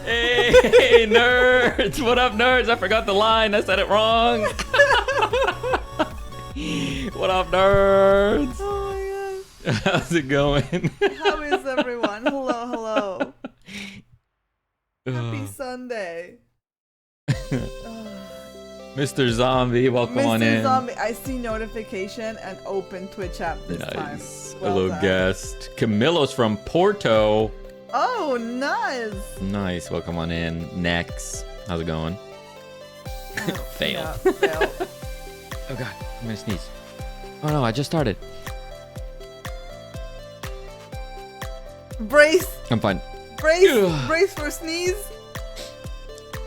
Hey, nerds! What up, nerds? I forgot the line. I said it wrong. What up, nerds? Oh my god. How's it going? How is everyone? Hello, hello. Happy Sunday. Mr. Zombie, welcome on in. Mr. Zombie, I see notification and open Twitch app this time. Well Hello, done. guest. Camillo's from Porto. Oh, nice. Nice. Welcome on in. Next. How's it going? Fail. Yeah, fail. Oh, God. I'm going to sneeze. Oh, no. I just started. Brace. I'm fine. Brace. Ugh. Brace for sneeze.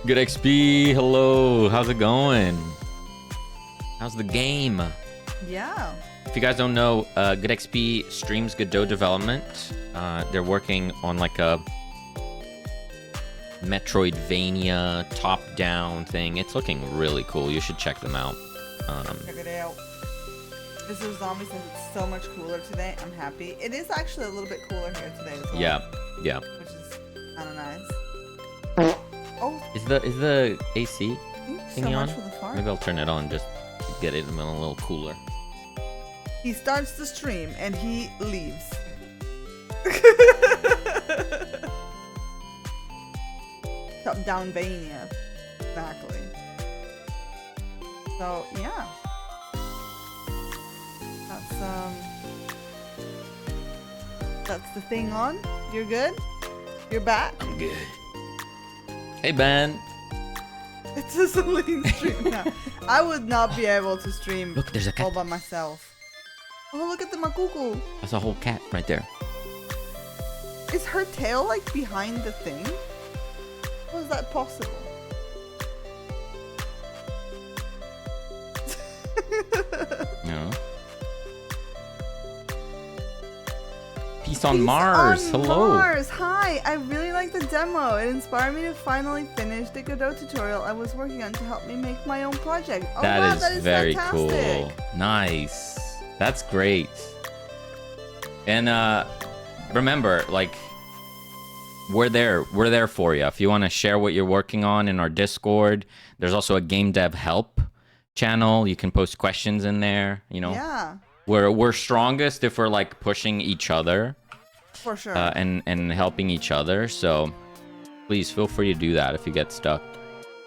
Good XP. Hello. How's it going? How's the game? Yeah. If you guys don't know, Good XP streams Godot development. They're working on like a Metroidvania top-down thing. It's looking really cool. You should check them out. Check it out. Mr. Zombie says it's so much cooler today. I'm happy. It is actually a little bit cooler here today as well. Yeah, yeah. Which is kind of nice. Oh, Is the AC thank you so thingy much on? for the fart. Maybe I'll turn it on just to get it a little cooler. He starts the stream and he leaves. Top down Vania. Exactly. So yeah. That's the thing on. You're good? You're back? I'm good. Hey, Ben. It's a Celine stream now. I would not be able to stream Look, there's a all cat. by myself. Oh, look at the makuku. That's a whole cat right there. Is her tail like behind the thing? How is that possible? No. Peace on Mars. On Hello. Mars. Hi. I really like the demo. It inspired me to finally finish the Godot tutorial I was working on to help me make my own project. Oh, wow, That that is is very fantastic. cool. Nice. That's great. And remember, like, we're there for you. If you want to share what you're working on in our Discord, there's also a game dev help channel. You can post questions in there. You know, Yeah, we're strongest if we're like pushing each other for sure. and helping each other. So please feel free to do that if you get stuck.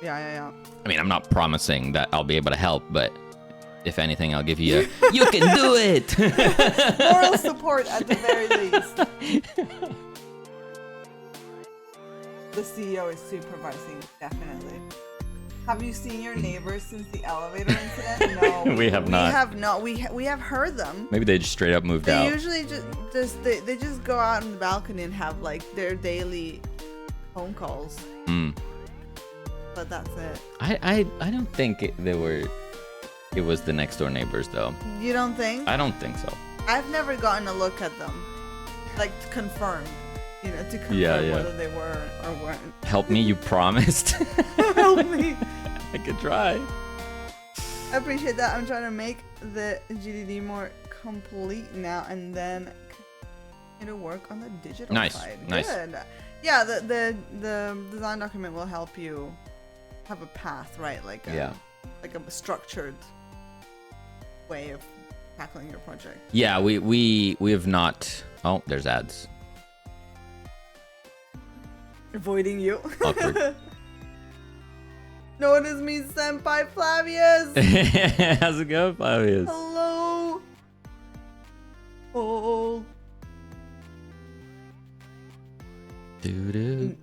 Yeah. I mean, I'm not promising that I'll be able to help, but if anything, I'll give you a, you can do it. Moral support at the very least. The CEO is supervising, definitely. Have you seen your neighbors since the elevator incident? No. We have not. We have not. We have heard them. Maybe they just straight up moved They out. usually they just go out on the balcony and have like their daily phone calls. Mm. But that's it. I don't think it was the next door neighbors though. You don't think? I don't think so. I've never gotten a look at them, like to confirm. You know, to confirm Yeah, yeah. whether they were or weren't. Help me, you promised. Help me. I could try. I appreciate that. I'm trying to make the GDD more complete now, and then continue to work on the digital Nice, side. nice. Good. Yeah, the design document will help you have a path, right? Like a structured way of tackling your project. Yeah, we have not. Oh, there's ads. Avoiding you. Awkward. Notice me, Senpai Flavius. How's it going, Flavius? Hello. Oh.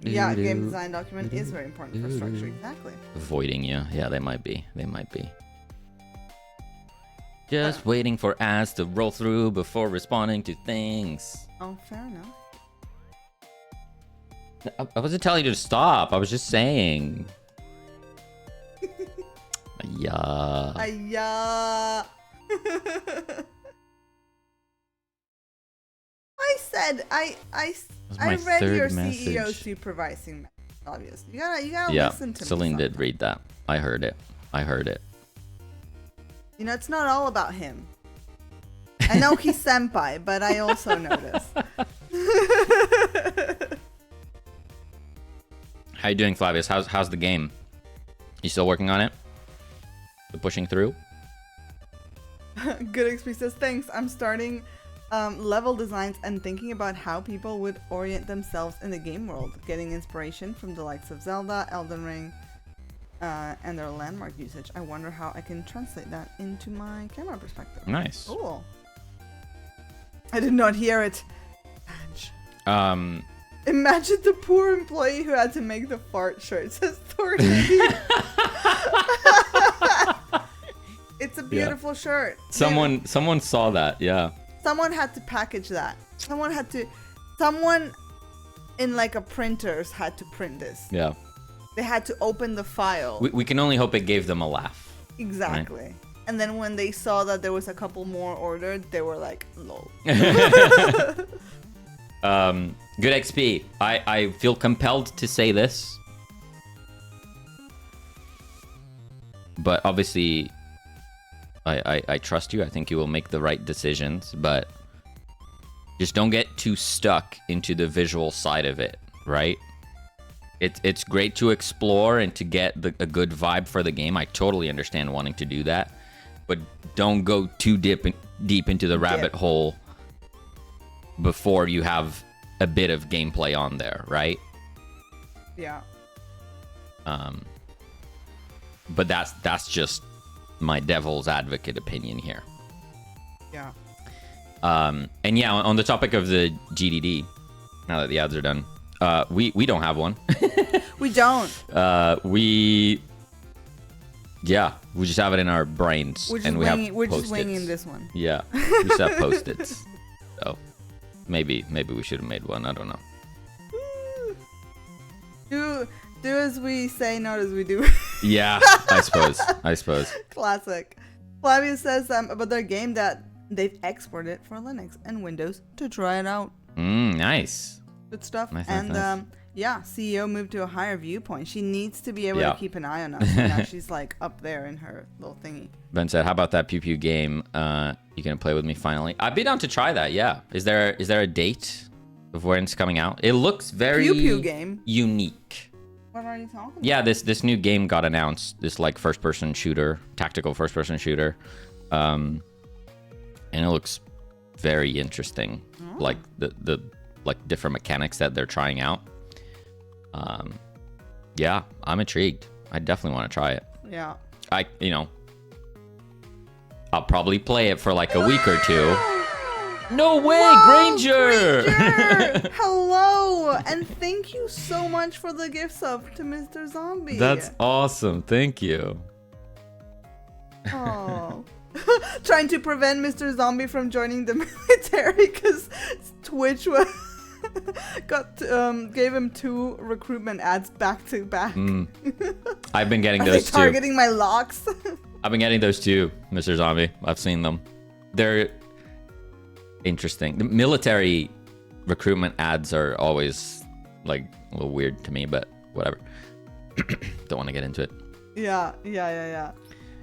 Yeah, game design document is very important for structure. Exactly. Avoiding you. Yeah, they might be. Just waiting for ads to roll through before responding to things. Oh, fair enough. I wasn't telling you to stop. I was just saying. Yeah. Ayah. I read your CEO supervising. Obviously, you gotta listen to me. Celine did read that. I heard it. You know, it's not all about him. I know he's senpai, but I also noticed. How you doing, Flavius? How's the game? You still working on it? Still pushing through? Good XP says, thanks. I'm starting level designs and thinking about how people would orient themselves in the game world, getting inspiration from the likes of Zelda, Elden Ring, and their landmark usage. I wonder how I can translate that into my camera perspective. Nice. Cool. I did not hear it. Imagine the poor employee who had to make the fart shirt, says Thorny. It's a beautiful shirt. Someone saw that, yeah. Someone had to package that. Someone in like a printers had to print this. Yeah. They had to open the file. We can only hope it gave them a laugh. Exactly. Right? And then when they saw that there was a couple more ordered, they were like, lol. Good XP. I feel compelled to say this. But obviously, I trust you. I think you will make the right decisions. But just don't get too stuck into the visual side of it, right? It's great to explore and to get a good vibe for the game. I totally understand wanting to do that. But don't go too deep into the rabbit hole before you have a bit of gameplay on there, right? Yeah. But that's just my devil's advocate opinion here. Yeah. And yeah, on the topic of the GDD, now that the ads are done, we don't have one. We don't. We just have it in our brains. We're just winging this one. Yeah, we just have Post-its. So maybe we should have made one. I don't know. Do as we say, not as we do. Yeah, I suppose. Classic. Flavia says about their game that they've exported it for Linux and Windows to try it out. Nice. Good stuff. Nice. CEO moved to a higher viewpoint. She needs to be able to keep an eye on us. So now she's like up there in her little thingy. Ben said, "How about that Pew Pew game? You gonna play with me finally?" I'd be down to try that. Yeah. Is there a date of when it's coming out? It looks very Pew Pew game. Unique. What are you talking about? Yeah, this new game got announced. This like first-person shooter, tactical first-person shooter, and it looks very interesting. Oh. Like the like different mechanics that they're trying out. Yeah, I'm intrigued. I definitely want to try it. Yeah. I'll probably play it for like a week or two. No way, Granger! Hello, and thank you so much for the gift sub to Mr. Zombie. That's awesome. Thank you. Oh. Trying to prevent Mr. Zombie from joining the military because Twitch gave him 2 recruitment ads back to back. I've been getting those too. Targeting my locks. I've been getting those too, Mr. Zombie. I've seen them. They're interesting. The military recruitment ads are always like a little weird to me, but whatever. Don't want to get into it. Yeah.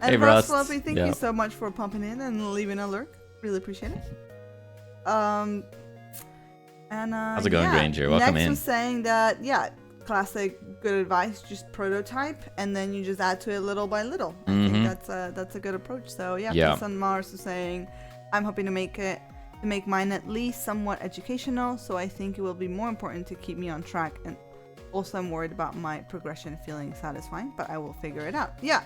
And hey, Russ Fluffy, thank you so much for pumping in and leaving a lurk. Really appreciate it. How's it going, Granger? Welcome Next in. was saying that, classic good advice, just prototype, and then you just add to it little by little. I think that's a good approach. So Sun Mars was saying, I'm hoping to make mine at least somewhat educational, so I think it will be more important to keep me on track, and also I'm worried about my progression feeling satisfying, but I will figure it out. Yeah,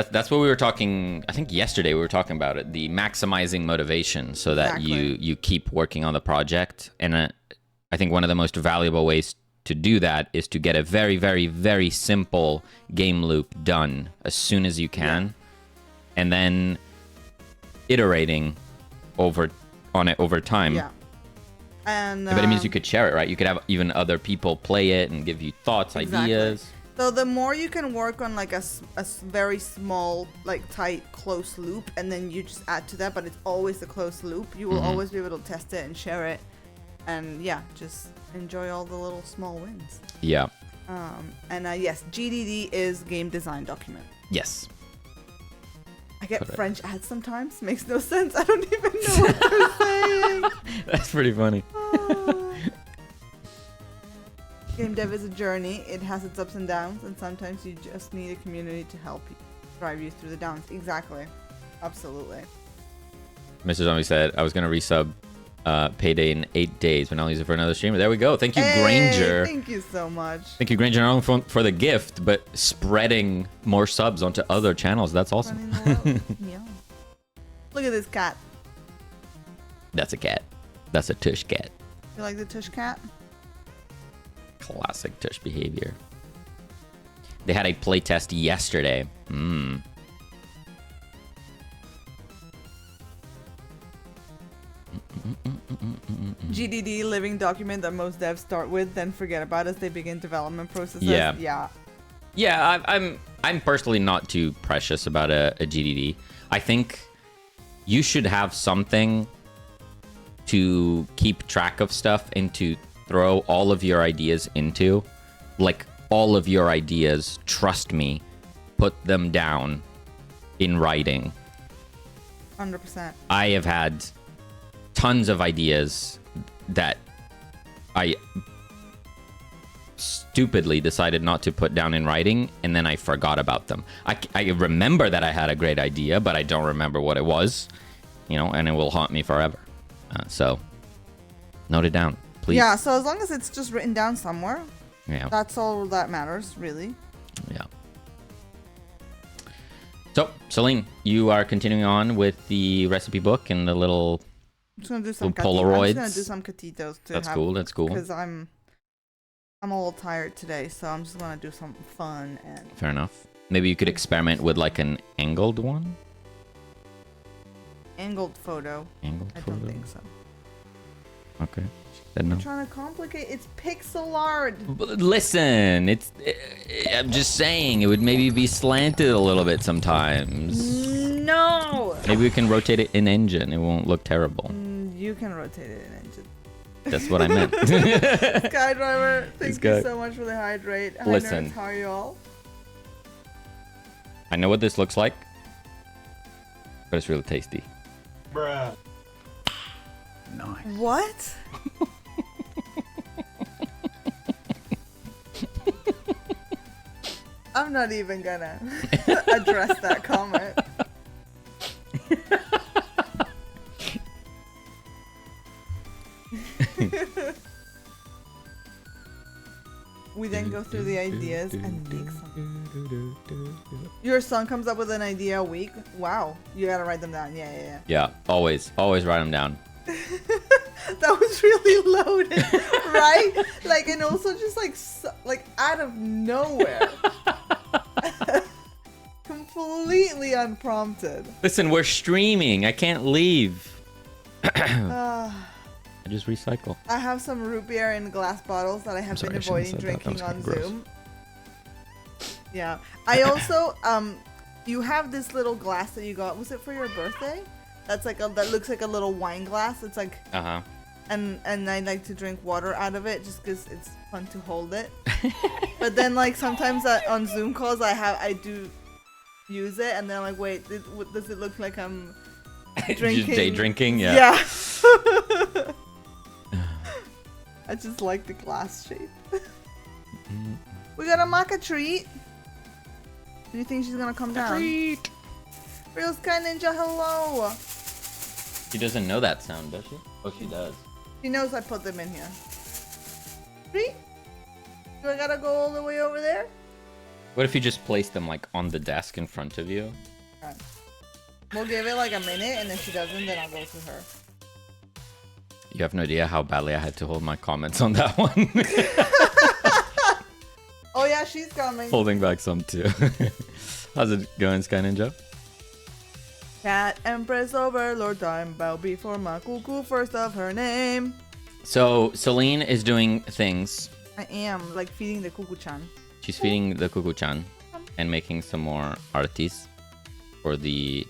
that's what we were talking, I think yesterday we were talking about it, the maximizing motivation so that you keep working on the project. And I think one of the most valuable ways to do that is to get a very, very, very simple game loop done as soon as you can, and then iterating on it over time. Yeah. And but it means you could share it, right? You could have even other people play it and give you thoughts, ideas. So the more you can work on like a very small, like tight, close loop, and then you just add to that, but it's always a closed loop, you will always be able to test it and share it. And just enjoy all the little small wins. Yeah. Yes, GDD is game design document. Yes. I get French ads sometimes. Makes no sense. I don't even know what they're saying. That's pretty funny. Game dev is a journey. It has its ups and downs, and sometimes you just need a community to help you drive you through the downs. Exactly. Absolutely. Mr. Zombie said, I was going to resub Payday in 8 days, but I'll use it for another streamer. There we go. Thank you, Granger. Thank you so much. Thank you, Granger, not only for the gift, but spreading more subs onto other channels. That's awesome. Yeah. Look at this cat. That's a cat. That's a tush cat. You like the tush cat? Classic tush behavior. They had a playtest yesterday. GDD, living document that most devs start with, then forget about as they begin development processes. Yeah. I'm personally not too precious about a GDD. I think you should have something to keep track of stuff and to throw all of your ideas into. Like, all of your ideas, trust me, put them down in writing. 100%. I have had tons of ideas that I stupidly decided not to put down in writing, and then I forgot about them. I remember that I had a great idea, but I don't remember what it was, and it will haunt me forever. So, note it down, please. Yeah, so as long as it's just written down somewhere, that's all that matters, really. Yeah. So, Celine, you are continuing on with the recipe book and the little I'm just gonna do some Polaroids. I'm just gonna do some catitos too. That's cool. That's cool. Because I'm a little tired today, so I'm just gonna do something fun and. Fair enough. Maybe you could experiment with like an angled one. Angled photo. Angled photo. I don't think so. Okay. Then no. I'm trying to complicate. It's pixel art. But listen, I'm just saying it would maybe be slanted a little bit sometimes. No. Maybe we can rotate it in engine. It won't look terrible. You can rotate it in engine. That's what I meant. Skydriver, thank you so much for the hydrate. Hi, Listen. nerds, how are you all? I know what this looks like, but it's really tasty. Bruh. Nice. What? I'm not even gonna address that comment. We then go through the ideas and make something. Your son comes up with an idea a week. Wow, you gotta write them down. Yeah. Yeah, always write them down. That was really loaded, right? Like, and also just like out of nowhere, completely unprompted. Listen, we're streaming. I can't leave. I just recycle. I have some root beer in glass bottles that I have been avoiding drinking on Zoom. Yeah. I also you have this little glass that you got. Was it for your birthday? That's like that looks like a little wine glass. It's like and I like to drink water out of it just because it's fun to hold it. But then like sometimes on Zoom calls I do use it, and then I'm like, wait, does it look like I'm drinking? Just day drinking? Yeah. I just like the glass shape. We got a maca treat. Do you think she's gonna come down? Treat. Real Sky Ninja, hello. She doesn't know that sound, does she? Oh, she does. She knows I put them in here. Treat? Do I gotta go all the way over there? What if you just place them like on the desk in front of you? Alright. We'll give it like a minute, and if she doesn't, then I'll go to her. You have no idea how badly I had to hold my comments on that one. Oh yeah, she's coming. Holding back some too. How's it going, Sky Ninja? Cat Empress Overlord time bow before my cuckoo first of her name. So Celine is doing things. I am like feeding the cuckoo-chan. She's feeding the cuckoo-chan and making some more arties for the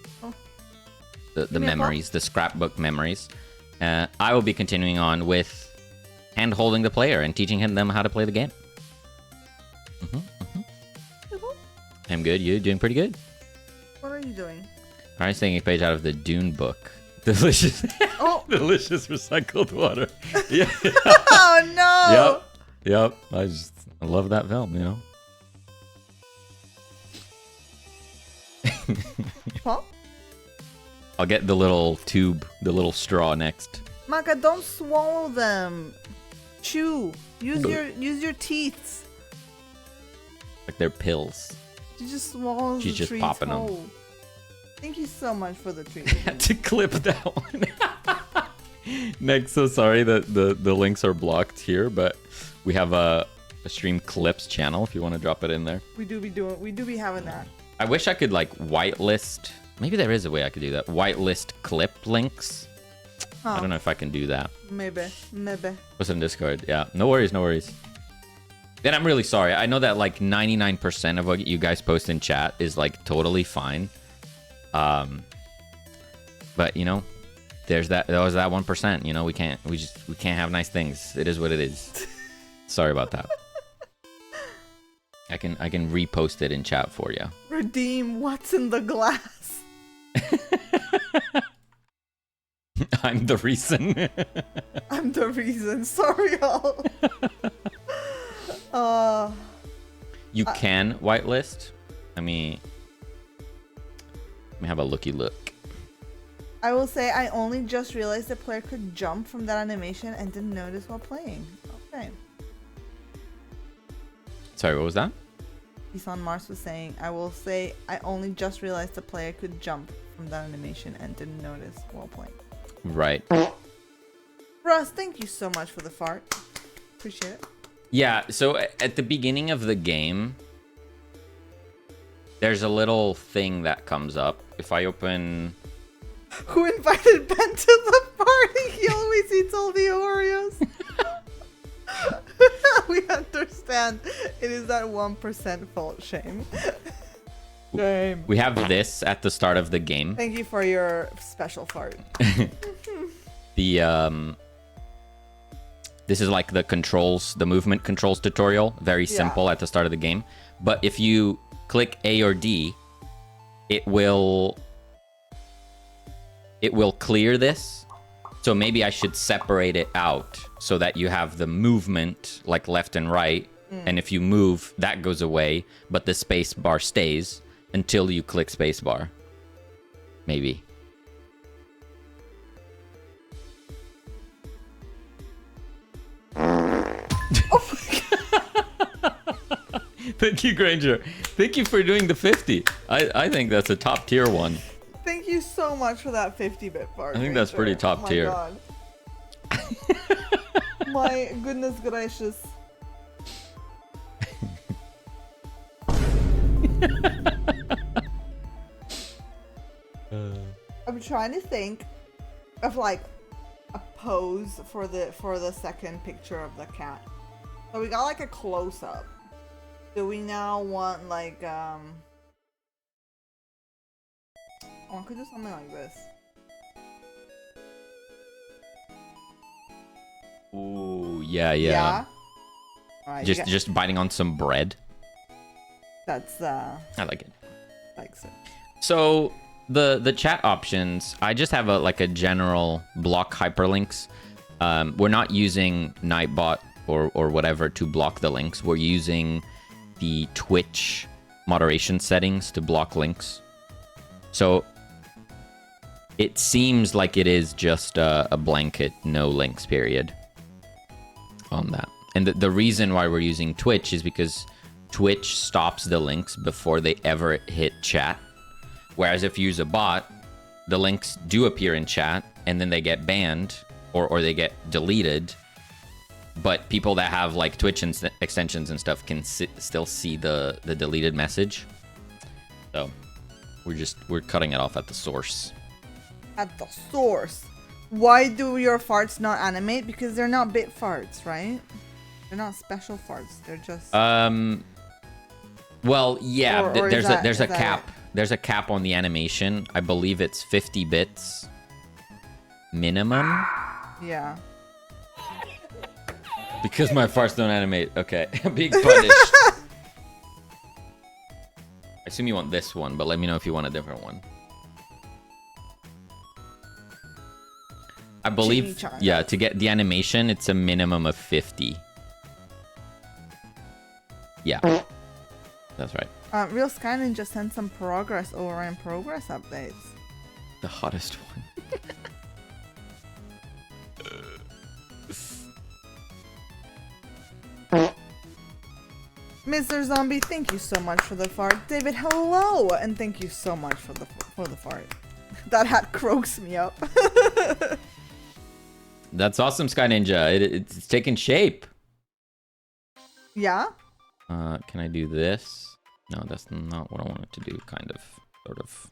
memories, the scrapbook memories. I will be continuing on with hand-holding the player and teaching them how to play the game. I'm good. You doing pretty good? What are you doing? Alright, taking a page out of the Dune book. Delicious. Oh. Delicious recycled water. Yeah. Oh no. Yep. Yep. I love that film, you know. Huh? I'll get the little tube, the little straw next. Maka, don't swallow them. Chew. Use your teeth. Like they're pills. She just swallows She's the just treats popping whole. them. Thank you so much for the treat. I had to clip that one. Next, so sorry that the links are blocked here, but we have a stream clips channel if you want to drop it in there. We do be having that. I wish I could like whitelist. Maybe there is a way I could do that. Whitelist clip links. Huh. I don't know if I can do that. Maybe. What's in Discord? Yeah, no worries. Then I'm really sorry. I know that like 99% of what you guys post in chat is like totally fine. But you know, there was that 1%. You know, we can't have nice things. It is what it is. Sorry about that. I can repost it in chat for you. Redeem what's in the glass. I'm the reason. I'm the reason. Sorry, y'all. You can whitelist. Let me have a looky look. I will say I only just realized the player could jump from that animation and didn't notice while playing. Okay. Sorry, what was that? He's on Mars was saying, I will say I only just realized the player could jump from that animation and didn't notice while playing. Right. Russ, thank you so much for the fart. Appreciate it. Yeah, so at the beginning of the game, there's a little thing that comes up. If I open... Who invited Ben to the party? He always eats all the Oreos. We understand. It is that 1% fault, shame. Shame. We have this at the start of the game. Thank you for your special fart. This is like the movement controls tutorial. Very simple at the start of the game. But if you click A or D, it will clear this. So maybe I should separate it out so that you have the movement like left and right. And if you move, that goes away, but the space bar stays until you click space bar. Maybe. Oh my God. Thank you, Granger. Thank you for doing the 50. I think that's a top tier one. Thank you so much for that 50-bit fart. I think that's pretty top tier. God. My goodness gracious. I'm trying to think of like a pose for the second picture of the cat. So we got like a close-up. Do we now want like oh, I could do something like this. Ooh, yeah. Alright, just biting on some bread. That's I like it. likes it. So the chat options, I just have a general block hyperlinks. We're not using Nightbot or whatever to block the links. We're using the Twitch moderation settings to block links. So it seems like it is just a blanket no links period on that. And the reason why we're using Twitch is because Twitch stops the links before they ever hit chat. Whereas if you use a bot, the links do appear in chat and then they get banned or they get deleted. But people that have like Twitch extensions and stuff can still see the deleted message. So we're cutting it off at the source. At the source. Why do your farts not animate? Because they're not bit farts, right? They're not special farts. They're just well, yeah, or there's a cap. It? There's a cap on the animation. I believe it's 50 bits minimum. Yeah. Because my farts don't animate. Okay. Being punished. I assume you want this one, but let me know if you want a different one. I believe, yeah, to get the animation, it's a minimum of 50. Yeah. That's right. Real Skyline just sent some progress over and progress updates. The hottest one. Mr. Zombie, thank you so much for the fart. David, hello, and thank you so much for the fart. That hat croaks me up. That's awesome, Sky Ninja. It's taking shape. Yeah? Can I do this? No, that's not what I wanted to do, kind of. Sort of.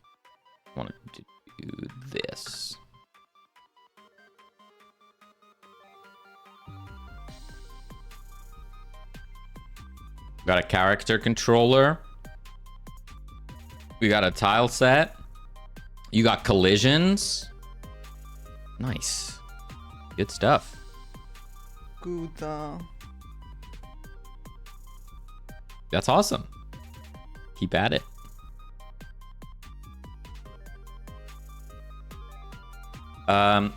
I wanted to do this. Got a character controller. We got a tile set. You got collisions. Nice. Good stuff. Good. That's awesome. Keep at it.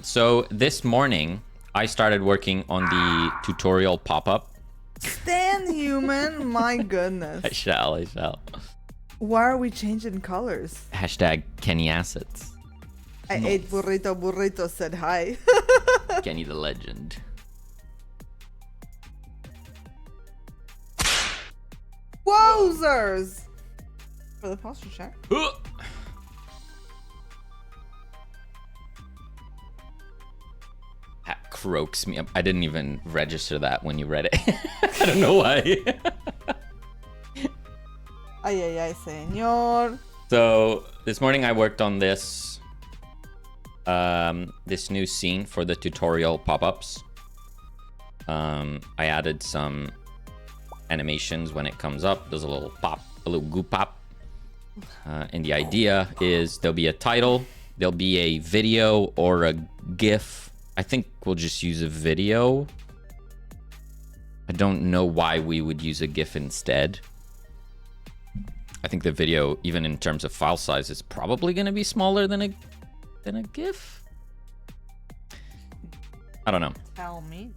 So this morning, I started working on the tutorial pop-up. Stan Human, my goodness. I shall. Why are we changing colors? Hashtag Kenny Assets. I ate burrito said hi. Kenny the legend. Wowzers! For the posture check. That croaks me up. I didn't even register that when you read it. I don't know why. Ay, señor. So this morning I worked on this this new scene for the tutorial pop-ups. I added some animations when it comes up. There's a little pop, a little goop pop. And the idea is there'll be a title, there'll be a video or a GIF. I think we'll just use a video. I don't know why we would use a GIF instead. I think the video, even in terms of file size, is probably going to be smaller than a GIF. I don't know. Tell me.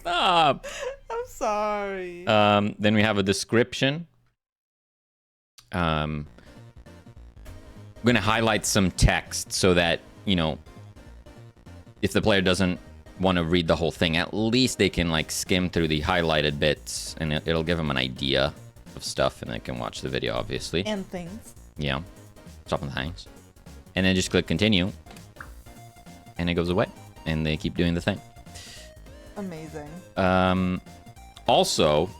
Stop. I'm sorry. Then we have a description. I'm going to highlight some text so that, you know, if the player doesn't want to read the whole thing, at least they can like skim through the highlighted bits, and it'll give them an idea of stuff, and they can watch the video, obviously. And things. Yeah. Stuff and things. And then just click continue, and it goes away, and they keep doing the thing. Amazing. Also,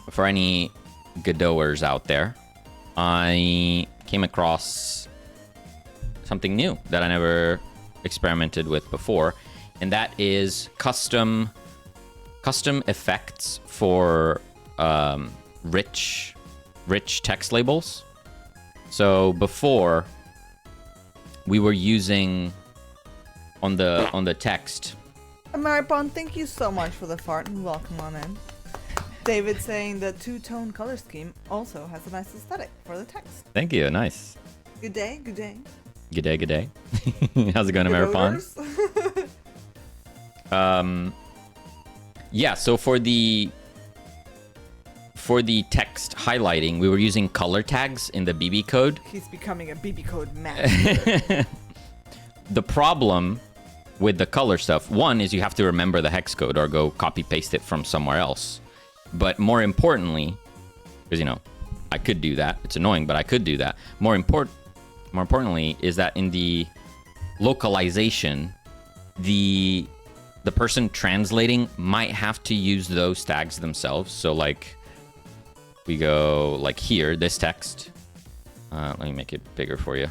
for any Godoters out there, I came across something new that I never experimented with before, and that is custom effects for rich text labels. So before, we were using on the text. Maripon, thank you so much for the fart and welcome on in. David saying the two-tone color scheme also has a nice aesthetic for the text. Thank you. Nice. Good day. Good day. Good day. Good day. How's it going, Maripon? Yeah. So for the text highlighting, we were using color tags in the BB code. He's becoming a BB code master. The problem with the color stuff, one is you have to remember the hex code or go copy paste it from somewhere else. But more importantly, because you know, I could do that. It's annoying, but I could do that. More importantly is that in the localization, the person translating might have to use those tags themselves. So like we go like here, this text. Let me make it bigger for you.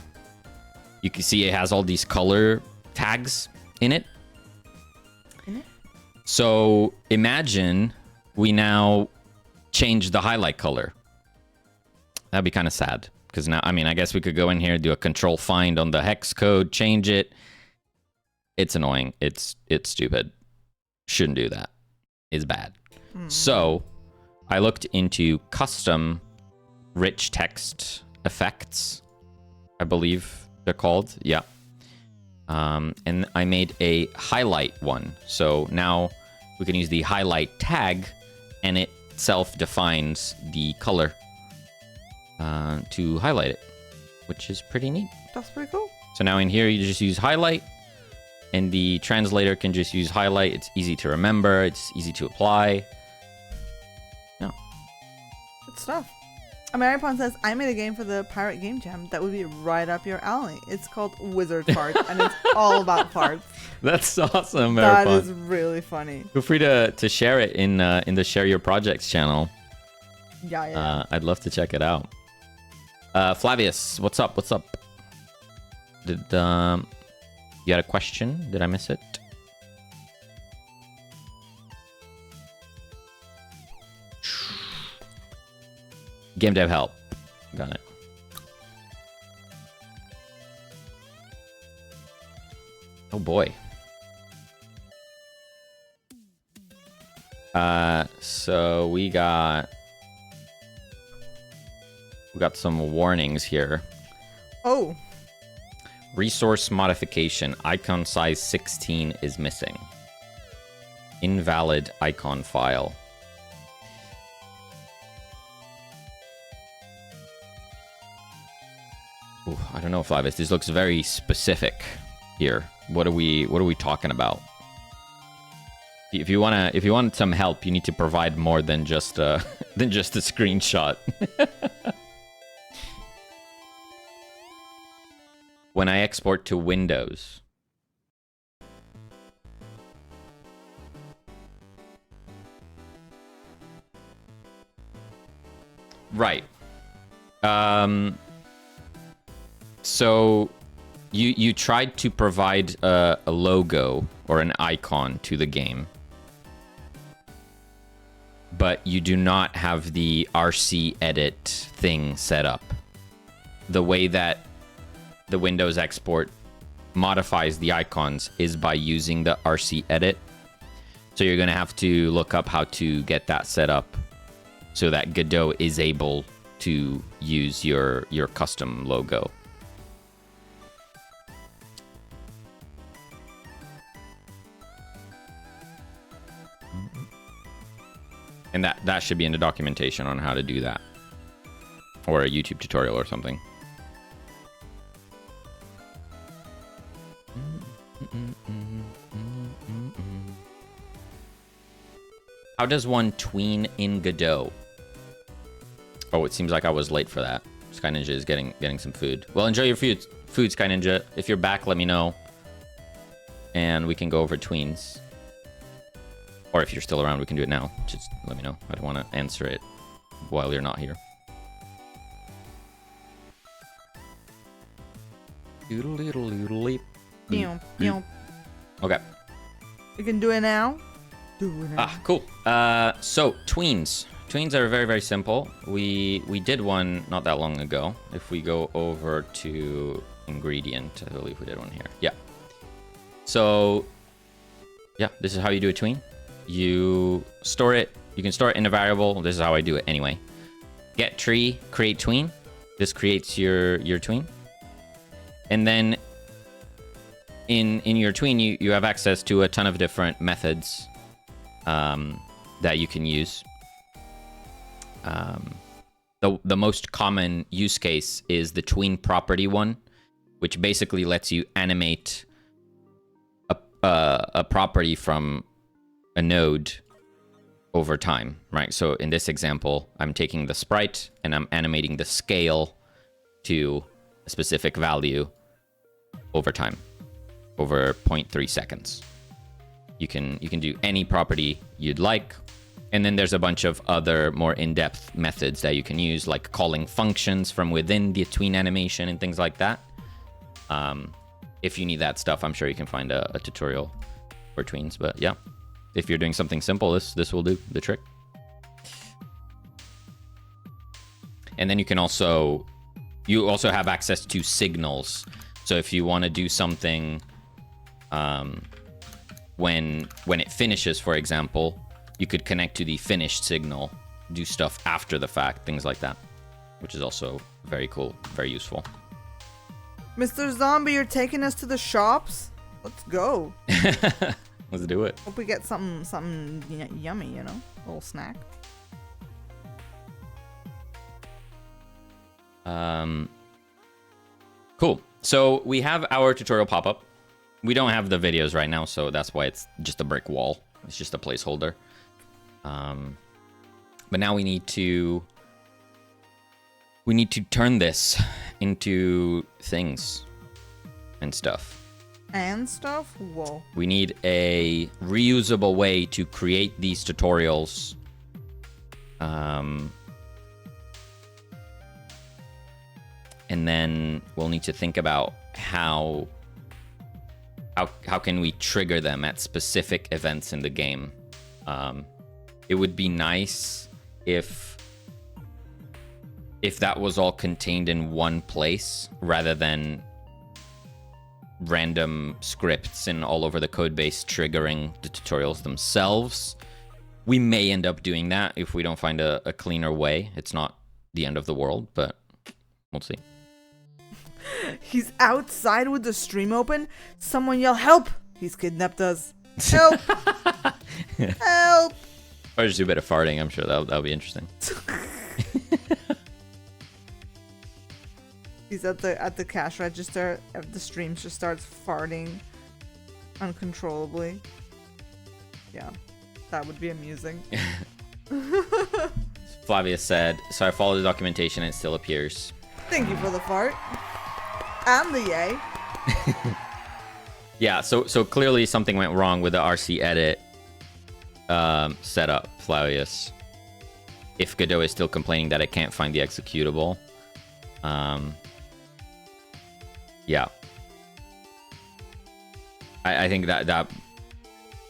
You can see it has all these color tags in it. So imagine we now change the highlight color. That'd be kind of sad. Because now, I mean, I guess we could go in here, do a control find on the hex code, change it. It's annoying. It's stupid. Shouldn't do that. It's bad. So I looked into custom rich text effects, I believe they're called. Yeah. And I made a highlight one. So now we can use the highlight tag, and it self-defines the color to highlight it, which is pretty neat. That's pretty cool. So now in here, you just use highlight, and the translator can just use highlight. It's easy to remember. It's easy to apply. No. Good stuff. Ameripon says, I made a game for the Pirate Game Jam that would be right up your alley. It's called Wizard Farts, and it's all about farts. That's awesome, Ameripon. That is really funny. Feel free to share it in the Share Your Projects channel. Yeah. I'd love to check it out. Flavius, what's up? What's up? Did you had a question? Did I miss it? Game dev help. Got it. Oh boy. So we got some warnings here. Oh. Resource modification. Icon size 16 is missing. Invalid icon file. Ooh, I don't know, Flavius. This looks very specific here. What are we talking about? If you want some help, you need to provide more than just a screenshot. When I export to Windows. Right. So you tried to provide a logo or an icon to the game, but you do not have the RC edit thing set up. The way that the Windows export modifies the icons is by using the RC edit. So you're going to have to look up how to get that set up so that Godot is able to use your custom logo. And that should be in the documentation on how to do that. Or a YouTube tutorial or something. How does one tween in Godot? Oh, it seems like I was late for that. Sky Ninja is getting some food. Well, enjoy your food, Sky Ninja. If you're back, let me know. And we can go over tweens. Or if you're still around, we can do it now. Just let me know. I don't want to answer it while you're not here. Okay. You can do it now. Do it now. Ah, cool. So tweens. Tweens are very, very simple. We did one not that long ago. If we go over to ingredient, I believe we did one here. Yeah. So, yeah, this is how you do a tween. You store it. You can store it in a variable. This is how I do it anyway. Get tree, create tween. This creates your tween. And then in your tween, you have access to a ton of different methods that you can use. The most common use case is the tween property one, which basically lets you animate a property from a node over time, right? So in this example, I'm taking the sprite and I'm animating the scale to a specific value over time, over 0.3 seconds. You can do any property you'd like. And then there's a bunch of other more in-depth methods that you can use, like calling functions from within the tween animation and things like that. If you need that stuff, I'm sure you can find a tutorial for tweens. But yeah, if you're doing something simple, this will do the trick. And then you also have access to signals. So if you want to do something when it finishes, for example, you could connect to the finished signal, do stuff after the fact, things like that, which is also very cool, very useful. Mr. Zombie, you're taking us to the shops? Let's go. Let's do it. Hope we get something yummy, you know? A little snack. Cool. So we have our tutorial pop-up. We don't have the videos right now, so that's why it's just a brick wall. It's just a placeholder. But now we need to turn this into things and stuff. And stuff? Whoa. We need a reusable way to create these tutorials. And then we'll need to think about how can we trigger them at specific events in the game. It would be nice if that was all contained in one place rather than random scripts and all over the code base triggering the tutorials themselves. We may end up doing that if we don't find a cleaner way. It's not the end of the world, but we'll see. He's outside with the stream open. Someone yell, help! He's kidnapped us. Help! Help! Or just do a bit of farting. I'm sure that'll be interesting. He's at the cash register. The stream just starts farting uncontrollably. Yeah, that would be amusing. Flavia said, so I followed the documentation and it still appears. Thank you for the fart. And the yay. Yeah, so clearly something went wrong with the RC edit setup, Flavius. If Godot is still complaining that it can't find the executable. Yeah. I think that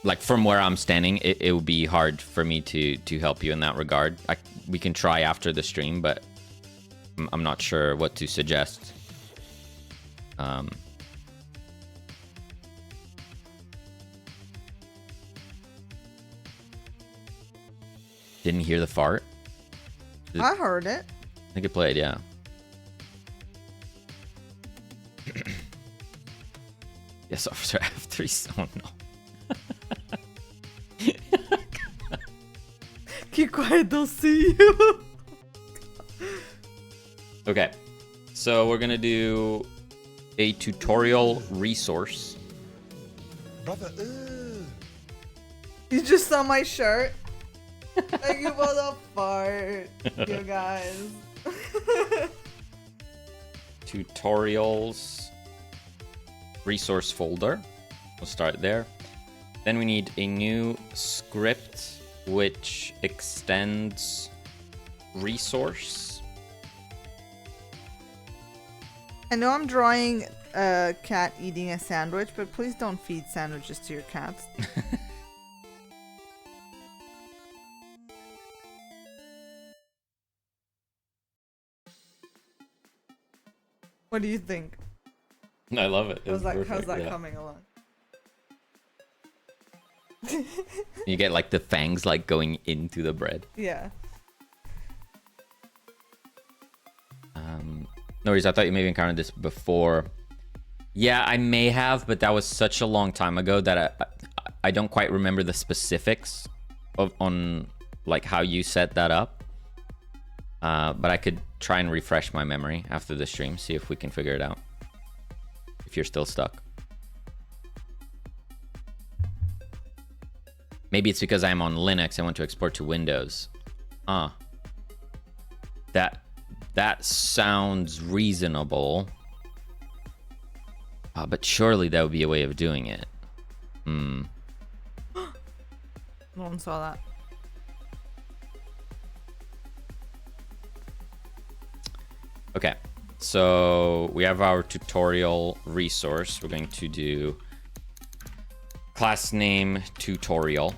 like from where I'm standing, it would be hard for me to help you in that regard. We can try after the stream, but I'm not sure what to suggest. Didn't hear the fart? I heard it. I think it played, yeah. Yes, Officer F3. Oh no. Keep quiet, they'll see you. Okay, so we're gonna do a tutorial resource. Brother, You just saw my shirt. Thank you for the fart, you guys. Tutorials resource folder. We'll start there. Then we need a new script which extends resource. I know I'm drawing a cat eating a sandwich, but please don't feed sandwiches to your cats. What do you think? I love it. How's that coming along? You get like the fangs like going into the bread. Yeah. No worries, I thought you maybe encountered this before. Yeah, I may have, but that was such a long time ago that I don't quite remember the specifics on like how you set that up. But I could try and refresh my memory after the stream, see if we can figure it out. If you're still stuck. Maybe it's because I'm on Linux, I want to export to Windows. That sounds reasonable. But surely that would be a way of doing it. No one saw that. Okay, so we have our tutorial resource. We're going to do class name tutorial.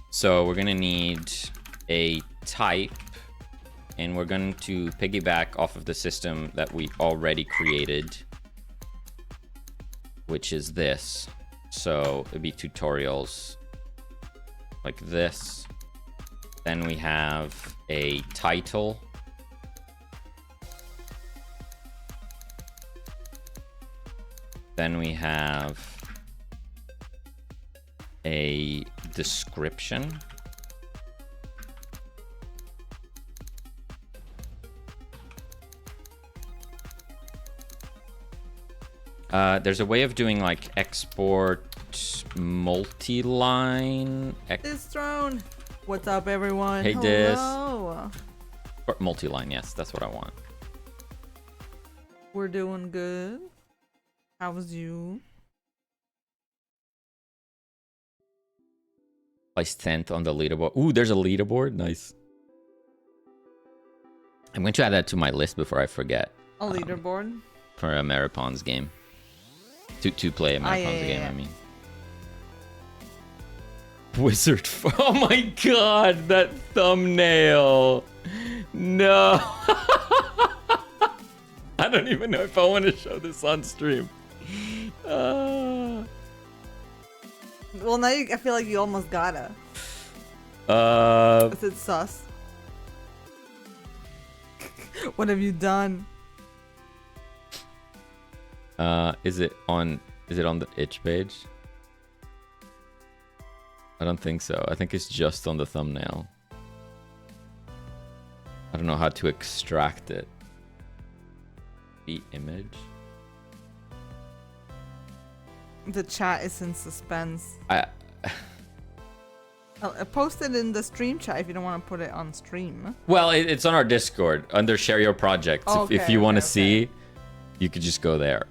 So we're gonna need a type, and we're going to piggyback off of the system that we already created, which is this. So it'd be tutorials like this. Then we have a title. Then we have a description. There's a way of doing like export multi-line. This throne. What's up, everyone? Hey, Hello. Or multi-line, yes, that's what I want. We're doing good. How was you? Placed 10th on the leaderboard. Ooh, there's a leaderboard. Nice. I'm going to add that to my list before I forget. A leaderboard? For a Marapon's game. To play a Marapon's game, I mean. Wizard. Oh my god, that thumbnail. No. I don't even know if I want to show this on stream. Well, now I feel like you almost gotta. Is it sus? What have you done? Is it on the itch page? I don't think so. I think it's just on the thumbnail. I don't know how to extract it. The image. The chat is in suspense. I post it in the stream chat if you don't want to put it on stream. Well, it's on our Discord under Share Your Projects. Oh, if you want to see, you could just go there.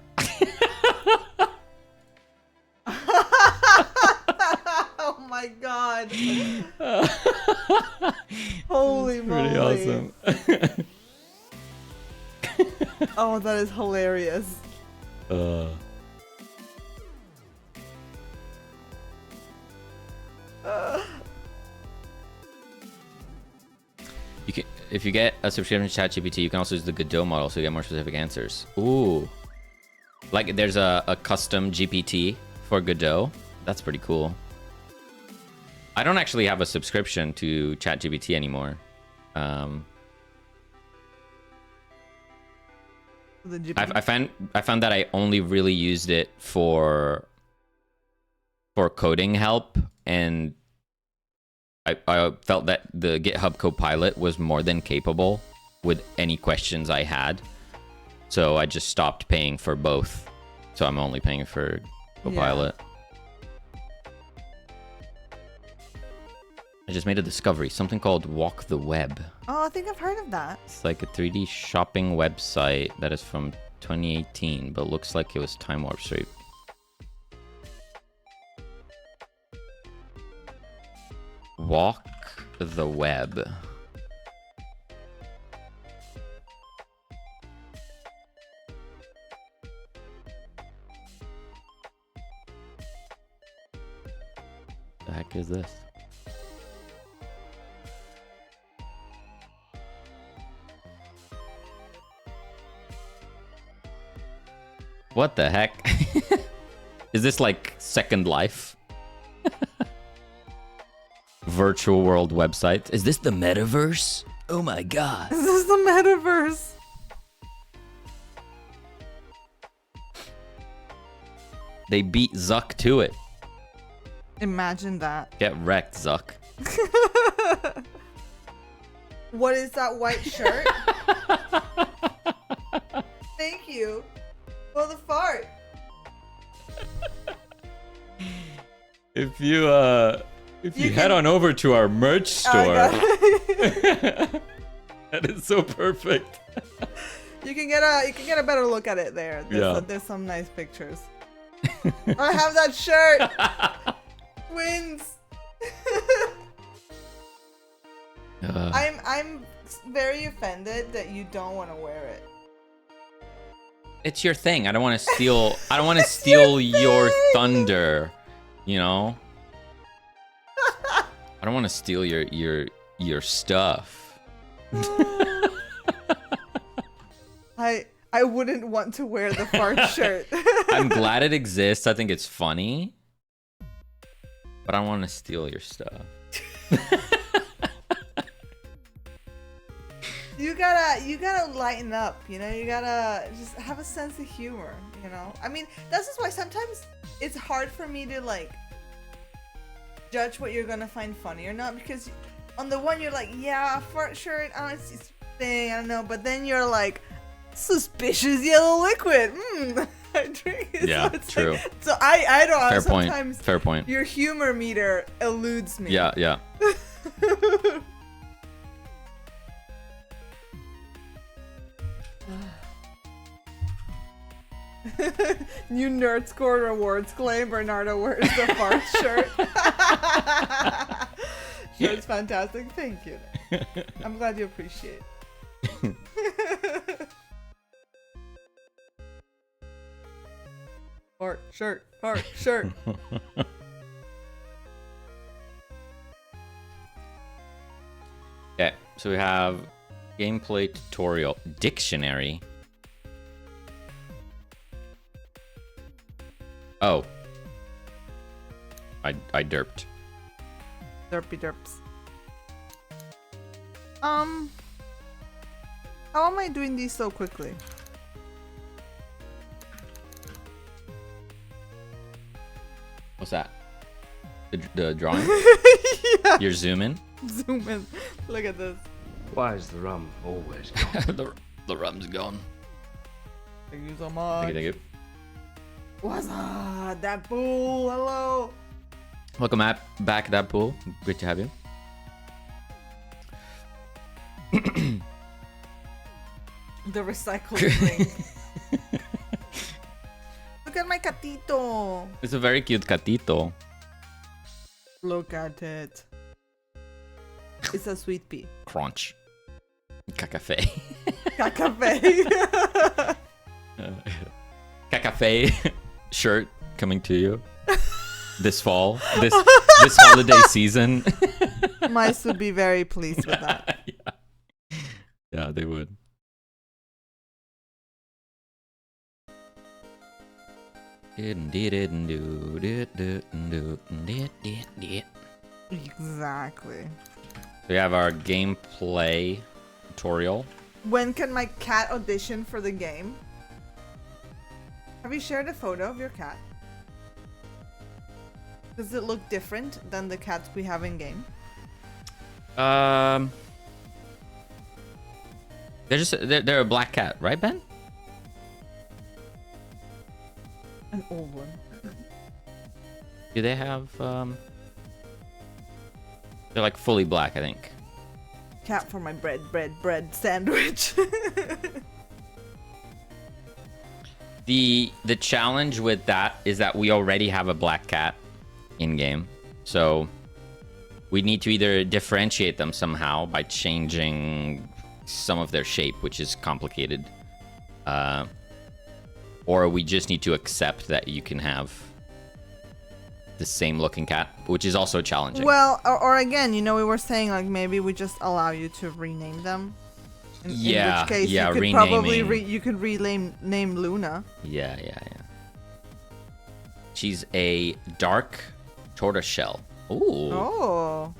Oh my god. Holy moly. Pretty awesome. Oh, that is hilarious. You can, if you get a subscription to ChatGPT, you can also use the Godot model so you get more specific answers. Ooh. Like there's a custom GPT for Godot. That's pretty cool. I don't actually have a subscription to ChatGPT anymore. I found that I only really used it for coding help, and I felt that the GitHub Copilot was more than capable with any questions I had. So I just stopped paying for both. So I'm only paying for Copilot. Yeah. I just made a discovery, something called Walk the Web. Oh, I think I've heard of that. It's like a 3D shopping website that is from 2018, but looks like it was time warp straight. Walk the Web. The heck is this? What the heck? Is this like Second Life? Virtual world website. Is this the metaverse? Oh my god. Is this the metaverse? They beat Zuck to it. Imagine that. Get wrecked, Zuck. What is that white shirt? Thank you. Well, the fart. If you head on over to our merch store, that is so perfect. You can get a better look at it there. There's some nice pictures. I have that shirt. Twins. I'm very offended that you don't want to wear it. It's your thing. I don't want to steal. I don't want to steal your thunder. You know. I don't want to steal your stuff. I wouldn't want to wear the fart shirt. I'm glad it exists. I think it's funny. But I don't want to steal your stuff. You gotta lighten up, you know. You gotta just have a sense of humor, you know. I mean, that's just why sometimes it's hard for me to like judge what you're gonna find funny or not, because on the one you're like, yeah, fart shirt, it's a thing, I don't know, but then you're like, suspicious yellow liquid, I drink it. Yeah, so it's true. Like, so I don't know. Sometimes fair point. Your humor meter eludes me. Yeah. New Nerd Score Rewards claim. Bernardo wears the fart shirt. Shirt's fantastic. Thank you. I'm glad you appreciate it. Fart shirt. Fart shirt. Okay, so we have gameplay tutorial dictionary. Oh. I derped. Derpy derps. How am I doing these so quickly? What's that? The drawing? Yeah. You're zooming? Zoom in. Look at this. Why is the rum always gone? the rum's gone. Thank you so much. Thank you. What's up, that fool? Hello. Welcome back, that pool. Great to have you. The recycled thing. Look at my catito. It's a very cute catito. Look at it. It's a sweet pea. Crunch. Cacafe. Cacafe. Cacafe shirt coming to you this fall. This holiday season. Mice would be very pleased with that. Yeah, they would. Exactly. We have our gameplay tutorial. When can my cat audition for the game? Have you shared a photo of your cat? Does it look different than the cats we have in game? They're a black cat, right, Ben? An old one. Do they have they're like fully black, I think. Cat for my bread sandwich. The challenge with that is that we already have a black cat in game. So we need to either differentiate them somehow by changing some of their shape, which is complicated. Or we just need to accept that you can have the same looking cat, which is also challenging. Well, or again, you know, we were saying like maybe we just allow you to rename them. In which case you could probably you could rename Luna. Yeah. She's a dark tortoiseshell. Ooh. Oh.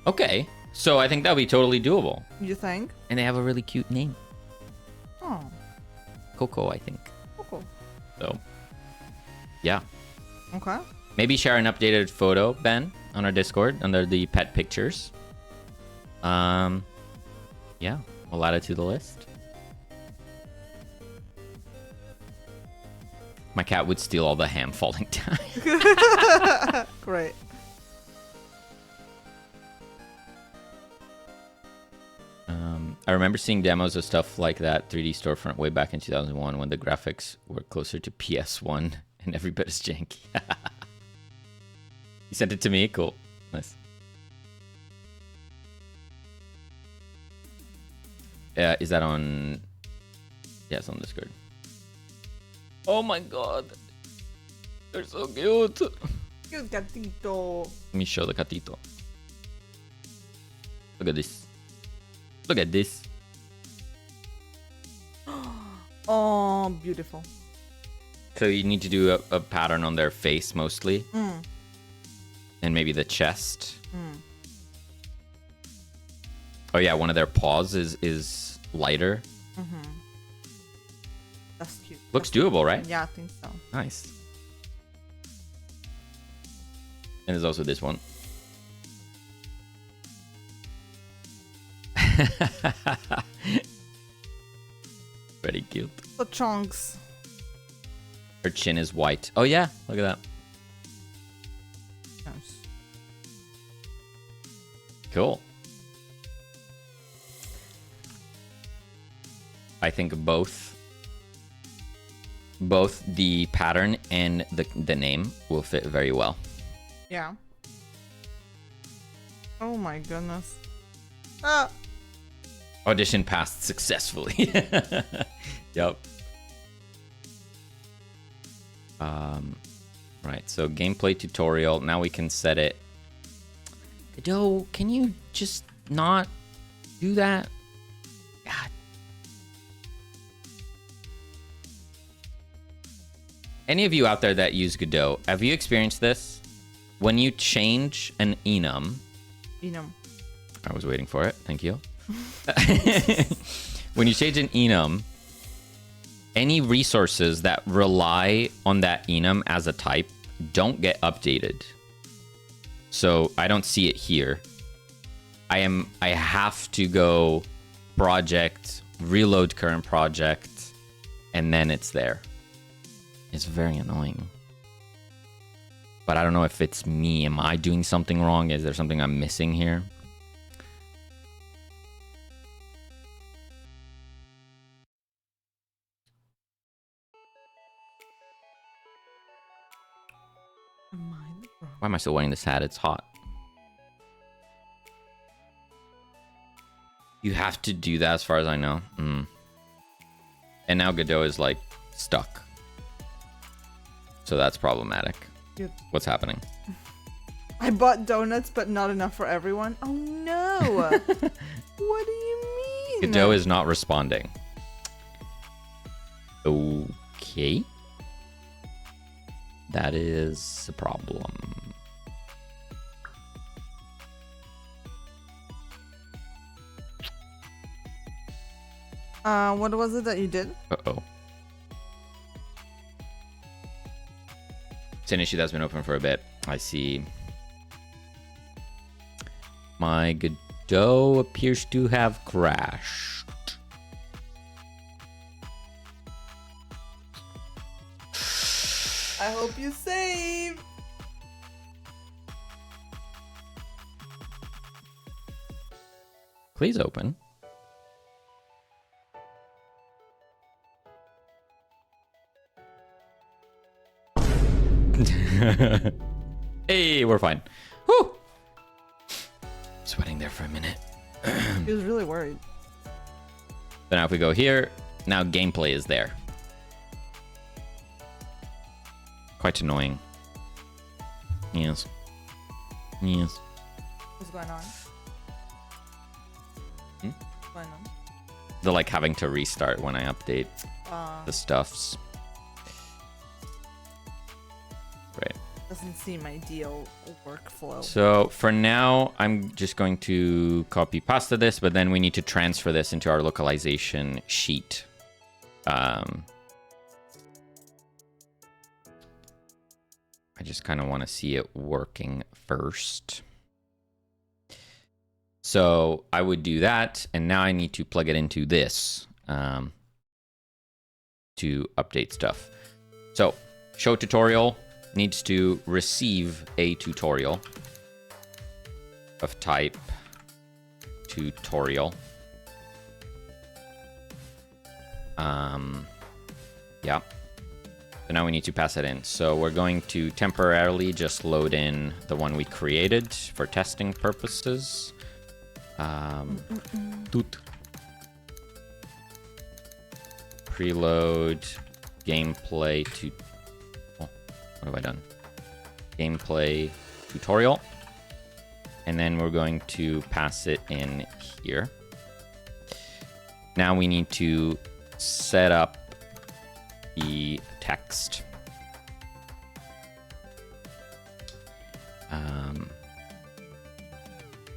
Okay. So I think that'll be totally doable. You think? And they have a really cute name. Oh. Coco, I think. Coco. So, yeah. Okay. Maybe share an updated photo, Ben, on our Discord under the pet pictures. Yeah, we'll add it to the list. My cat would steal all the ham falling down. Great. I remember seeing demos of stuff like that 3D storefront way back in 2001 when the graphics were closer to PS1 and every bit is janky. You sent it to me? Cool. Nice. Is that on... Yeah, it's on Discord. Oh my god. They're so cute. Cute gatito. Let me show the catito. Look at this. Look at this. Oh, beautiful. So you need to do a pattern on their face mostly. And maybe the chest. Oh yeah, one of their paws is lighter. That's cute. Looks doable, right? Yeah, I think so. Nice. And there's also this one. Pretty cute. The chunks. Her chin is white. Oh yeah, look at that. Nice. Cool. I think both the pattern and the name will fit very well. Yeah. Oh my goodness. Ah. Audition passed successfully. Yep. Right, so gameplay tutorial. Now we can set it. Godot, can you just not do that? God. Any of you out there that use Godot, have you experienced this? When you change an enum. Enum. I was waiting for it. Thank you. When you change an enum, any resources that rely on that enum as a type don't get updated. So I don't see it here. I have to go project, reload current project, and then it's there. It's very annoying. But I don't know if it's me. Am I doing something wrong? Is there something I'm missing here? Why am I still wearing this hat? It's hot. You have to do that as far as I know. And now Godot is like stuck. So that's problematic. Yep. What's happening? I bought donuts, but not enough for everyone. Oh no! What do you mean? Godot is not responding. Okay. That is a problem. What was it that you did? Uh-oh. It's an issue that's been open for a bit. I see. My Godot appears to have crashed. I hope you save. Please open. Hey, we're fine. Whew. Sweating there for a minute. He was really worried. So now if we go here, now gameplay is there. Quite annoying. Yes. Yes. What's going on? What's going on? They're like having to restart when I update the stuffs. Right. Doesn't seem ideal workflow. So for now, I'm just going to copy pasta this, but then we need to transfer this into our localization sheet. I just kind of want to see it working first. So I would do that, and now I need to plug it into this to update stuff. So show tutorial needs to receive a tutorial of type tutorial. Yeah. So now we need to pass it in. So we're going to temporarily just load in the one we created for testing purposes. Toot. Preload gameplay to. Oh, what have I done? Gameplay tutorial. And then we're going to pass it in here. Now we need to set up the text.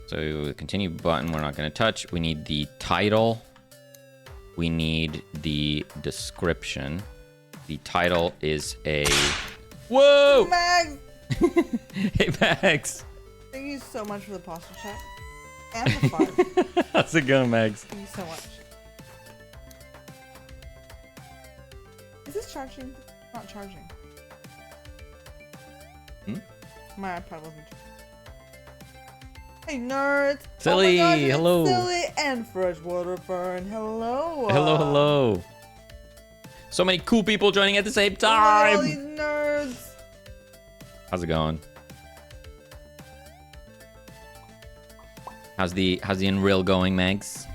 So the continue button we're not going to touch. We need the title. We need the description. The title is a... Whoa! Max! Hey, Max. Thank you so much for the pasta chat. And the fun. How's it going, Max? Thank you so much. Is this charging? Not charging. My iPad wasn't charging. Hey, nerds! Silly, oh my gosh, hello. Silly and Freshwater Fern, hello. Hello, hello. So many cool people joining at the same Oh my God, all time. these nerds. How's it going? How's the Unreal going, Megs?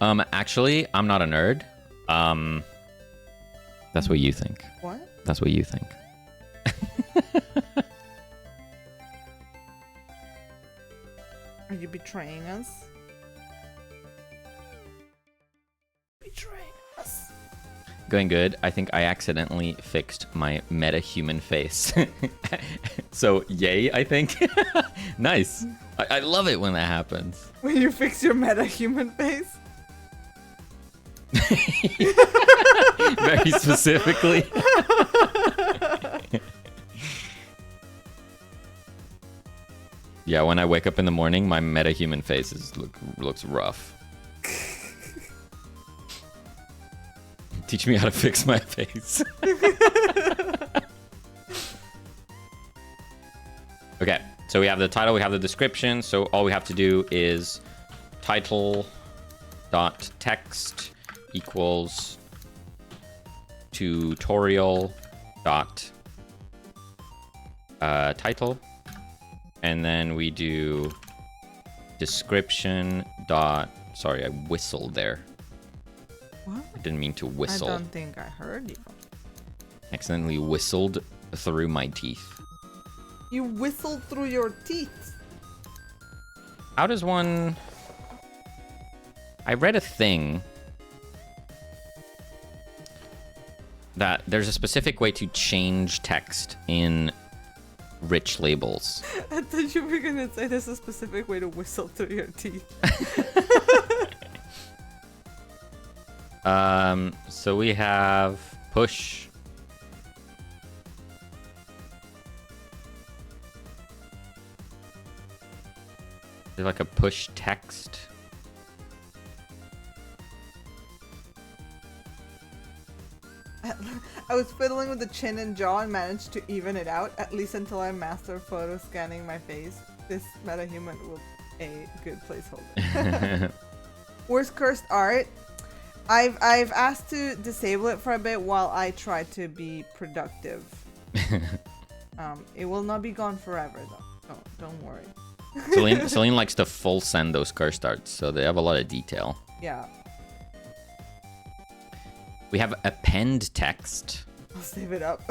Actually, I'm not a nerd. That's what you think. What? That's what you think. Are you betraying us? Betraying us. Going good. I think I accidentally fixed my meta-human face. So, yay, I think. Nice. I love it when that happens. When you fix your meta-human face? Very specifically. Yeah, when I wake up in the morning, my meta-human face looks rough. Teach me how to fix my face. Okay, so we have the title, we have the description, so all we have to do is title.text equals tutorial dot title, and then we do description dot, sorry, I whistled there. What? I didn't mean to whistle. I don't think I heard you. Accidentally whistled through my teeth. You whistled through your teeth. How does one... I read a thing that there's a specific way to change text in rich labels. I thought you were gonna say there's a specific way to whistle through your teeth. So we have push. There's like a push text. I was fiddling with the chin and jaw and managed to even it out, at least until I master photo scanning my face. This metahuman will be a good placeholder. Worst cursed art. I've asked to disable it for a bit while I try to be productive. It will not be gone forever though. Don't worry. Celine likes to full send those cursed arts, so they have a lot of detail. Yeah. We have append text. I'll save it up.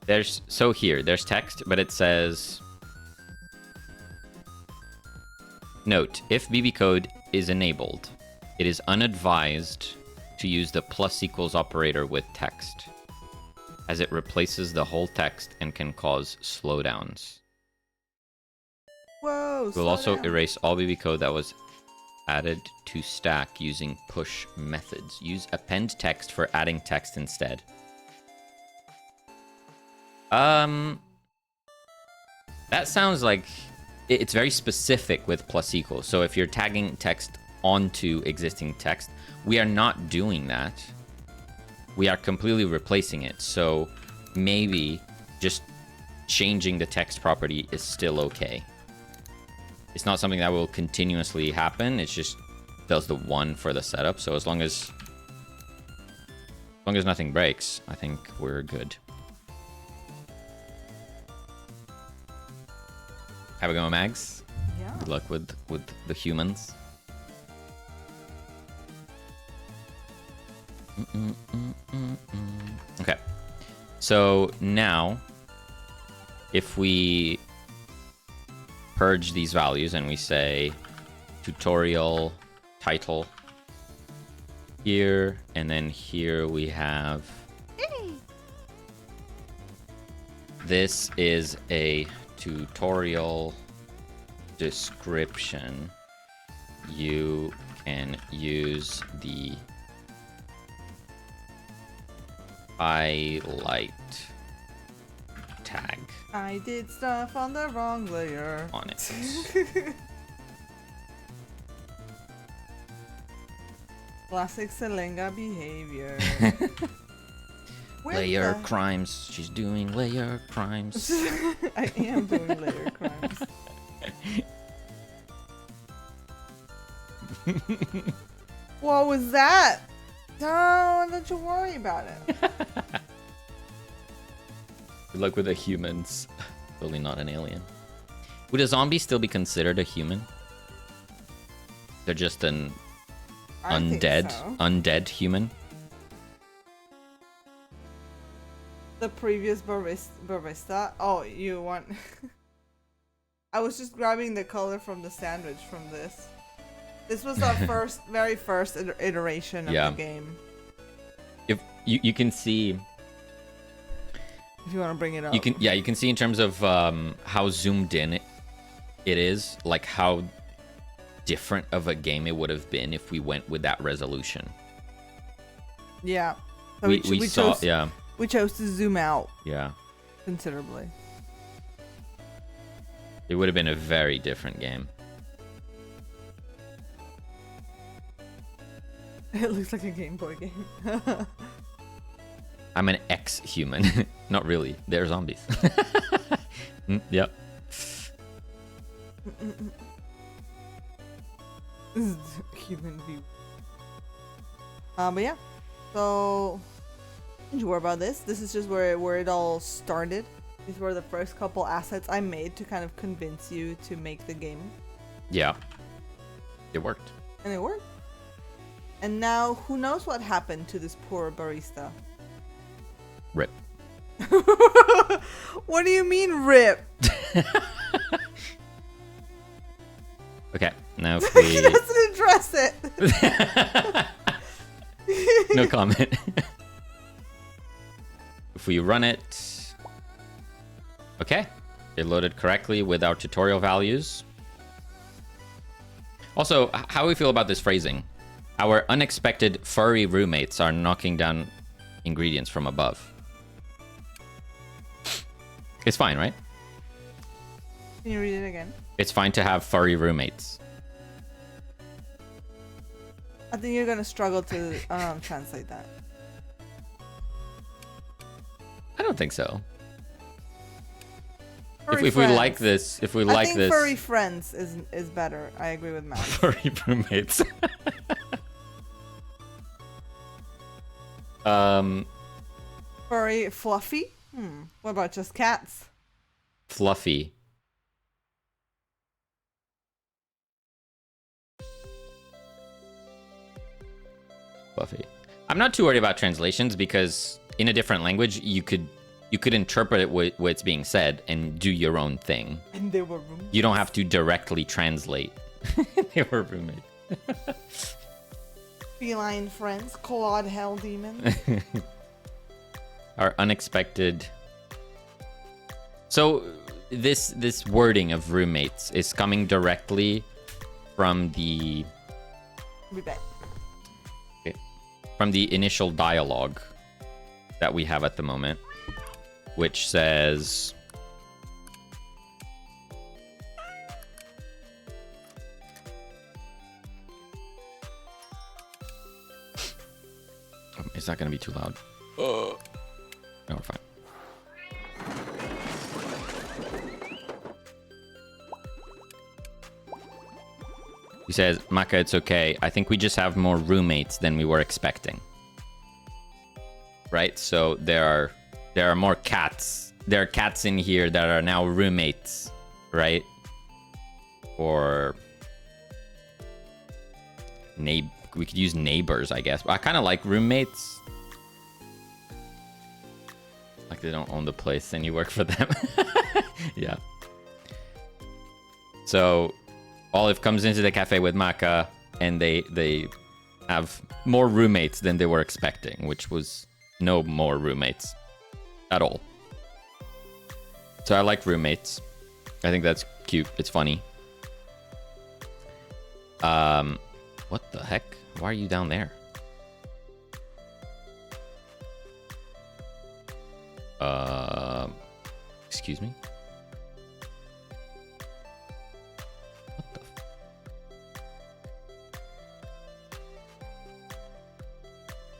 There's text, but it says, note, if BB code is enabled, it is unadvised to use the plus equals operator with text, as it replaces the whole text and can cause slowdowns. Whoa. We'll also erase all BB code that was added to stack using push methods. Use append text for adding text instead. That sounds like it's very specific with plus equals. So if you're tagging text onto existing text, we are not doing that. We are completely replacing it. So maybe just changing the text property is still okay. It's not something that will continuously happen. It's just does the one for the setup. So as long as nothing breaks, I think we're good. Have a go, Mags. Yeah. Good luck with the humans. Okay. So now, if we purge these values and we say tutorial title here, and then here we have... This is a tutorial description. You can use the highlight tag. I did stuff on the wrong layer. On it. Classic Selenga behavior. Layer crimes. She's doing layer crimes. I am doing layer crimes. What was that? No, don't you worry about it. Good luck with the humans. Totally not an alien. Would a zombie still be considered a human? They're just an undead human. The previous barista. Oh, you want? I was just grabbing the color from the sandwich from this. This was our very first iteration of the game. If you can see. If you want to bring it up. You can see in terms of how zoomed in it is, like how different of a game it would have been if we went with that resolution. Yeah. So we saw, yeah. We chose to zoom out. Yeah. Considerably. It would have been a very different game. It looks like a Game Boy game. I'm an ex-human. Not really. They're zombies. Yep. This is human view. But yeah. So, don't you worry about this. This is just where it all started. These were the first couple assets I made to kind of convince you to make the game. Yeah. It worked. And it worked. And now, who knows what happened to this poor barista? Rip. What do you mean, rip? Okay, now if we... He doesn't address it. No comment. If we run it... Okay, it loaded correctly with our tutorial values. Also, how do we feel about this phrasing? Our unexpected furry roommates are knocking down ingredients from above. It's fine, right? Can you read it again? It's fine to have furry roommates. I think you're gonna struggle to translate that. I don't think so. Furry If we like this, if we like I think this, furry friends is better. I agree with Matt. furry roommates. Furry fluffy? What about just cats? Fluffy. Fluffy. I'm not too worried about translations because in a different language you could interpret it what's being said and do your own thing. And they were roommates. You don't have to directly translate. They were roommates. Feline friends, clawed hell demons. Our unexpected. So this wording of roommates is coming directly from the Be back. from the initial dialogue that we have at the moment, which says it's not gonna be too loud. No, we're fine. He says, Maka, it's okay. I think we just have more roommates than we were expecting. Right? So there are more cats. There are cats in here that are now roommates, right? Or we could use neighbors, I guess. I kind of like roommates. Like they don't own the place and you work for them. Yeah. So Olive comes into the cafe with Maka and they have more roommates than they were expecting, which was no more roommates at all. So I like roommates. I think that's cute. It's funny. What the heck? Why are you down there? Excuse me? What the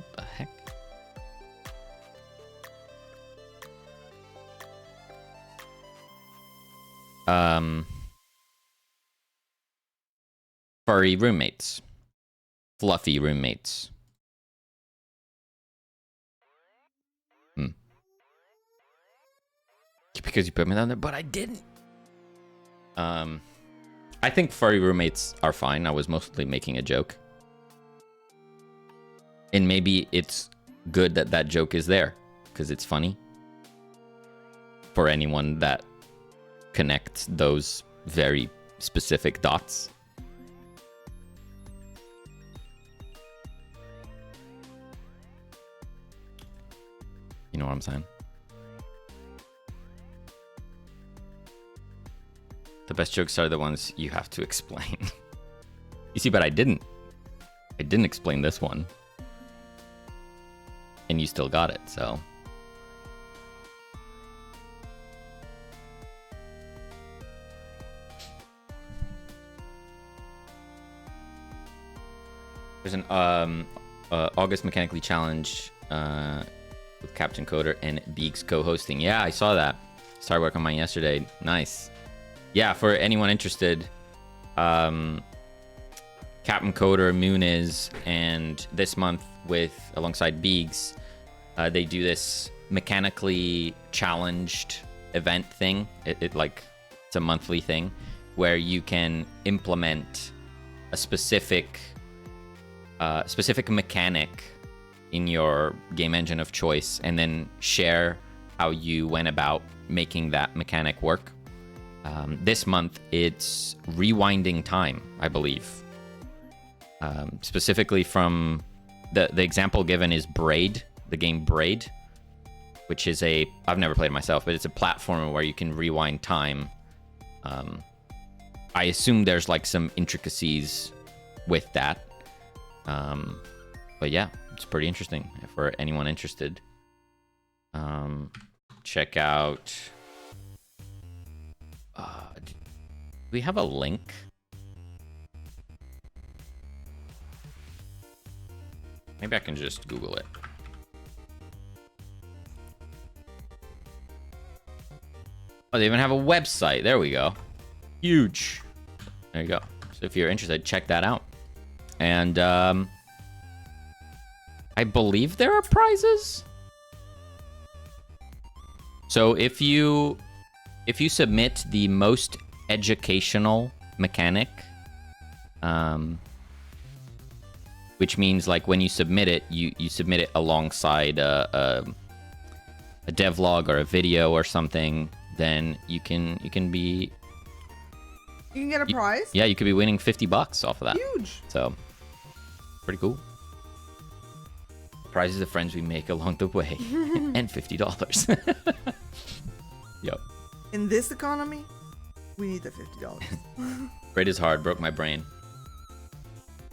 What the heck? Furry roommates. Fluffy roommates. Because you put me down there, but I didn't. I think furry roommates are fine. I was mostly making a joke. And maybe it's good that that joke is there, because it's funny. For anyone that connects those very specific dots. You know what I'm saying? The best jokes are the ones you have to explain. You see, but I didn't. I didn't explain this one. And you still got it, so. There's an August Mechanically Challenge with Captain Coder and Beeks co-hosting. Yeah, I saw that. Started work on mine yesterday. Nice. Yeah, for anyone interested, Captain Coder, Muniz, and this month alongside Beeks, they do this mechanically challenged event thing. It's a monthly thing where you can implement a specific mechanic in your game engine of choice, and then share how you went about making that mechanic work. This month, it's rewinding time, I believe. Specifically from the example given is Braid, the game Braid, which is I've never played it myself, but it's a platformer where you can rewind time. I assume there's some intricacies with that. But yeah, it's pretty interesting for anyone interested. Check out. Do we have a link? Maybe I can just Google it. Oh, they even have a website. There we go. Huge. There you go. So if you're interested, check that out. And I believe there are prizes. So if you submit the most educational mechanic, which means when you submit it, you submit it alongside a devlog or a video or something, then you can be. You can get a prize. Yeah, you could be winning $50 off of that. Huge. So pretty cool. Prizes of friends we make along the way, and $50. Yep. In this economy, we need the $50. Great is hard. Broke my brain.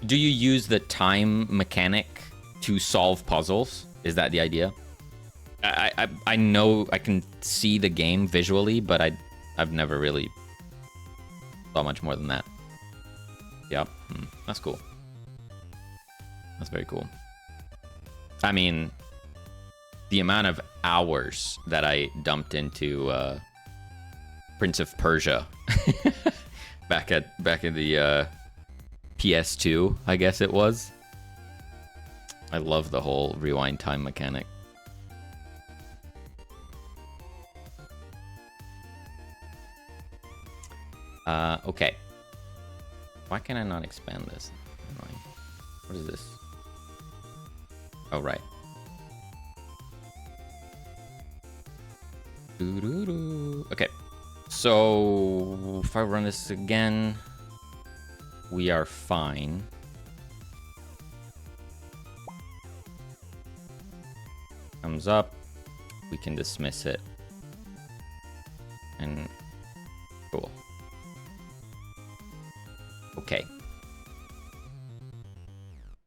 Do you use the time mechanic to solve puzzles? Is that the idea? I know I can see the game visually, but I've never really thought much more than that. Yep. That's cool. That's very cool. I mean, the amount of hours that I dumped into Prince of Persia back in the PS2, I guess it was. I love the whole rewind time mechanic. Okay. Why can I not expand this? What is this? Oh, right. Okay. So, if I run this again, we are fine. comes up, we can dismiss it. And cool. Okay.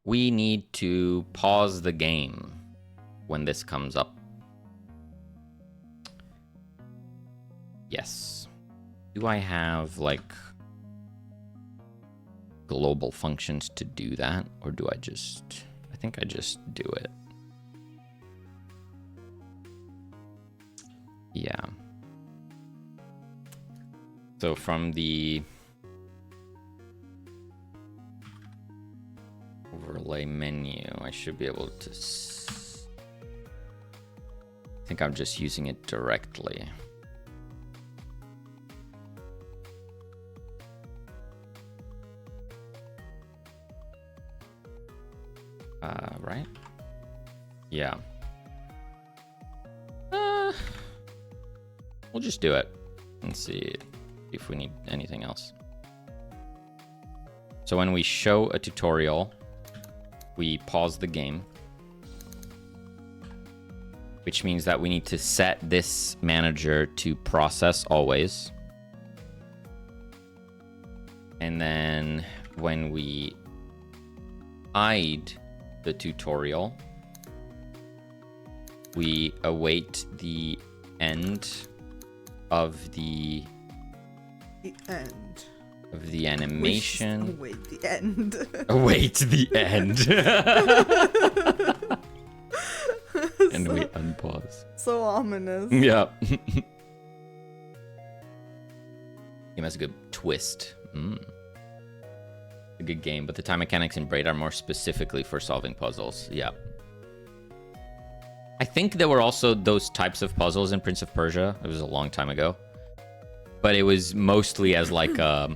We need to pause the game when this comes up. Yes. Do I have, like, global functions to do that? Or do I just... I think I just do it. Yeah. So from the overlay menu, I should be able to... I think I'm just using it directly. Right? Yeah. We'll just do it and see if we need anything else. So when we show a tutorial, we pause the game, which means that we need to set this manager to process always. And then when we hide the tutorial, we await the end of the end of the animation. Await the end. Await the end. And we unpause. So ominous. Yeah. Game has a good twist. A good game, but the time mechanics in Braid are more specifically for solving puzzles. Yeah. I think there were also those types of puzzles in Prince of Persia. It was a long time ago. But it was mostly as like, oh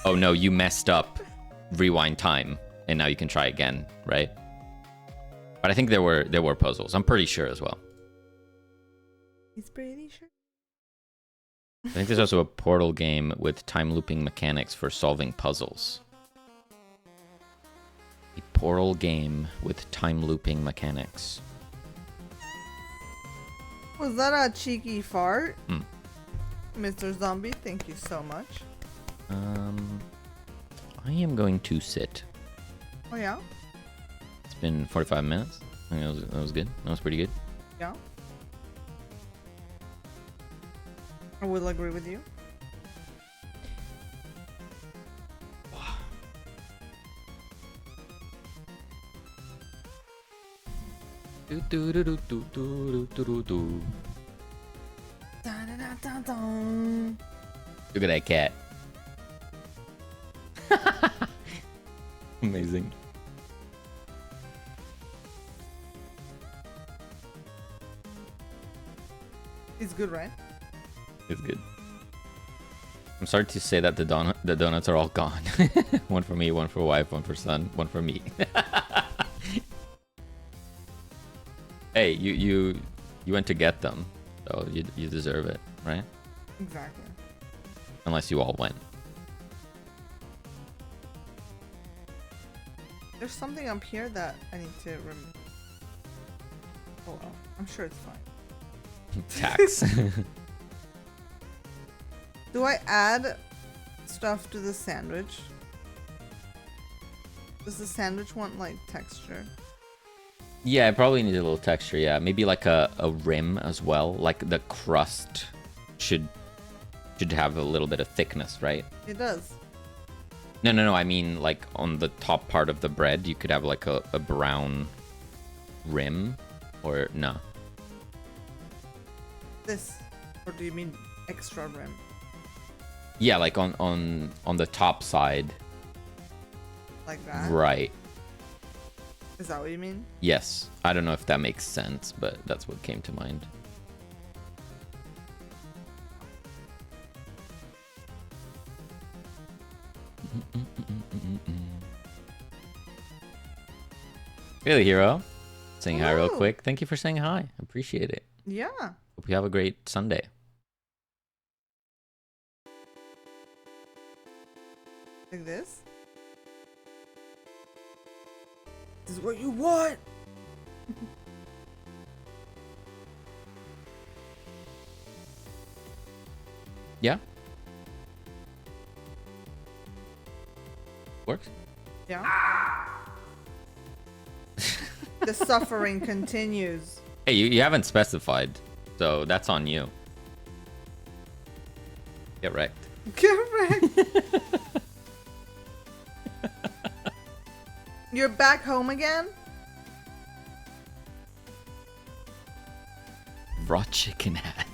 no, you messed up, rewind time, and now you can try again, right? But I think there were puzzles. I'm pretty sure as well. He's pretty sure. I think there's also a Portal game with time looping mechanics for solving puzzles. A Portal game with time looping mechanics. Was that a cheeky fart? Mr. Zombie, thank you so much. I am going to sit. Oh yeah? It's been 45 minutes. I think that was good. That was pretty good. Yeah. I will agree with you. Look at that cat. Amazing. It's good, right? It's good. I'm sorry to say that the donuts are all gone. One for me, one for wife, one for son, one for me. Hey, you went to get them, so you deserve it, right? Exactly. Unless you all went. There's something up here that I need to remove. Oh well, I'm sure it's fine. Tax. Do I add stuff to the sandwich? Does the sandwich want like texture? Yeah, I probably need a little texture, yeah. Maybe like a rim as well. Like the crust should have a little bit of thickness, right? It does. No. I mean, like on the top part of the bread, you could have like a brown rim, or no? This, or do you mean extra rim? Yeah, like on the top side. Like that? Right. Is that what you mean? Yes. I don't know if that makes sense, but that's what came to mind. Really, Hero? Saying hi real quick. Thank you for saying hi. Appreciate it. Yeah. Hope you have a great Sunday. Like this? This is what you want! Yeah. Works. Yeah. The suffering continues. Hey, you haven't specified, so that's on you. Get wrecked. Correct. You're back home again? Raw chicken hat.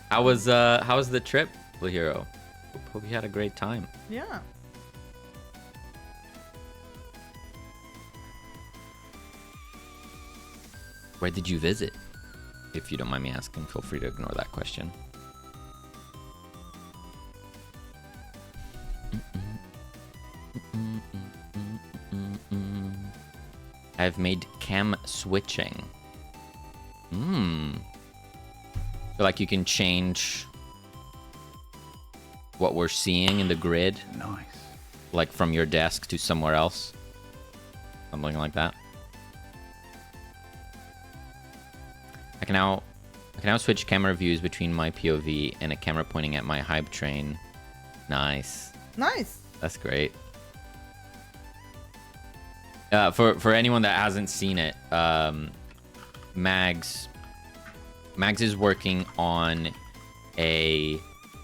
How was the trip, Blue Hero? Hope you had a great time. Yeah. Where did you visit? If you don't mind me asking, feel free to ignore that question. I've made cam switching. So like you can change what we're seeing in the grid. Nice. Like from your desk to somewhere else. Something like that. I can now switch camera views between my POV and a camera pointing at my hype train. Nice. Nice. That's great. For anyone that hasn't seen it, Mags is working on a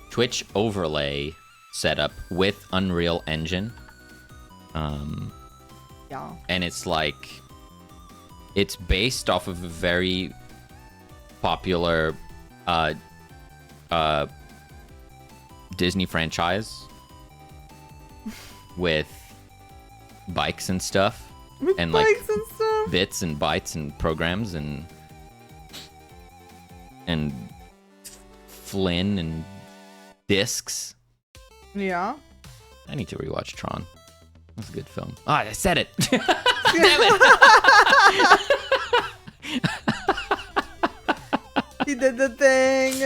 Twitch overlay setup with Unreal Engine. Yeah. And it's like, it's based off of a very popular Disney franchise with bikes and stuff. With and bikes like and stuff. bits and bytes and programs and Flynn and discs. Yeah. I need to rewatch Tron. That's a good film. Ah, I said it. Damn it. He did the thing.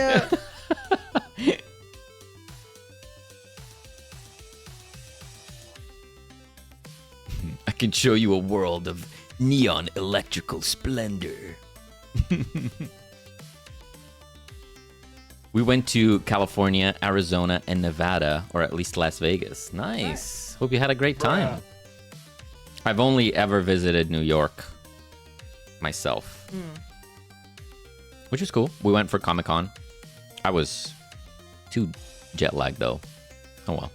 I can show you a world of neon electrical splendor. We went to California, Arizona, and Nevada, or at least Las Vegas. Nice. Hope you had a great time. I've only ever visited New York myself, which is cool. We went for Comic-Con. I was too jet lagged though. Oh well.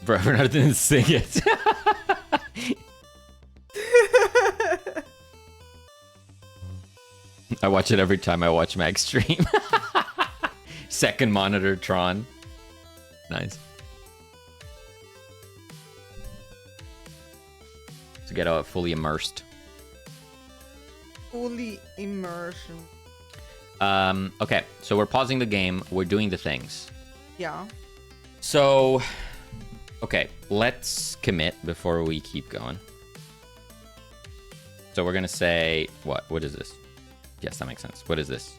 Bernard didn't sing it. I watch it every time I watch Mag stream. Second monitor Tron. Nice. To get fully immersed. Fully immersion. Okay, so we're pausing the game. We're doing the things. Yeah. So, okay, let's commit before we keep going. So we're gonna say, what? What is this? Yes, that makes sense. What is this?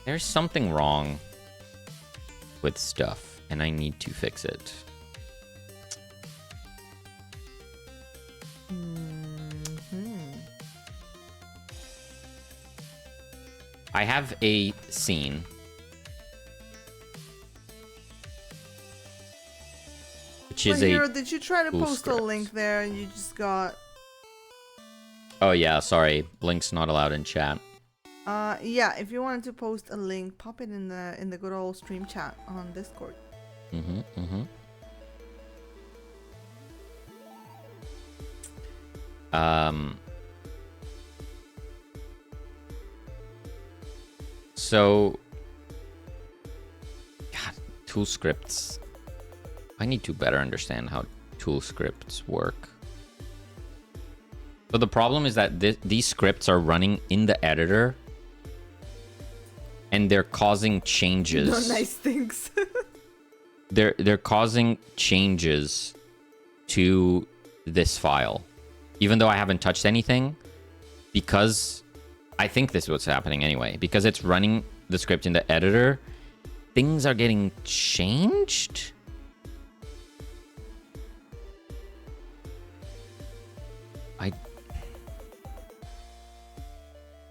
There's something wrong with stuff, and I need to fix it. I have a scene. Which is Hero, did you try to cool post script. a link there and you just got... Oh yeah, sorry. Link's not allowed in chat. Yeah, if you wanted to post a link, pop it in the good old stream chat on Discord. So, God, tool scripts. I need to better understand how tool scripts work. So the problem is that these scripts are running in the editor, and they're causing changes. No nice things. They're causing changes to this file, even though I haven't touched anything, because I think this is what's happening anyway. Because it's running the script in the editor, things are getting changed.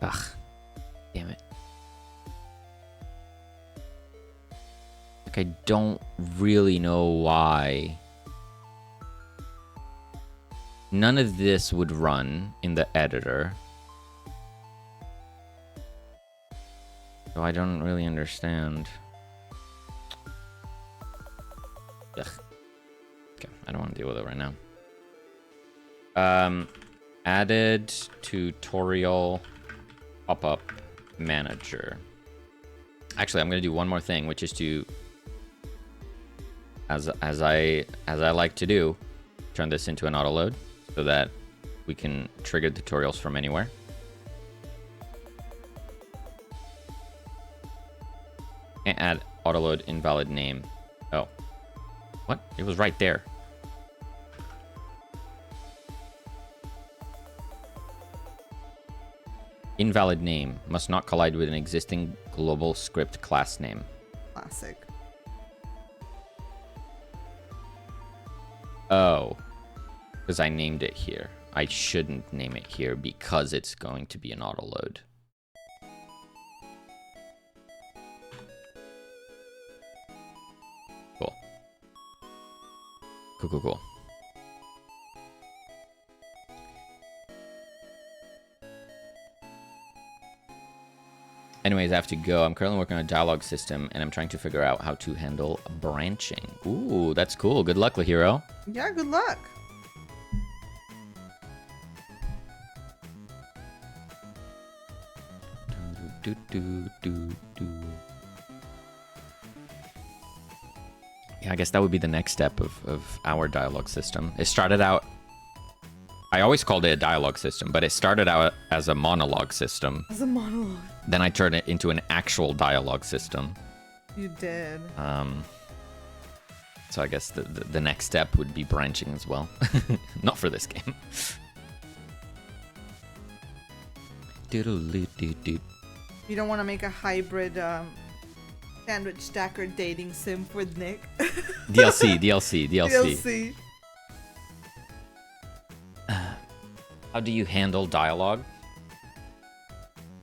Ugh. Damn it. Like, I don't really know why none of this would run in the editor. So I don't really understand. Ugh. Okay, I don't want to deal with it right now. Added tutorial pop-up manager. Actually, I'm gonna do one more thing, which is to, as I like to do, turn this into an auto load so that we can trigger tutorials from anywhere. Can't add auto load invalid name. Oh, what? It was right there. Invalid name. Must not collide with an existing global script class name. Classic. Oh. Because I named it here. I shouldn't name it here because it's going to be an auto load. Cool. Cool, cool, cool. Anyways, I have to go. I'm currently working on a dialogue system, and I'm trying to figure out how to handle branching. Ooh, that's cool. Good luck, Lahiro. Yeah, good luck. Yeah, I guess that would be the next step of our dialogue system. It started out... I always called it a dialogue system, but it started out as a monologue system. As a monologue. Then I turned it into an actual dialogue system. You did. So I guess the next step would be branching as well. Not for this game. You don't want to make a hybrid sandwich stacker dating sim with Nick. DLC. How do you handle dialogue?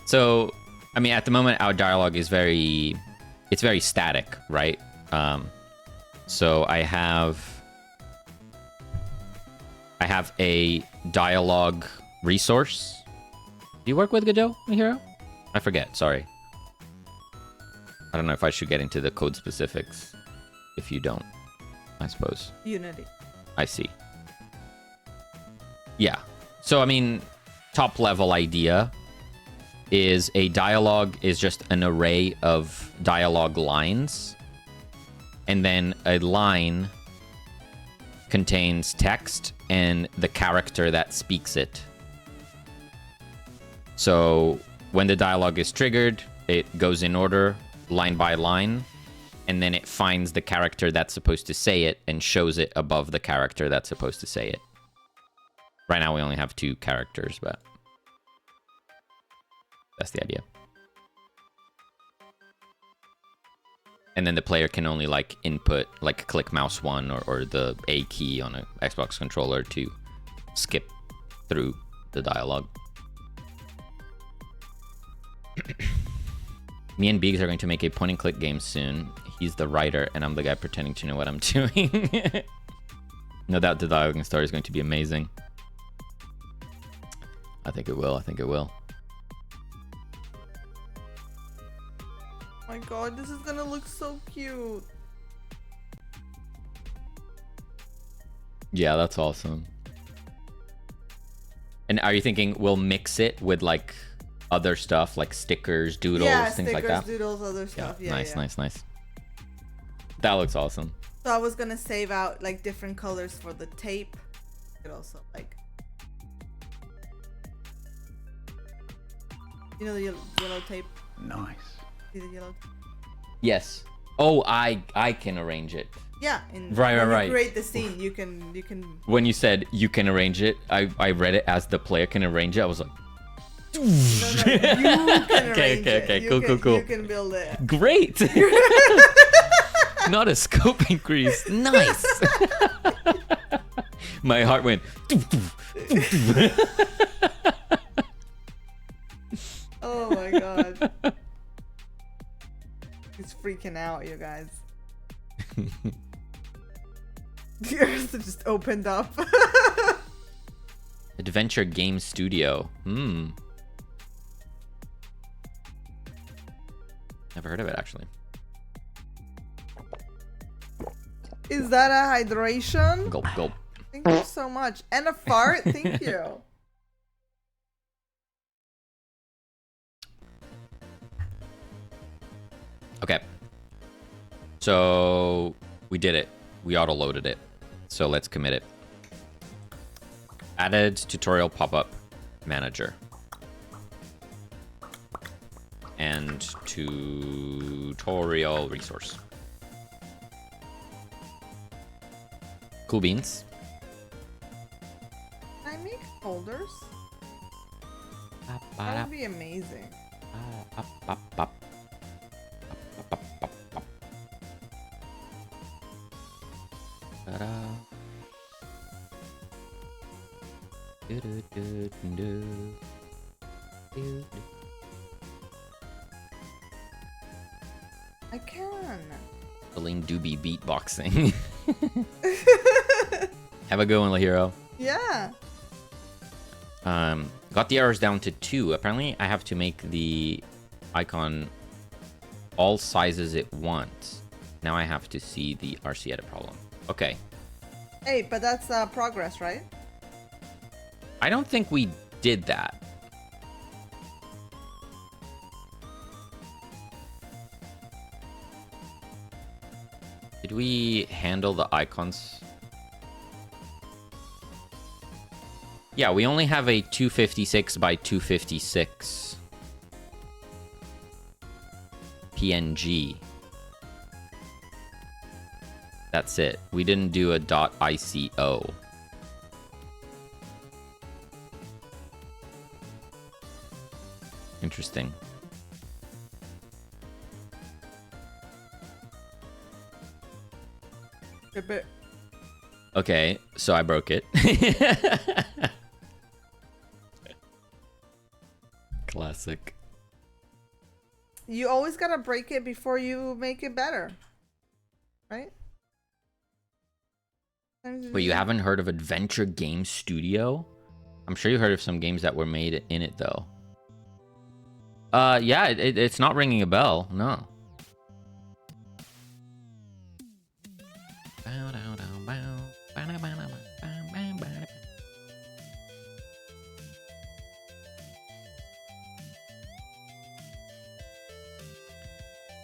So, I mean, at the moment, our dialogue is very static, right? So I have a dialogue resource. Do you work with Godot, Hero? I forget, sorry. I don't know if I should get into the code specifics. If you don't, I suppose. Unity. I see. Yeah. So, I mean, top level idea is a dialogue is just an array of dialogue lines. And then a line contains text and the character that speaks it. So when the dialogue is triggered, it goes in order, line by line, and then it finds the character that's supposed to say it and shows it above the character that's supposed to say it. Right now we only have 2 characters, but that's the idea. And then the player can only like input, like click mouse 1 or the A key on an Xbox controller to skip through the dialogue. Me and Biggs are going to make a point and click game soon. He's the writer and I'm the guy pretending to know what I'm doing. No doubt the dialogue and story is going to be amazing. I think it will. Oh my god, this is gonna look so cute. Yeah, that's awesome. And are you thinking we'll mix it with like other stuff like stickers, doodles, things like that? Doodles, other stuff. Yeah, nice. That looks awesome. So I was gonna save out like different colors for the tape. It also like, you know, the yellow tape. Nice. See the yellow tape? Yes. Oh, I can arrange it. Yeah. And Right. when you create the scene, you can. When you said you can arrange it, I read it as the player can arrange it. I was like, No, you can arrange it. Okay. Cool. You can build it. Great. Not a scope increase. Nice. My heart went. Oh my god. He's freaking out, you guys. The earth just opened up. Adventure Game Studio. Never heard of it, actually. Is that a hydration? Gulp, gulp. Thank you so much. And a fart? Thank you. Okay. So we did it. We auto-loaded it. So let's commit it. Added tutorial pop-up manager. And tutorial resource. Cool beans. Can I make folders? That would be amazing. I can. Feeling doobie beatboxing. Have a good one, Lahiro. Yeah. Got the errors down to 2. Apparently, I have to make the icon all sizes it wants. Now I have to see the RC edit problem. Okay. Hey, but that's progress, right? I don't think we did that. Did we handle the icons? Yeah, we only have a 256 by 256 PNG. That's it. We didn't do a .ico. Interesting. A bit. Okay, so I broke it. Classic. You always gotta break it before you make it better. Right? Wait, you haven't heard of Adventure Game Studio? I'm sure you heard of some games that were made in it, though. Yeah, it's not ringing a bell. No.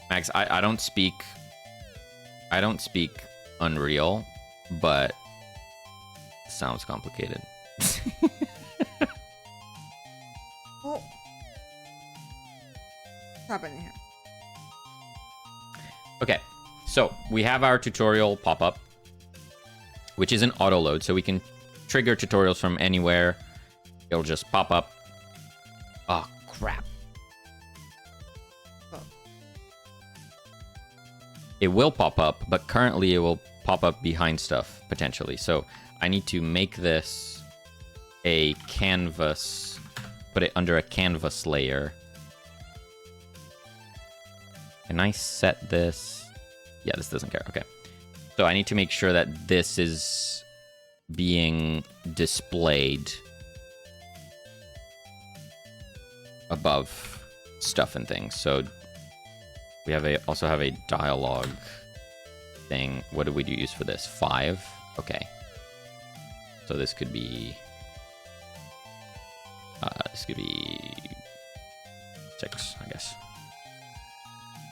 Max, I don't speak Unreal, but it sounds complicated. Oh. What's happening here? Okay, so we have our tutorial pop-up, which is an auto load, so we can trigger tutorials from anywhere. It'll just pop up. Oh, crap. Oh. It will pop up, but currently it will pop up behind stuff, potentially. So I need to make this a canvas, put it under a canvas layer. Can I set this? Yeah, this doesn't care. Okay. So I need to make sure that this is being displayed above stuff and things. So we have also have a dialogue thing. What do we use for this? 5? Okay. So this could be 6, I guess.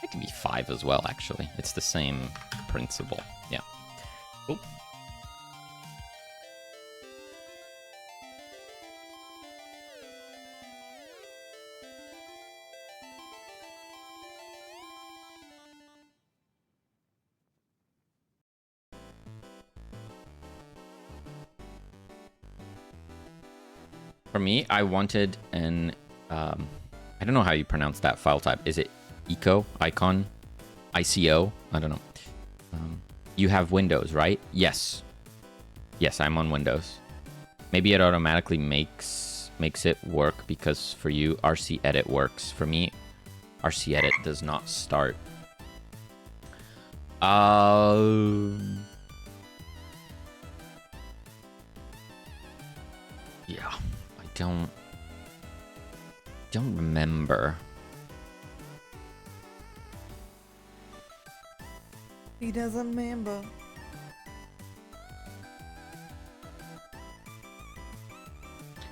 It can be 5 as well, actually. It's the same principle. Yeah. Cool. For me, I wanted an, I don't know how you pronounce that file type. Is it icon? ICO? I don't know. You have Windows, right? Yes. Yes, I'm on Windows. Maybe it automatically makes makes it work because for you, RC Edit works. For me, RC Edit does not start. Yeah, I don't remember. He doesn't remember.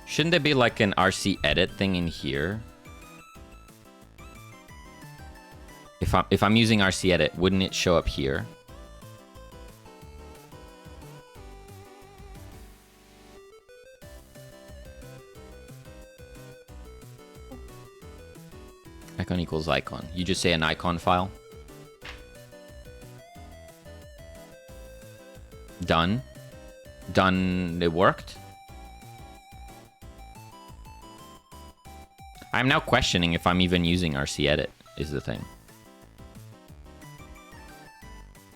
Shouldn't there be like an RC Edit thing in here? If I'm using RC Edit, wouldn't it show up here? Icon equals icon. You just say an icon file. Done. Done. It worked. I'm now questioning if I'm even using RC Edit, is the thing.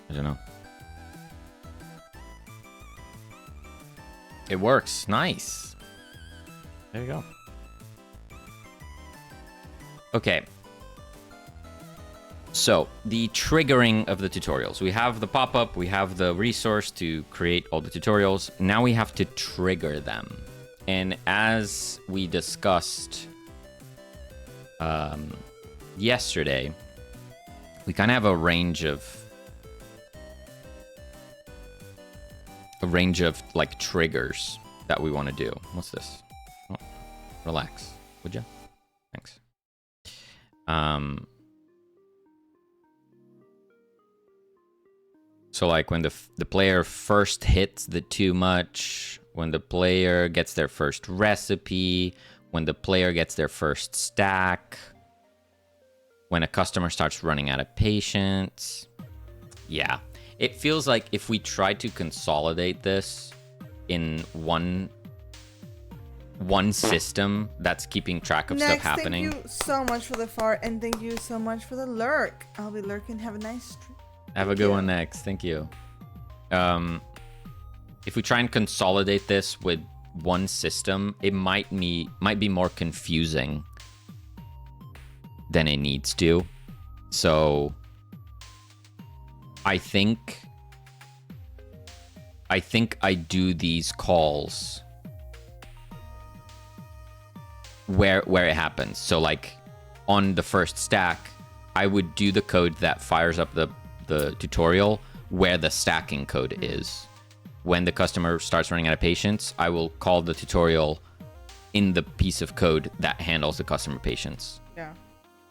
I don't know. It works. Nice. There you go. Okay. So, the triggering of the tutorials. We have the pop-up, we have the resource to create all the tutorials. Now we have to trigger them. And as we discussed yesterday, we kind of have a range of like triggers that we want to do. What's this? Oh, relax, would you? Thanks. So like when the player first hits the too much, when the player gets their first recipe, when the player gets their first stack, when a customer starts running out of patience. Yeah, it feels like if we try to consolidate this in one system that's keeping track of stuff happening. Thank you so much for the fart, and thank you so much for the lurk. I'll be lurking. Have a nice stream. Have a good one next. Thank you. If we try and consolidate this with one system, it might be more confusing than it needs to. So I think I do these calls where it happens. So like on the first stack, I would do the code that fires up the tutorial where the stacking code is. When the customer starts running out of patience, I will call the tutorial in the piece of code that handles the customer patience. Yeah.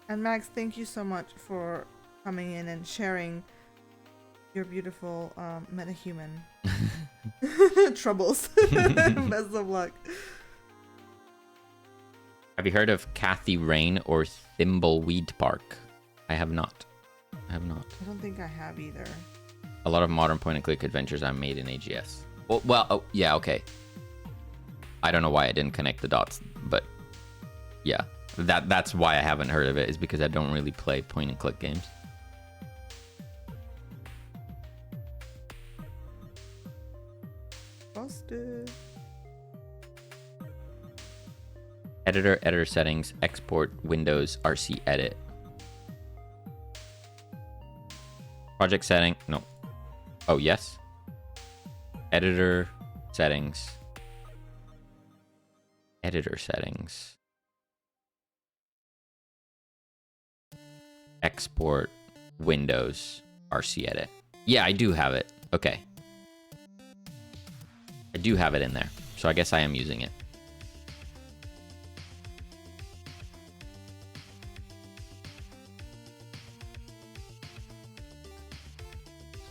And Max, thank you so much for coming in and sharing your beautiful metahuman troubles. Best of luck. Have you heard of Kathy Rain or Thimbleweed Park? I have not. I don't think I have either. A lot of modern point-and-click adventures are made in AGS. Well, yeah, okay. I don't know why I didn't connect the dots, but yeah, that's why I haven't heard of it, is because I don't really play point-and-click games. Busted. Editor settings, export, Windows, RC edit. Project setting, no. Oh, yes. Editor settings. Editor settings. Export, Windows, RC edit. Yeah, I do have it. Okay. I do have it in there. So I guess I am using it.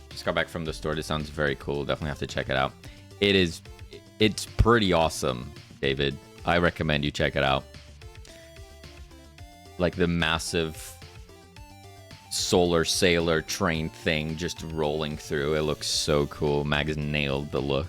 Just got back from the store. This sounds very cool. Definitely have to check it out. It's pretty awesome, David. I recommend you check it out. Like the massive solar sailor train thing just rolling through. It looks so cool. Mags nailed the look.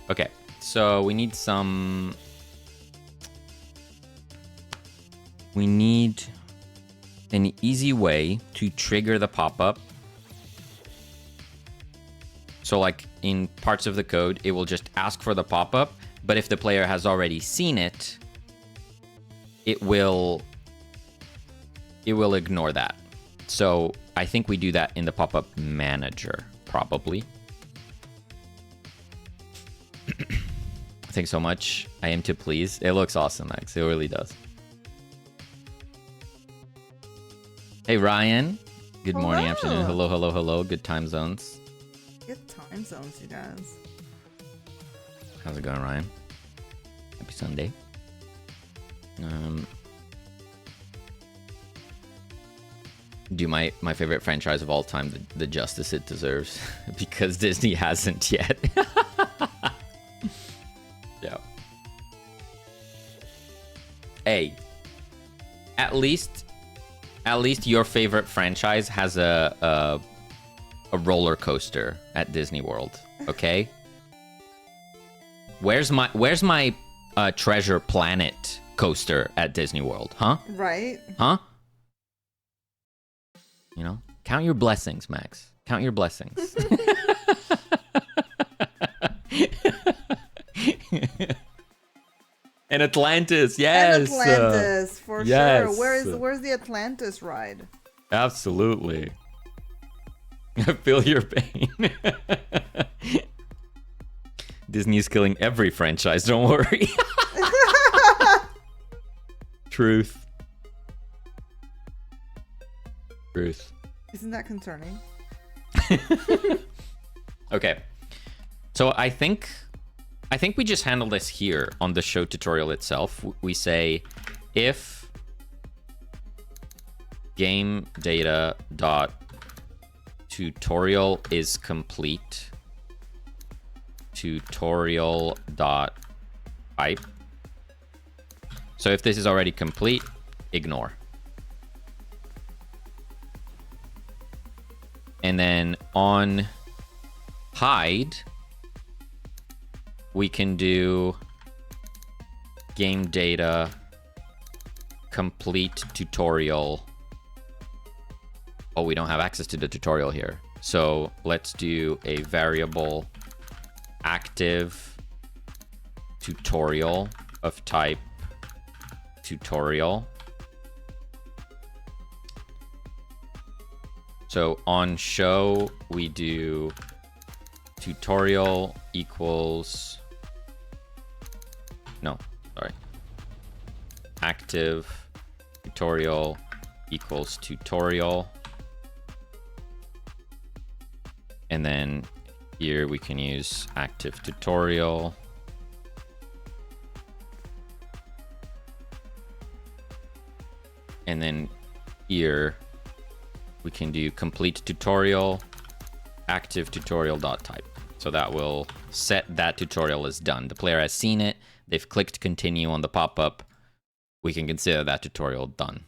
Okay, so we need some We need an easy way to trigger the pop-up. So like in parts of the code, it will just ask for the pop-up, but if the player has already seen it, it will ignore that. So I think we do that in the pop-up manager, probably. Thanks so much. I am to please. It looks awesome, Max. It really does. Hey, Ryan. Good morning, afternoon. Hello, hello, hello. Good time zones. Good time zones, you guys. How's it going, Ryan? Happy Sunday. Do my favorite franchise of all time, the justice it deserves, because Disney hasn't yet. Yeah. Hey, at least your favorite franchise has a roller coaster at Disney World. Okay. Where's my Treasure Planet coaster at Disney World? Huh? Right. Huh? You know, count your blessings, Max. Count your blessings. And Atlantis, yes. And Atlantis, for yes. sure. Where's the Atlantis ride? Absolutely. I feel your pain. Disney's killing every franchise, don't worry. Truth. Truth. Isn't that concerning? Okay. So I think we just handle this here on the show tutorial itself. We say if game data dot tutorial is complete, tutorial dot type. So if this is already complete, ignore. And then on hide, we can do game data complete tutorial. Oh, we don't have access to the tutorial here. So let's do a variable active tutorial of type tutorial. So on show, we do tutorial equals, no, sorry. Active tutorial equals tutorial. And then here we can use active tutorial. And then here we can do complete tutorial, active tutorial dot type. So that will set that tutorial as done. The player has seen it. They've clicked continue on the pop-up. We can consider that tutorial done.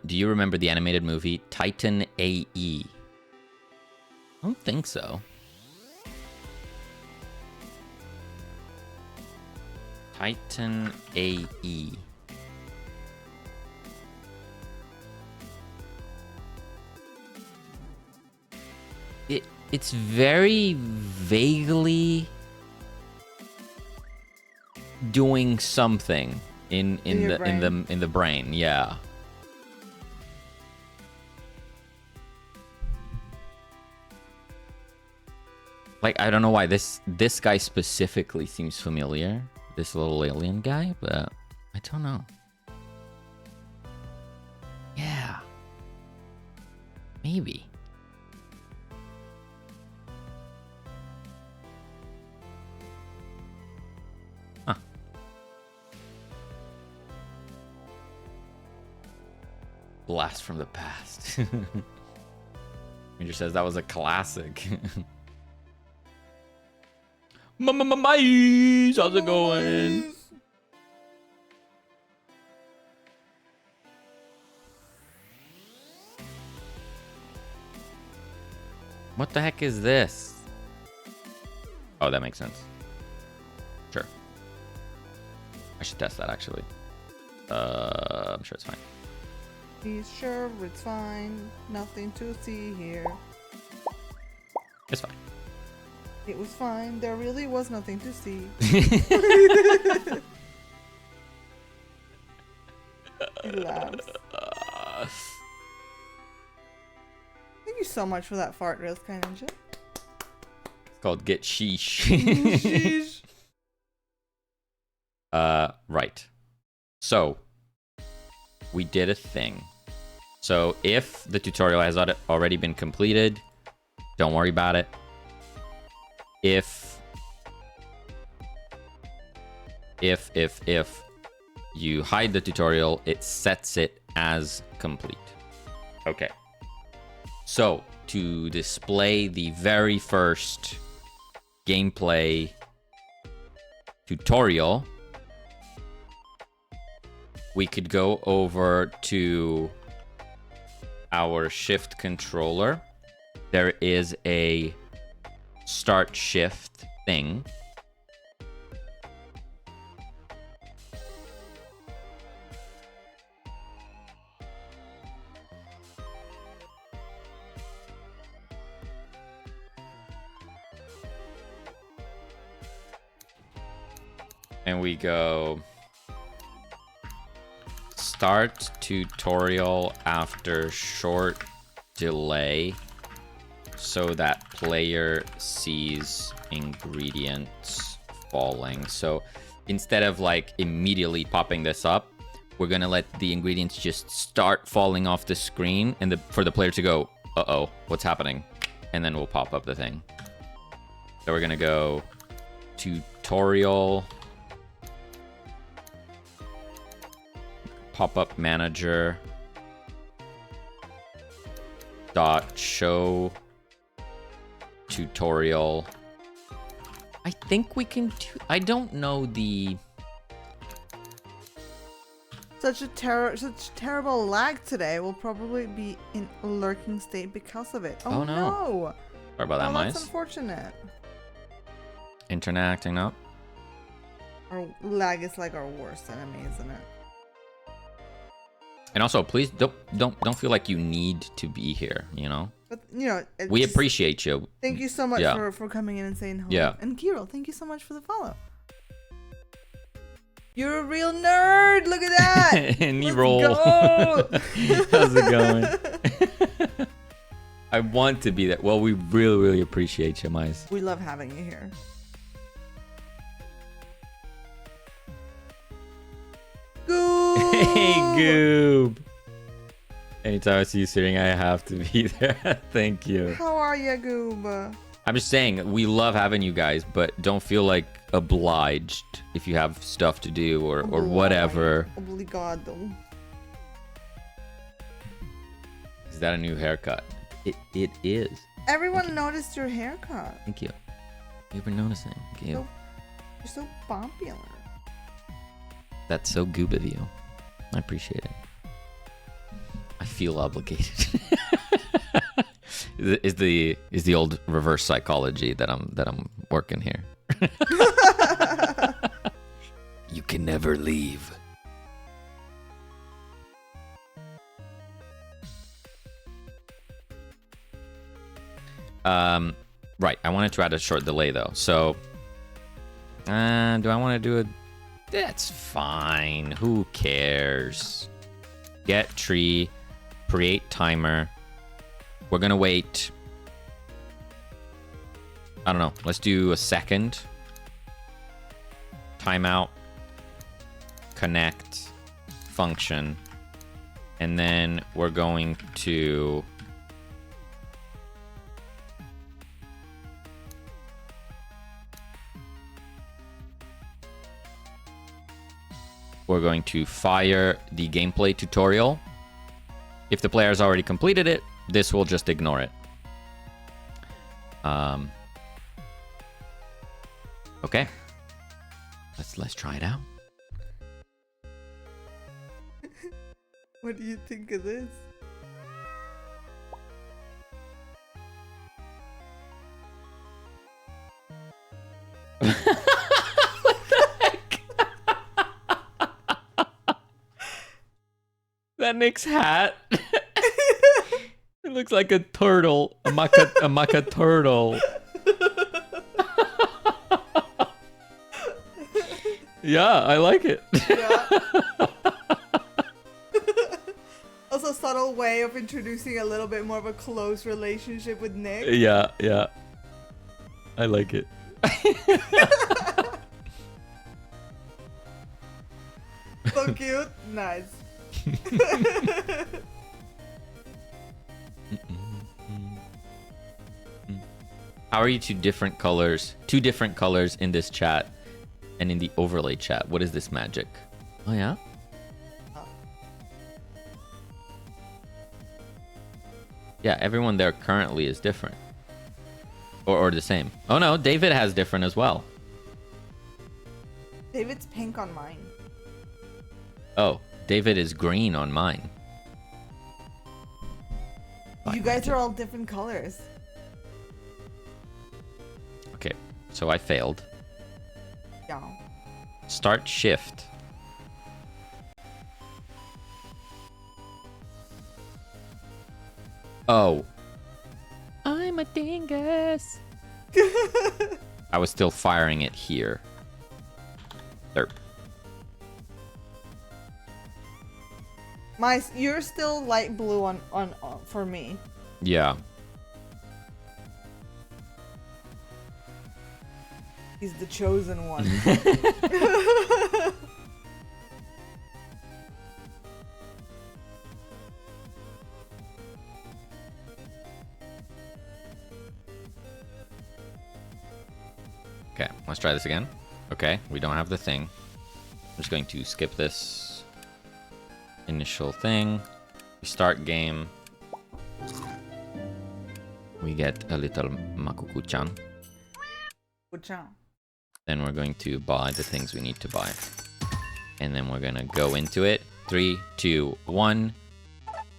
Do you remember the animated movie Titan AE? I don't think so. Titan AE. It's very vaguely doing something in the brain, yeah. Like, I don't know why this guy specifically seems familiar, this little alien guy, but I don't know. Yeah. Maybe. Huh. Blast from the past. Ranger says that was a classic. Mice, how's it going? What the heck is this? Oh, that makes sense. Sure. I should test that actually. I'm sure it's fine. He's sure it's fine. Nothing to see here. It's fine. It was fine. There really was nothing to see. He laughs. Thank you so much for that fart, Rails Kind Ninja. It's called Get Sheesh. Sheesh. Right. So, we did a thing. So, if the tutorial has already been completed, don't worry about it. If you hide the tutorial, it sets it as complete. Okay. So, to display the very first gameplay tutorial, we could go over to our shift controller. There is a start shift thing. And we go start tutorial after short delay so that player sees ingredients falling. So instead of like immediately popping this up, we're gonna let the ingredients just start falling off the screen and for the player to go, uh-oh, what's happening? And then we'll pop up the thing. So we're gonna go tutorial, pop-up manager dot show tutorial. I think we can do, I don't know the Such terrible lag today. We'll probably be in a lurking state because of it. Oh, no. no. Sorry about that, That's Mice. unfortunate. Internet acting up. Our lag is like our worst enemy, isn't it? And also, please don't feel like you need to be here, you know? But, you know, We appreciate you. Thank you so much Yeah. for coming in and saying hello. Yeah. And Kirill, thank you so much for the follow. You're a real nerd. Look at that. Knee Let's roll. go. How's it going? I want to be that. Well, we really, really appreciate you, Mice. We love having you here. Goob. Hey, Goob. Anytime I see you sitting, I have to be there. Thank you. How are you, Goob? I'm just saying, we love having you guys, but don't feel like obliged if you have stuff to do or whatever. Obrigado. Is that a new haircut? It is. Everyone noticed your haircut. Thank you. You've been noticing. Thank you. You're so popular. That's so goob of you. I appreciate it. I feel obligated. is the old reverse psychology that I'm working here. You can never leave. Right. I wanted to add a short delay though. So, do I want to do it? That's fine. Who cares? Get tree, create timer. We're gonna wait. I don't know. Let's do a second. Timeout. Connect. Function. And then we're going to fire the gameplay tutorial. If the player has already completed it, this will just ignore it. Okay. Let's try it out. What do you think of this? What the heck? That Nick's hat. It looks like a turtle. A maca turtle. Yeah, I like it. Yeah. Also, subtle way of introducing a little bit more of a close relationship with Nick. Yeah, yeah. I like it. So cute. Nice. How are you two different colors? Two different colors in this chat and in the overlay chat. What is this magic? Oh, yeah? Yeah, everyone there currently is different. Or the same. Oh no, David has different as well. David's pink on mine. Oh, David is green on mine. You guys are all different colors. Okay, so I failed. Yeah. Start shift. Oh. I'm a dingus. I was still firing it here. Derp. You're still light blue on for me. Yeah. He's the chosen one. Okay, let's try this again. Okay, we don't have the thing. I'm just going to skip this initial thing. We start game. We get a little Makuku-chan. Then we're going to buy the things we need to buy. And then we're going to go into it. 3, 2, 1.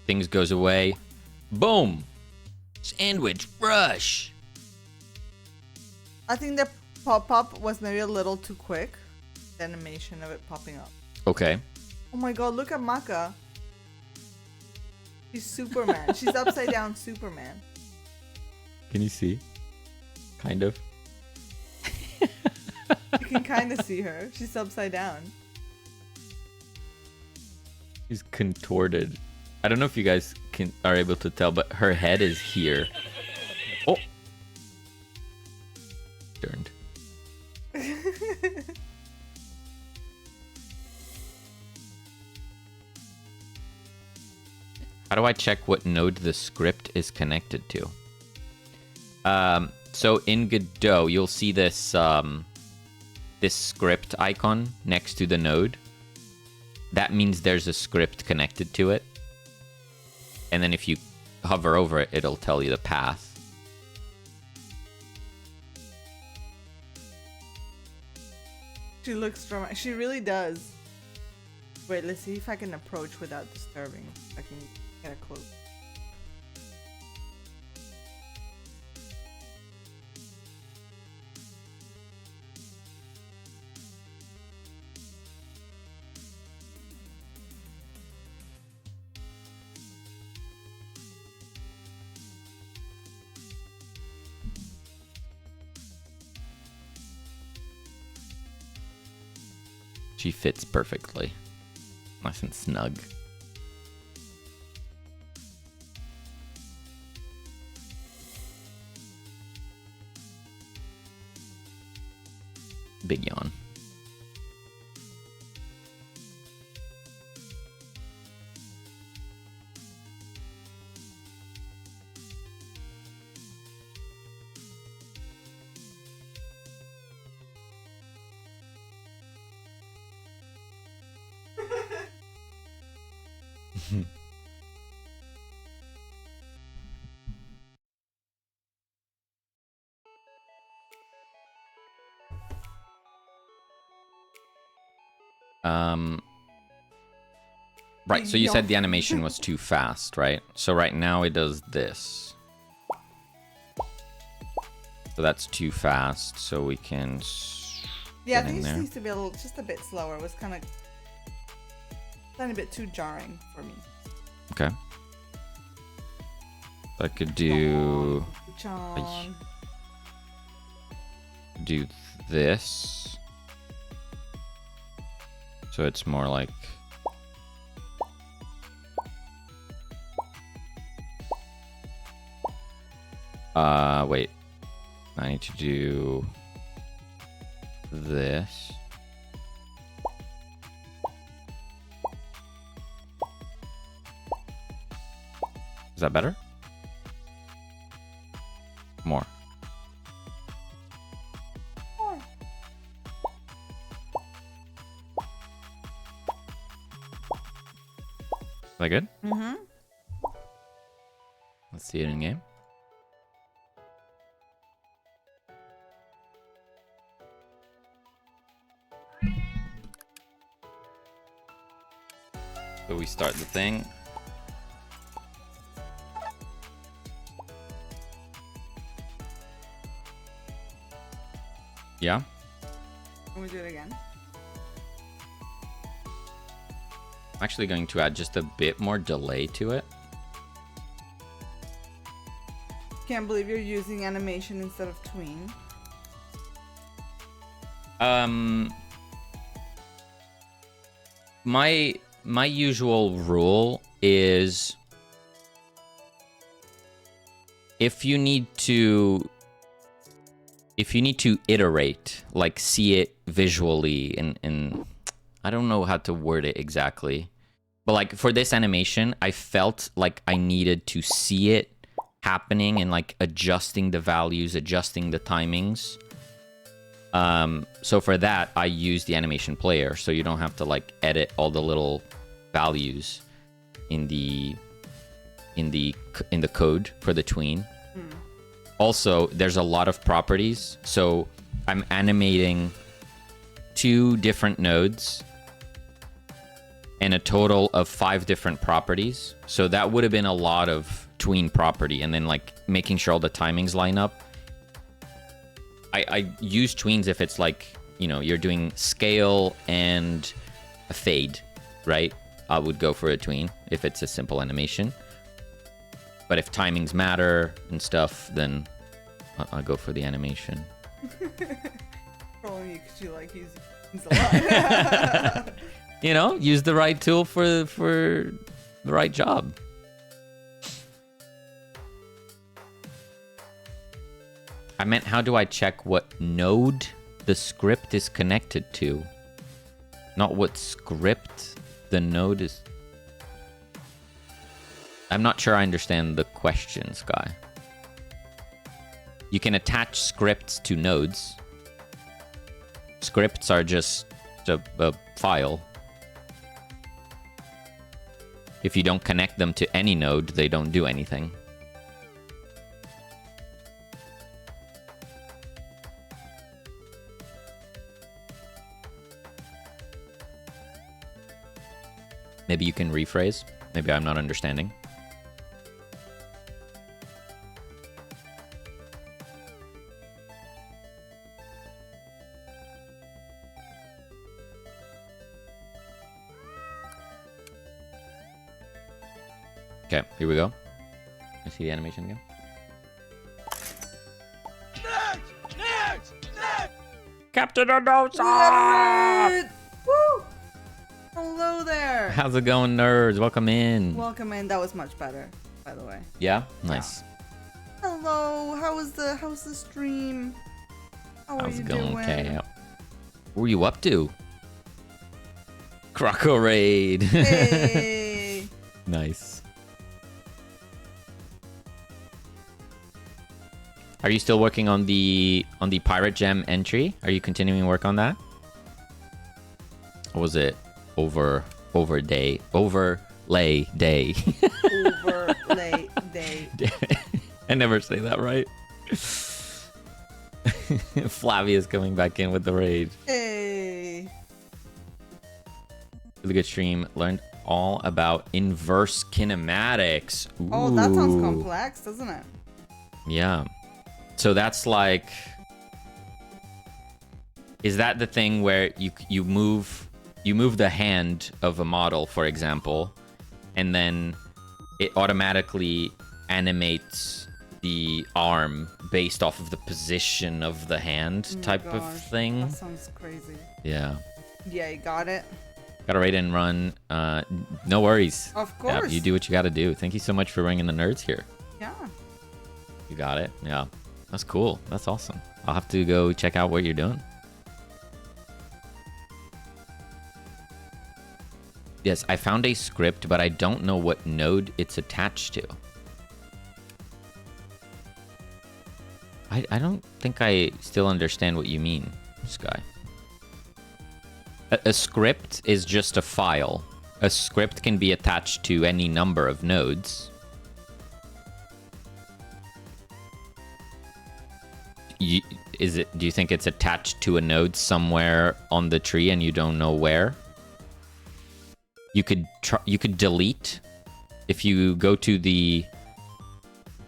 Things goes away. Boom! Sandwich rush! I think the pop-up was maybe a little too quick. The animation of it popping up. Okay. Oh my god, look at Maka. She's Superman. She's upside down Superman. Can you see? Kind of. You can kind of see her. She's upside down. She's contorted. I don't know if you guys are able to tell, but her head is here. Oh! Turned. How do I check what node the script is connected to? So in Godot, you'll see this this script icon next to the node. That means there's a script connected to it. And then if you hover over it, it'll tell you the path. She looks dramatic. She really does. Wait, let's see if I can approach without disturbing. I can get a close. She fits perfectly. Nice and snug. Big yawn. Right, so you said the animation was too fast, right? So right now it does this. So that's too fast, so we can Yeah, I get in think it there. needs to be just a bit slower. It was kind of a bit too jarring for me. Okay. I could do John. do this. So it's more like wait. I need to do this. Is that better? More. Is that good? Mm-hmm. Let's see it in game. So we start the thing. Yeah. Can we do it again? I'm actually going to add just a bit more delay to it. Can't believe you're using animation instead of tween. My usual rule is if you need to iterate, like see it visually and I don't know how to word it exactly. But like for this animation, I felt like I needed to see it happening and like adjusting the values, adjusting the timings. So for that, I use the animation player, so you don't have to like edit all the little values in the code for the tween. Also, there's a lot of properties, so I'm animating 2 different nodes and a total of 5 different properties. So that would have been a lot of tween property, and then like making sure all the timings line up. I use tweens if it's like, you know, you're doing scale and a fade, right? I would go for a tween if it's a simple animation. But if timings matter and stuff, then I'll go for the animation. Trolling you because you like using things a lot. You know, use the right tool for the right job. I meant, how do I check what node the script is connected to? Not what script the node is. I'm not sure I understand the question, Sky. You can attach scripts to nodes. Scripts are just a file. If you don't connect them to any node, they don't do anything. Maybe you can rephrase. Maybe I'm not understanding. Okay, here we go. I see the animation again. Captain Odosa! Woo! Hello there. How's it going, nerds? Welcome in. Welcome in. That was much better, by the way. Yeah? Nice. Hello. How's the stream? How are How's you it going, doing? Kale? What are you up to? Croco Raid. Hey. Nice. Are you still working on the Pirate Gem entry? Are you continuing work on that? Or was it overlay day? Overlay day. I never say that right. Flavia's coming back in with the raid. Hey. Really good stream. Learned all about inverse kinematics. Ooh. Oh, that sounds complex, doesn't it? Yeah. So that's like, is that the thing where you move the hand of a model, for example, and then it automatically animates the arm based off of the position of the hand type of thing. That sounds crazy. Yeah. Yeah, you got it. Got a raid and run. No worries. Of course. Yeah, you do what you got to do. Thank you so much for bringing the nerds here. Yeah. You got it. Yeah. That's cool. That's awesome. I'll have to go check out what you're doing. Yes, I found a script, but I don't know what node it's attached to. I don't think I still understand what you mean, Sky. A script is just a file. A script can be attached to any number of nodes. Do you think it's attached to a node somewhere on the tree and you don't know where? You could delete if you go to the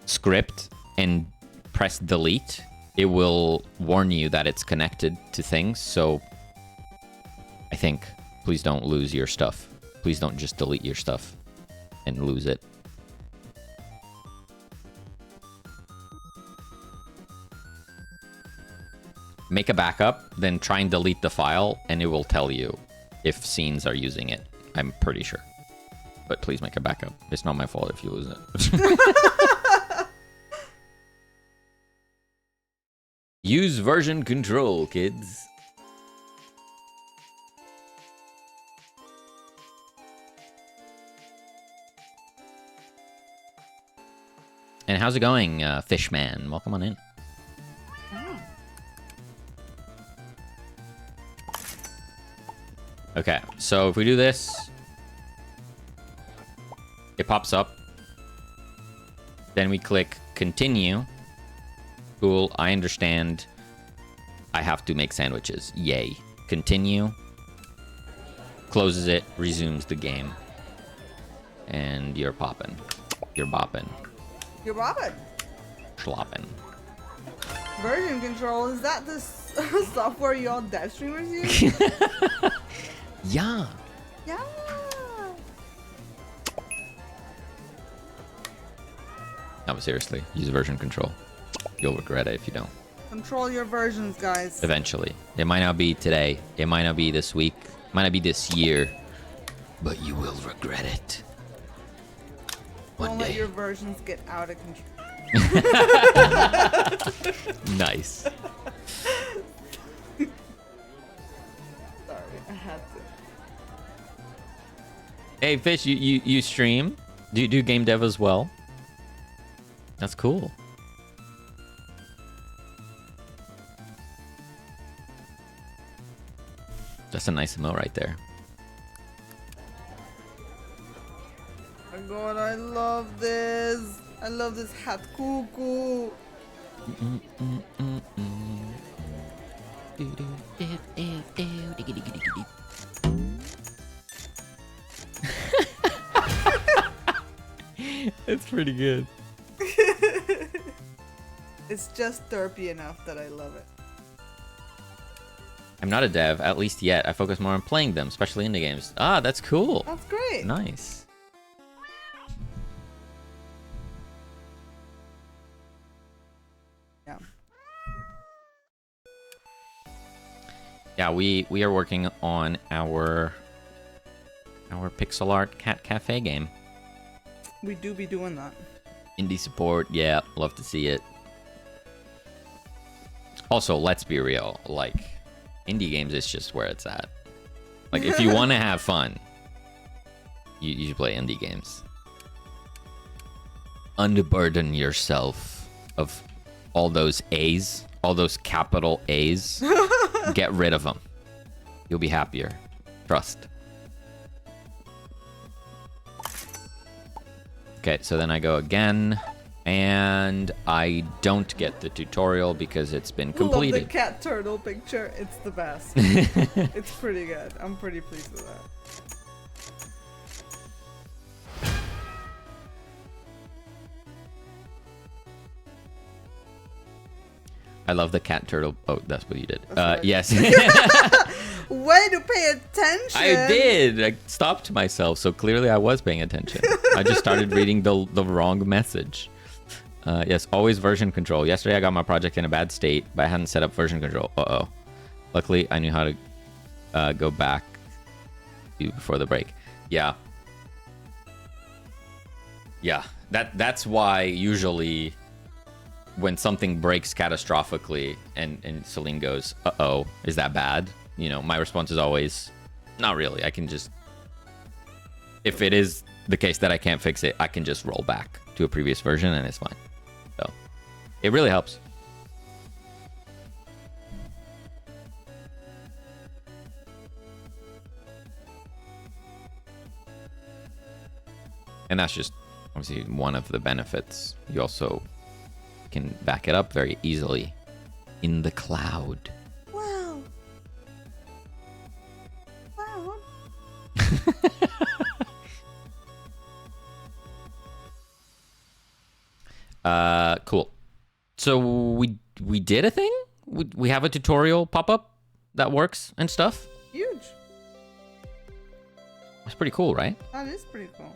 script and press delete. It will warn you that it's connected to things. So I think please don't lose your stuff. Please don't just delete your stuff and lose it. Make a backup, then try and delete the file, and it will tell you if scenes are using it. I'm pretty sure. But please make a backup. It's not my fault if you lose it. Use version control, kids. And how's it going, Fishman? Welcome on in. Okay, so if we do this, it pops up. Then we click continue. Cool, I understand. I have to make sandwiches. Yay. Continue. Closes it, resumes the game. And you're popping. You're bopping. You're bopping. Schlopping. Version control, is that the software you all dev streamers use? Yeah. Yeah. No, but seriously, use version control. You'll regret it if you don't. Control your versions, guys. Eventually. It might not be today. It might not be this week. It might not be this year. But you will regret it. Don't let your versions get out of control. Nice. Sorry, I had to. Hey, Fish, you stream? Do you do game dev as well? That's cool. That's a nice emote right there. Oh my god, I love this. I love this hat cuckoo. It's pretty good. It's just derpy enough that I love it. I'm not a dev, at least yet. I focus more on playing them, especially indie games. Ah, that's cool. That's great. Nice. Yeah. Yeah, we are working on our pixel art cat cafe game. We do be doing that. Indie support, yeah, love to see it. Also, let's be real, like, indie games is just where it's at. Like, if you want to have fun, you should play indie games. Unburden yourself of all those A's, all those capital A's. Get rid of them. You'll be happier. Trust. Okay, so then I go again, and I don't get the tutorial because it's been completed. Love the cat turtle picture. It's the best. It's pretty good. I'm pretty pleased with that. I love the cat turtle. Oh, that's what you did. Right. Yes. Way to pay attention. I did. I stopped myself, so clearly I was paying attention. I just started reading the wrong message. Yes, always version control. Yesterday I got my project in a bad state, but I hadn't set up version control. Uh-oh. Luckily, I knew how to go back before the break. Yeah. Yeah, that's why usually when something breaks catastrophically and Celine goes, uh-oh, is that bad? You know, my response is always, not really. I can just, if it is the case that I can't fix it, I can just roll back to a previous version and it's fine. So it really helps. And that's just obviously one of the benefits. You also can back it up very easily in the cloud. Wow. Wow. Cool. So we did a thing? We have a tutorial pop up that works and stuff? Huge. That's pretty cool, right? That is pretty cool.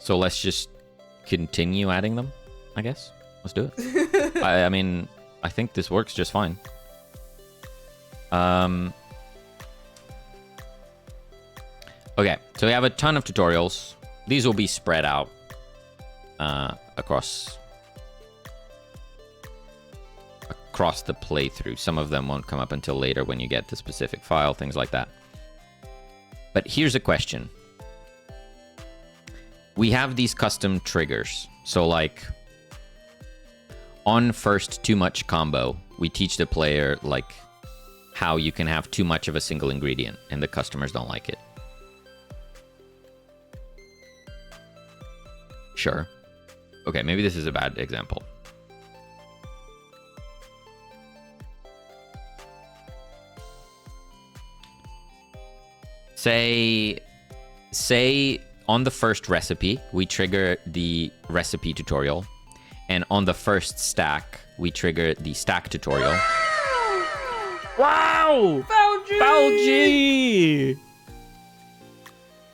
So let's just continue adding them, I guess. Let's do it. I mean, I think this works just fine. Okay, so we have a ton of tutorials. These will be spread out across the playthrough. Some of them won't come up until later when you get the specific file, things like that. But here's a question. We have these custom triggers. So like on first too much combo, we teach the player like how you can have too much of a single ingredient and the customers don't like it. Sure. Okay, maybe this is a bad example. Say on the first recipe, we trigger the recipe tutorial. And on the first stack, we trigger the stack tutorial. Wow! Falgi!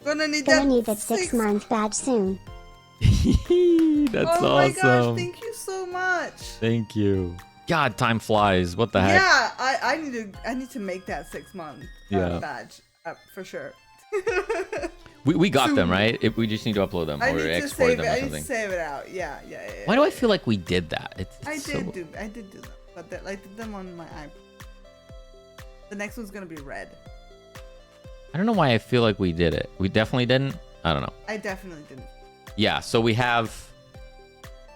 Gonna need that 6 month badge soon. That's awesome. Oh my gosh, thank you so much. Thank you. God, time flies. What the heck? Yeah, I need to make that 6 month badge for sure. We got them, right? We just need to upload them or export them or something. I need to save it out. Yeah. Why do I feel like we did that? I did do that, but I did them on my iPad. The next one's gonna be red. I don't know why I feel like we did it. We definitely didn't. I don't know. I definitely didn't. Yeah, so we have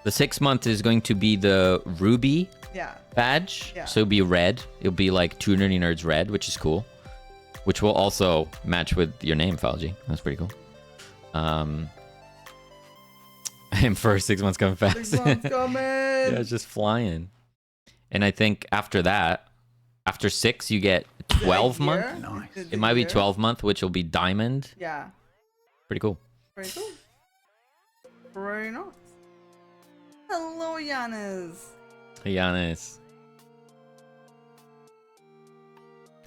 the 6 month is going to be the Ruby badge. Yeah. So it'll be red. It'll be like Two Nerdy Nerds red, which is cool. Which will also match with your name, Falgi. That's pretty cool. And for 6 months coming fast. 6 months coming. Yeah, it's just flying. And I think after that, after 6, you get 12 month. Nice. It might be 12 month, which will be diamond. Yeah. Pretty cool. Very cool. Very nice. Hello, Giannis. Hey, Giannis.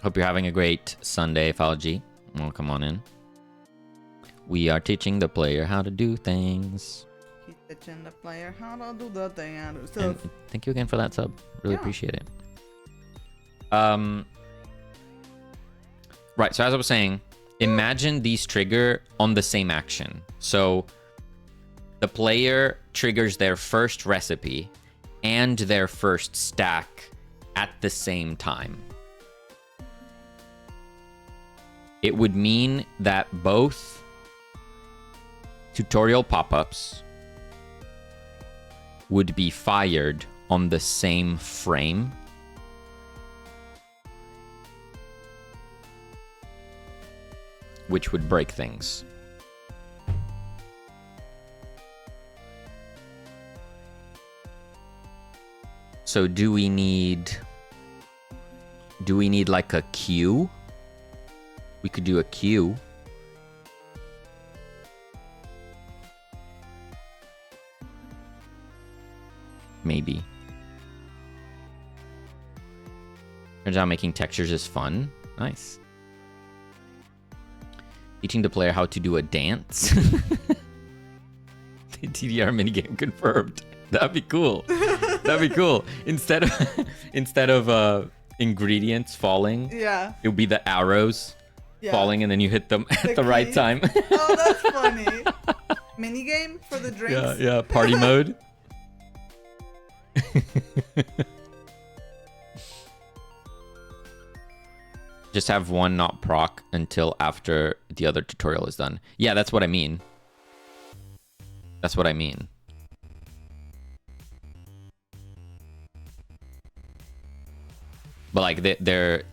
Hope you're having a great Sunday, Falgi. Well, come on in. We are teaching the player how to do things. Keep teaching the player how to do the thing and do And stuff. thank you again for that sub. Really appreciate it. Right, so as I was saying, imagine these trigger on the same action. So the player triggers their first recipe and their first stack at the same time. It would mean that both tutorial pop-ups would be fired on the same frame. Which would break things. So do we need like a queue? We could do a queue. Maybe. Turns out making textures is fun. Nice. Teaching the player how to do a dance. The TDR minigame confirmed. That'd be cool. That'd be cool. Instead of ingredients falling, Yeah. it would be the arrows falling, and then you hit them at the right time. Oh, that's funny. Minigame for the drinks. Yeah. Party mode. Just have one not proc until after the other tutorial is done. Yeah, that's what I mean. That's what I mean. But like they're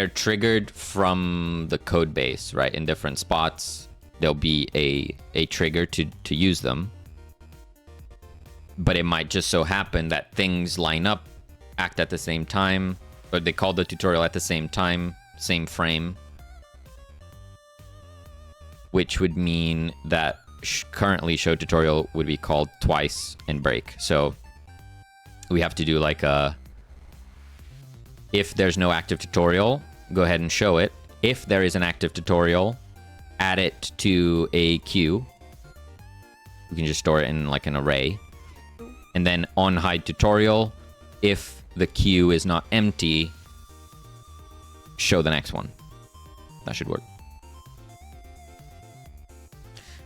triggered from the code base, right? In different spots, there'll be a trigger to use them. But it might just so happen that things line up, act at the same time, or they call the tutorial at the same time, same frame, which would mean that currently show tutorial would be called twice and break. So we have to do like a, if there's no active tutorial, go ahead and show it. If there is an active tutorial, add it to a queue. We can just store it in like an array. And then on hide tutorial, if the queue is not empty, show the next one. That should work.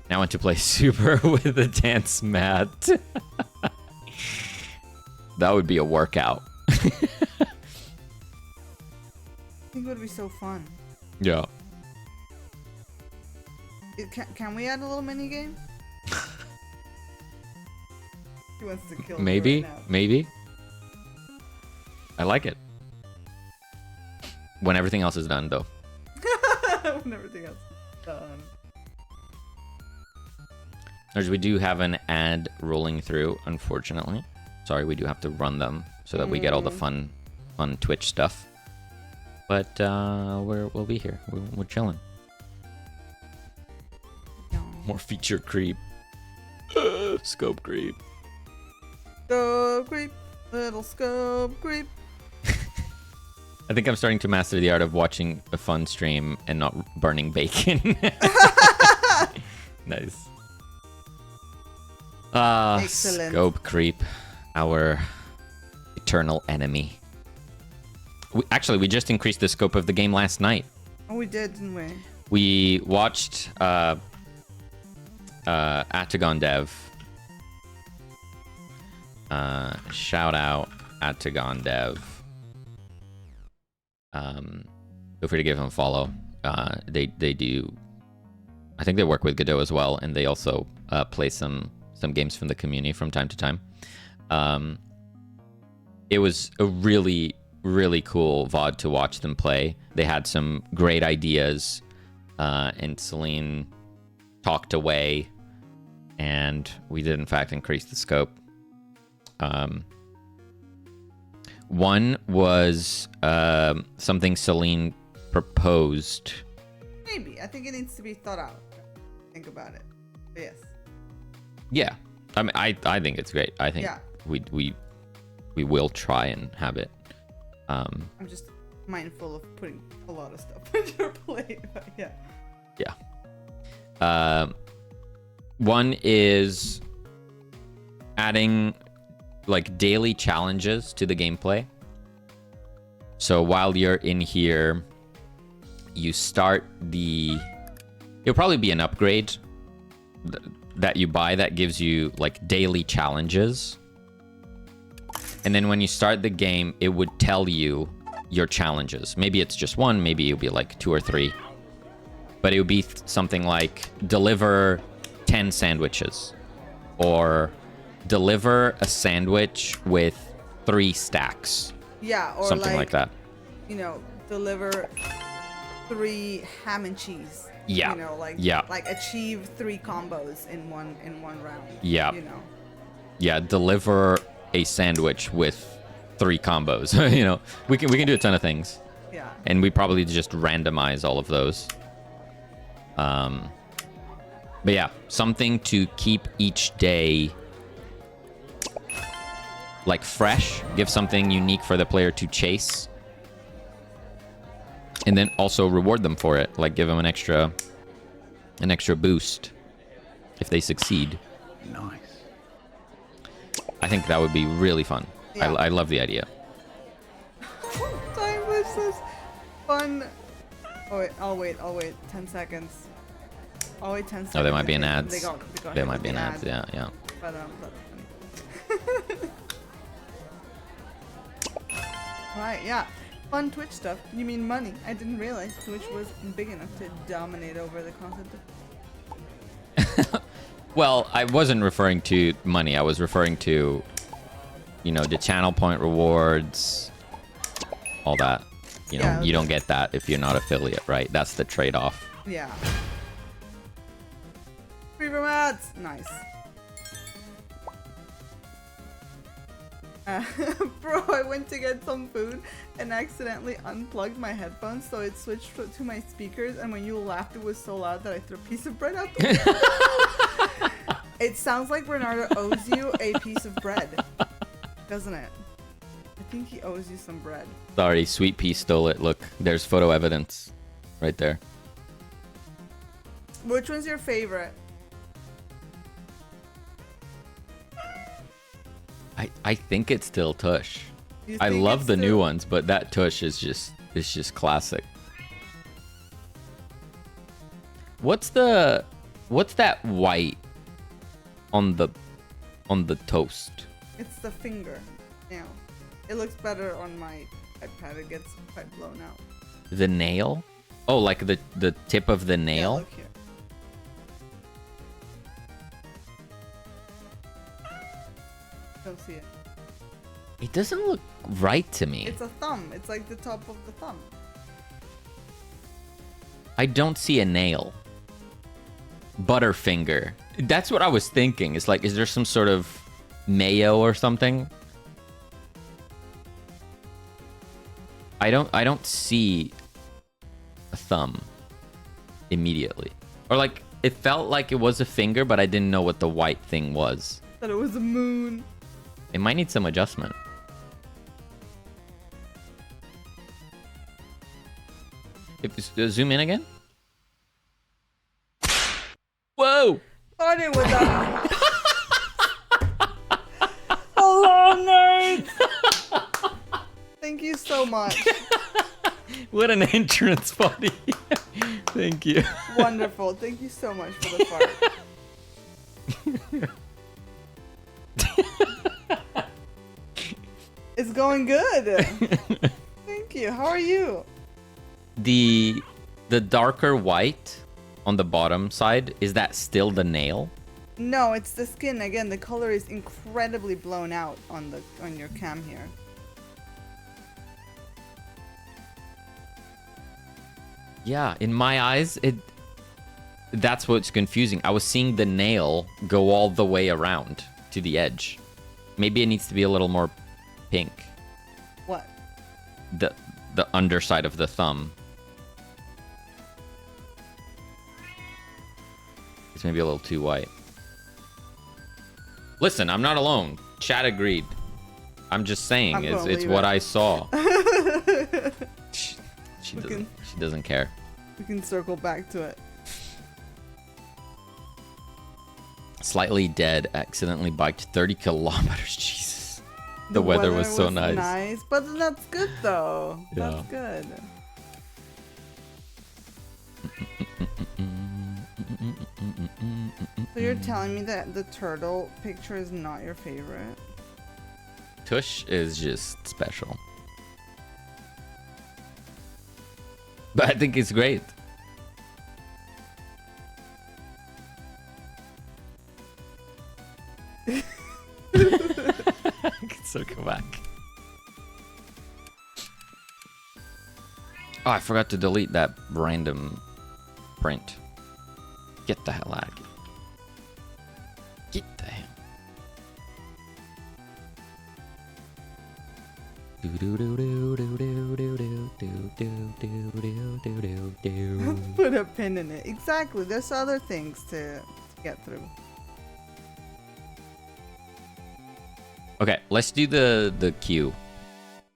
Now I want to play Super with the dance mat. That would be a workout. I think it would be so fun. Yeah. Can we add a little mini game? He wants to kill me Maybe. right now. Maybe. I like it. When everything else is done, though. When everything else is done. As we do have an ad rolling through, unfortunately. Sorry, we do have to run them so that we get all the fun Twitch stuff. But we'll be here. We're chilling. No. More feature creep. Scope creep. Scope creep, little scope creep. I think I'm starting to master the art of watching a fun stream and not burning bacon. Nice. Excellent. Scope creep, our eternal enemy. We just increased the scope of the game last night. Oh, we did, didn't we? We watched Atagon Dev. Shout out Atagon Dev. Feel free to give him a follow. They do. I think they work with Godot as well, and they also play some games from the community from time to time. It was a really cool VOD to watch them play. They had some great ideas, and Celine talked away, and we did in fact increase the scope. One was something Celine proposed. Maybe. I think it needs to be thought out. Think about it. But yes. Yeah, I mean, I think it's great. I think we will try and have it. I'm just mindful of putting a lot of stuff on your plate. But yeah. Yeah. One is adding like daily challenges to the gameplay. So while you're in here, you start it'll probably be an upgrade that you buy that gives you like daily challenges. And then when you start the game, it would tell you your challenges. Maybe it's just one, maybe it'll be like 2 or 3. But it would be something like deliver 10 sandwiches or deliver a sandwich with 3 stacks. Yeah, or something like that. You know, deliver 3 ham and cheese. Yeah. You know, like achieve 3 combos in one round. Yeah. You know. Yeah, deliver a sandwich with 3 combos. You know, we can do a ton of things. Yeah. And we probably just randomize all of those. But yeah, something to keep each day like fresh, give something unique for the player to chase, and then also reward them for it, like give them an extra an extra boost if they succeed. Nice. I think that would be really fun. Yeah. I love the idea. Time this is fun. Oh wait, I'll wait 10 seconds. I'll wait 10 seconds. Oh, there might be an Okay, ads. They got There hit might with be an the ads. ad. Yeah. But that's funny. Right, yeah. Fun Twitch stuff. You mean money? I didn't realize Twitch was big enough to dominate over the concept of... Well, I wasn't referring to money. I was referring to, you know, the channel point rewards, all that. You know, Yeah, you don't get that if you're not affiliate, right? That's the trade-off. Yeah. Free from ads! Nice. Bro, I went to get some food and accidentally unplugged my headphones, so it switched to my speakers, and when you laughed, it was so loud that I threw a piece of bread out the window. It sounds like Bernardo owes you a piece of bread, doesn't it? I think he owes you some bread. Sorry, Sweet Pea stole it. Look, there's photo evidence right there. Which one's your favorite? I think it's still Tush. You I think love it's the new still- ones, but that Tush is just classic. What's that white on the toast? It's the finger nail. It looks better on my iPad. It gets quite blown out. The nail? Oh, like the tip of the Yeah, nail? look here. Don't see it. It doesn't look right to me. It's a thumb. It's like the top of the thumb. I don't see a nail. Butterfinger. That's what I was thinking. It's like, is there some sort of mayo or something? I don't see a thumb immediately. Or like, it felt like it was a finger, but I didn't know what the white thing was. Thought it was a moon. It might need some adjustment. Zoom in again. Whoa! Thought it was a... Hello, nerds! Thank you so much. What an entrance, buddy. Thank you. Wonderful. Thank you so much for the fart. It's going good. Thank you. How are you? The darker white on the bottom side, is that still the nail? No, it's the skin. Again, the color is incredibly blown out on your cam here. Yeah, in my eyes, that's what's confusing. I was seeing the nail go all the way around to the edge. Maybe it needs to be a little more pink. What? The underside of the thumb. It's maybe a little too white. Listen, I'm not alone. Chat agreed. I'm just saying, it's what I saw. She doesn't care. We can circle back to it. Slightly dead, accidentally biked 30 kilometers. Jesus. The weather was so nice. But that's good though. Yeah. That's good. So you're telling me that the turtle picture is not your favorite? Tush is just special. But I think it's great. I can circle back. Oh, I forgot to delete that random print. Get the hell out of here. Get the hell. Put a pin in it. Exactly. There's other things to get through. Okay, let's do the Q.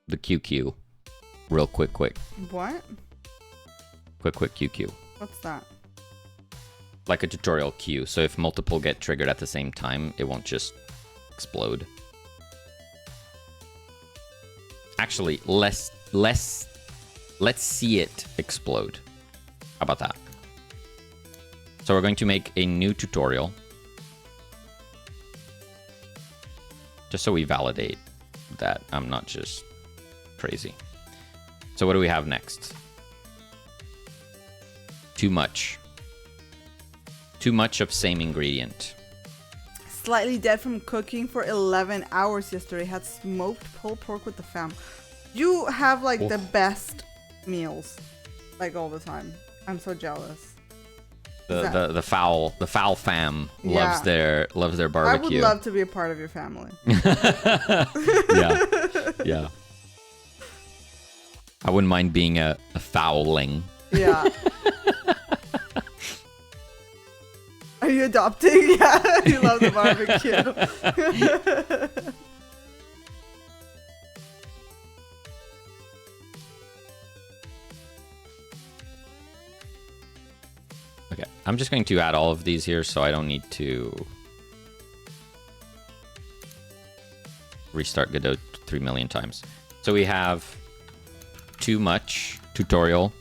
The QQ. Real quick. What? Quick QQ. What's that? like a tutorial queue. So if multiple get triggered at the same time, it won't just explode. Actually, let's see it explode. How about that? So we're going to make a new tutorial. Just so we validate that I'm not just crazy. So what do we have next? Too much. Too much of same ingredient. Slightly dead from cooking for 11 hours yesterday. Had smoked pulled pork with the fam. You have like the best meals, like all the time. I'm so jealous. The foul fam loves their barbecue. I would love to be a part of your family. yeah. I wouldn't mind being a fouling. Yeah. Are you adopting? Yeah, you love the barbecue. Okay, I'm just going to add all of these here so I don't need to restart Godot 3 million times. So we have too much tutorial.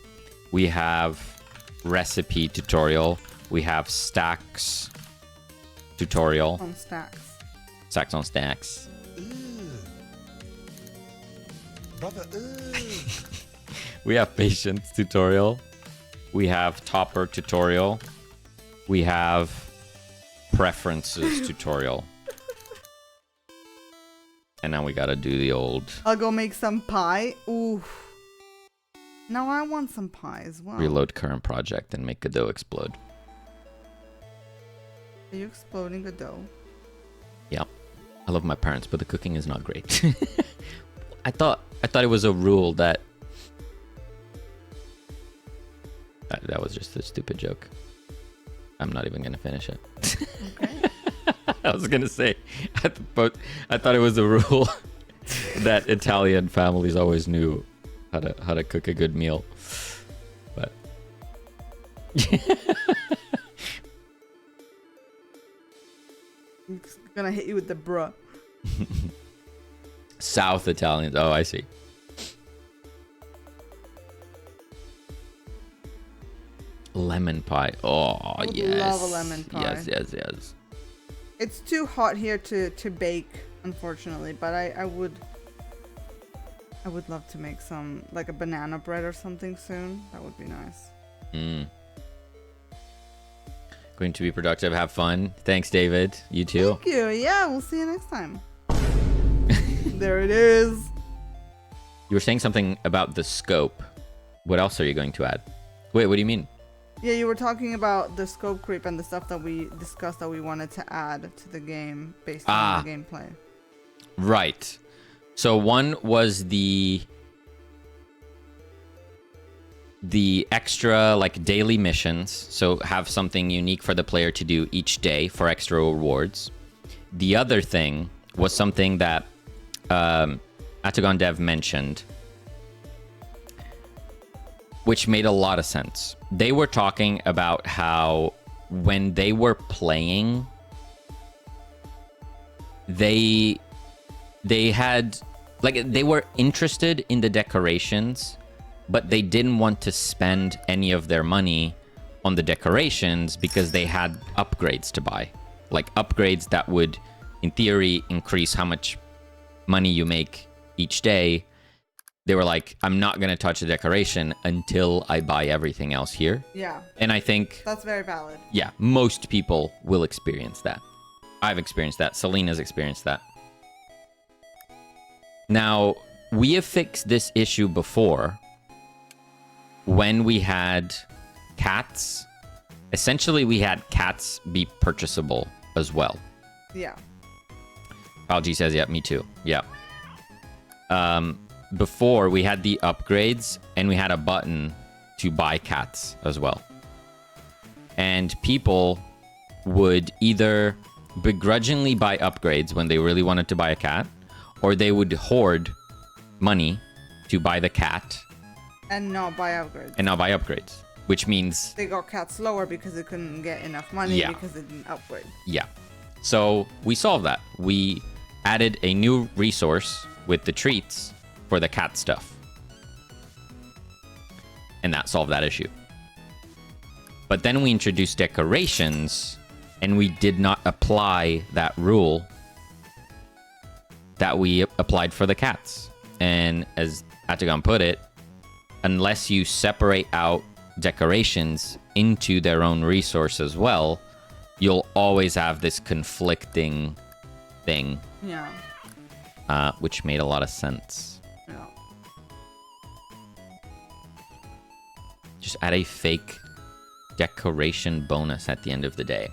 We have recipe tutorial. We have stacks tutorial. On stacks. Stacks on stacks. Brother, We have patience tutorial. We have topper tutorial. We have preferences tutorial. And now we gotta do the old... I'll go make some pie. Ooh. Now I want some pie as well. Reload current project and make Godot explode. Are you exploding Godot? Yeah. I love my parents, but the cooking is not great. I thought it was a rule that... That was just a stupid joke. I'm not even gonna finish it. Okay. I was gonna say, I thought it was a rule that Italian families always knew how to cook a good meal, but I'm just gonna hit you with the bruh. South Italians. Oh, I see. Lemon pie. Oh, I would yes. love a lemon pie. Yes. It's too hot here to bake, unfortunately, but I would love to make some, like a banana bread or something soon. That would be nice. Going to be productive. Have fun. Thanks, David. You too. Thank you. Yeah, we'll see you next time. There it is. You were saying something about the scope. What else are you going to add? Wait, what do you mean? Yeah, you were talking about the scope creep and the stuff that we discussed that we wanted to add to the game based on the gameplay. Right. So one was the extra like daily missions. So have something unique for the player to do each day for extra rewards. The other thing was something that Atagon Dev mentioned, which made a lot of sense. They were talking about how when they were playing, they had, like, they were interested in the decorations, but they didn't want to spend any of their money on the decorations because they had upgrades to buy. Like upgrades that would, in theory, increase how much money you make each day. They were like, I'm not going to touch the decoration until I buy everything else here. Yeah. And I think... That's very valid. Yeah, most people will experience that. I've experienced that. Selena's experienced that. Now, we have fixed this issue before when we had cats. Essentially, we had cats be purchasable as well. Yeah. Algie says, yeah, me too. Yeah. Before, we had the upgrades, and we had a button to buy cats as well. And people would either begrudgingly buy upgrades when they really wanted to buy a cat, or they would hoard money to buy the cat. And not buy upgrades. And not buy upgrades. which means they got cat slower because they couldn't get enough money because they didn't upgrade. Yeah. So we solved that. We added a new resource with the treats for the cat stuff. And that solved that issue. But then we introduced decorations, and we did not apply that rule that we applied for the cats. And as Atagon put it, unless you separate out decorations into their own resource as well, you'll always have this conflicting thing. Yeah. Which made a lot of sense. Yeah. Just add a fake decoration bonus at the end of the day.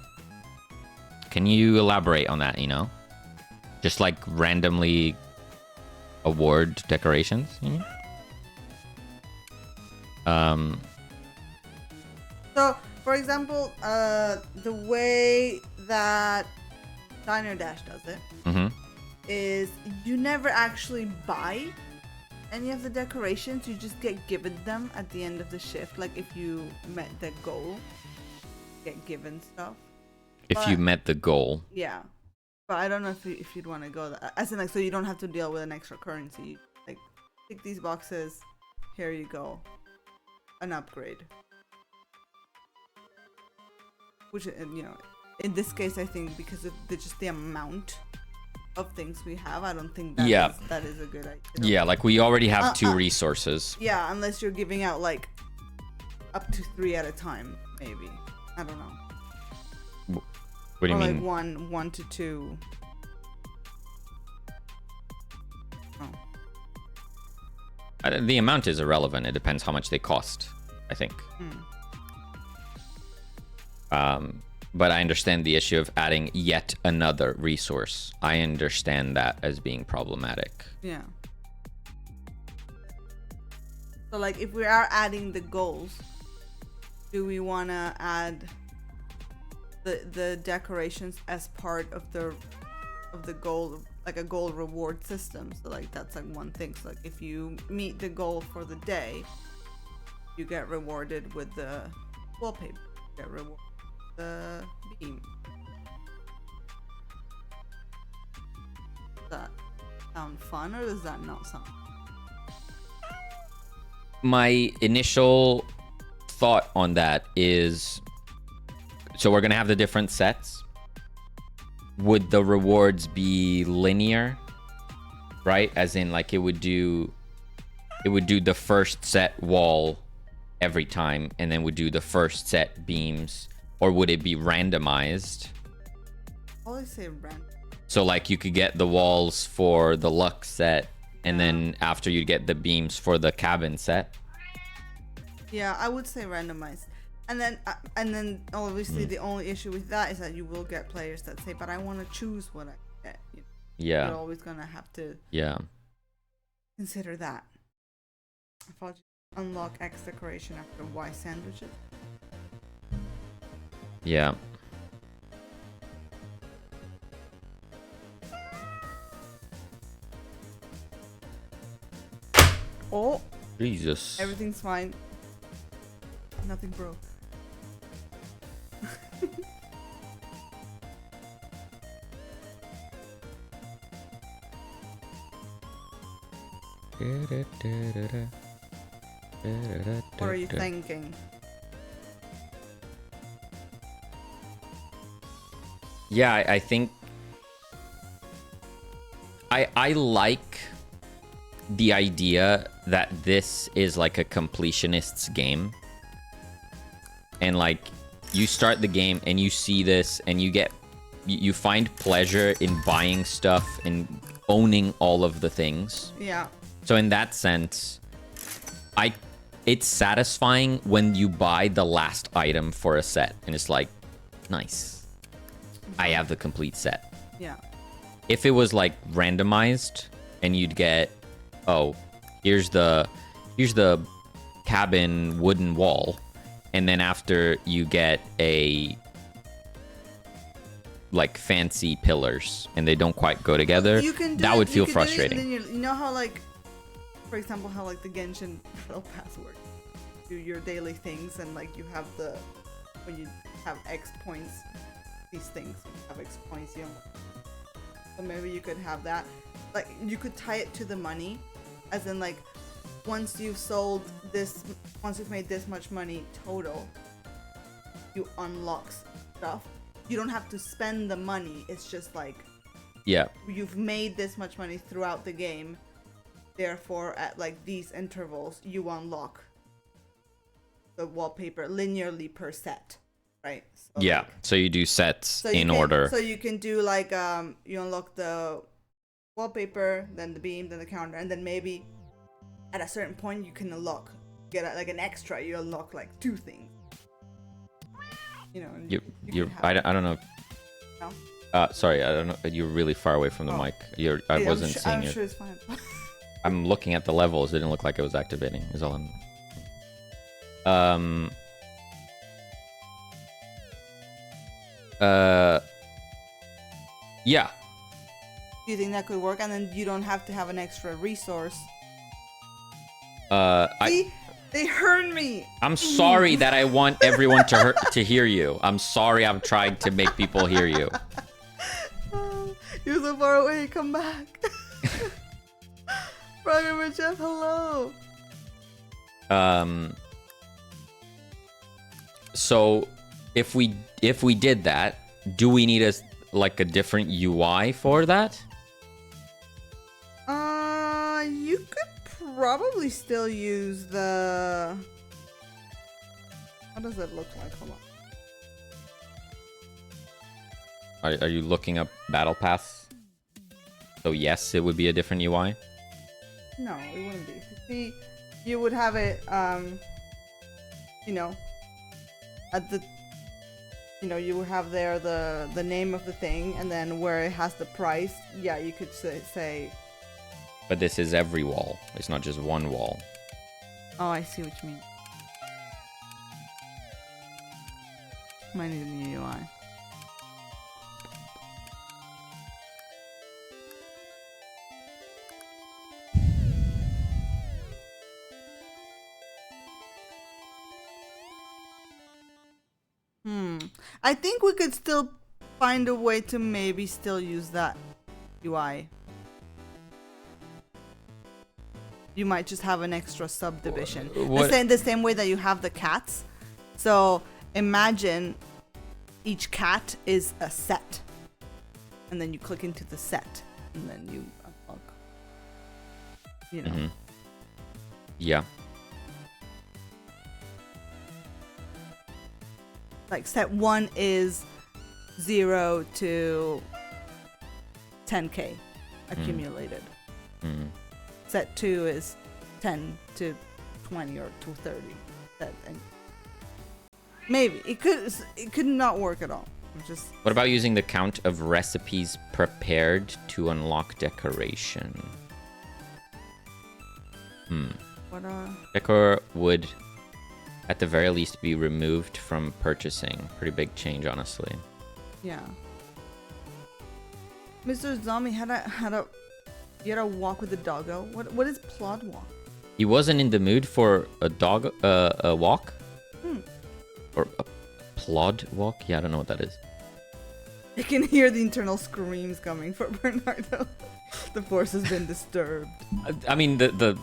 Can you elaborate on that, Just like randomly award decorations, you mean? So, for example, the way that Diner Dash does it is you never actually buy any of the decorations. You just get given them at the end of the shift. Like if you met the goal, you get given stuff. If you met the goal. Yeah. But I don't know if you'd want to go that. As in, like, so you don't have to deal with an extra currency. You, like, tick these boxes. Here you go. An upgrade. Which, in this case, I think because of just the amount of things we have, I don't think that is a good idea. Yeah, like we already have 2 resources. Yeah, unless you're giving out, like, up to 3 at a time, maybe. I don't know. What do you mean? Like 1 to 2. Oh. The amount is irrelevant. It depends how much they cost, I think. But I understand the issue of adding yet another resource. I understand that as being problematic. Yeah. So, like, if we are adding the goals, do we want to add the decorations as part of the goal, like a goal reward system? So, like, that's like one thing. So, like, if you meet the goal for the day, you get rewarded with the wallpaper. You get rewarded with the beam. Does that sound fun, or does that not sound fun? My initial thought on that is, so we're gonna have the different sets. Would the rewards be linear, right? As in, like, it would do the first set wall every time, and then would do the first set beams, or would it be randomized? I always say random. So, like, you could get the walls for the Lux set, and then after you get the beams for the cabin set. Yeah, I would say randomized. And then obviously the only issue with that is that you will get players that say, but I want to choose what I get. Yeah. You're always going to have to consider that. If I'll just unlock X decoration after Y sandwiches. Yeah. Oh. Jesus. Everything's fine. Nothing broke. What are you thinking? Yeah, I think I like the idea that this is like a completionist's game. And like, you start the game and you see this and you find pleasure in buying stuff and owning all of the things. Yeah. So in that sense, it's satisfying when you buy the last item for a set and it's like, nice, I have the complete set. Yeah. If it was like randomized and you'd get, oh, here's the cabin wooden wall, and then after you get a like fancy pillars and they don't quite go together, that would feel frustrating. You know how, like, for example, how like the Genshin Battle Pass works. do your daily things, and like you have when you have X points, these things have X points, you know. So maybe you could have that, like you could tie it to the money, as in like once you've made this much money total, you unlock stuff. You don't have to spend the money. It's just like, yeah, you've made this much money throughout the game. Therefore, at like these intervals, you unlock the wallpaper linearly per set, right? So yeah. like, So you do sets so in order. So you can do like you unlock the wallpaper, then the beam, then the counter, and then maybe at a certain point you can get like an extra. You unlock like 2 things. You know. I don't know. No? Sorry, I don't know. You're really far away from the mic. I wasn't seeing I'm it. sure it's fine. I'm looking at the levels. It didn't look like it was activating. Is all I'm. Yeah. Do you think that could work? And then you don't have to have an extra resource. See? They heard me. I'm sorry that I want everyone to hear you. I'm sorry. I'm trying to make people hear you. You're so far away. Come back. Brian and Jeff, hello. So if we did that, do we need a different UI for that? You could probably still use the. What does it look like? Hold on. Are you looking up battle paths? So yes, it would be a different UI. No, it wouldn't be. See, you would have it, you know, at the, you know, you would have there the name of the thing, and then where it has the price. Yeah, you could say. But this is every wall. It's not just one wall. Oh, I see what you mean. Might need a new UI. I think we could still find a way to maybe still use that UI. You might just have an extra subdivision. The same way that you have the cats. So imagine each cat is a set. And then you click into the set. And then you unlock. You know. Mm-hmm. Yeah. Like set 1 is 0 to 10k accumulated. Mm. Set 2 is 10 to 20 or to 30. And maybe it could not work at all. Just. What about using the count of recipes prepared to unlock decoration? What Decor would at the very least be removed from purchasing. Pretty big change, honestly. Yeah. Mr. Zombie had a walk with the doggo. What is plod walk? He wasn't in the mood for a walk? Or a plod walk? Yeah, I don't know what that is. I can hear the internal screams coming from Bernardo. The force has been disturbed. I mean, the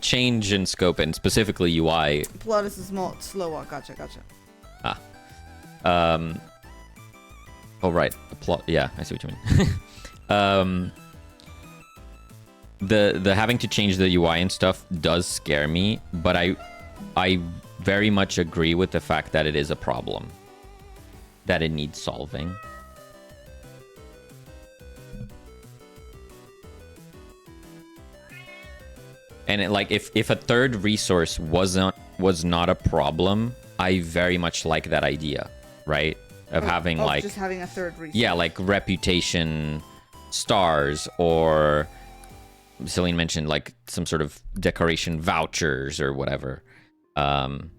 change in scope and specifically UI. Plot is a slow walk. Gotcha. Oh right, the plot. Yeah, I see what you mean. The having to change the UI and stuff does scare me, but I very much agree with the fact that it is a problem, that it needs solving. And if a third resource was not a problem, I very much like that idea, right? Of having just having a third resource. Yeah, like reputation stars, or Celine mentioned like some sort of decoration vouchers or whatever. And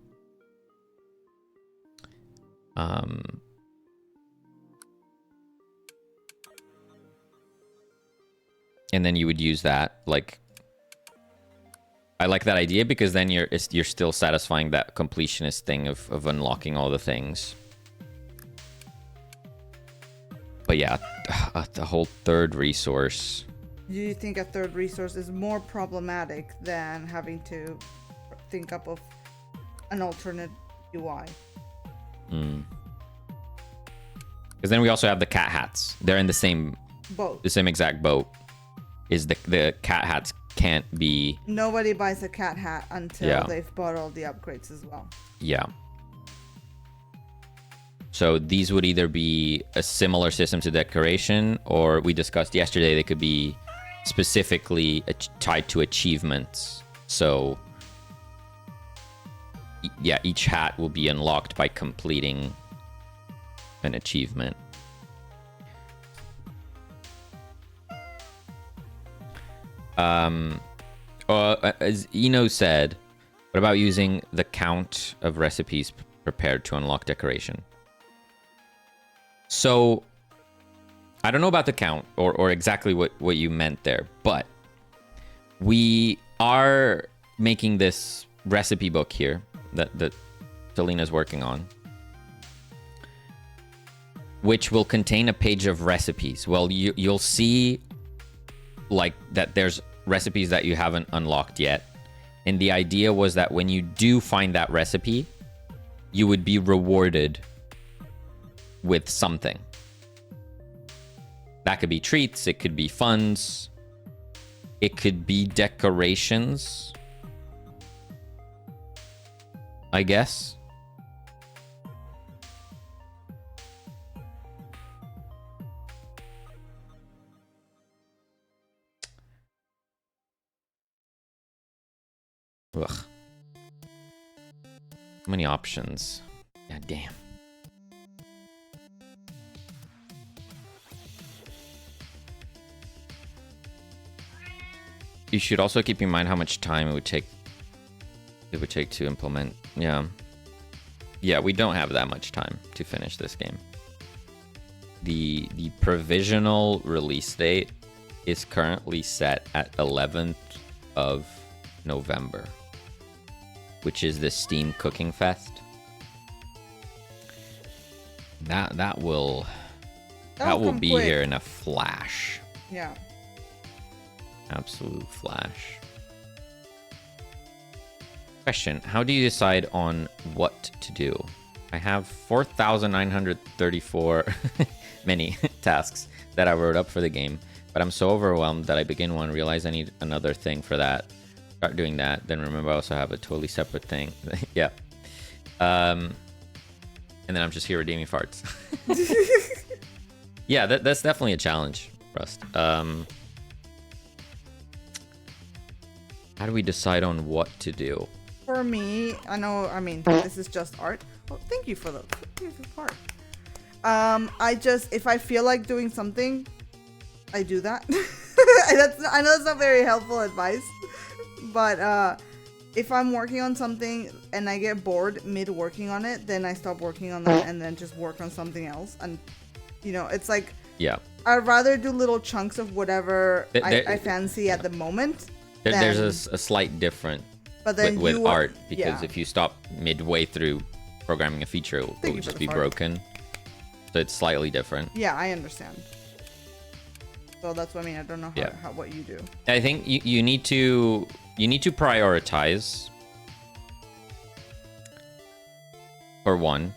then you would use that, like, I like that idea because then you're still satisfying that completionist thing of unlocking all the things. But yeah, the whole third resource. Do you think a third resource is more problematic than having to think up of an alternate UI? Because then we also have the cat hats. They're in the same boat. The same exact boat. Is the cat hats can't be... Nobody buys a cat hat until they've bought all the upgrades as well. Yeah. So these would either be a similar system to decoration, or we discussed yesterday they could be specifically tied to achievements. So yeah, each hat will be unlocked by completing an achievement. As Eno said, what about using the count of recipes prepared to unlock decoration? So I don't know about the count or exactly what you meant there, but we are making this recipe book here that Selena's working on, which will contain a page of recipes. Well, you'll see like that there's recipes that you haven't unlocked yet. And the idea was that when you do find that recipe, you would be rewarded with something. That could be treats, it could be funds, it could be decorations, I guess. Ugh. So many options. God damn. You should also keep in mind how much time it would take to implement. Yeah, we don't have that much time to finish this game. The provisional release date is currently set at 11th of November, which is the Steam Cooking Fest. That will be quick. here in a flash. Yeah. Absolute flash. Question: how do you decide on what to do? I have 4,934 many tasks that I wrote up for the game, but I'm so overwhelmed that I begin one, realize I need another thing for that, start doing that, then remember I also have a totally separate thing. Yeah. And then I'm just here redeeming farts. Yeah, that's definitely a challenge, Rust. How do we decide on what to do? For me, this is just art. Oh, thank you for the part. If I feel like doing something, I do that. I know that's not very helpful advice, but if I'm working on something and I get bored mid working on it, then I stop working on that and then just work on something else. And it's like, yeah, I'd rather do little chunks of whatever I fancy at the moment. There's a slight difference with art, because if you stop midway through programming a feature, it will just be broken. So it's slightly different. Yeah, I understand. So that's what I mean. I don't know what you do. I think you need to prioritize, for one,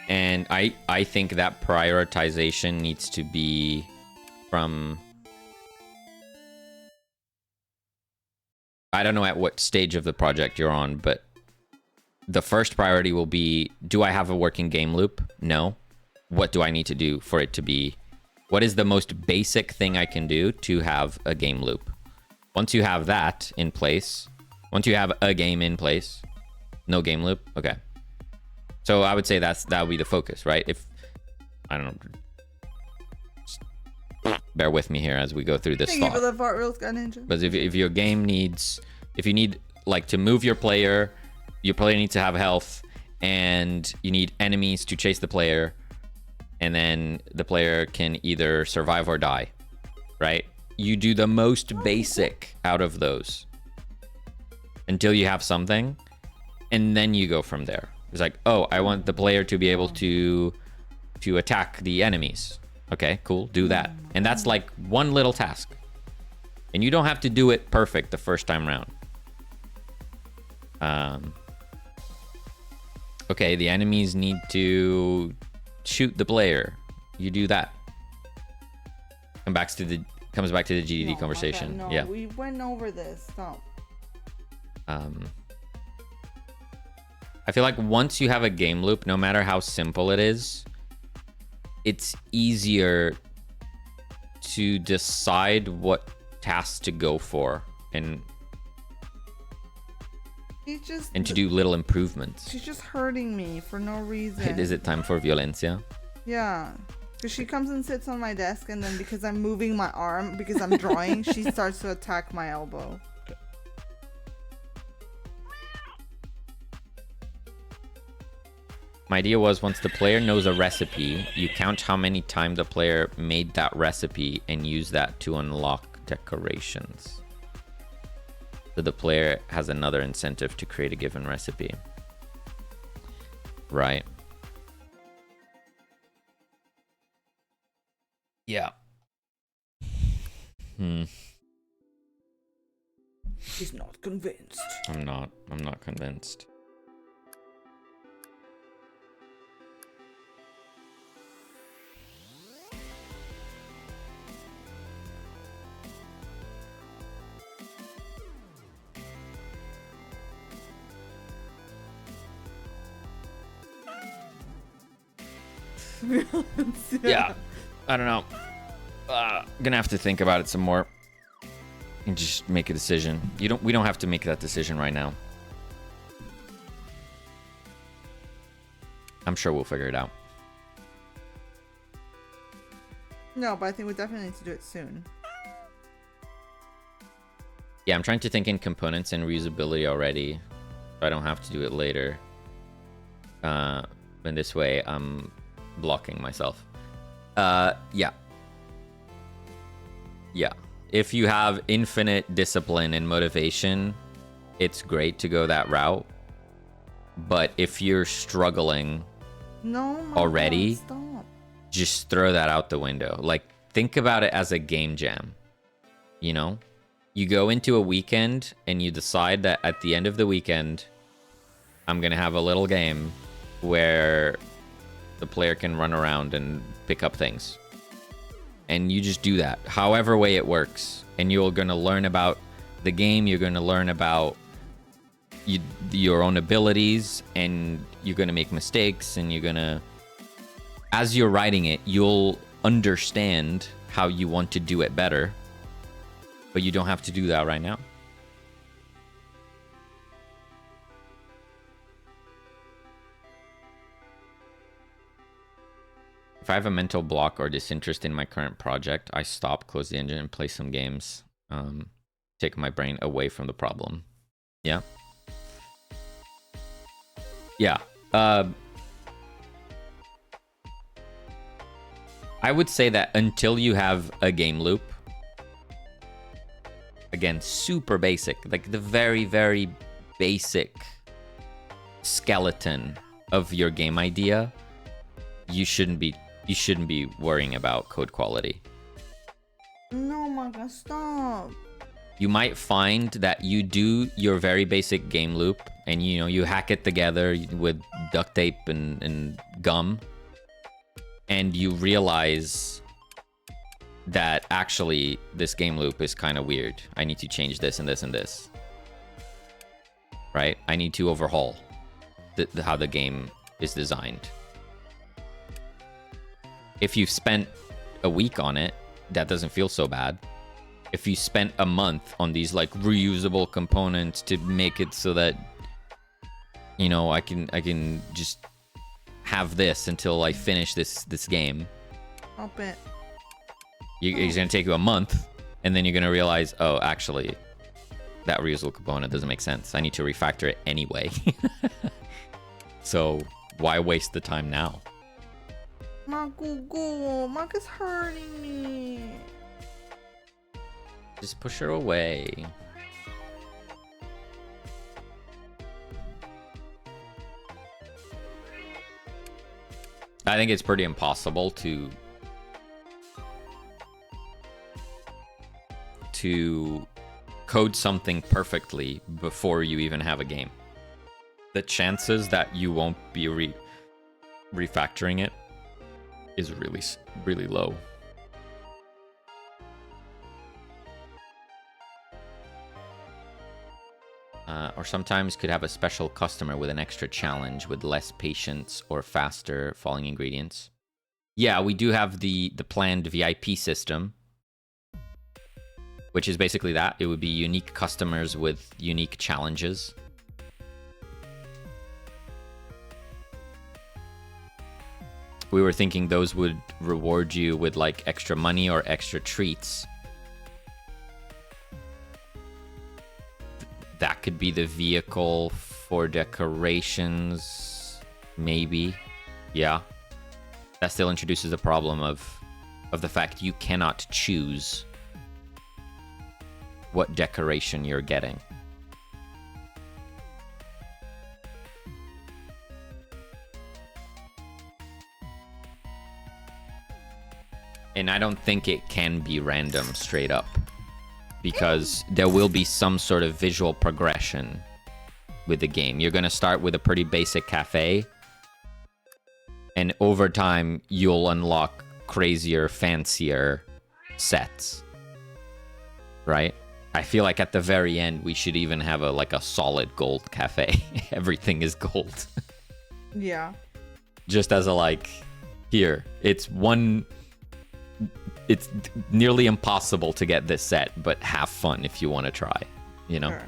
and I think that prioritization needs to be from, I don't know at what stage of the project you're on, but the first priority will be, do I have a working game loop? No. What do I need to do for it to be? What is the most basic thing I can do to have a game loop? Once you have that in place, once you have a game in place, no game loop, okay. So I would say that would be the focus, right? If, I don't know, bear with me here as we go through this thought. Thank you for the fart real Sky Ninja. But if your game needs, if you need like to move your player needs to have health, and you need enemies to chase the player, and then the player can either survive or die, right? You do the most basic out of those. until you have something, and then you go from there. It's like, oh, I want the player to be able to attack the enemies. Okay, cool, do that. And that's like one little task. And you don't have to do it perfect the first time round. Okay, the enemies need to shoot the player. You do that. Comes back to the GDD conversation. No, yeah. We went over this. Stop. I feel like once you have a game loop, no matter how simple it is, it's easier to decide what tasks to go for and to do little improvements. She's just hurting me for no reason. Is it time for violencia? Yeah. Because she comes and sits on my desk, and then because I'm moving my arm, because I'm drawing, she starts to attack my elbow. My idea was once the player knows a recipe, you count how many times the player made that recipe and use that to unlock decorations. So the player has another incentive to create a given recipe. Right. Yeah. She's not convinced. I'm not convinced. Yeah, I don't know. Gonna have to think about it some more and just make a decision. We don't have to make that decision right now. I'm sure we'll figure it out. No, but I think we definitely need to do it soon. Yeah, I'm trying to think in components and reusability already, so I don't have to do it later. In this way, I'm blocking myself. Yeah. If you have infinite discipline and motivation, it's great to go that route. But if you're struggling already, stop. Just throw that out the window. Like, think about it as a game jam. You know? You go into a weekend and you decide that at the end of the weekend, I'm gonna have a little game where the player can run around and pick up things. And you just do that, however way it works. And you're gonna learn about the game, you're gonna learn about your own abilities, and you're gonna make mistakes, and you're gonna... As you're writing it, you'll understand how you want to do it better. But you don't have to do that right now. If I have a mental block or disinterest in my current project, I stop, close the engine, and play some games. Take my brain away from the problem. Yeah? Yeah. I would say that until you have a game loop, again, super basic, like the very, very basic skeleton of your game idea, you shouldn't be worrying about code quality. No, Maka, stop. You might find that you do your very basic game loop and you hack it together with duct tape and gum, and you realize that actually this game loop is kind of weird. I need to change this and this and this. Right? I need to overhaul how the game is designed. If you've spent a week on it, that doesn't feel so bad. If you spent a month on these like reusable components to make it so that I can just have this until I finish this game. Stop it. It's gonna take you a month, and then you're gonna realize, oh, actually, that reusable component doesn't make sense. I need to refactor it anyway. So why waste the time now? Mark is hurting me. Just push her away. I think it's pretty impossible to code something perfectly before you even have a game. The chances that you won't be refactoring it is really low. Or sometimes could have a special customer with an extra challenge with less patience or faster falling ingredients. Yeah, we do have the planned VIP system, which is basically that. It would be unique customers with unique challenges. We were thinking those would reward you with like extra money or extra treats. That could be the vehicle for decorations, maybe. Yeah. That still introduces the problem of the fact you cannot choose what decoration you're getting. And I don't think it can be random straight up, because there will be some sort of visual progression with the game. You're going to start with a pretty basic cafe, and over time you'll unlock crazier, fancier sets, right? I feel like at the very end we should even have a solid gold cafe. Everything is gold. Yeah. Just as a here, it's nearly impossible to get this set, but have fun if you want to try, you know? Sure.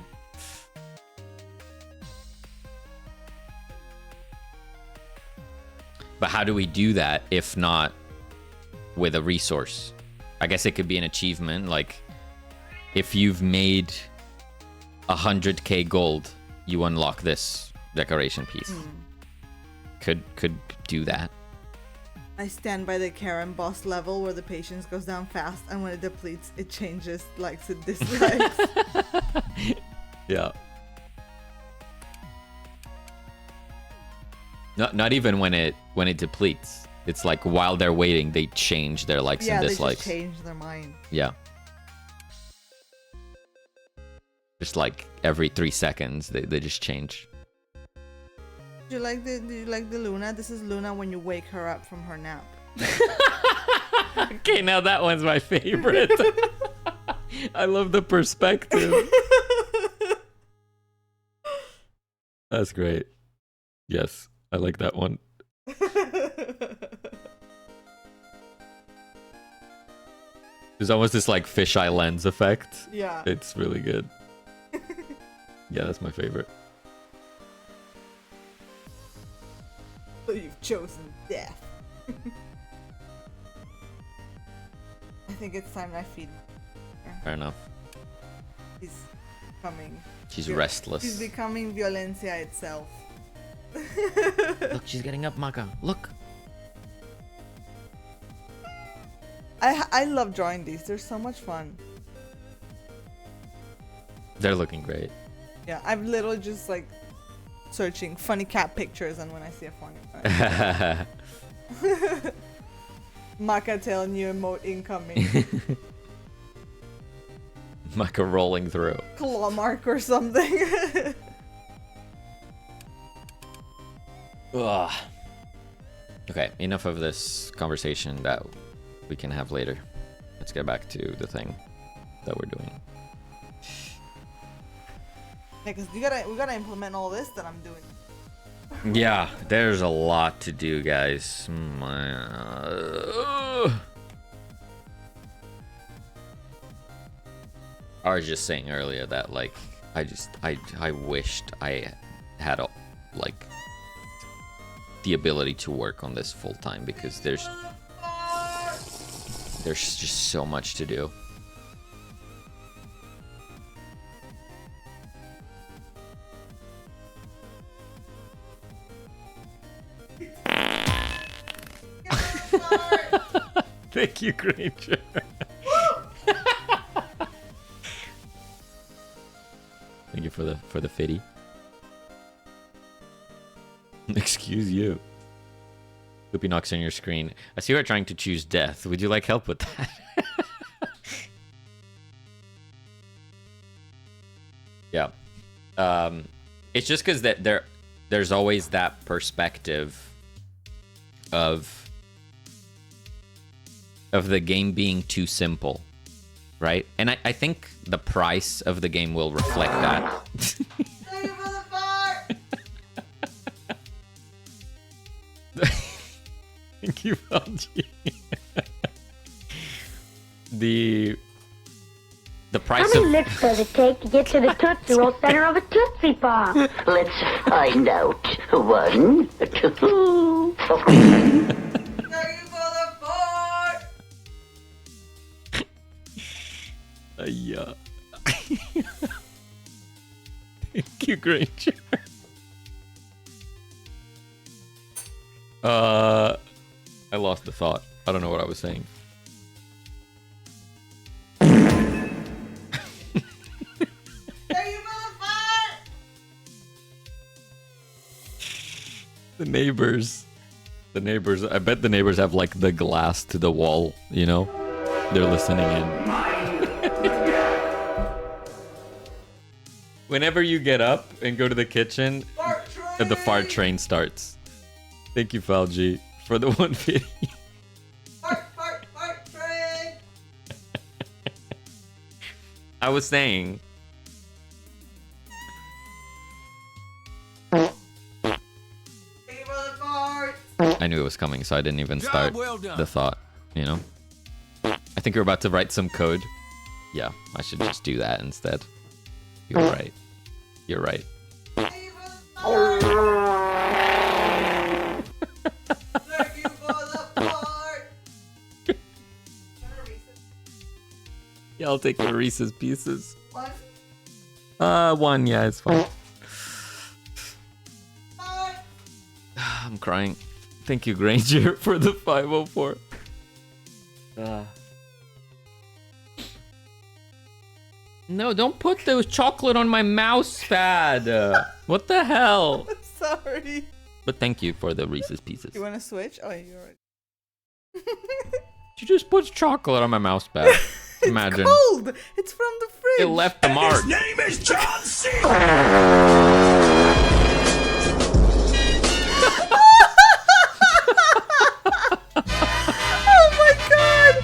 But how do we do that if not with a resource? I guess it could be an achievement, like if you've made 100k gold, you unlock this decoration piece. Could do that. I stand by the Karen boss level where the patience goes down fast, and when it depletes, it changes likes and dislikes. Yeah. Not even when it depletes. It's like while they're waiting, they change their likes and dislikes. Yeah, they just change their mind. Yeah. Just like every 3 seconds, they just change. Do you like the Luna? This is Luna when you wake her up from her nap. Okay, now that one's my favorite. I love the perspective. That's great. Yes, I like that one. There's almost this like fisheye lens effect. Yeah. It's really good. Yeah, that's my favorite. So you've chosen death. I think it's time I feed her. Fair enough. She's coming. She's restless. She's becoming violencia itself. Look, she's getting up, Maka. Look. I love drawing these. They're so much fun. They're looking great. Yeah, I'm literally just like searching funny cat pictures, and when I see a funny Maka telling you emote incoming. Maka rolling through. Claw mark or something. Ugh. Okay, enough of this conversation that we can have later. Let's get back to the thing that we're doing. Yeah, because we gotta implement all this that I'm doing. Yeah, there's a lot to do, guys. I was just saying earlier that like I wished I had the ability to work on this full time, because there's just so much to do. Thank you, Granger. Thank you for the fitty. Excuse you. Loopy knocks on your screen. I see you are trying to choose death. Would you like help with that? Yeah. It's just because that there's always that perspective of the game being too simple, right? And I think the price of the game will reflect that. Thank you for the fart! Thank you, LG. The price How of... many licks does it take to get to the Tootsie Roll center of a Tootsie Pop? Let's find out. 1, 2, 3. Thank you for the fart! Yeah. Thank you, Granger. I lost the thought. I don't know what I was saying. Thank you for the fart! The neighbors, I bet the neighbors have like the glass to the wall, you know? They're listening in. Whenever you get up and go to the kitchen, the fart train starts. Thank you, Falgi, for the 150. Fart train! I was saying... Thank you for the fart! I knew it was coming, so I didn't even start the thought, you know? I think you're about to write some code. Yeah, I should just do that instead. You're right. You're right. Thank you for the fart! Thank you for the fart! Yeah, I'll take the Reese's Pieces. One. One, yeah, it's fine. Fart! I'm crying. Thank you, Granger, for the 504. No, don't put the chocolate on my mouse pad. What the hell? Sorry. But thank you for the Reese's Pieces. You wanna switch? Oh, you're right. You just put chocolate on my mouse pad. Imagine. Cold! It's from the fridge! It left the mark. His name is John C. Oh my god!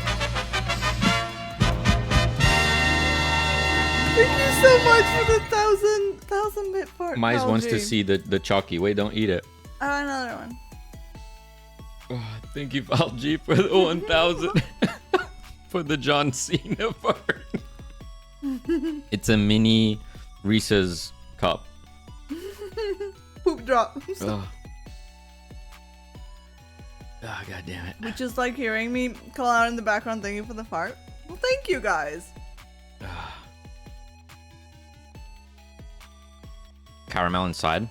Thank you so much for the 1,000 bit part. Mize wants to Algae. see the chalky. Wait, don't eat it. Another one. Oh, thank you, Valji, for the 1,000. For the John Cena part. It's a mini Reese's cup. Poop drop. Oh, god damn it. Which is like hearing me call out in the background, thank you for the fart. Well, thank you guys. Caramel inside?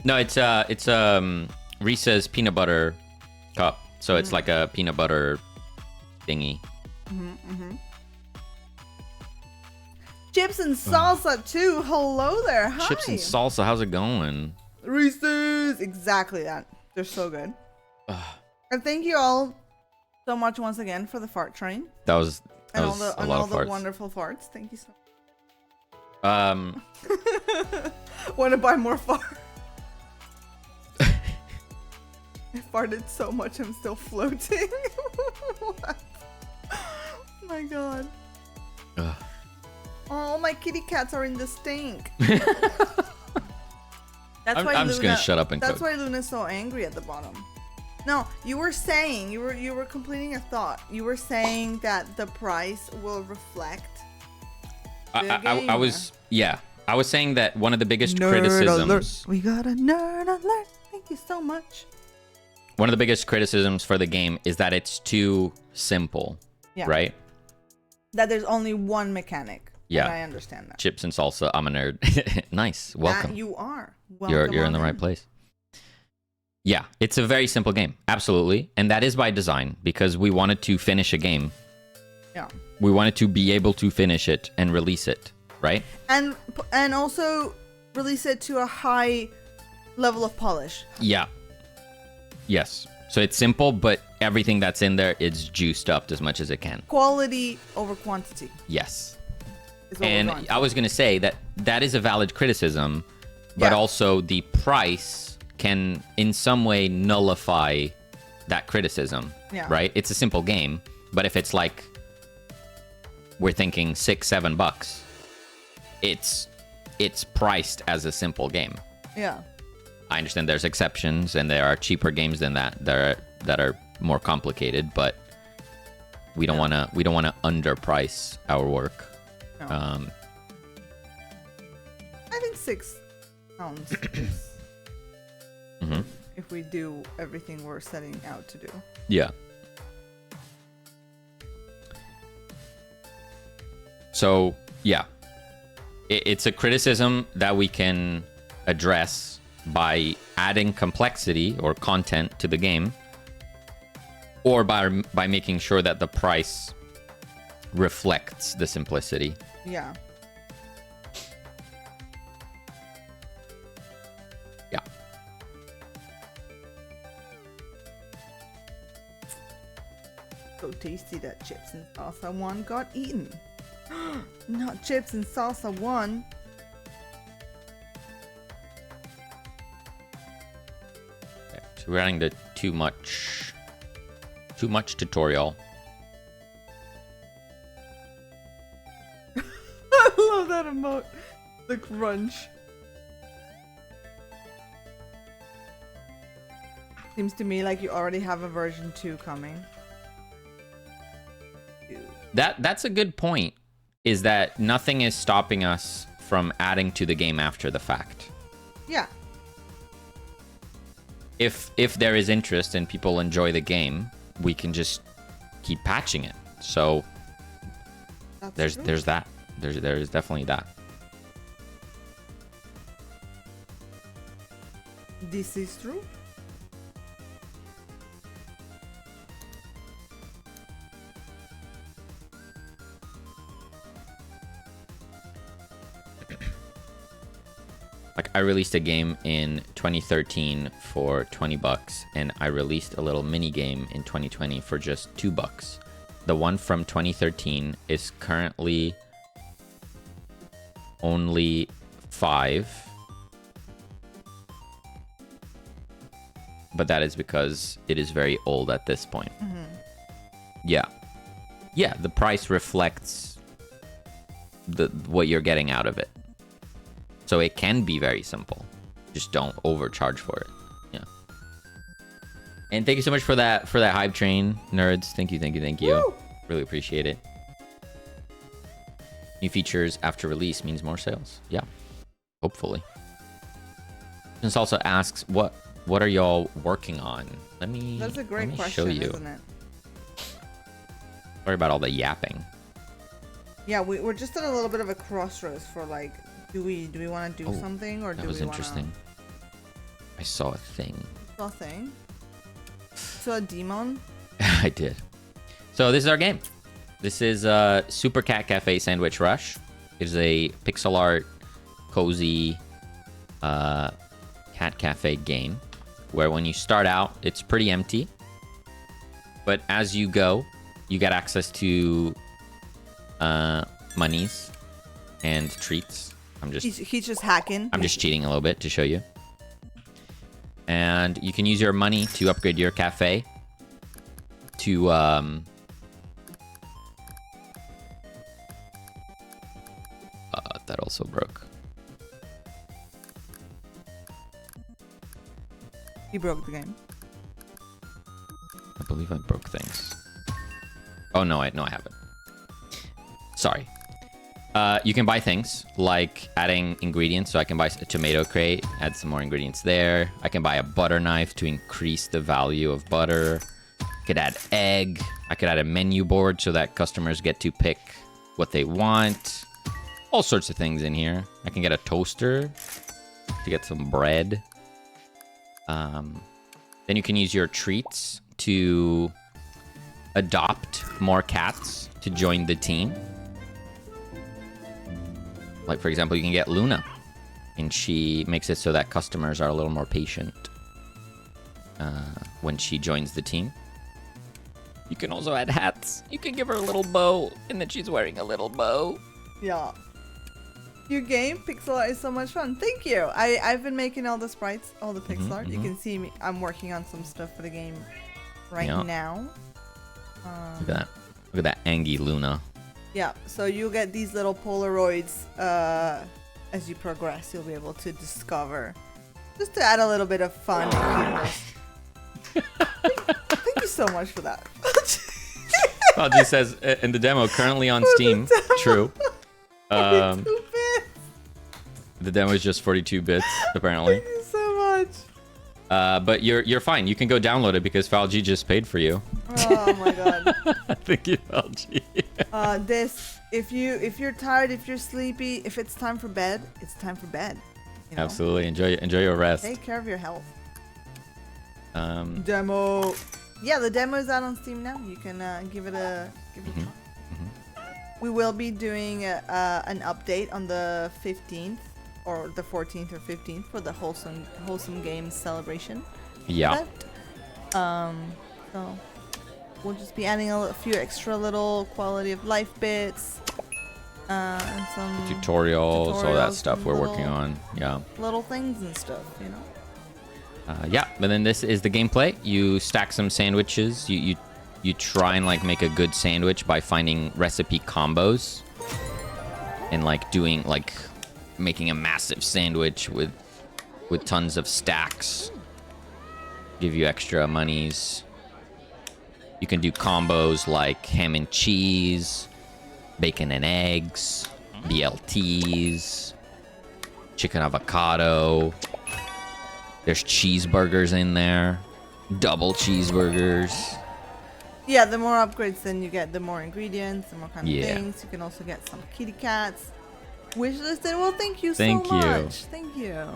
No, it's Reese's peanut butter cup. So it's like a peanut butter thingy. Chips and salsa too. Hello there. Hi. Chips and salsa, how's it going? Reese's. Exactly that. They're so good. And thank you all so much once again for the fart train. That was And a all lot the of farts. wonderful farts. Thank you so much. Um, Want to buy more fart? I farted so much I'm still floating. What? Oh my god. Ugh. Oh, my kitty cats are in the stink. I'm just gonna shut up and That's cook. why Luna's so angry at the bottom. No, you were saying, you were completing a thought. You were saying that the price will reflect the game. I was saying that one of the biggest Nerd criticisms. alert. We got a nerd alert. Thank you so much. One of the biggest criticisms for the game is that it's too simple. Yeah. Right? That there's only one mechanic. Yeah. And I understand that. Chips and salsa. I'm a nerd. Nice. Welcome. That you are. You're Welcome in the on right place. Yeah, it's a very simple game. Absolutely. And that is by design because we wanted to finish a game. Yeah. We wanted to be able to finish it and release it, right? And also release it to a high level of polish. Yeah. Yes. So it's simple, but everything that's in there is juiced up as much as it can. Quality over quantity. Yes. Is what we're And going I for. was going to say that that is a valid criticism, but Yeah. also the price can in some way nullify that criticism, Yeah. right? It's a simple game, but if it's like we're thinking $6-7, it's priced as a simple game. Yeah. I understand there's exceptions and there are cheaper games than that that are more complicated, but we don't want to underprice our work. No. Um, I think £6 is mhm. if we do everything we're setting out to do. Yeah. So, yeah. It's a criticism that we can address by adding complexity or content to the game, or by making sure that the price reflects the simplicity. Yeah. Yeah. So tasty that chips and salsa one got eaten. Not chips and salsa one. Okay, so we're adding the too much tutorial. I love that emote. The crunch. Seems to me like you already have a version 2 coming. That's a good point, is that nothing is stopping us from adding to the game after the fact. Yeah. If there is interest and people enjoy the game, we can just keep patching it. So That's true. there's that. There is definitely that. This is true. Like, I released a game in 2013 for $20, and I released a little mini game in 2020 for just $2. The one from 2013 is currently only $5, but that is because it is very old at this point. Yeah, the price reflects what you're getting out of it. So it can be very simple. Just don't overcharge for it. Yeah. And thank you so much for that hype train, nerds. Thank you. Woo! Really appreciate it. New features after release means more sales. Yeah. Hopefully. This also asks, what are y'all working on? That's a great question, show you. isn't it? Sorry about all the yapping. Yeah, we're just at a little bit of a crossroads for like, do we want to do something, or do That was we interesting. I saw a thing. want to nothing? So a demon. I did. So this is our game. This is Super Cat Cafe Sandwich Rush. It's a pixel art, cozy cat cafe game where when you start out, it's pretty empty. But as you go, you get access to monies and treats. He's just hacking. I'm just cheating a little bit to show you. And you can use your money to upgrade your cafe to that also broke. He broke the game. I believe I broke things. Oh no, I haven't. Sorry. You can buy things like adding ingredients. So I can buy a tomato crate, add some more ingredients there. I can buy a butter knife to increase the value of butter. I could add egg. I could add a menu board so that customers get to pick what they want. All sorts of things in here. I can get a toaster to get some bread. Then you can use your treats to adopt more cats to join the team. Like, for example, you can get Luna, and she makes it so that customers are a little more patient. when she joins the team. You can also add hats. You can give her a little bow, and then she's wearing a little bow. Yeah. Your game, pixel art, is so much fun. Thank you. I've been making all the sprites, all the pixel art. You can see me. I'm working on some stuff for the game right now. Look at that. Look at that Angie Luna. Yeah, so you'll get these little Polaroids as you progress. You'll be able to discover, just to add a little bit of fun. Thank you so much for that. Falgi says in the demo, currently on Steam. True. 42 bits. The demo is just 42 bits, apparently. Thank you so much. But you're fine. You can go download it because Falgi just paid for you. Oh my god. Thank you, Falgi. If you're tired, if you're sleepy, if it's time for bed, it's time for bed. You know? Absolutely. Enjoy your rest. Take care of your health. Demo. Yeah, the demo is out on Steam now. You can give it a try. We will be doing an update on the 15th or the 14th or 15th for the wholesome games celebration. Yeah. Event. So we'll just be adding a few extra little quality of life bits and some tutorials, all that stuff we're little, working on. Yeah. Little things and stuff, you know. Yeah, but then this is the gameplay. You stack some sandwiches. You try and like make a good sandwich by finding recipe combos and like doing like making a massive sandwich with tons of stacks. Give you extra monies. You can do combos like ham and cheese, bacon and eggs, BLTs, chicken avocado. There's cheeseburgers in there, double cheeseburgers. Yeah, the more upgrades then you get, the more ingredients, the more kind of things. You can also get some kitty cats. Wishlisted. Well, thank you so much. Thank you.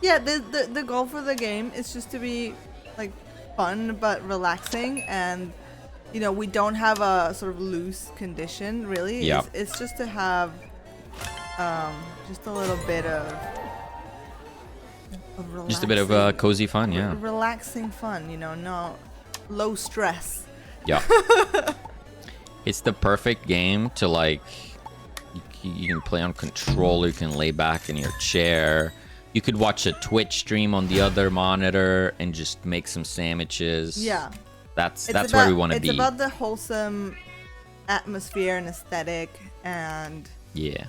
Yeah, the goal for the game is just to be like fun but relaxing, and you know, we don't have a sort of loose condition really. Yeah. It's just to have just a little bit of Just a bit of cozy fun, yeah. Relaxing fun, you know, no low stress. Yeah. It's the perfect game to like, you can play on controller, you can lay back in your chair. You could watch a Twitch stream on the other monitor and just make some sandwiches. Yeah. That's where we want to be. It's about the wholesome atmosphere and aesthetic, and yeah.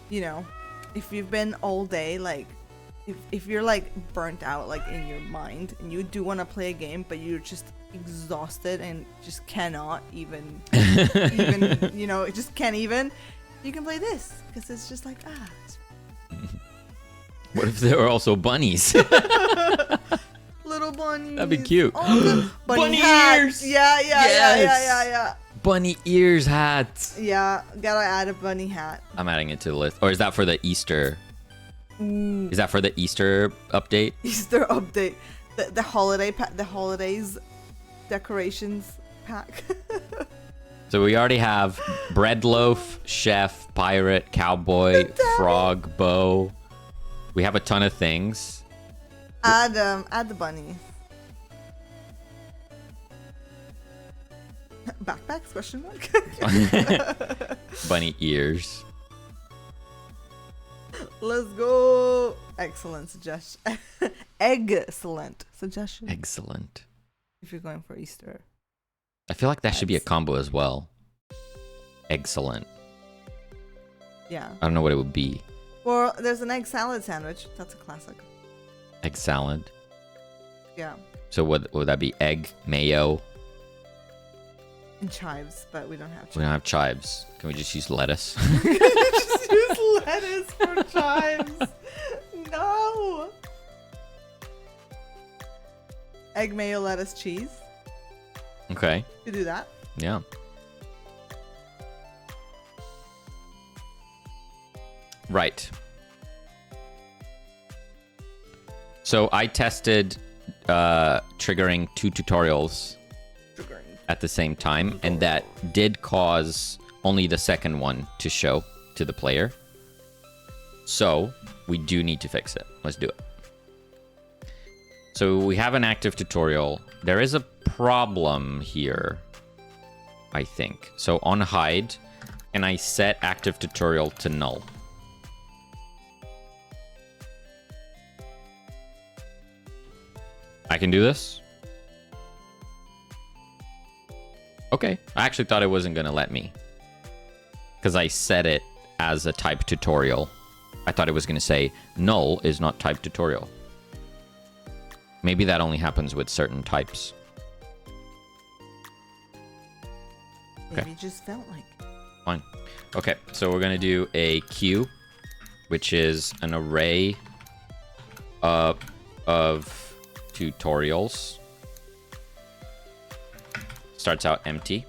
You know, if you've been all day, like if you're like burnt out like in your mind and you do want to play a game but you're just exhausted and just cannot even you know, it just can't even, you can play this because it's just like What if there were also bunnies? Little bunnies. That'd be cute. Oh, bunny ears. Yeah. Bunny ears hats. Yeah, gotta add a bunny hat. I'm adding it to the list. Or is that for the Easter? Is that for the Easter update? Easter update. The holiday the holidays decorations pack. So we already have bread loaf, chef, pirate, cowboy, frog, bow. We have a ton of things. Add the bunny. Backpacks? Question mark. Bunny ears. Let's go. Excellent suggestion. Excellent suggestion. Excellent. If you're going for Easter. I feel like that should be a combo as well. Excellent. Yeah. I don't know what it would be. Or there's an egg salad sandwich. That's a classic. Egg salad. Yeah. So would that be egg, mayo? And chives, but we don't have chives. We don't have chives. Can we just use lettuce? Just use lettuce for chives. No. Egg, mayo, lettuce, cheese. Okay. You do that. Yeah. Right. So I tested triggering 2 tutorials at the same time, and that did cause only the second one to show to the player. So we do need to fix it. Let's do it. So we have an active tutorial. There is a problem here, I think. So on hide, and I set active tutorial to null. I can do this? Okay. I actually thought it wasn't going to let me, because I set it as a type tutorial. I thought it was going to say null is not type tutorial. Maybe that only happens with certain types. Maybe Okay. it just felt like. Fine. Okay, so we're going to do a queue, which is an array of tutorials. Starts out empty.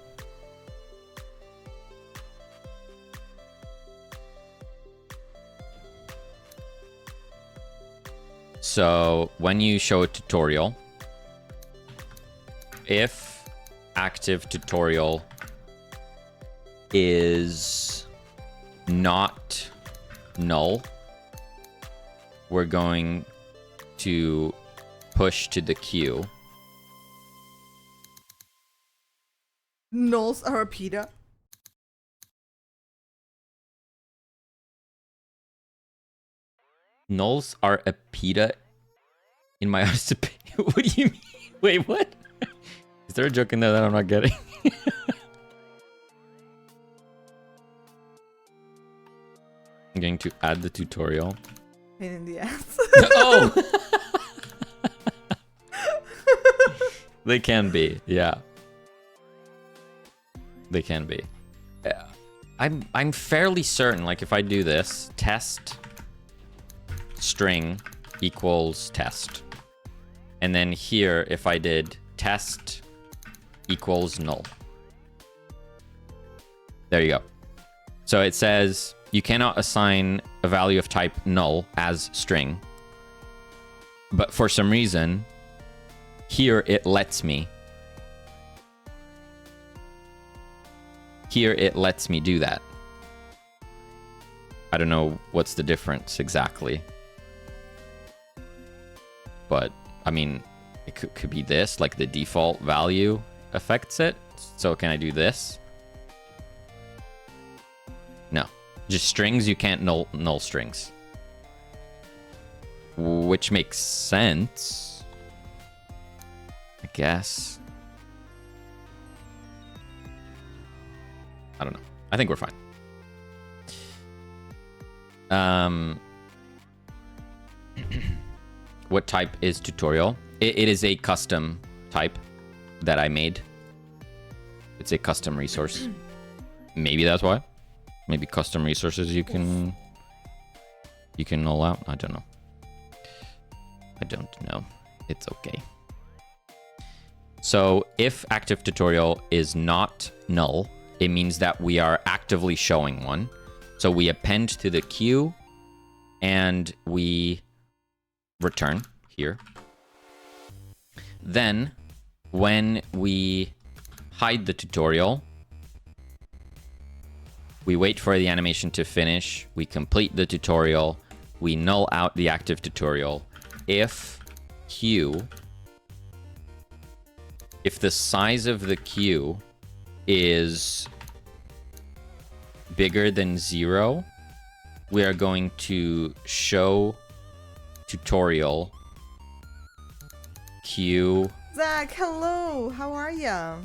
So when you show a tutorial, if active tutorial is not null, we're going to push to the queue. Nulls are a PETA. Nulls are a PETA in my honest opinion. What do you mean? Wait, what? Is there a joke in there that I'm not getting? I'm going to add the tutorial. Pain in the ass. Oh! They can be, yeah. They can be. I'm fairly certain, like if I do this, test string equals test. And then here, if I did test equals null. There you go. So it says you cannot assign a value of type null as string. But for some reason, here it lets me. Here it lets me do that. I don't know what's the difference exactly. But, I mean, it could be this, like the default value affects it. So can I do this? No. Just strings, you can't null strings. Which makes sense, I guess. I don't know. I think we're fine. What type is tutorial? It is a custom type that I made. It's a custom resource. Maybe that's why. Maybe custom resources you can null out. I don't know. I don't know. It's okay. So if active tutorial is not null, it means that we are actively showing one. So we append to the queue and we return here. Then when we hide the tutorial, we wait for the animation to finish. We complete the tutorial. We null out the active tutorial. If the size of the queue is bigger than 0, we are going to show tutorial queue Zach, hello. How are ya?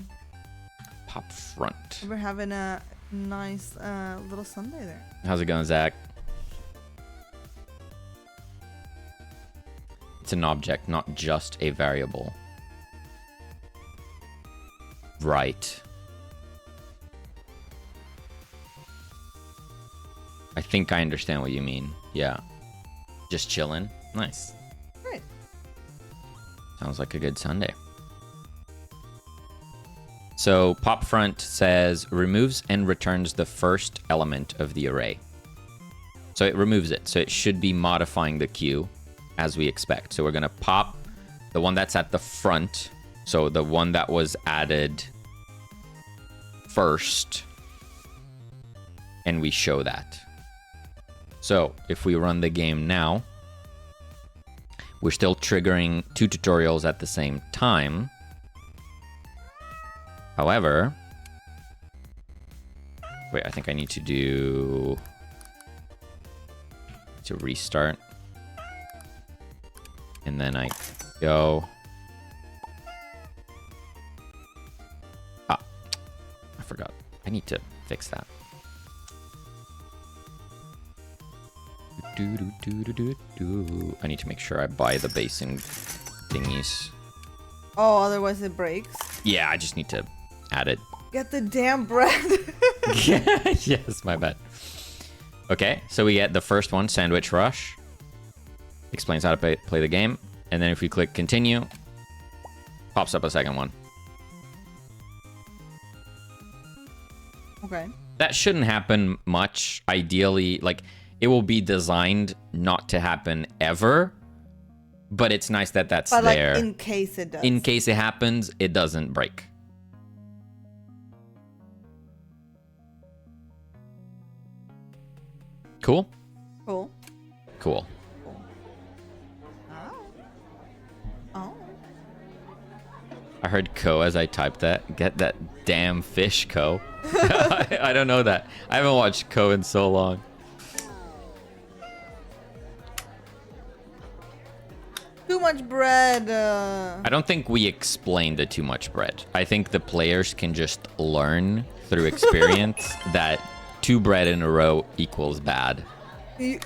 pop front. We're having a nice little Sunday there. How's it going, Zach? It's an object, not just a variable. Right. I think I understand what you mean. Yeah. Just chilling. Nice. Great. Sounds like a good Sunday. So pop front says removes and returns the first element of the array. So it removes it. So it should be modifying the queue as we expect. So we're going to pop the one that's at the front. So the one that was added first. And we show that. So if we run the game now, we're still triggering 2 tutorials at the same time. However, wait, I think I need to restart. And then I go. Ah, I forgot. I need to fix that. I need to make sure I buy the basing thingies. Oh, otherwise it breaks. Yeah, I just need to add it. Get the damn bread. Yes, my bad. Okay, so we get the first one, Sandwich Rush. Explains how to play the game. And then if we click continue, pops up a second one. Okay. That shouldn't happen much. Ideally, like, it will be designed not to happen ever. But it's nice that that's but there. Like, in case it does. In case it happens, it doesn't break. Cool? Cool. Cool. Oh. I heard "co" as I typed that. Get that damn fish, Co. I don't know that. I haven't watched Co in so long. Too much bread. I don't think we explained the too much bread. I think the players can just learn through experience that 2 bread in a row equals bad.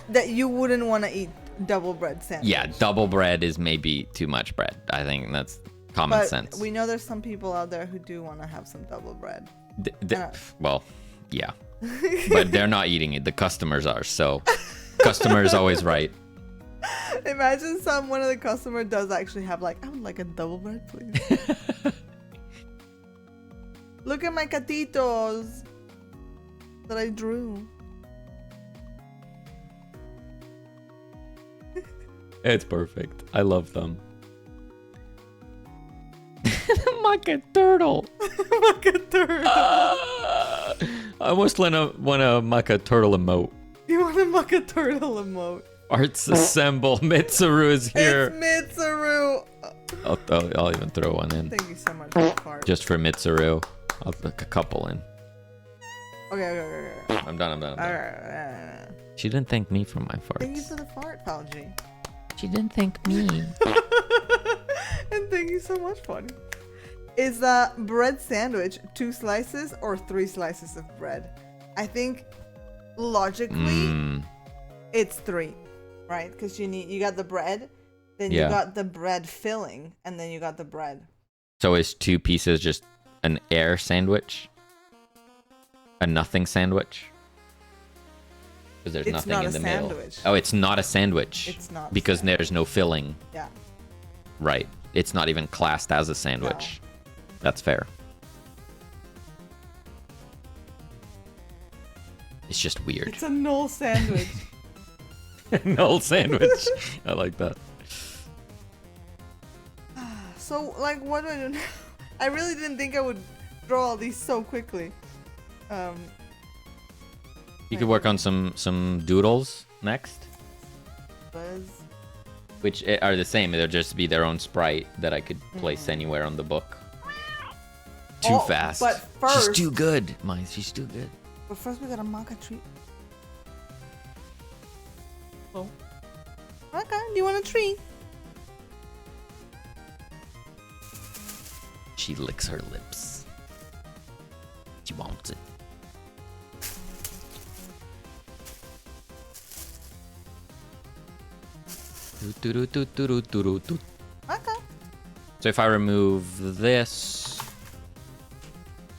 That you wouldn't want to eat double bread sandwich. Yeah, double bread is maybe too much bread. I think that's common but sense. We know there's some people out there who do want to have some double bread. Well, yeah. But they're not eating it. The customers are. So customer is always right. Imagine one of the customer does actually have like, I would like a double bread, please. Look at my catitos that I drew. It's perfect. I love them. Maca turtle. Maca turtle. I almost want a Maca turtle emote. You want a Maca turtle emote? Arts assemble. Mitsuru is here. It's Mitsuru. I'll even throw one in. Thank you so much for the fart. Just for Mitsuru. I'll put a couple in. Okay. I'm done. Alright. She didn't thank me for my farts. Thank you for the fart, Palji. She didn't thank me. And thank you so much, Funny. Is a bread sandwich 2 slices or 3 slices of bread? I think logically it's 3, right? Because you got the bread, then you got the bread filling, and then you got the bread. So is 2 pieces just an air sandwich? A nothing sandwich? Because there's It's nothing not in the a middle. sandwich. Oh, it's not a sandwich. It's not. Because there's no filling. Yeah. Right. It's not even classed as a sandwich. No. That's fair. It's just weird. It's a null sandwich. Null sandwich. I like that. So, like, what do I do now? I really didn't think I would draw all these so quickly. You could work on some doodles next, Buzz. which are the same. They'll just be their own sprite that I could place anywhere on the book. Too fast. But first, she's too good. She's too good. But first we got a maca treat. Oh. Maca, do you want a treat? She licks her lips. She wants it. Maca. So if I remove this,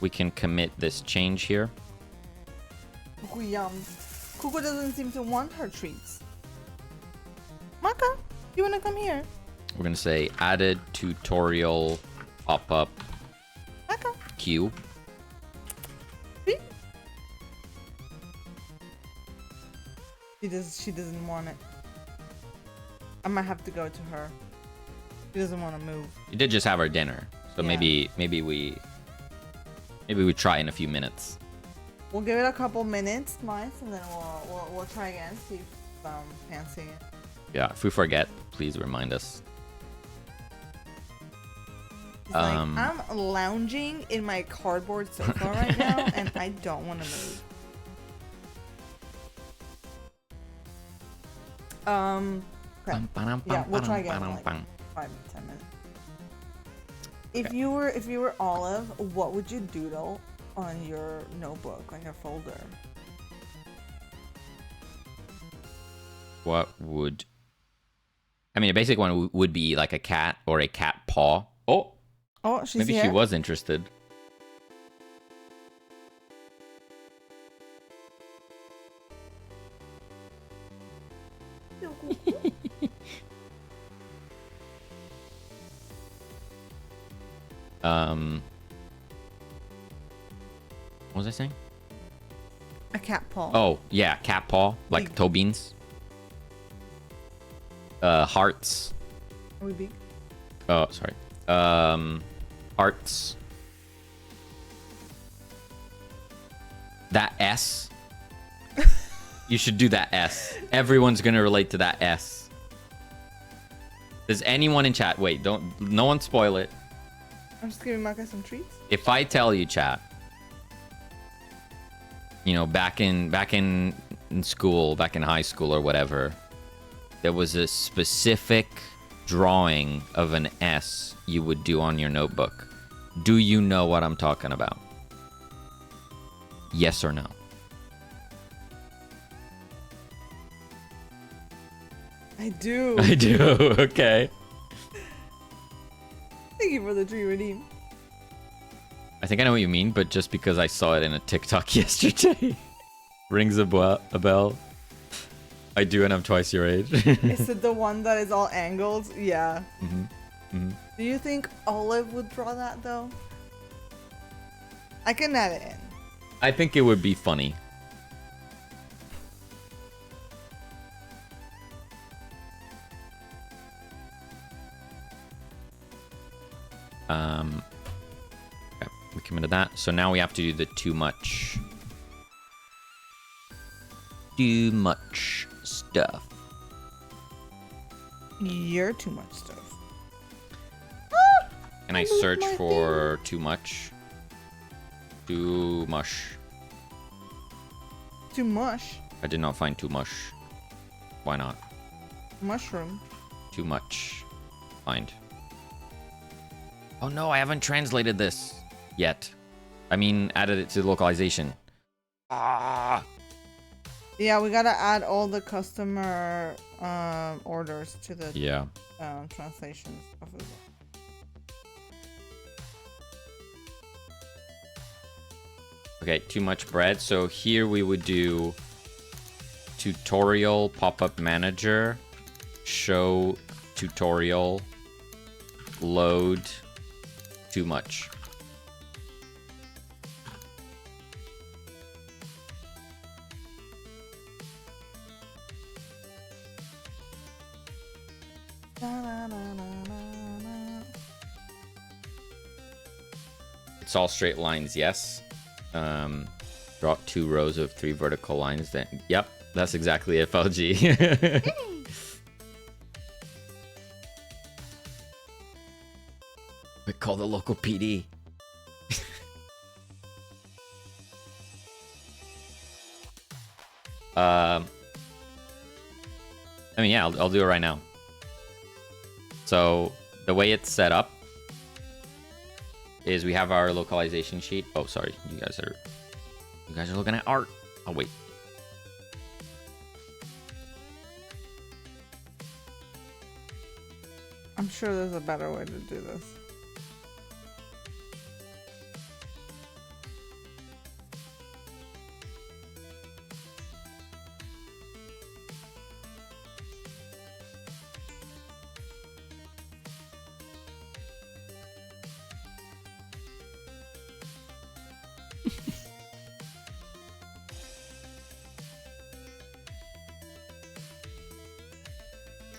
we can commit this change here. Cuckoo yum. Cuckoo doesn't seem to want her treats. Maca, you wanna come here? We're gonna say added tutorial pop-up Maca. queue. See? She doesn't want it. I might have to go to her. She doesn't want to move. We did just have our dinner, so Yeah. maybe we try in a few minutes. We'll give it a couple minutes, nice, and then we'll try again. See if fancy. Yeah, if we forget, please remind us. It's like, I'm lounging in my cardboard sofa right now, and I don't want to move. Okay. Yeah, we'll try again in like 5 to 10 minutes. If you were Olive, what would you doodle on your notebook, on your folder? What would... I mean, a basic one would be like a cat or a cat paw. Oh! Oh, she's Maybe here. she was interested. What was I saying? A cat paw. Oh, yeah, cat paw, like Big. toe beans. Hearts. Are we big? Oh, sorry. Hearts. That S. You should do that S. Everyone's gonna relate to that S. Does anyone in chat... Wait, no one spoil it. I'm just giving Maka some treats. If I tell you, chat, you know, back in school, back in high school or whatever, there was a specific drawing of an S you would do on your notebook. Do you know what I'm talking about? Yes or no? I do. I do. Okay. Thank you for the tree redeem. I think I know what you mean, but just because I saw it in a TikTok yesterday, rings a bell. I do, and I'm twice your age. Is it the one that is all angles? Yeah. Do you think Olive would draw that though? I can add it in. I think it would be funny. Okay, we committed that. So now we have to do the too much. Too much stuff. You're too much stuff. Can I search for too much? Too much. Too mush. I did not find too much. Why not? Mushroom. Too much. Find. Oh no, I haven't translated this yet. I mean, added it to the localization. Ah. Yeah, we gotta add all the customer orders to the translations of it. Okay, too much bread. So here we would do tutorial pop-up manager, show tutorial, load too much. It's all straight lines, yes. Draw 2 rows of 3 vertical lines. Then, yep, that's exactly FLG. We call the local PD. I mean, yeah, I'll do it right now. So the way it's set up is we have our localization sheet. Oh, sorry, you guys are looking at art. Oh wait. I'm sure there's a better way to do this.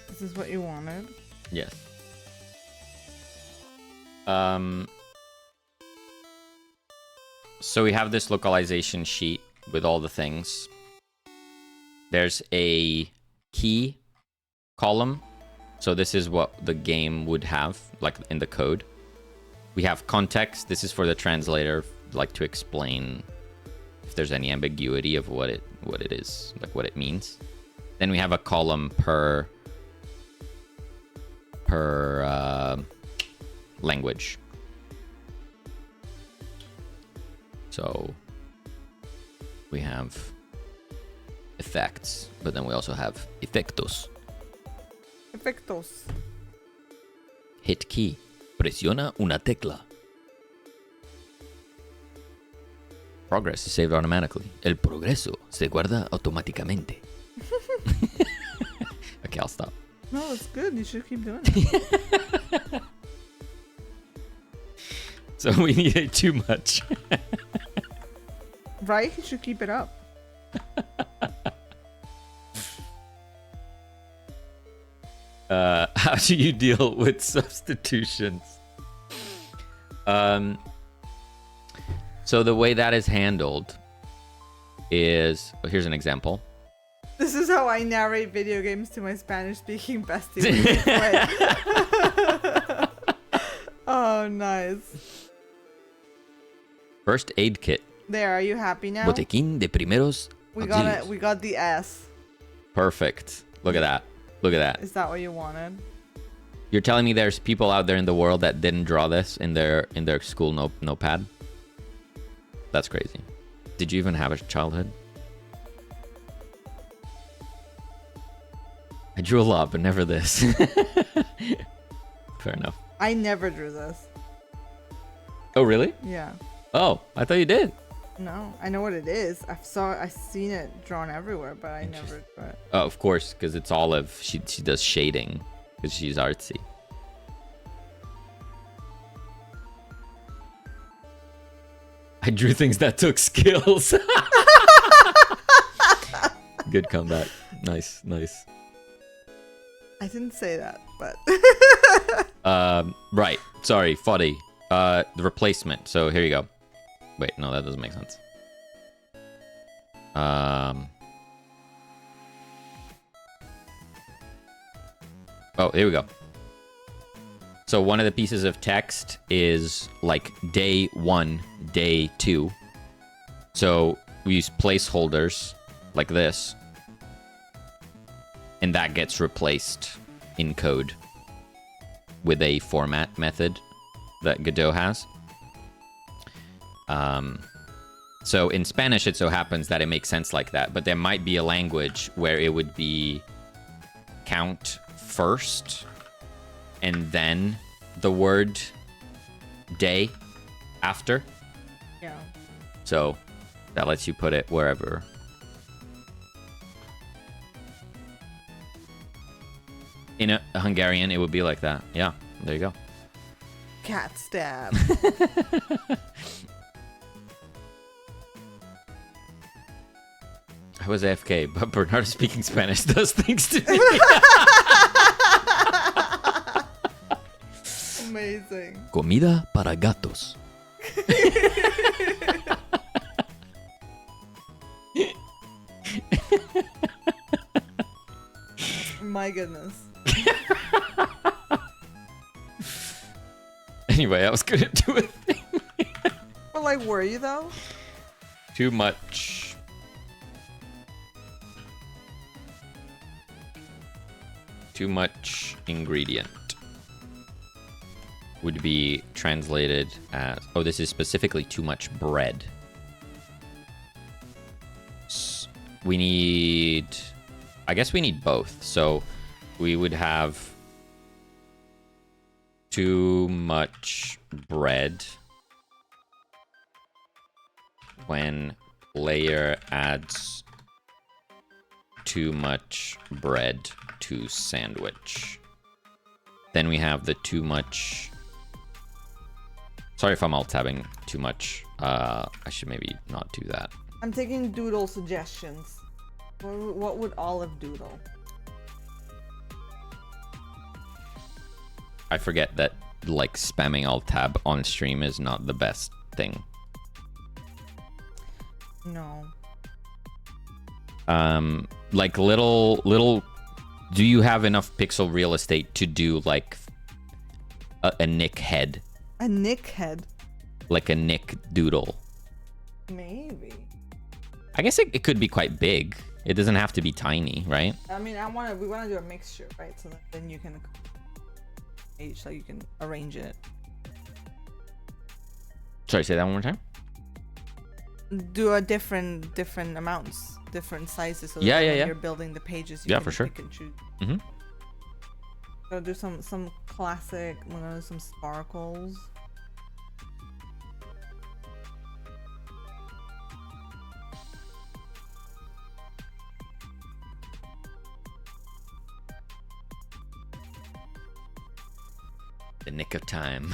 This is what you wanted? Yes. So we have this localization sheet with all the things. There's a key column. So this is what the game would have, like in the code. We have context. This is for the translator, like to explain if there's any ambiguity of what it is, like what it means. Then we have a column per language. So we have effects, but then we also have efectos. Efectos. Hit key. Presiona una tecla. Progress is saved automatically. El progreso se guarda automáticamente. Okay, I'll stop. No, it's good. You should keep doing it. So we need it too much. Right? You should keep it up. How do you deal with substitutions? So the way that is handled is... here's an example. This is how I narrate video games to my Spanish-speaking bestie. Oh, nice. First aid kit. There, are you happy now? Botequín de primeros We got auxilios. it. We got the S. Perfect. Look at that. Look at that. Is that what you wanted? You're telling me there's people out there in the world that didn't draw this in their school notepad? That's crazy. Did you even have a childhood? I drew a lot, but never this. Fair enough. I never drew this. Oh, really? Yeah. Oh, I thought you did. No, I know what it is. I've seen it drawn everywhere, but I never drew it. Oh, of course, because it's Olive. She does shading because she's artsy. I drew things that took skills. Good comeback. Nice, nice. I didn't say that, but Right. Sorry, Foddy. The replacement. So here you go. Wait, no, that doesn't make sense. Oh, here we go. So one of the pieces of text is like day 1, day 2. So we use placeholders like this. And that gets replaced in code with a format method that Godot has. So in Spanish, it so happens that it makes sense like that. But there might be a language where it would be count first and then the word day after. yeah. So that lets you put it wherever. In a Hungarian, it would be like that. Yeah, there you go. Cat stab. I was AFK, but Bernardo speaking Spanish does things to me. Amazing. Comida para gatos. My goodness. Anyway, I was gonna do a thing. But like, were you though? Too much. Too much ingredient would be translated as... oh, this is specifically too much bread. We need... I guess we need both. So we would have too much bread when player adds too much bread to sandwich. Then we have the too much... sorry if I'm alt-tabbing too much. I should maybe not do that. I'm taking doodle suggestions. What would Olive doodle? I forget that like spamming alt-tab on stream is not the best thing. No. Like little Do you have enough pixel real estate to do like a Nick head? A Nick head? Like a Nick doodle? Maybe. I guess it could be quite big. It doesn't have to be tiny, right? I mean, we want to do a mixture, right? So then you can so you can arrange it. Sorry, say that one more time. Do a different amounts, different sizes. So Yeah, that yeah, when yeah. You're building the pages. Yeah, for sure. You can choose. Mm-hmm. So do some classic. We're gonna do some sparkles. The nick of time.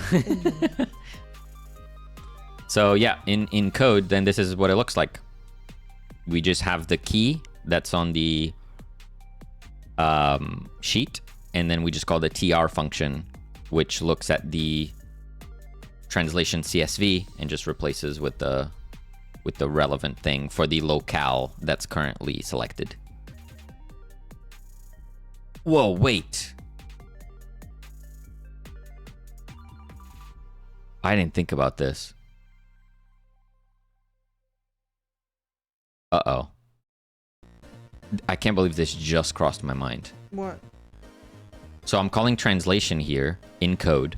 So yeah, in code, then this is what it looks like. We just have the key that's on the sheet, and then we just call the tr function, which looks at the translation CSV and just replaces with the relevant thing for the locale that's currently selected. Whoa, wait. I didn't think about this. Uh-oh. I can't believe this just crossed my mind. What? So I'm calling translation here in code,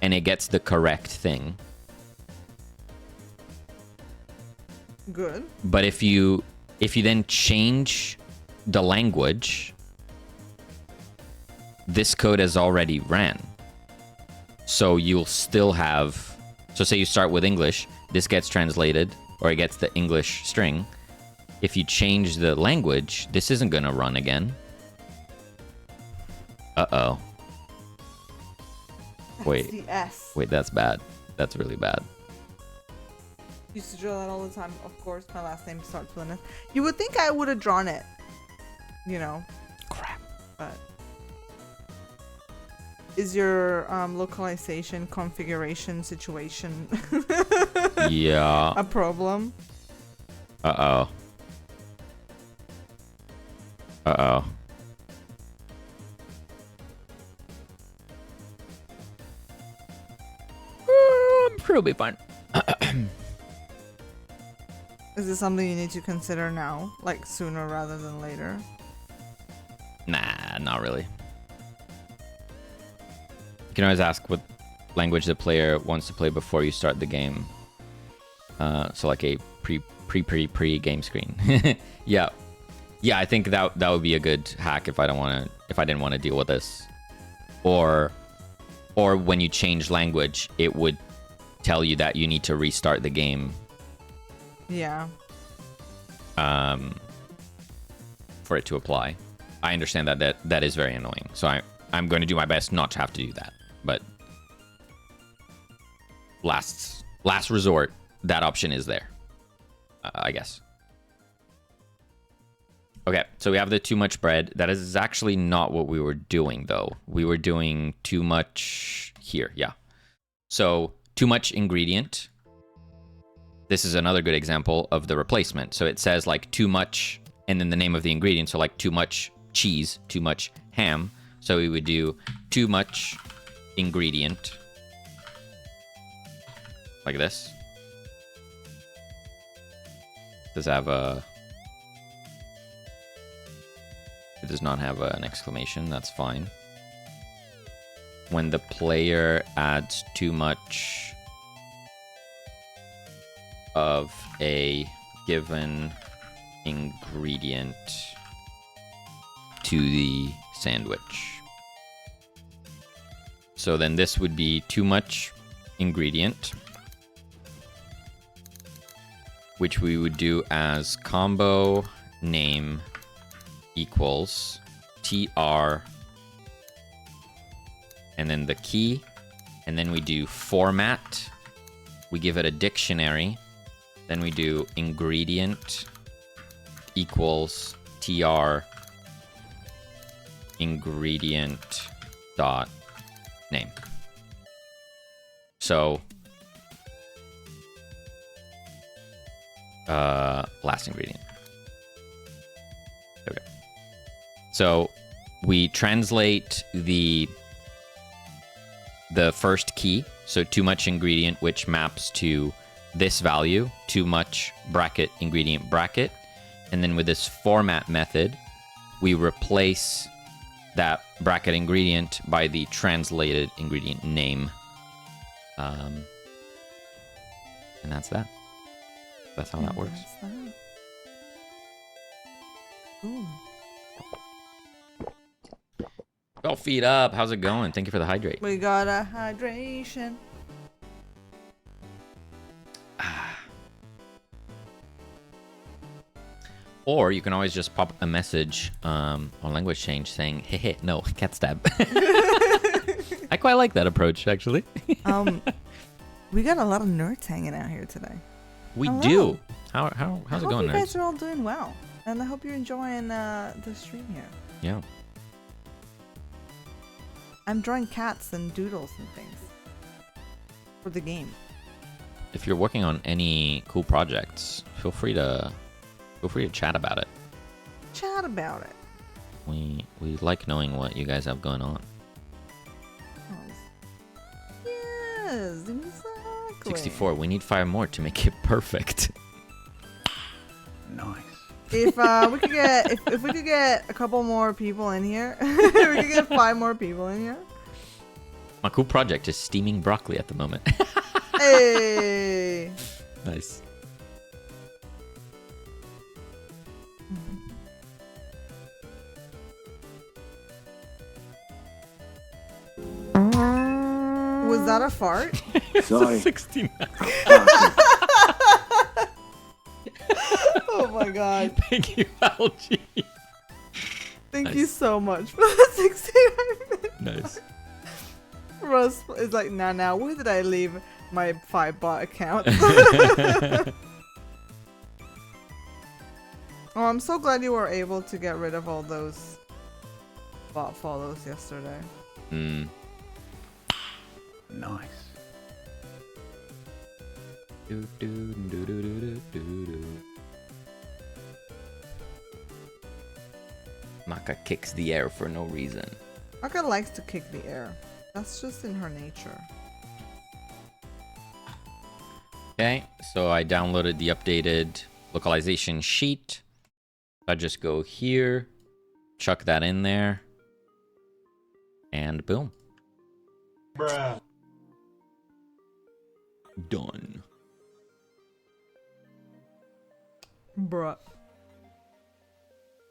and it gets the correct thing. Good. But if you then change the language, this code has already ran. So you'll still have, so say you start with English, this gets translated, or it gets the English string. If you change the language, this isn't gonna run again. Uh-oh. Wait. That's the S. Wait, that's bad. That's really bad. Used to draw that all the time. Of course, my last name starts with an S. You would think I would have drawn it, you know. Crap. But is your localization configuration situation Yeah. a problem? Uh-oh. Uh-oh. I'm sure it'll be fine. Is this something you need to consider now, like sooner rather than later? Nah, not really. You can always ask what language the player wants to play before you start the game. So like a pre game screen. Yeah. Yeah, I think that would be a good hack if I didn't want to deal with this. Or when you change language, it would tell you that you need to restart the game. Yeah. For it to apply. I understand that is very annoying. So I'm going to do my best not to have to do that. But last resort, that option is there. I guess. Okay, so we have the too much bread. That is actually not what we were doing, though. We were doing too much here, yeah. So too much ingredient. This is another good example of the replacement. So it says like too much and then the name of the ingredient. So like too much cheese, too much ham. So we would do too much ingredient. Like this. Does have a... It does not have an exclamation. That's fine. When the player adds too much of a given ingredient to the sandwich. So then this would be too much ingredient, which we would do as combo name equals tr, and then the key, and then we do format. We give it a dictionary. Then we do ingredient equals tr ingredient dot name. So last ingredient. Okay. So we translate the first key, so too much ingredient, which maps to this value, too much bracket ingredient bracket, and then with this format method, we replace that bracket ingredient by the translated ingredient name, and that's that. That's how that works. Ooh. Oh, feet up. How's it going? Thank you for the hydrate. We got a hydration. Or you can always just pop a message on language change saying, hey, no, cat stab. I quite like that approach, actually. We got a lot of nerds hanging out here today. We Hello. do. How's it going, I hope nerds? you guys are all doing well. And I hope you're enjoying the stream here. Yeah. I'm drawing cats and doodles and things for the game. If you're working on any cool projects, feel free to chat about it. Chat about it. We like knowing what you guys have going on. Yes, exactly. 64. We need 5 more to make it perfect. Nice. If we could get if we could get a couple more people in here, we could get 5 more people in here. My cool project is steaming broccoli at the moment. Hey. Nice. Was that a fart? Sorry. 69. Oh my god. Thank you, Algie. Thank Nice. you so much for the 69 minutes. Nice. Russ is like, nah, where did I leave my 5-bot account? Oh, I'm so glad you were able to get rid of all those bot follows yesterday. Mm. Nice. Do, do, do, do, do, do, do. Maka kicks the air for no reason. Aka likes to kick the air. That's just in her nature. Okay, so I downloaded the updated localization sheet. I just go here, chuck that in there, and boom. Bruh. Done. Bruh.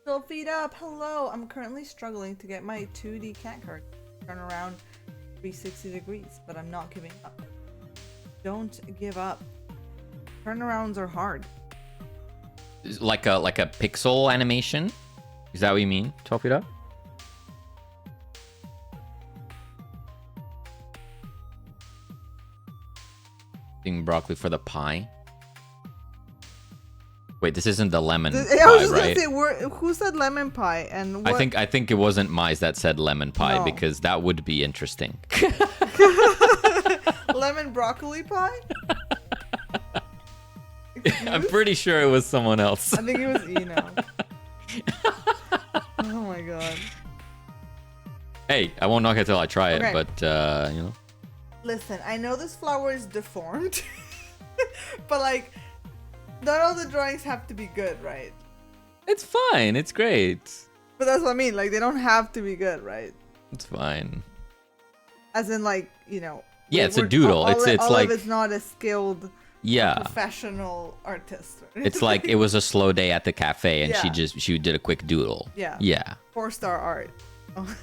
Still feet up. Hello. I'm currently struggling to get my 2D cat card to turn around 360 degrees, but I'm not giving up. Don't give up. Turnarounds are hard. Like a pixel animation? Is that what you mean? 12 feet up? Eating broccoli for the pie. Wait, this isn't the lemon I was pie, just right? gonna say, who said lemon pie? And what? I think it wasn't Mize that said lemon pie No. because that would be interesting. Lemon broccoli pie? I'm pretty sure it was someone else. I think it was Eno. Oh my god. Hey, I won't knock it till I try it, Okay. but you know. Listen, I know this flower is deformed, but like, not all the drawings have to be good, right? It's fine. It's great. But that's what I mean. Like, they don't have to be good, right? It's fine. As in, like, you know. Yeah, it's a doodle. It's all like of it's not a skilled, yeah. professional artist. It's like it was a slow day at the cafe and Yeah. she did a quick doodle. Yeah. Yeah. 4-star art. Oh.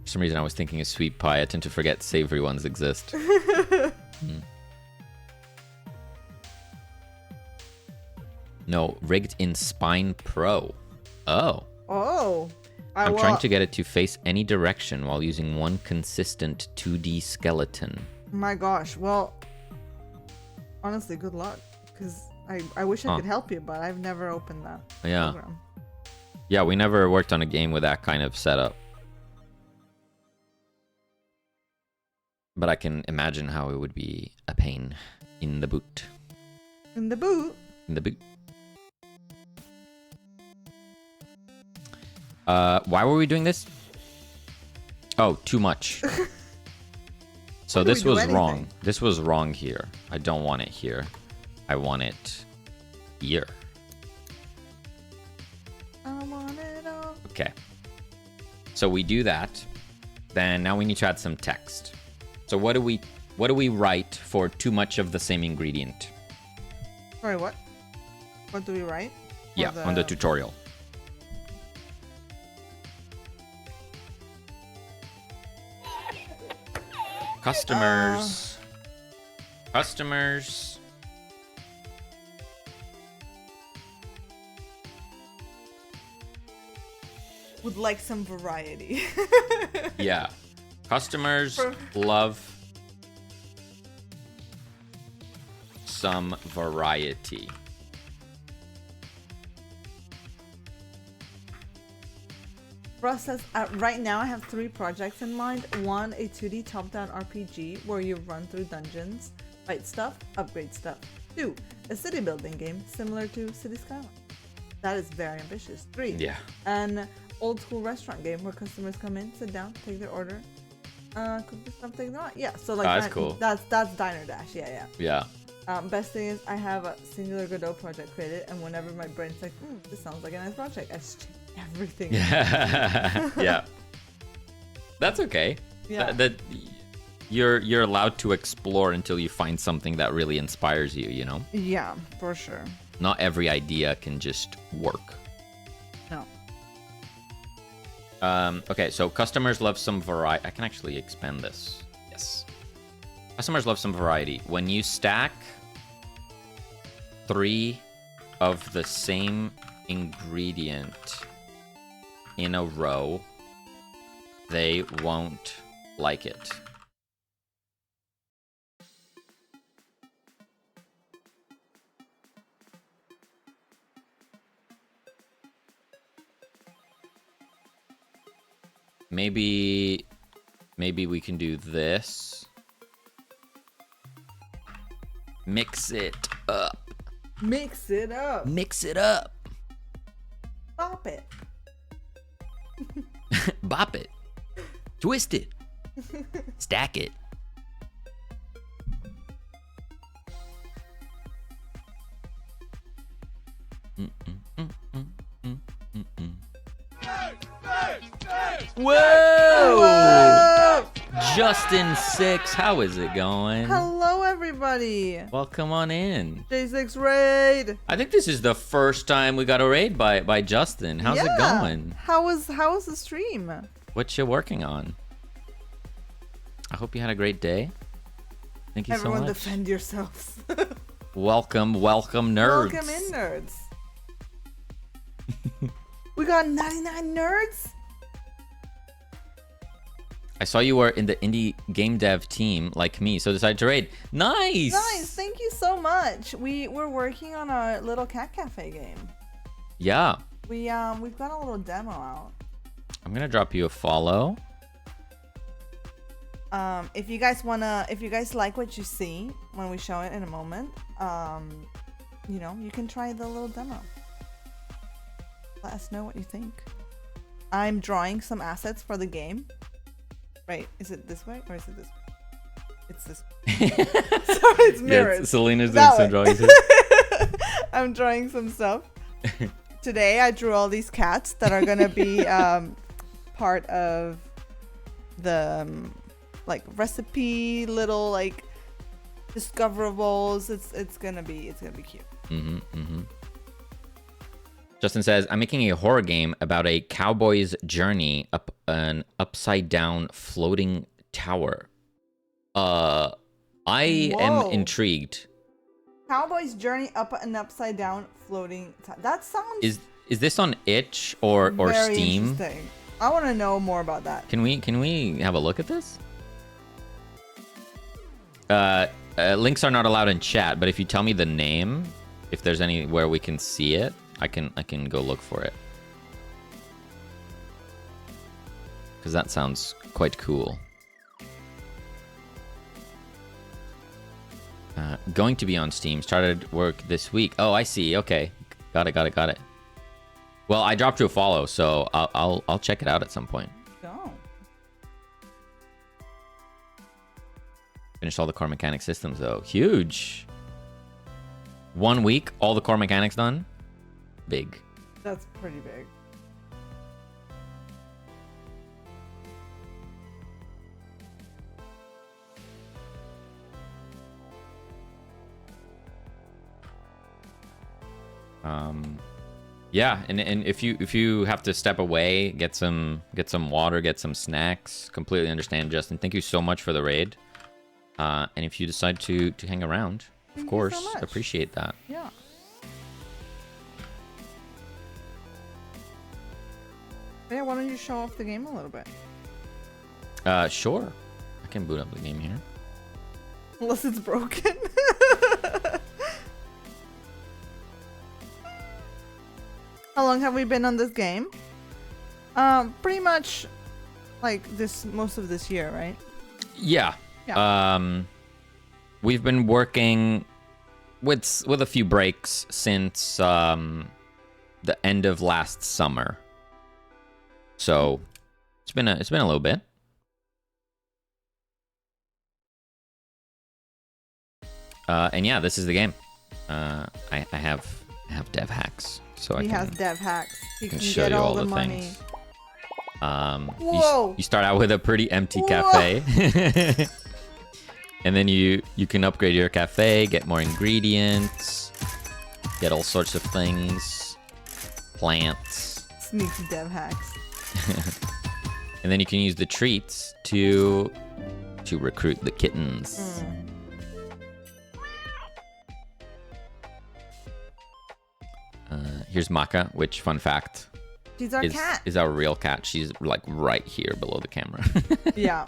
For some reason I was thinking of sweet pie. I tend to forget savory ones exist. Hmm. No, rigged in Spine Pro. Oh. Oh. I'm trying to get it to face any direction while using one consistent 2D skeleton. My gosh. Well, honestly, good luck. Because I wish I could help you, but I've never opened that Yeah. program. Yeah, we never worked on a game with that kind of setup. But I can imagine how it would be a pain in the boot. In the boot. In the big. Why were we doing this? Oh, too much. So this was wrong. This was wrong here. I don't want it here. I want it here. I want it all. Okay. So we do that. Then now we need to add some text. So what do we write for too much of the same ingredient? Sorry, what? What do we write? Yeah, on the tutorial. Customers. Customers. Would like some variety. Yeah. Customers love some variety. Process. Right now, I have 3 projects in mind. 1, a 2D top-down RPG where you run through dungeons, fight stuff, upgrade stuff. 2, a city building game similar to City Skyline. That is very ambitious. 3, Yeah. an old school restaurant game where customers come in, sit down, take their order, cook something they want. Yeah, so like that's cool. That's Diner Dash. Yeah. Best thing is I have a singular Godot project created, and whenever my brain's like, this sounds like a nice project, I just change everything. Yeah. That's okay. Yeah. That you're allowed to explore until you find something that really inspires you, you know? Yeah, for sure. Not every idea can just work. No. Okay, so customers love some variety. I can actually expand this. Yes. Customers love some variety. When you stack 3 of the same ingredient in a row, they won't like it. Maybe we can do this. Mix it up. Mix it up. Mix it up. Bop it. Bop it. Twist it. Stack it. Whoa! Justin 6, how is it going? Hello, everybody. Welcome on in. J6 raid. I think this is the first time we got a raid by Justin. How's it going? How was the stream? What you working on? I hope you had a great day. Thank you Everyone so much. defend yourselves. Welcome, nerds. Welcome in, nerds. We got 99 nerds. I saw you were in the indie game dev team like me, so decided to raid. Nice. Nice. Thank you so much. We're working on our little cat cafe game. Yeah. We've got a little demo out. I'm gonna drop you a follow. If you guys like what you see when we show it in a moment, you know, you can try the little demo. Let us know what you think. I'm drawing some assets for the game. Wait, is it this way or is it this way? It's this way. Sorry, it's mirrors. Yeah, Selena's doing some drawings. I'm drawing some stuff. Today I drew all these cats that are gonna be part of the like recipe little like discoverables. It's gonna be cute. Justin says, I'm making a horror game about a cowboy's journey up an upside down floating tower. I am intrigued. Cowboy's journey up an upside down floating that sounds Is this on itch or very Steam? Interesting. I want to know more about that. Can we have a look at this? Links are not allowed in chat, but if you tell me the name, if there's anywhere we can see it, I can go look for it. Because that sounds quite cool. going to be on Steam. Started work this week. Oh, I see. Okay, got it. Well, I dropped you a follow, so I'll check it out at some point. Go. Finished all the core mechanic systems though. Huge. 1 week, all the core mechanics done. Big. That's pretty big. Yeah, and if you have to step away, get some water, get some snacks, completely understand, Justin. Thank you so much for the raid. And if you decide to hang around, of course, so much. appreciate that. Yeah. Yeah, why don't you show off the game a little bit? Sure. I can boot up the game here. Unless it's broken. How long have we been on this game? Pretty much like most of this year, right? Yeah. We've been working with a few breaks since the end of last summer. So it's been a little bit. And yeah, this is the game. I have dev hacks, so He has dev hacks. He can show get you all all the the money. things. Whoa! You start out with a pretty empty cafe. And then you can upgrade your cafe, get more ingredients, get all sorts of things, plants. Sneaky dev hacks. And then you can use the treats to recruit the kittens. Here's Maka, which, fun fact, She's our cat. is our real cat. She's like right here below the camera. Yeah.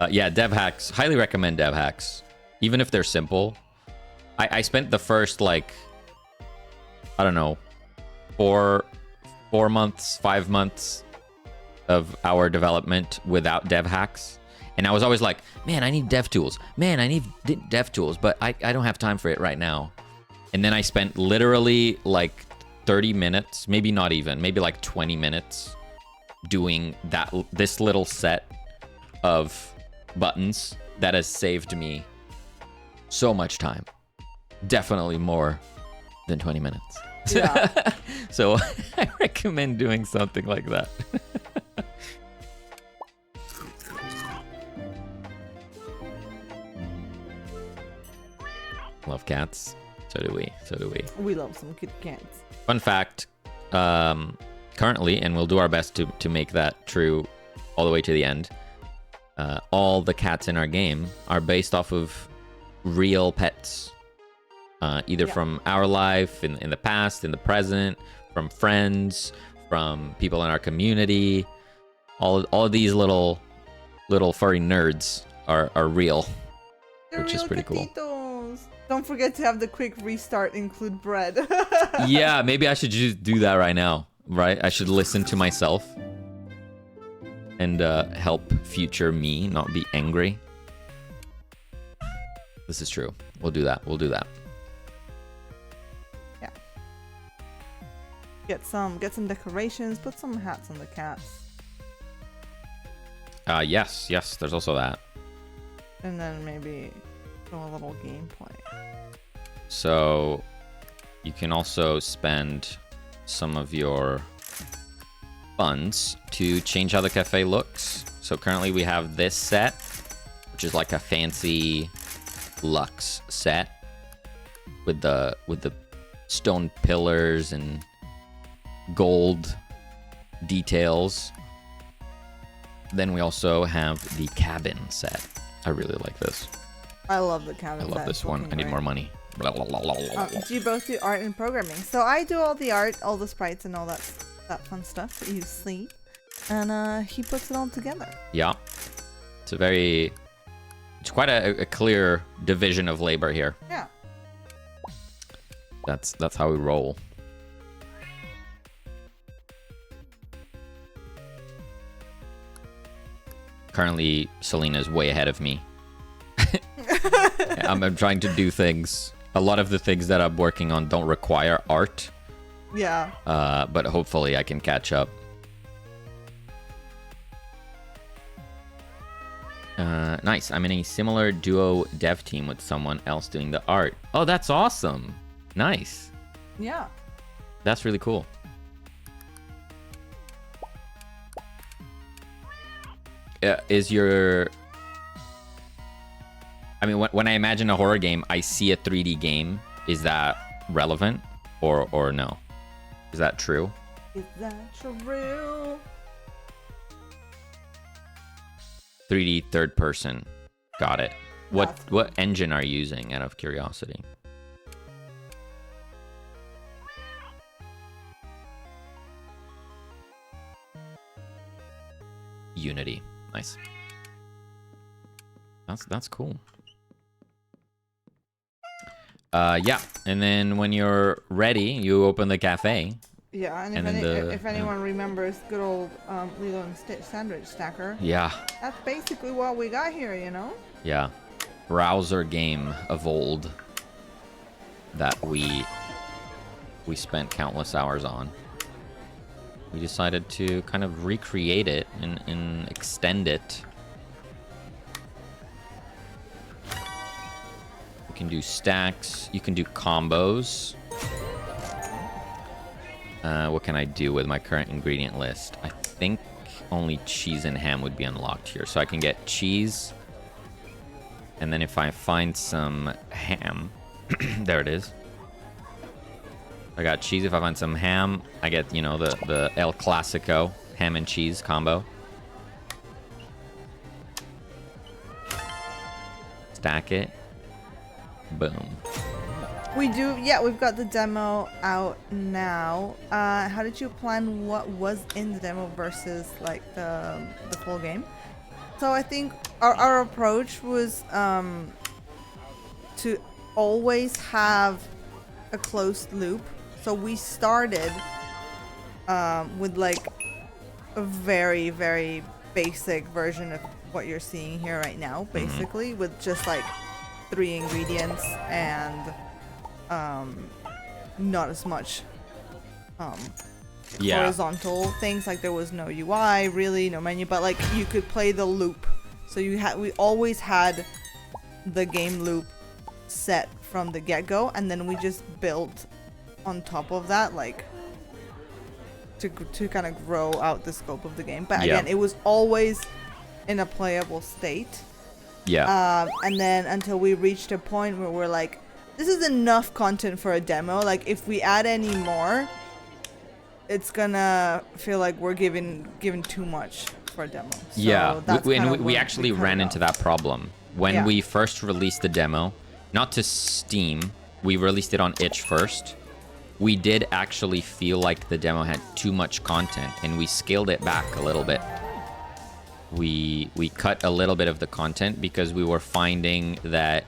Yeah, dev hacks. Highly recommend dev hacks, even if they're simple. I spent the first, like, I don't know, 4 months, 5 months of our development without dev hacks, and I was always like, man, I need dev tools. Man, I need dev tools, but I don't have time for it right now. And then I spent literally like 30 minutes, maybe not even, maybe like 20 minutes doing this little set of buttons that has saved me so much time. Definitely more than 20 minutes. Yeah. So I recommend doing something like that. Love cats. So do we. We love some kitty cats. Fun fact, currently, and we'll do our best to make that true all the way to the end, all the cats in our game are based off of real pets. Either from our life in the past, in the present, from friends, from people in our community. All of these little furry nerds are real, They're which is real pretty cool. catitos. Don't forget to have the quick restart include bread. Yeah, maybe I should just do that right now, right? I should listen to myself and help future me not be angry. This is true. We'll do that. Yeah. Get some decorations. Put some hats on the cats. Yes. There's also that. And then maybe show a little gameplay. So you can also spend some of your funds to change how the cafe looks. So currently we have this set, which is like a fancy luxe set with the stone pillars and gold details. Then we also have the cabin set. I really like this. I love the cabin. I love this one. I need more money. Do you both do art and programming? So I do all the art, all the sprites, and all that fun stuff that you see, and he puts it all together. Yeah, it's quite a clear division of labor here. Yeah. That's how we roll. Currently, Selena's way ahead of me. I'm trying to do things. A lot of the things that I'm working on don't require art. Yeah. But hopefully I can catch up. Nice. I'm in a similar duo dev team with someone else doing the art. Oh, that's awesome. Nice. Yeah. That's really cool. Is your... I mean, when I imagine a horror game, I see a 3D game. Is that relevant or no? Is that true? Is that true? 3D third person. Got it. What engine are you using, out of curiosity? Unity. Nice. That's cool. Yeah, and then when you're ready, you open the cafe. Yeah, and if anyone remembers good old Lilo and Stitch sandwich stacker. Yeah. That's basically what we got here, you know? Yeah. Browser game of old that we spent countless hours on. We decided to kind of recreate it and extend it. You can do stacks. You can do combos. What can I do with my current ingredient list? I think only cheese and ham would be unlocked here. So I can get cheese. And then if I find some ham... there it is. I got cheese. If I find some ham, I get, you know, the El Clasico ham and cheese combo. Stack it. Boom. We do, yeah, we've got the demo out now. How did you plan what was in the demo versus like the full game? So I think our approach was to always have a closed loop. So we started with like a very, very basic version of what you're seeing here right now, basically, with just like 3 ingredients and not as much horizontal things. Like there was no UI, really, no menu, but like you could play the loop. So we always had the game loop set from the get-go, and then we just built on top of that, like to kind of grow out the scope of the game. But again, it was always in a playable state. And then until we reached a point where we're like, this is enough content for a demo. Like if we add any more, it's gonna feel like we're giving too much for a demo. So we actually ran into that problem when we first released the demo. Not to Steam, we released it on itch first. We did actually feel like the demo had too much content, and we scaled it back a little bit. We cut a little bit of the content because we were finding that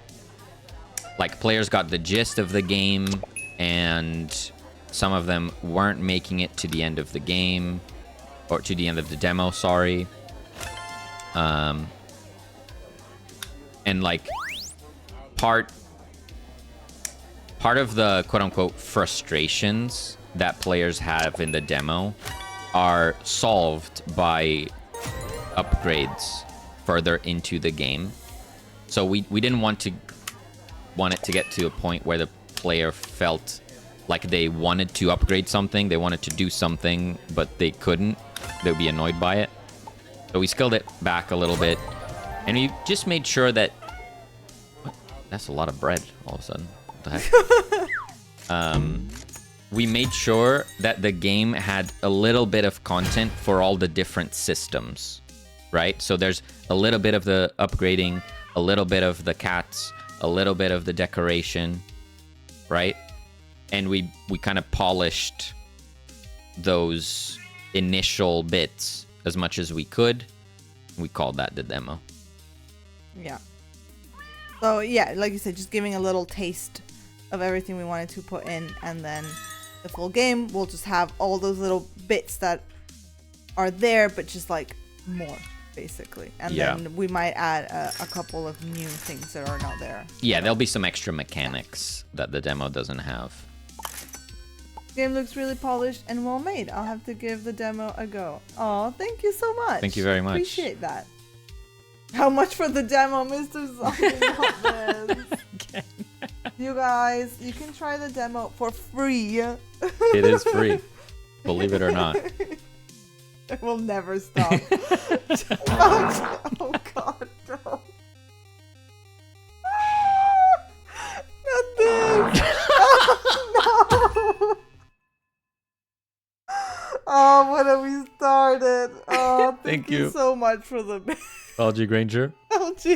like players got the gist of the game, and some of them weren't making it to the end of the game, or to the end of the demo, sorry. And like part of the quote-unquote frustrations that players have in the demo are solved by upgrades further into the game. So we didn't want it to get to a point where the player felt like they wanted to upgrade something, they wanted to do something, but they couldn't. They'd be annoyed by it. So we scaled it back a little bit, and we just made sure that... What? That's a lot of bread all of a sudden. What the heck? We made sure that the game had a little bit of content for all the different systems, right? So there's a little bit of the upgrading, a little bit of the cats, a little bit of the decoration, right? And we kind of polished those initial bits as much as we could. We called that the demo. Yeah. So yeah, like you said, just giving a little taste of everything we wanted to put in, and then the full game will just have all those little bits that are there, but just like more, basically. And Yeah. then we might add a couple of new things that are not there. Yeah, there'll be some extra mechanics that the demo doesn't have. Game looks really polished and well made. I'll have to give the demo a go. Oh, thank you so much. Thank you very much. Appreciate that. How much for the demo, Mr. Zombie? You guys, you can try the demo for free. It is free. Believe it or not. It will never stop. Oh god, no. Not this. Oh, no. Oh, what have we started? Oh, thank you so much for the Falgi Granger.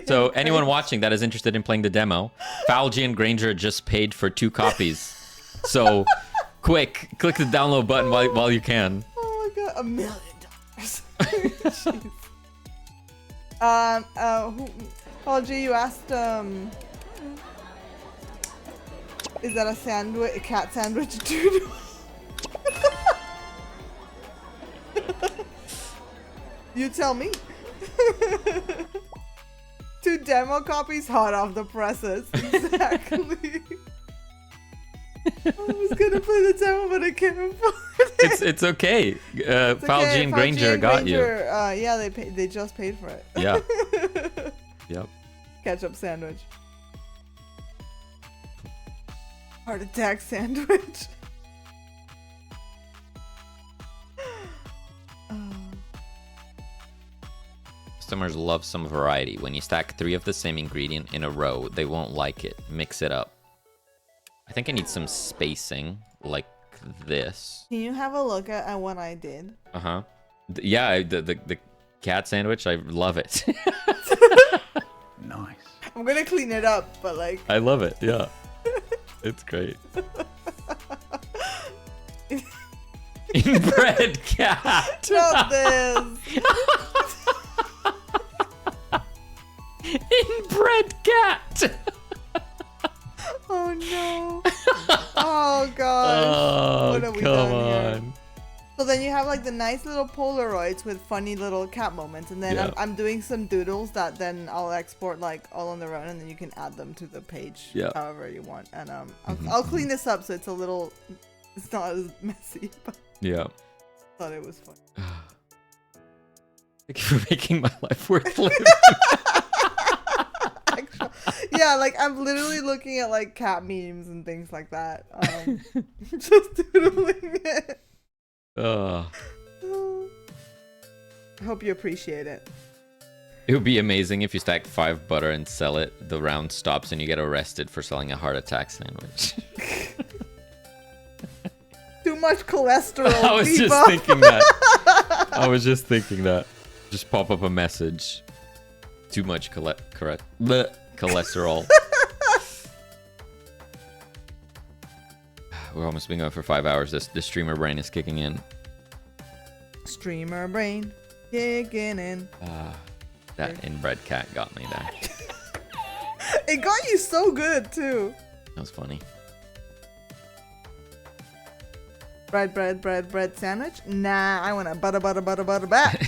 So anyone watching that is interested in playing the demo, Falgi and Granger just paid for 2 copies. So quick, click the download button while you can. Oh my god, $1 million. Falgi, you asked, is that a sandwich, a cat sandwich, dude? You tell me. 2 demo copies hot off the presses. Exactly. I was gonna play the demo, but I can't afford it. It's okay. Falgi and Granger got you. Yeah, they just paid for it. Yeah. Yep. Ketchup sandwich. Heart attack sandwich. Customers love some variety. When you stack 3 of the same ingredient in a row, they won't like it. Mix it up. I think I need some spacing, like this. Can you have a look at what I did? Uh-huh. Yeah, the cat sandwich, I love it. Nice. I'm gonna clean it up, but like... I love it, yeah. It's great. Inbred cat! Not this! Inbred cat! Oh no! Oh gosh! Oh, what have we come done here? on. So then you have like the nice little Polaroids with funny little cat moments, and then Yeah. I'm doing some doodles that then I'll export like all on their own, and then you can add them to the page however you want. And I'll clean this up so it's a little, it's not as messy. But Yeah. I thought it was fun. Thank you for making my life worth living. Yeah, like I'm literally looking at like cat memes and things like that. Just doodling it. I hope you appreciate it. It would be amazing if you stack 5 butter and sell it. The round stops and you get arrested for selling a heart attack sandwich. Too much cholesterol. I was just thinking that. I was just thinking that. Just pop up a message. Too much cholesterol. We're almost been going for 5 hours. The streamer brain is kicking in. Streamer brain kicking in. That inbred cat got me there. It got you so good too. That was funny. Bread sandwich? Nah, I want a butter back.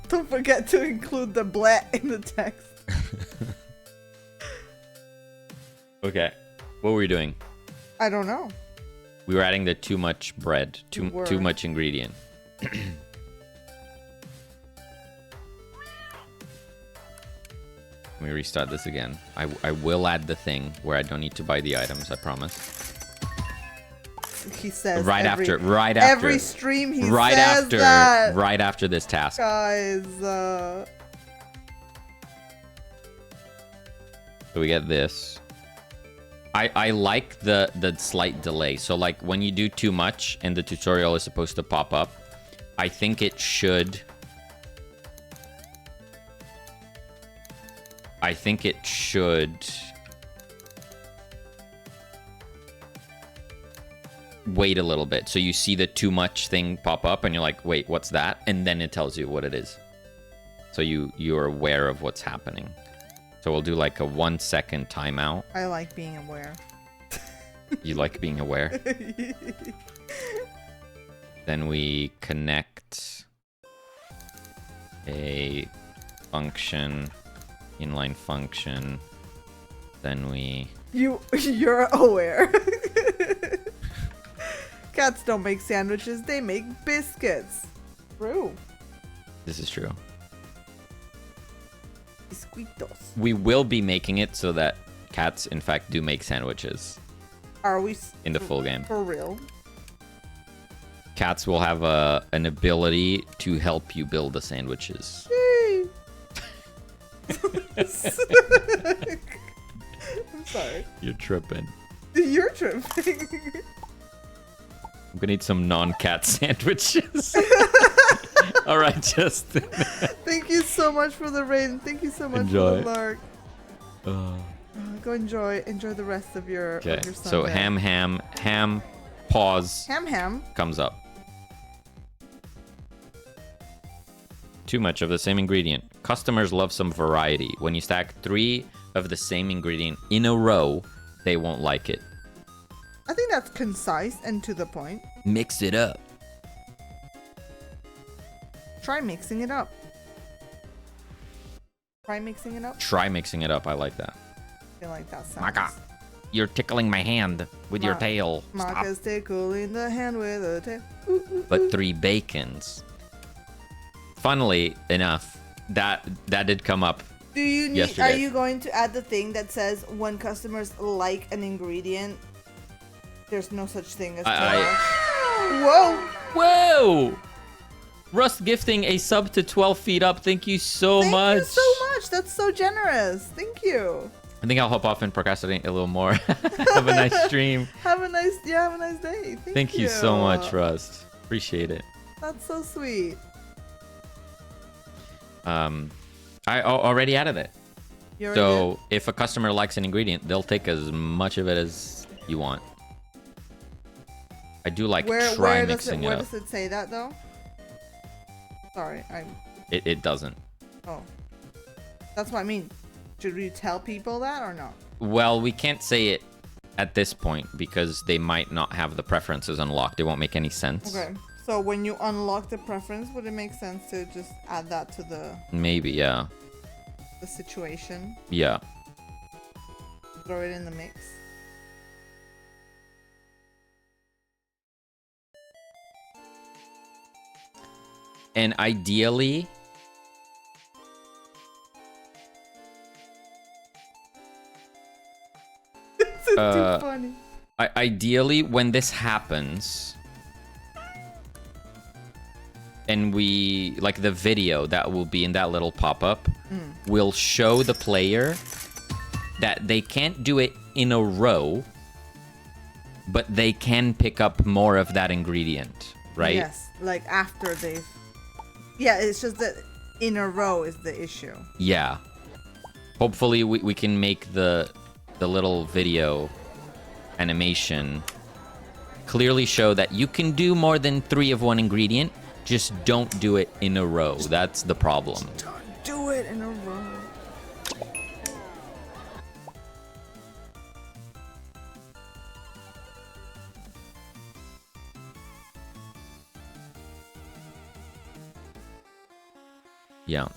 Don't forget to include the blat in the text. Okay. What were we doing? I don't know. We were adding the too much bread. Too much ingredient. Let me restart this again. I will add the thing where I don't need to buy the items, I promise. He says right after every stream he right says after that. right after this task. Guys, so we get this. I like the slight delay. So like when you do too much and the tutorial is supposed to pop up, I think it should wait a little bit. So you see the too much thing pop up and you're like, wait, what's that? And then it tells you what it is. So you're aware of what's happening. So we'll do like a 1 second timeout. I like being aware. You like being aware? Then we connect a function, inline function. Then You're aware. Cats don't make sandwiches, they make biscuits. True. This is true. Biscuitos. We will be making it so that cats, in fact, do make sandwiches. Are we in the full game? For real? Cats will have an ability to help you build the sandwiches. I'm sorry. You're tripping. You're tripping. I'm gonna eat some non-cat sandwiches. All right, Justin. Thank you so much for the rain. Thank you so much Enjoy. for the lark. Go enjoy the rest of your. Okay. Of your So Sunday. ham. Pause. Ham. Comes up. Too much of the same ingredient. Customers love some variety. When you stack 3 of the same ingredient in a row, they won't like it. I think that's concise and to the point. Mix it up. Try mixing it up. Try mixing it up. Try mixing it up. I like that. I feel like that sounds. Maka, you're tickling my hand with your tail. Stop. Maka's tickling the hand with a tail. But 3 bacons. Funnily enough, that did come up. Do you need? Yesterday. Are you going to add the thing that says when customers like an ingredient, there's no such thing as. Whoa! Whoa! Rust gifting a sub to 12 feet up. Thank you so much. Thank you so much. That's so generous. Thank you. I think I'll hop off and procrastinate a little more. Have a nice stream. Have a nice day. Thank you so much, Rust. Appreciate it. That's so sweet. I already added it. You So already did? if a customer likes an ingredient, they'll take as much of it as you want. I do like try mixing it where up. does it say that though? Sorry, It doesn't. Oh, that's what I mean. Should we tell people that or not? Well, we can't say it at this point because they might not have the preferences unlocked. It won't make any sense. Okay. So when you unlock the preference, would it make sense to just add that to the Maybe, yeah. situation? Yeah. Throw it in the mix. And ideally, This is too funny. ideally when this happens and we like the video that will be in that little pop-up will show the player that they can't do it in a row, but they can pick up more of that ingredient, right? Yes, like after they've. Yeah, it's just that in a row is the issue. Yeah. Hopefully we can make the little video animation clearly show that you can do more than 3 of one ingredient, just don't do it in a row. That's the problem. Don't do it in a row. Yeah.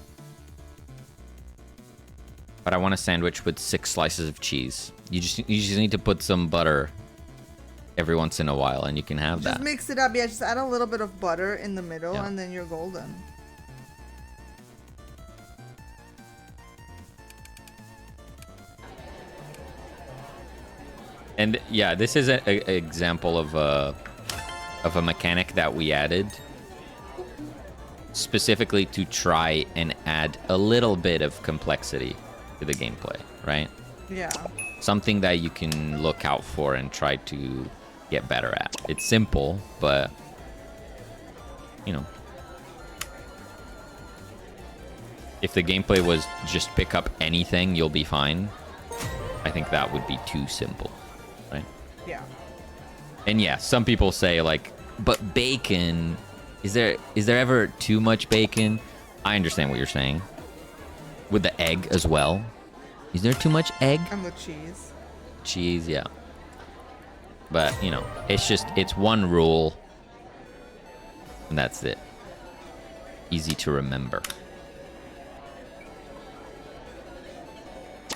But I want a sandwich with 6 slices of cheese. You just need to put some butter every once in a while, and you can have Just that. mix it up. Yeah, just add a little bit of butter in the middle, Yeah. and then you're golden. And yeah, this is an example of a mechanic that we added specifically to try and add a little bit of complexity to the gameplay, right? Yeah. Something that you can look out for and try to get better at. It's simple, but you know, if the gameplay was just pick up anything, you'll be fine. I think that would be too simple, right? Yeah. And yeah, some people say like, but bacon, is there ever too much bacon? I understand what you're saying. With the egg as well. Is there too much egg? And the cheese. Cheese, yeah. But, you know, it's one rule. And that's it. Easy to remember.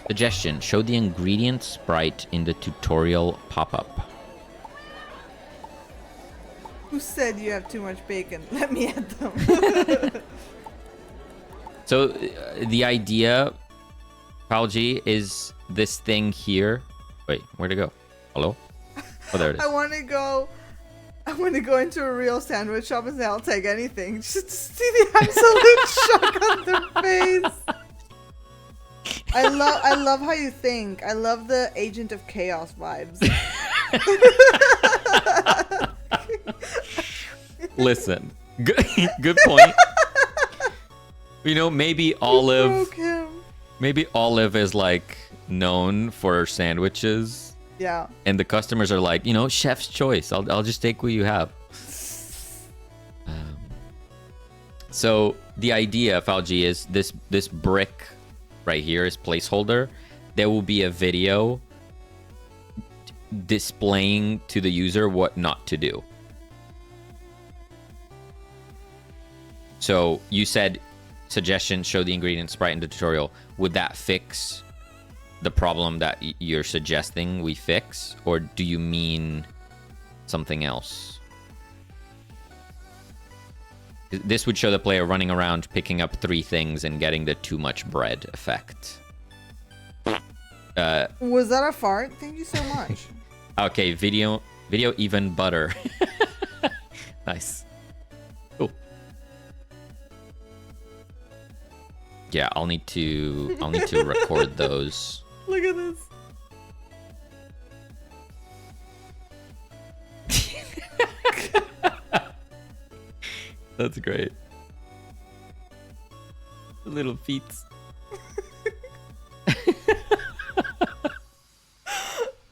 Suggestion: show the ingredient sprite in the tutorial pop-up. Who said you have too much bacon? Let me add them. So the idea, Palji, is this thing here. Wait, where'd it go? Hello? Oh, there it is. I want to go into a real sandwich shop and say I'll take anything. Just to see the absolute shock on their face. I love how you think. I love the Agent of Chaos vibes. Listen, good point. You know, maybe Olive is like known for sandwiches. Yeah. And the customers are like, you know, chef's choice. I'll just take what you have. So the idea, Falji, is this brick right here is placeholder. There will be a video displaying to the user what not to do. So you said suggestion, show the ingredient sprite in the tutorial. Would that fix the problem that you're suggesting we fix, or do you mean something else? This would show the player running around picking up 3 things and getting the too much bread effect. Was that a fart? Thank you so much. Okay, video even butter. Nice. Cool. Yeah, I'll need to record those. Look at this. That's great. The little feet.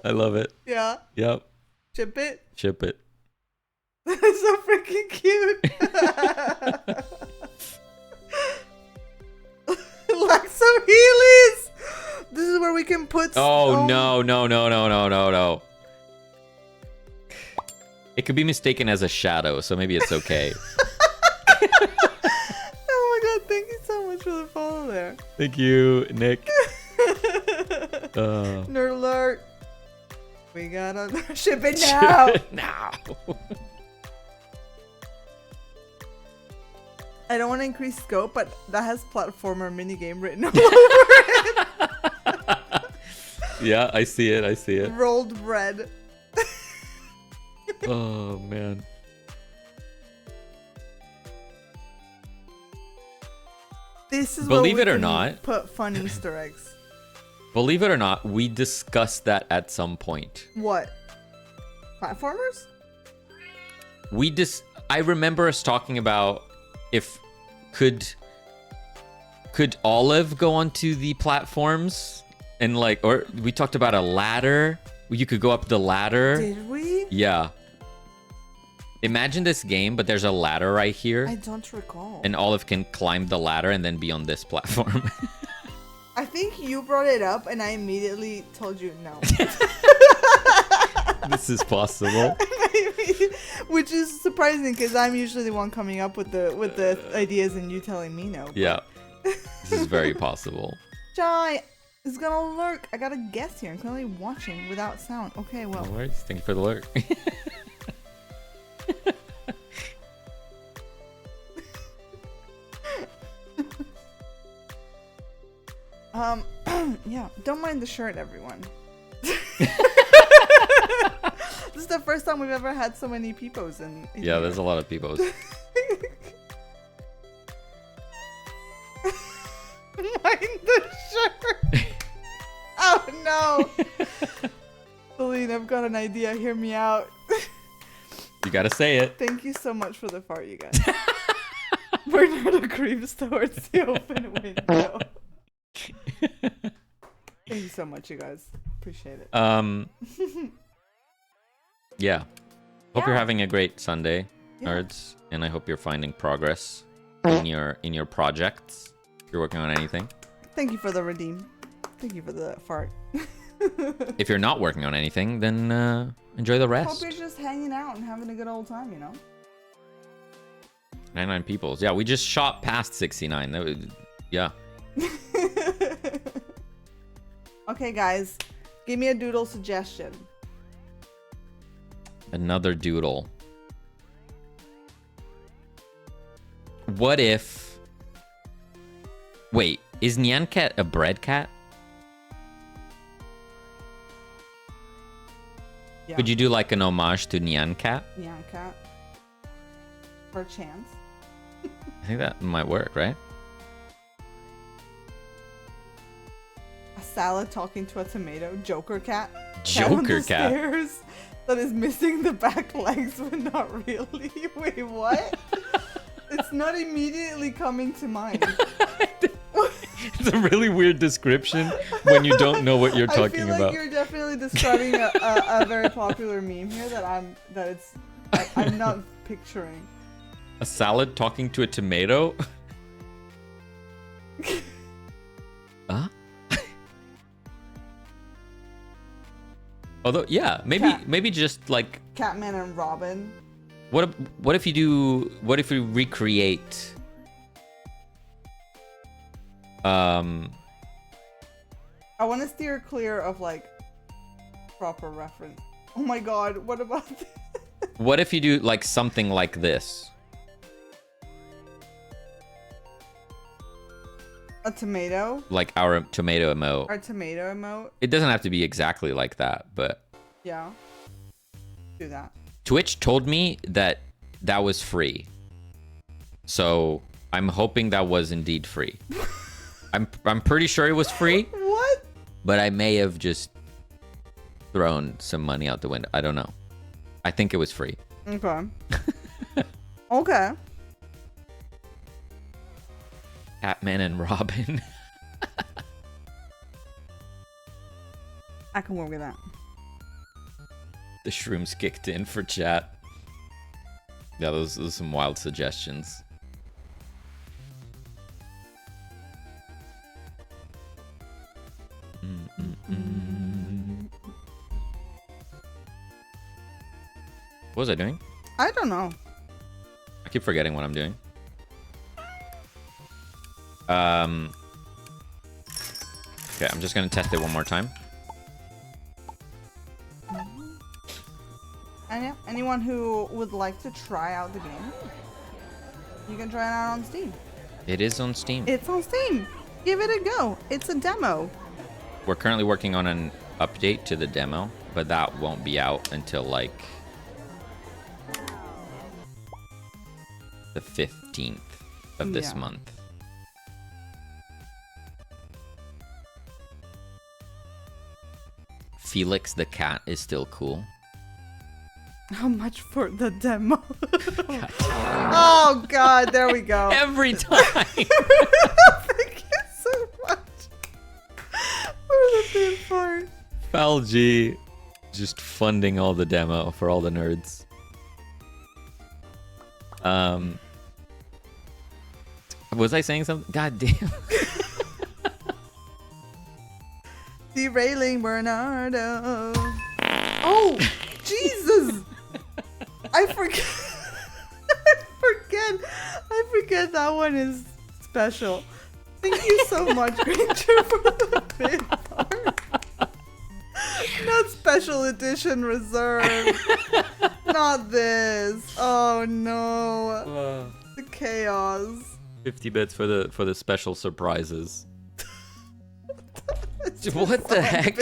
I love it. Yeah. Yep. Ship it. Ship it. That's so freaking cute. Laxo Heelys. This is where we can put. Oh no. It could be mistaken as a shadow, so maybe it's okay. Oh my god, thank you so much for the follow there. Thank you, Nick. Nerd alert. We gotta ship it now. Ship it now. I don't want to increase scope, but that has platformer minigame written all over it. Yeah, I see it. Rolled bread. Oh man. This is Believe where we it or can not. Put fun Easter eggs. Believe it or not, we discussed that at some point. What? Platformers? I remember us talking about if could Olive go onto the platforms and like, or we talked about a ladder. You could go up the ladder. Did we? Yeah. Imagine this game, but there's a ladder right here. I don't recall. And Olive can climb the ladder and then be on this platform. I think you brought it up and I immediately told you no. This is possible. Which is surprising because I'm usually the one coming up with the ideas and you telling me no. Yeah. This is very possible. Jai is gonna lurk. I gotta guess here. I'm currently watching without sound. Okay, well. No worries. Thank you for the lurk. Yeah, don't mind the shirt, everyone. This is the first time we've ever had so many peepos in Yeah, here. there's a lot of peepos. Mind the shirt. Oh no. Celine, I've got an idea. Hear me out. You gotta say it. Thank you so much for the fart, you guys. Bernardo creeps towards the open window. Thank you so much, you guys. Appreciate it. Yeah. Hope you're Yeah. having a great Sunday, Yeah. nerds, and I hope you're finding progress in your projects. If you're working on anything. Thank you for the redeem. Thank you for the fart. If you're not working on anything, then enjoy the Hope rest. you're just hanging out and having a good old time, you know? 99 peoples. Yeah, we just shot past 69. That was, yeah. Okay, guys, give me a doodle suggestion. Another doodle. What if... Wait, is Nyan Cat a bread cat? Yeah. Could you do like an homage to Nyan Cat? Nyan Cat. For a chance. I think that might work, right? A salad talking to a tomato. Joker cat. Cat on Joker the cat. Stairs that is missing the back legs, but not really. Wait, what? It's not immediately coming to mind. It's a really weird description when you don't know what you're I talking feel like about. you're definitely describing a very popular meme here that I'm not picturing. A salad talking to a tomato? Huh? Although, yeah, maybe just like Catman and Robin. what if we recreate I want to steer clear of like proper reference. Oh my god, what about this? what if you do like something like this? A tomato? Like our tomato emote. Our tomato emote? It doesn't have to be exactly like that, but Yeah. Do that. Twitch told me that was free. So I'm hoping that was indeed free. I'm pretty sure it was free, What? but I may have just thrown some money out the window. I don't know. I think it was free. Okay. Okay. Catman and Robin. I can work with that. The shrooms kicked in for chat. Yeah, those are some wild suggestions. What was I doing? I don't know. I keep forgetting what I'm doing. Okay, I'm just gonna test it one more time. Anyone who would like to try out the game, you can try it out on Steam. It is on Steam. It's on Steam. Give it a go. It's a demo. We're currently working on an update to the demo, but that won't be out until like the 15th of this Yeah. month. Felix the cat is still cool. How much for the demo? Oh god, there we go. Every time. Thank you so much for the good part. Fal G just funding all the demo for all the nerds. Was I saying something? God damn. Derailing Bernardo. Oh, Jesus. I forget. I forget that one is special. Thank you so much, Granger, for the big part. Not special edition reserve. Not this. Oh no. The chaos. 50 bits for the special surprises. What the heck?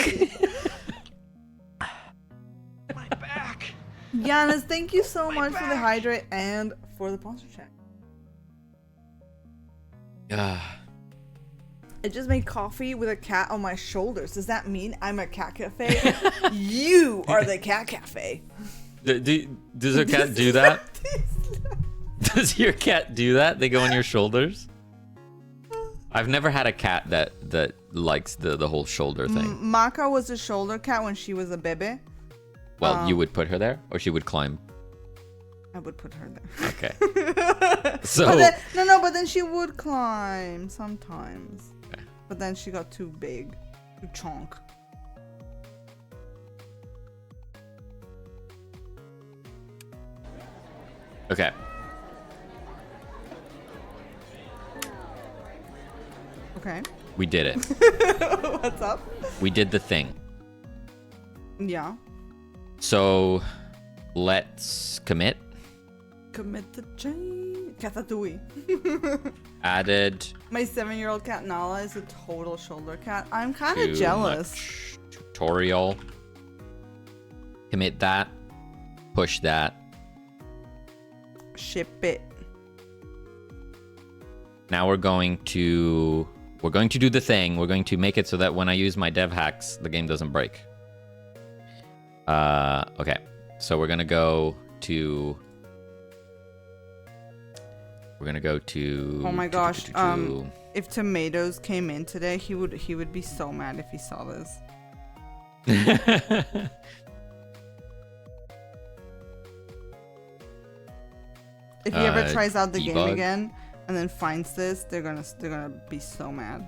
My back. Giannis, thank you so much for the hydrate and for the sponsor check. I just made coffee with a cat on my shoulders. Does that mean I'm a cat cafe? You are the cat cafe. Does a cat do that? Does your cat do that? They go on your shoulders? I've never had a cat that likes the whole shoulder thing. Maka was a shoulder cat when she was a baby. Well, you would put her there, or she would climb. I would put her there. Okay. So but then she would climb sometimes. Okay. But then she got too big, too chonk. Okay. Okay. We did it. What's up? We did the thing. Yeah. So let's commit. Commit the change. Catatouille. Added. My 7-year-old cat Nala is a total shoulder cat. I'm kind of too jealous. much tutorial. Commit that. Push that. Ship it. Now we're going to do the thing. We're going to make it so that when I use my dev hacks, the game doesn't break. Okay. So we're gonna go to. Oh my gosh. If Tomatoes came in today, he would be so mad if he saw this. If he ever tries out the game again and then finds this, they're gonna be so mad.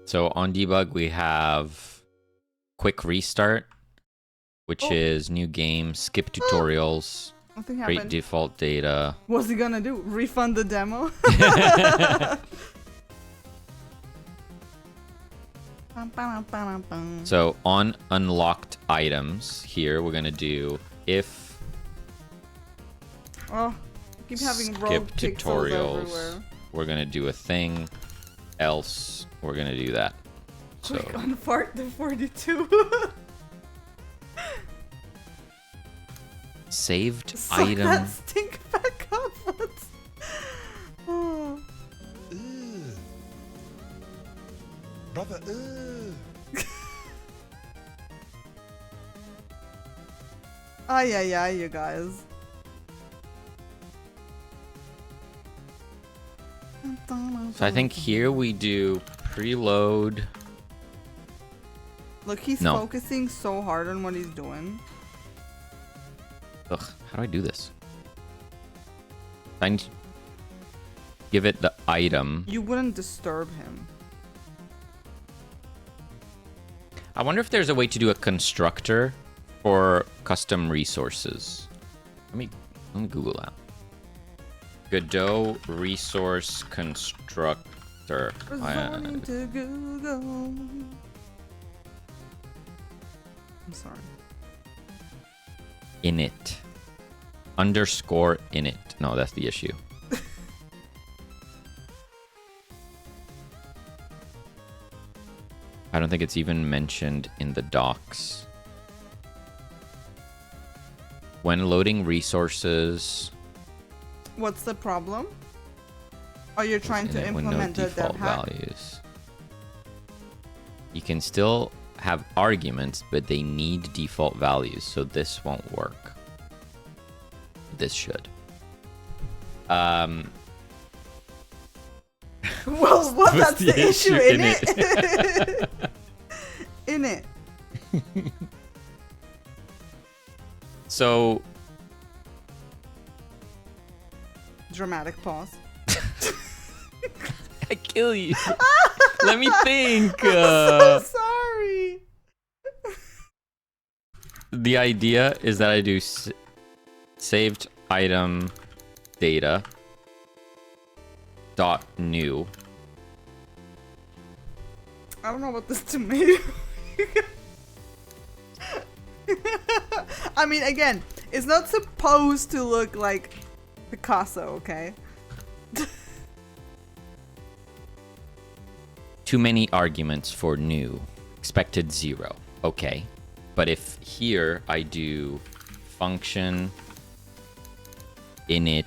So on debug we have quick restart, which is new game, skip tutorials, Nothing create happened. default data. What's he gonna do? Refund the demo? So on unlocked items here, we're gonna do if Oh, keep having skip rogue pixels tutorials. everywhere. We're gonna do a thing, else we're gonna do that. So Click on fart the 42. saved Suck item. that stink back up. Oh. Brother, Ay, ay, ay, you guys. So I think here we do preload. Look, he's No. focusing so hard on what he's doing. Ugh, how do I do this? I need to give it the item. You wouldn't disturb him. I wonder if there's a way to do a constructor for custom resources. Let me Google that. Godot resource constructor. Resorting to Google. I'm sorry. Init. Underscore init. No, that's the issue. I don't think it's even mentioned in the docs. When loading resources, What's the problem? Oh, you're trying to with no implement the default dev hack? values. You can still have arguments, but they need default values, so this won't work. This should. Well, what? That's the issue, in it? In it. So Dramatic pause. I kill you. Let me think. So sorry. The idea is that I do saved item data dot new. I don't know about this tomato. I mean, again, it's not supposed to look like Picasso, okay? Too many arguments for new. Expected 0. Okay. But if here I do function init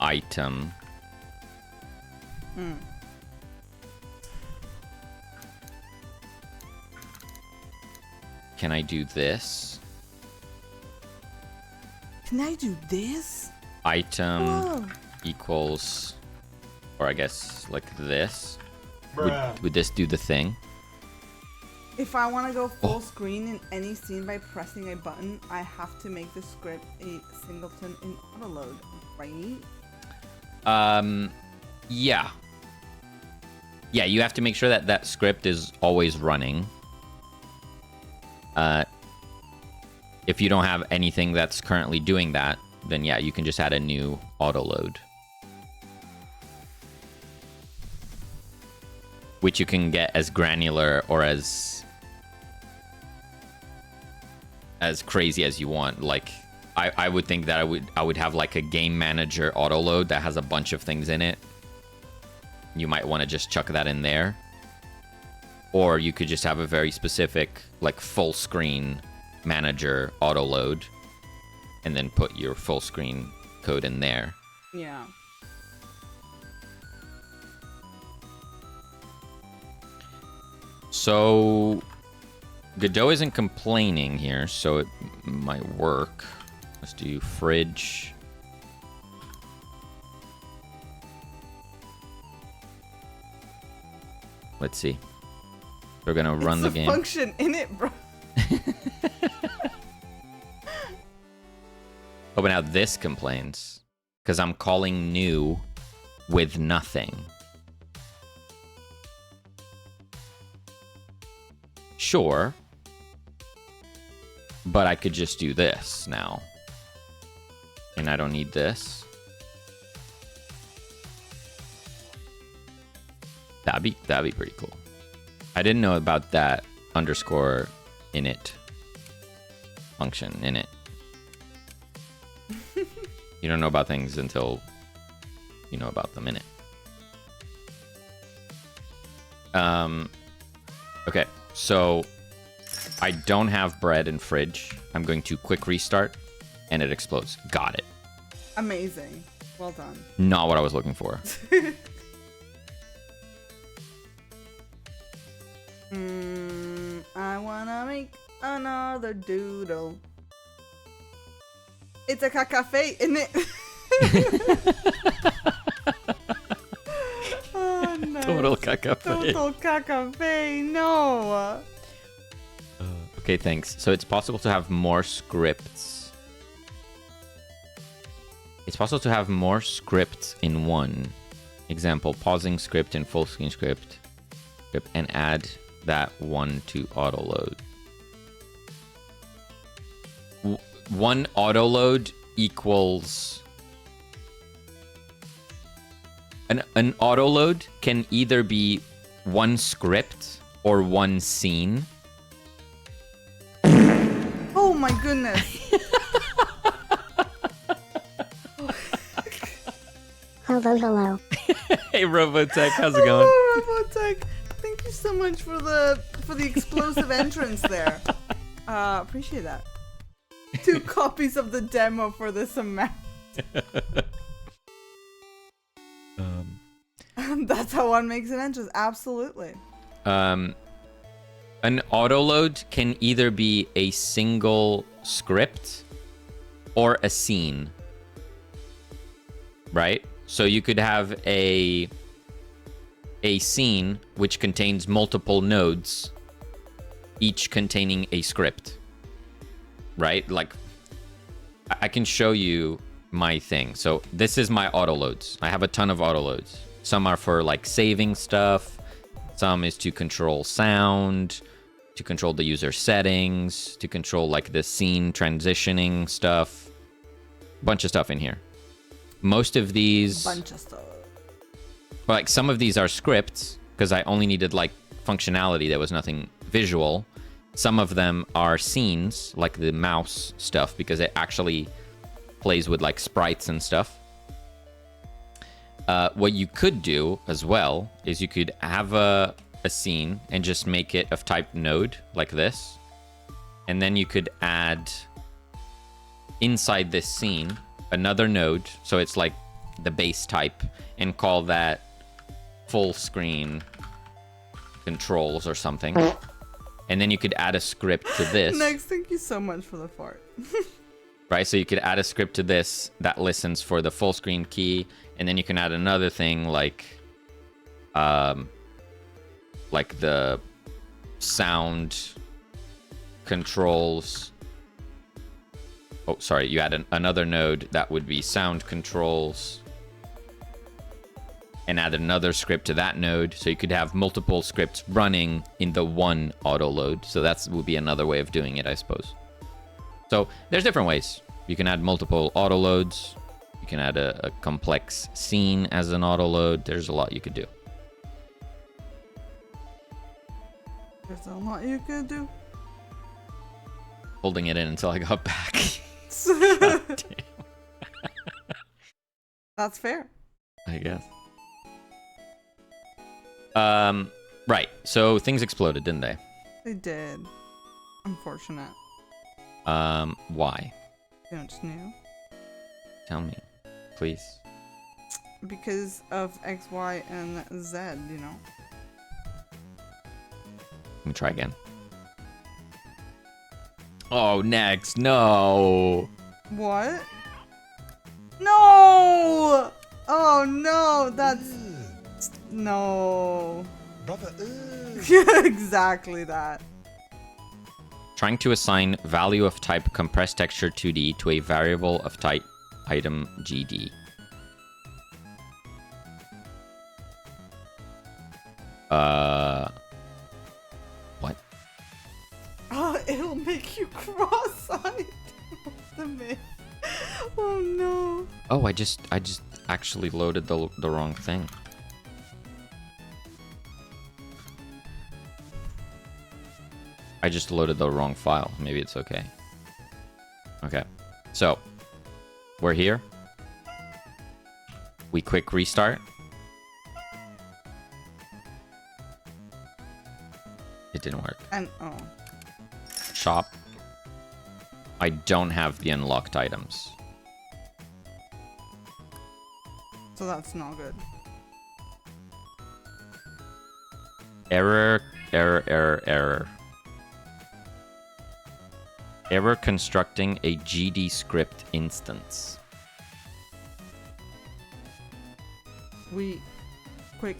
item. Can I do this? Can I do this? Item Whoa. equals, or I guess like this. bruh. Would this do the thing? If I want to go full screen in any scene by pressing a button, I have to make the script a singleton in autoload, right? Yeah. Yeah, you have to make sure that that script is always running. If you don't have anything that's currently doing that, then yeah, you can just add a new autoload. which you can get as granular or as crazy as you want. Like, I would think that I would have like a game manager auto load that has a bunch of things in it. You might want to just chuck that in there. Or you could just have a very specific, like, full screen manager auto load and then put your full screen code in there. Yeah. So Godot isn't complaining here, so it might work. Let's do fridge. Let's see. We're gonna run the game. Function in it, bro. Oh, but now this complains because I'm calling new with nothing. Sure, but I could just do this now, and I don't need this. That'd be pretty cool. I didn't know about that underscore init function init. You don't know about things until you know about them in it. Okay, so I don't have bread in fridge. I'm going to quick restart, and it explodes. Got it. Amazing. Well done. Not what I was looking for. I wanna make another doodle. It's a cafe, isn't it? Oh, no. Total cacafe. Total cacafe, no. Okay, thanks. So it's possible to have more scripts. It's possible to have more scripts in one. Example, pausing script and full screen script and add that one to auto load. One auto load equals an auto load can either be one script or one scene. Oh my goodness. Hello. Hey Robotech, how's it going? Oh, Robotech. Thank you so much for the explosive entrance there. Appreciate that. 2 copies of the demo for this amount. That's how one makes an entrance. Absolutely. An auto load can either be a single script or a scene, right? So you could have a scene which contains multiple nodes, each containing a script, right? Like, I can show you my thing. So this is my auto loads. I have a ton of auto loads. Some are for like saving stuff. Some is to control sound, to control the user settings, to control like the scene transitioning stuff. Bunch of stuff in here. Most of these, Bunch of stuff. like some of these are scripts because I only needed like functionality. There was nothing visual. Some of them are scenes, like the mouse stuff, because it actually plays with like sprites and stuff. What you could do as well is you could have a scene and just make it of type node like this. And then you could add inside this scene another node. So it's like the base type, and call that full screen controls or something. And then you could add a script to this. Next, thank you so much for the fart. Right, so you could add a script to this that listens for the full screen key, and then you can add another thing like the sound controls. Oh, sorry, you add another node that would be sound controls, and add another script to that node, so you could have multiple scripts running in the one auto load. So that would be another way of doing it, I suppose. So there's different ways. You can add multiple auto loads. You can add a complex scene as an auto load. There's a lot you could do. There's a lot you could do. Holding it in until I got back. God damn. That's fair. I guess. Right. So things exploded, didn't they? They did. Unfortunate. Why? Don't know. Tell me, please. Because of X, Y, and Z, you know. Let me try again. Oh, next. No. What? No! Oh no, that's no. Brother, Exactly that. Trying to assign value of type compressed texture 2D to a variable of type item GD. What? Oh, it'll make you cross-eyed. The myth. Oh no. Oh, I just actually loaded the wrong thing. I just loaded the wrong file. Maybe it's okay. Okay. So, we're here. We quick restart. It didn't work. And oh. Shop. I don't have the unlocked items. So that's not good. Error, error, error, error. Error constructing a GD script instance. We quick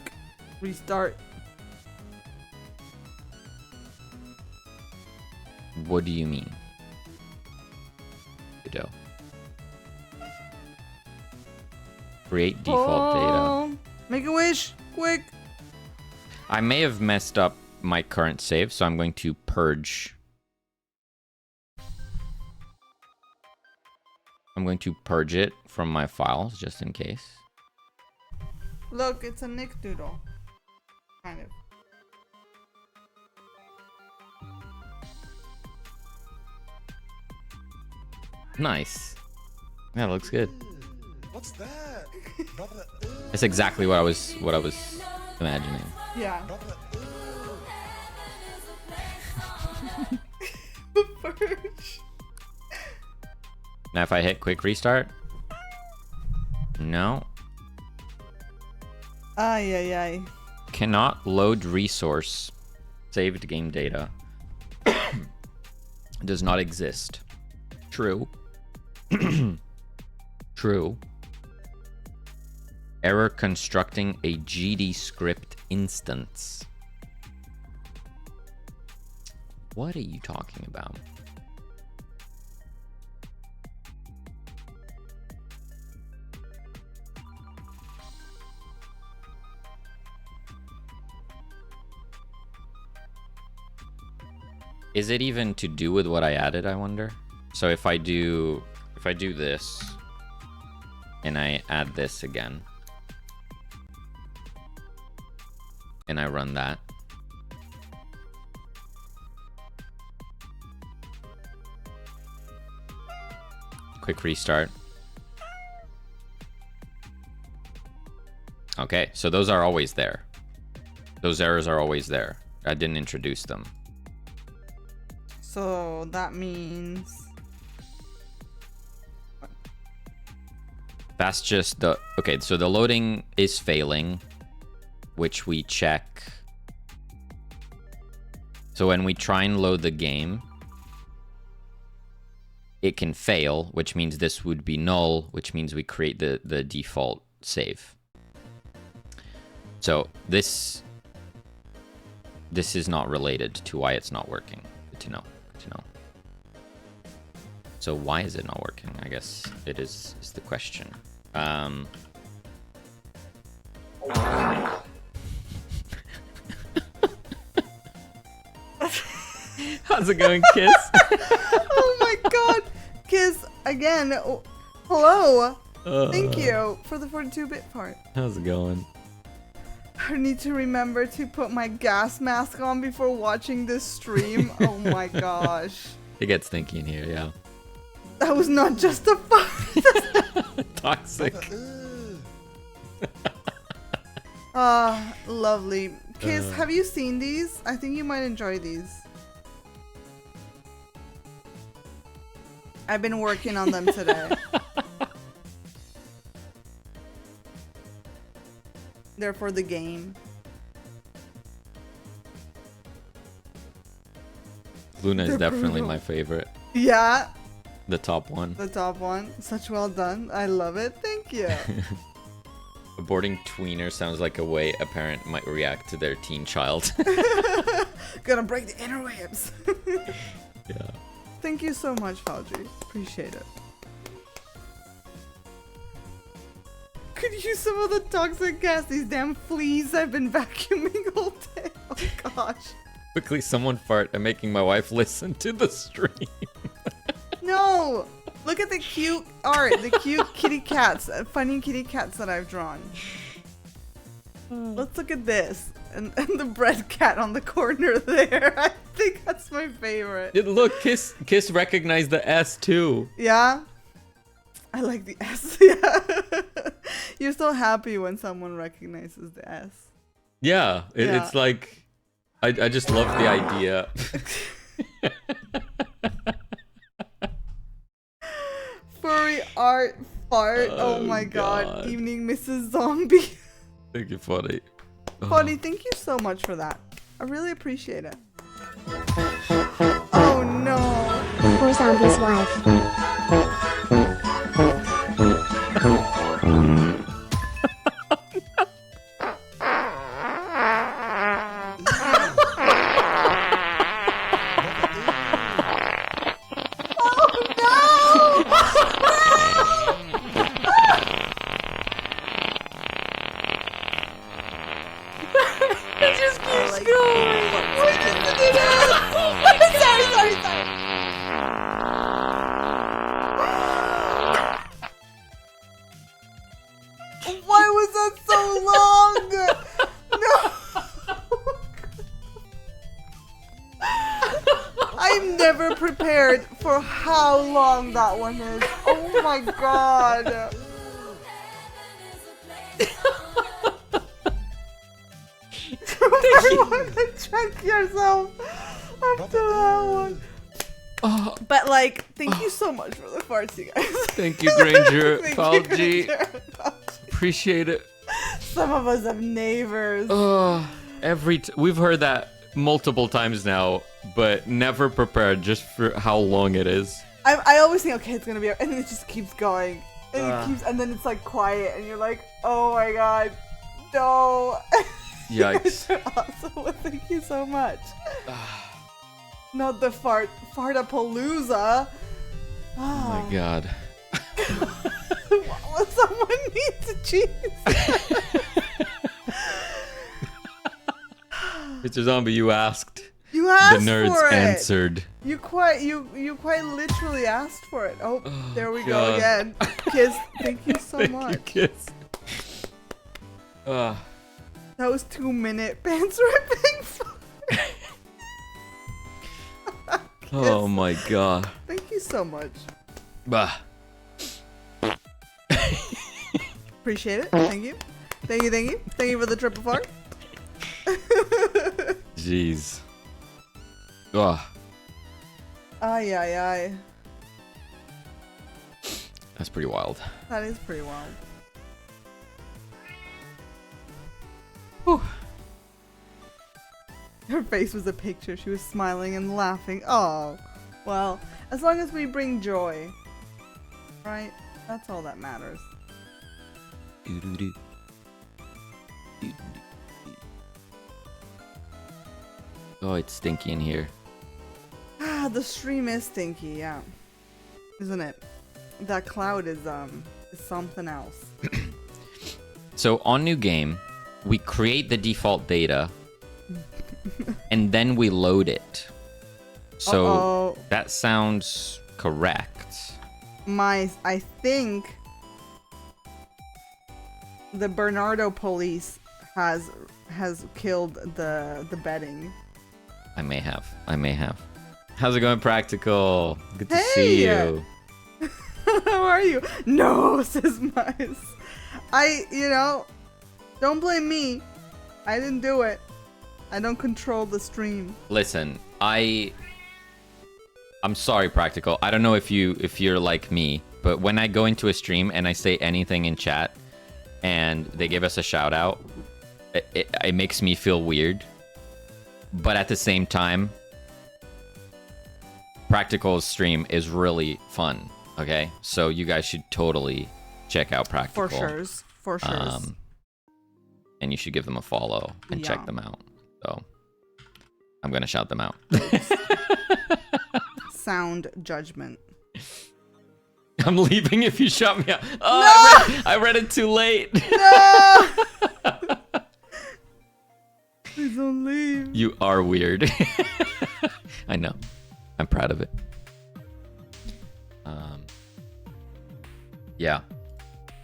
restart. What do you mean? Godot. Create default data. Make a wish, quick. I may have messed up my current save, so I'm going to purge. I'm going to purge it from my files, just in case. Look, it's a Nick Doodle. Kind of. Nice. Yeah, looks good. what's that? Brother, That's exactly what I was imagining. Yeah. brother, The purge. Now if I hit quick restart. No. Ay, ay, ay. Cannot load resource. Saved game data. Does not exist. True. True. Error constructing a GD script instance. What are you talking about? Is it even to do with what I added, I wonder? So if I do this and I add this again and I run that, quick restart. Okay, so those are always there. Those errors are always there. I didn't introduce them. So that means That's just the... Okay, so the loading is failing, which we check. So when we try and load the game, it can fail, which means this would be null, which means we create the default save. So this is not related to why it's not working. Good to know. Good to know. So why is it not working? I guess it is the question. How's it going, Kiss? oh my god. Kiss, again. Oh, hello. Thank you for the 42-bit part. How's it going? I need to remember to put my gas mask on before watching this stream. Oh my gosh. It gets stinky in here, yeah. That was not just a fart. Toxic. Ah, lovely. Kiss, have you seen these? I think you might enjoy these. I've been working on them today. They're for the game. Luna is They're definitely brutal. my favorite. Yeah, The top one. the top one. Such well done. I love it. Thank you. Aborting tweener sounds like a way a parent might react to their teen child. Gonna break the interwebs. Yeah. Thank you so much, Faudrey. Appreciate it. Could use some of the toxic gas. These damn fleas I've been vacuuming all day. Oh gosh. Quickly, someone fart. I'm making my wife listen to the stream. No! Look at the cute art, the cute kitty cats, funny kitty cats that I've drawn. Let's look at this. And the bread cat on the corner there. I think that's my favorite. Look, Kiss recognized the S too. Yeah? I like the S. Yeah. You're so happy when someone recognizes the S. Yeah, Yeah. it's like, I just love the idea. Furry art fart. Oh, my god. Evening Mrs. Zombie. Thank you, Funny. Funny, thank you so much for that. I really appreciate it. Oh no. Poor zombie's wife. Why was that so long? No. I'm never prepared for how long that one is. Oh my god. I want to check yourself after that one. But like, thank you so much for the farts, you guys. Thank you, Granger. Thank you, Falgi. Granger. Appreciate it. Some of us have neighbors. We've heard that multiple times now, but never prepared just for how long it is. I always think, okay, it's gonna be, and then it just keeps going, and and then it's like quiet, and you're like, oh my god, no. Yikes. You guys are awesome. Thank you so much. Not the fartapalooza. Oh my god. Someone needs a cheese. Mr. Zombie, you asked. You asked the nerds for it. answered. You quite literally asked for it. Oh, there we go God. again. Kiss, thank you so Thank much. you, Kiss. That was 2-minute pants ripping. Oh my god. Thank you so much. Bah. Appreciate it. Thank you. Thank you, thank you. Thank you for the triple fart. Jeez. Ugh. Ay, ay, ay. That's pretty wild. That is pretty wild. Whew. Her face was a picture. She was smiling and laughing. Oh, well, as long as we bring joy, right? That's all that matters. Oh, it's stinky in here. Ah, the stream is stinky, yeah. Isn't it? That cloud is something else. So on new game, we create the default data and then we load it. So that sounds correct. I think the Bernardo police has killed the betting. I may have. How's it going, Practical? Good to Hey! see you. How are you? No, says Mice. Don't blame me. I didn't do it. I don't control the stream. Listen, I'm sorry, Practical. I don't know if you're like me, but when I go into a stream and I say anything in chat and they give us a shout out, it makes me feel weird. But at the same time, Practical's stream is really fun. Okay, so you guys should totally check out Practical. For sure. And you should give them a follow and check them out. So I'm gonna shout them out. Sound judgment. I'm leaving if you shout me out. Oh, No! I read it too late. No! Please don't leave. You are weird. I know. I'm proud of it. Yeah.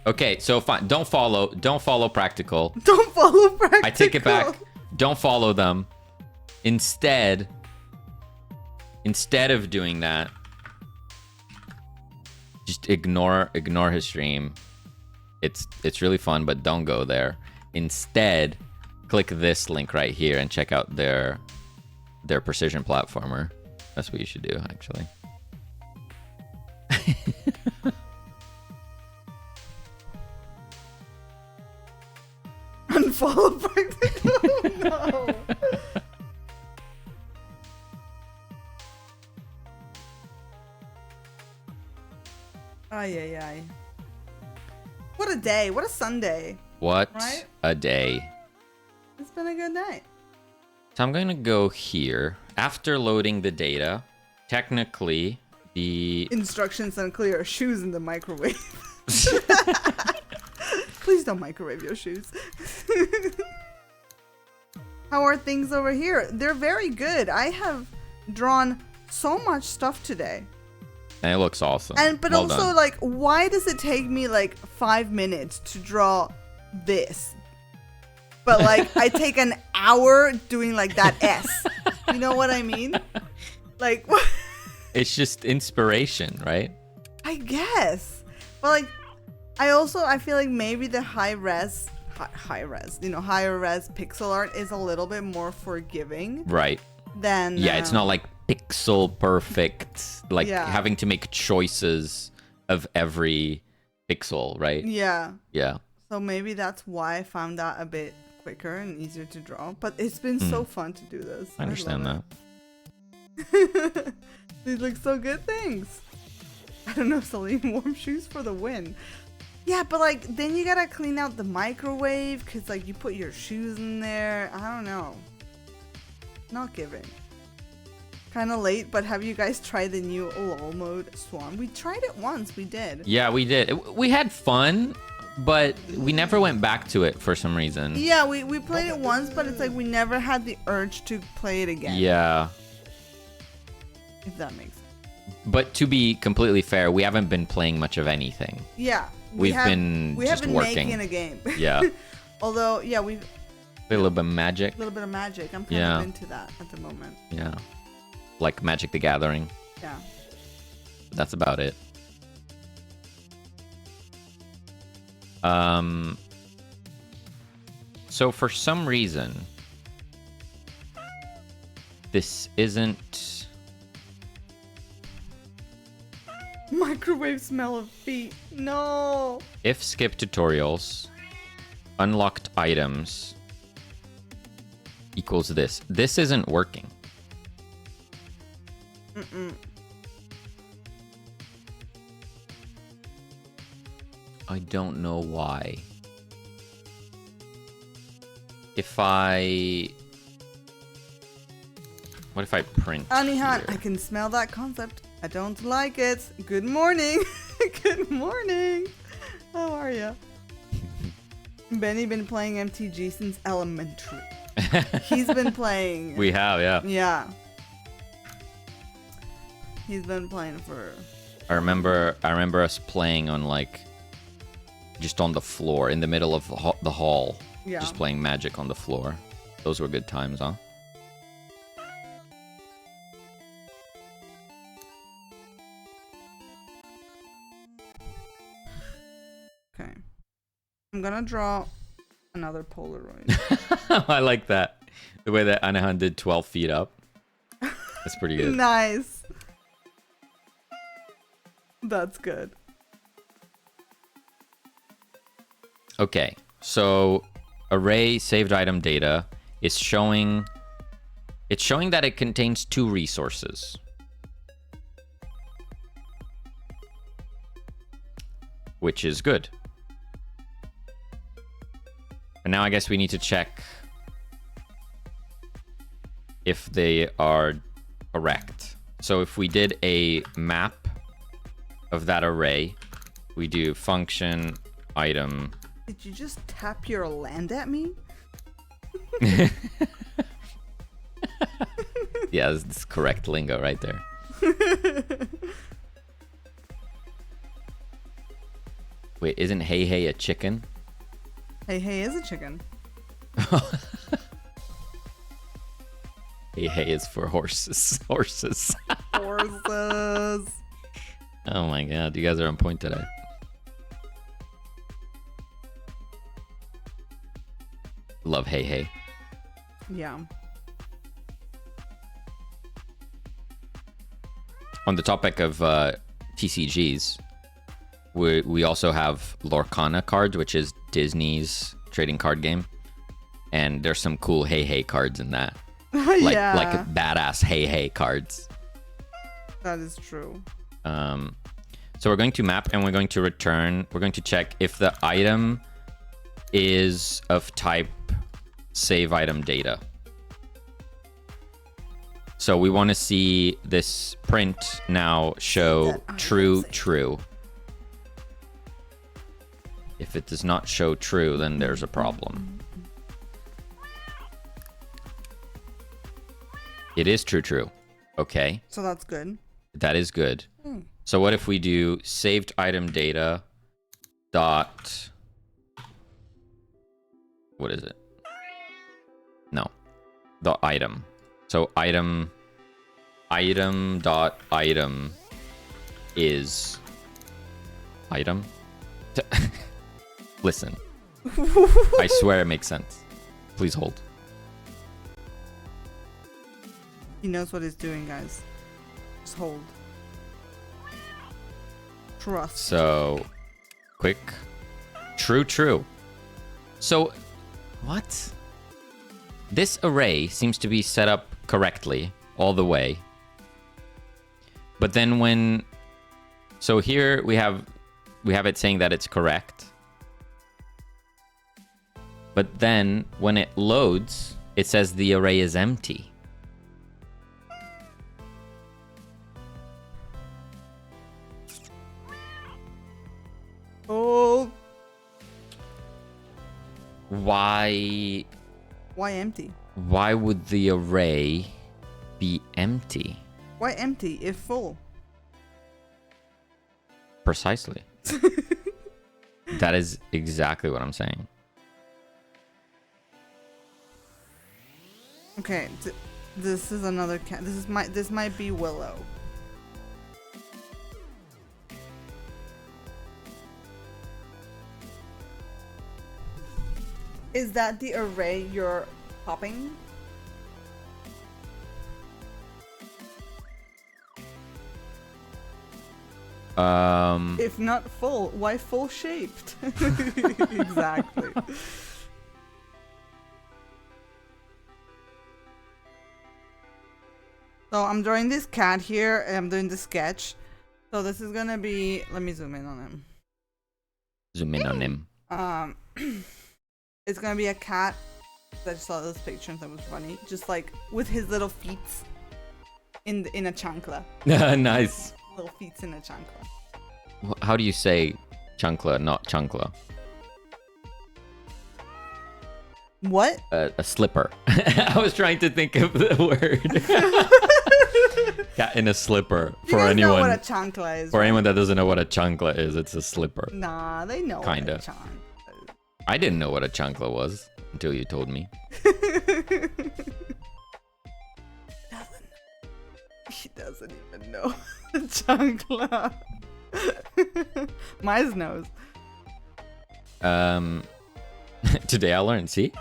Okay, so fine. Don't follow Practical. Don't follow Practical. I take it back. Don't follow them. Instead of doing that, just ignore his stream. It's really fun, but don't go there. Instead, click this link right here and check out their precision platformer. That's what you should do, actually. Unfollow Practical. No. Ay. What a day. What a Sunday. What Right? a day. It's been a good night. So I'm going to go here. After loading the data, technically the... Instructions unclear. Shoes in the microwave. Please don't microwave your shoes. How are things over here? They're very good. I have drawn so much stuff today. And it looks awesome. But Well also, done. like, why does it take me like 5 minutes to draw this? But like, I take an hour doing like that S. You know what I mean? Like, what? It's just inspiration, right? I guess. But like, I feel like maybe the higher res, higher res pixel art is a little bit more forgiving Right. than. Yeah, it's not like pixel perfect, like Yeah. having to make choices of every pixel, right? Yeah. Yeah. So maybe that's why I found that a bit quicker and easier to draw. But it's been so fun to do this. I understand that. that. These look so good. Thanks. I don't know, Celine. Warm shoes for the win. Yeah, but like then you gotta clean out the microwave because like you put your shoes in there. I don't know. Not giving. Kind of late, but have you guys tried the new LOL mode Swan? We tried it once. We did. Yeah, we did. We had fun, but we never went back to it for some reason. Yeah, we played it once, but it's like we never had the urge to play it again. Yeah. If that makes sense. But to be completely fair, we haven't been playing much of anything. Yeah. We haven't been making a game. Yeah. Although, yeah, we've Play a little bit of Magic. a little bit of Magic. I'm kind Yeah. of into that at the moment. Yeah. Like Magic the Gathering. Yeah. That's about it. So for some reason, this isn't... Microwave smell of feet. No. If skip tutorials, unlocked items equals this. This isn't working. I don't know why. What if I print Anihan, here? I can smell that concept. I don't like it. Good morning. Good morning. How are you? Benny been playing MTG since elementary. He's been playing. We have, yeah. Yeah. He's been playing for. I remember us playing on like just on the floor, in the middle of the hall. Yeah. Just playing Magic on the floor. Those were good times, huh? Okay. I'm gonna draw another Polaroid. I like that. The way that Anahan did 12 feet up. That's pretty good. Nice. That's good. Okay, so array saved item data is showing... It's showing that it contains 2 resources. Which is good. And now I guess we need to check if they are correct. So if we did a map of that array, we do function item. Did you just tap your land at me? Yeah, this is correct lingo right there. Wait, isn't Hey Hey a chicken? Hey Hey is a chicken. Hey Hey is for horses. Horses. Horses. Oh my god, you guys are on point today. Love Hey Hey. Yeah. On the topic of TCGs, we also have Lorcana cards, which is Disney's trading card game. And there's some cool Hey Hey cards in that. Like badass Hey Hey cards. That is true. So we're going to map and we're going to return. We're going to check if the item is of type save item data. So we want to see this print now show true, true. If it does not show true, then there's a problem. It is true, true. Okay. So that's good. That is good. So what if we do saved item data dot... What is it? No. The item. So item dot item is item. Listen. I swear it makes sense. Please hold. He knows what he's doing, guys. Just hold. Trust. So quick. True, true. So what? This array seems to be set up correctly all the way. But then when... So here we have it saying that it's correct. But then when it loads, it says the array is empty. Oh. Why empty? Why would the array be empty? Why empty if full? Precisely. That is exactly what I'm saying. Okay, this is another cat. This might be Willow. Is that the array you're popping? If not full, why full shaped? Exactly. So I'm drawing this cat here and I'm doing the sketch. So this is gonna be, let me zoom in on him. Zoom in on him. It's gonna be a cat. I just saw this picture and that was funny. Just like with his little feet in a chancla. Nice. Little feet in a chancla. How do you say chancla, not chancla? What? A slipper. I was trying to think of the word. Cat in a slipper. You guys know what a chancla is. For right? anyone that doesn't know what a chancla is, it's a slipper. Nah, they know Kinda. what a chancla is. I didn't know what a chancla was until you told me. He doesn't even know a chancla. Miles knows. Today I learned, see?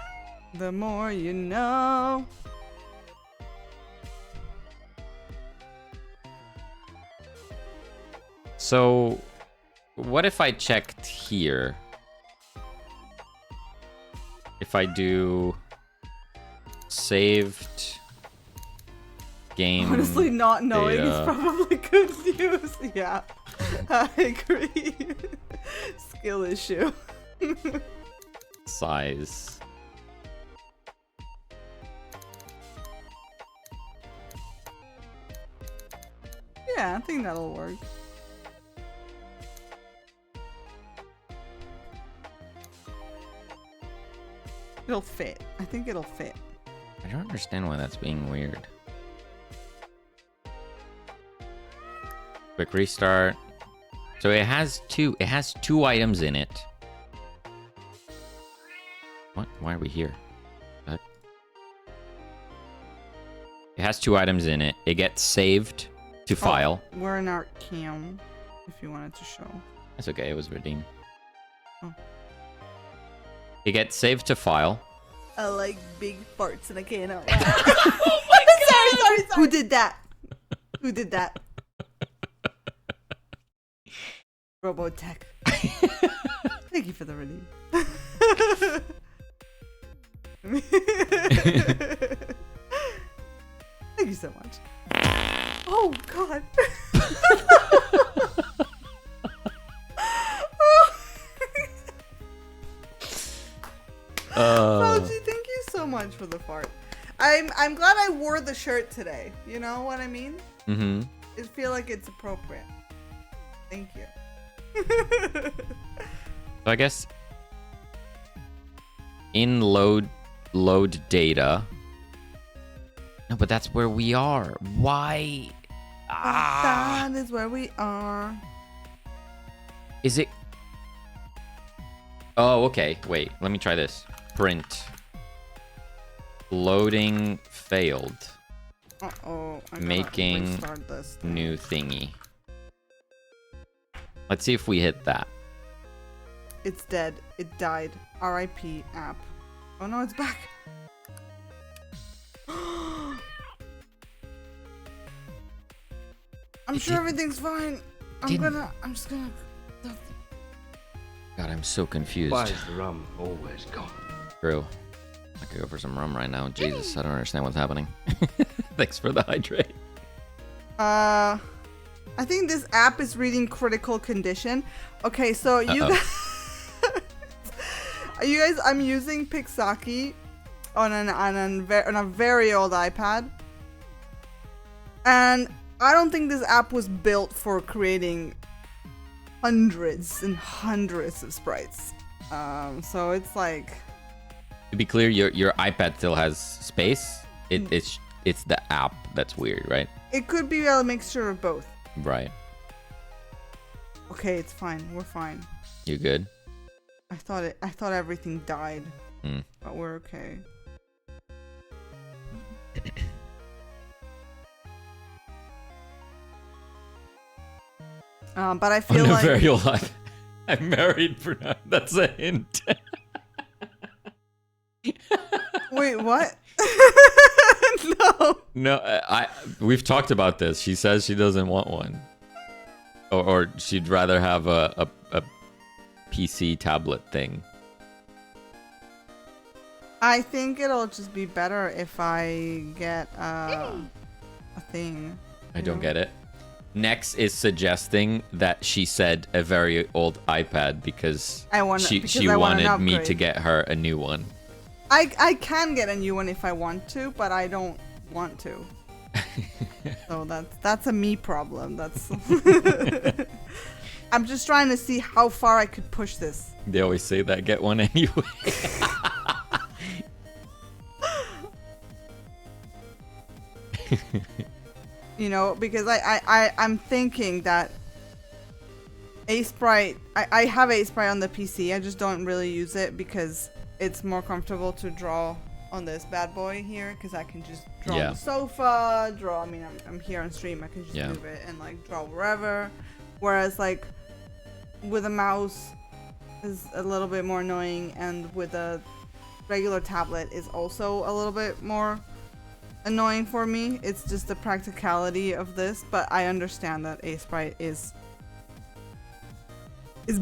The more you know. So, what if I checked here? If I do saved game. Honestly, not knowing is data. probably good news. Yeah, I agree. Skill issue. Size. Yeah, I think that'll work. It'll fit. I think it'll fit. I don't understand why that's being weird. Quick restart. So it has two items in it. What? Why are we here? What? It has 2 items in it. It gets saved to file. Oh, we're in our cam. If you wanted to show. That's okay. It was redeemed. Oh. It gets saved to file. I like big farts and I can't help it. Oh my god! Sorry. Who did that? Who did that? Robotech. Thank you for the redeem. Thank you so much. Oh god. Fauci, thank you so much for the fart. I'm glad I wore the shirt today. You know what I mean? Mm-hmm. I feel like it's appropriate. Thank you. So I guess in load data. No, but that's where we are. Why? That is where we are. Is it? Oh, okay. Wait, let me try this. Print. Loading failed. Uh-oh. Making restart this thing. new thingy. Let's see if we hit that. It's dead. It died. RIP app. Oh no, it's back. I'm sure everything's fine. I'm just gonna. God, I'm so confused. Why is the rum always gone? True. I could go for some rum right now. Jesus, I don't understand what's happening. Thanks for the hydrate. I think this app is reading critical condition. Okay, so you guys, I'm using Pixaki on a very old iPad, and I don't think this app was built for creating hundreds and hundreds of sprites. So it's like. To be clear, your iPad still has space. It's the app that's weird, right? It could be a mixture of both. Right. Okay, it's fine. We're fine. You good? I thought everything died, Mm. but we're okay. But I feel like very alive. I'm married for now. That's a hint. Wait, what? No. No, we've talked about this. She says she doesn't want one, or she'd rather have a PC tablet thing. I think it'll just be better if I get a thing. I don't get it. Next is suggesting that she said a very old iPad because she wanted me to get her a new one. I can get a new one if I want to, but I don't want to. So that's a me problem. That's I'm just trying to see how far I could push this. They always say that. Get one anyway. You know, because I'm thinking that Sprite, I have Sprite on the PC. I just don't really use it because it's more comfortable to draw on this bad boy here, because I can just draw on the sofa, draw. I mean, I'm here on stream. I can just move it and like draw wherever. Whereas like with a mouse is a little bit more annoying, and with a regular tablet is also a little bit more annoying for me. It's just the practicality of this, but I understand that Sprite is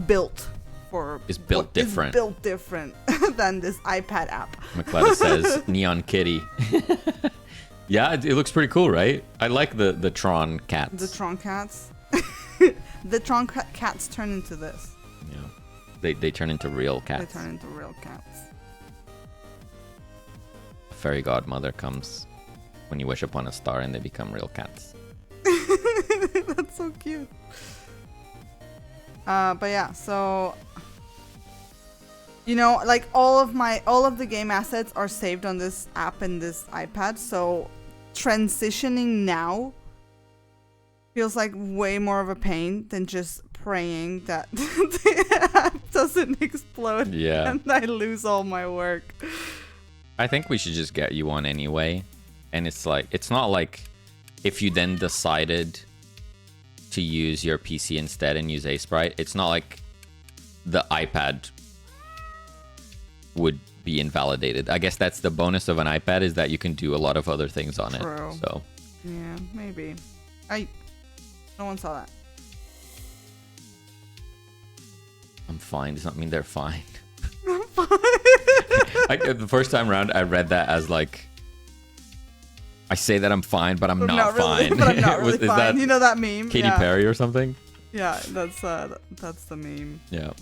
built for different. Is built different than this iPad app. McLeod says Neon Kitty. Yeah, it looks pretty cool, right? I like the Tron cats. The Tron cats. The Tron cats turn into this. Yeah. They turn into real cats. They turn into real cats. Fairy godmother comes when you wish upon a star and they become real cats. That's so cute. But yeah, so you know, like all of the game assets are saved on this app and this iPad, so transitioning now feels like way more of a pain than just praying that the app doesn't explode and I lose all my work. I think we should just get you one anyway. And it's not like if you then decided to use your PC instead and use Sprite, it's not like the iPad would be invalidated. I guess that's the bonus of an iPad, is that you can do a lot of other things on it. So yeah, maybe. No one saw that. I'm fine does not mean they're fine. I'm fine. The first time around, I read that as like, I say that I'm fine, but I'm not really, fine. But I'm not really Is fine. that you know that meme? Katy Perry or something? Yeah, that's the meme. Yeah.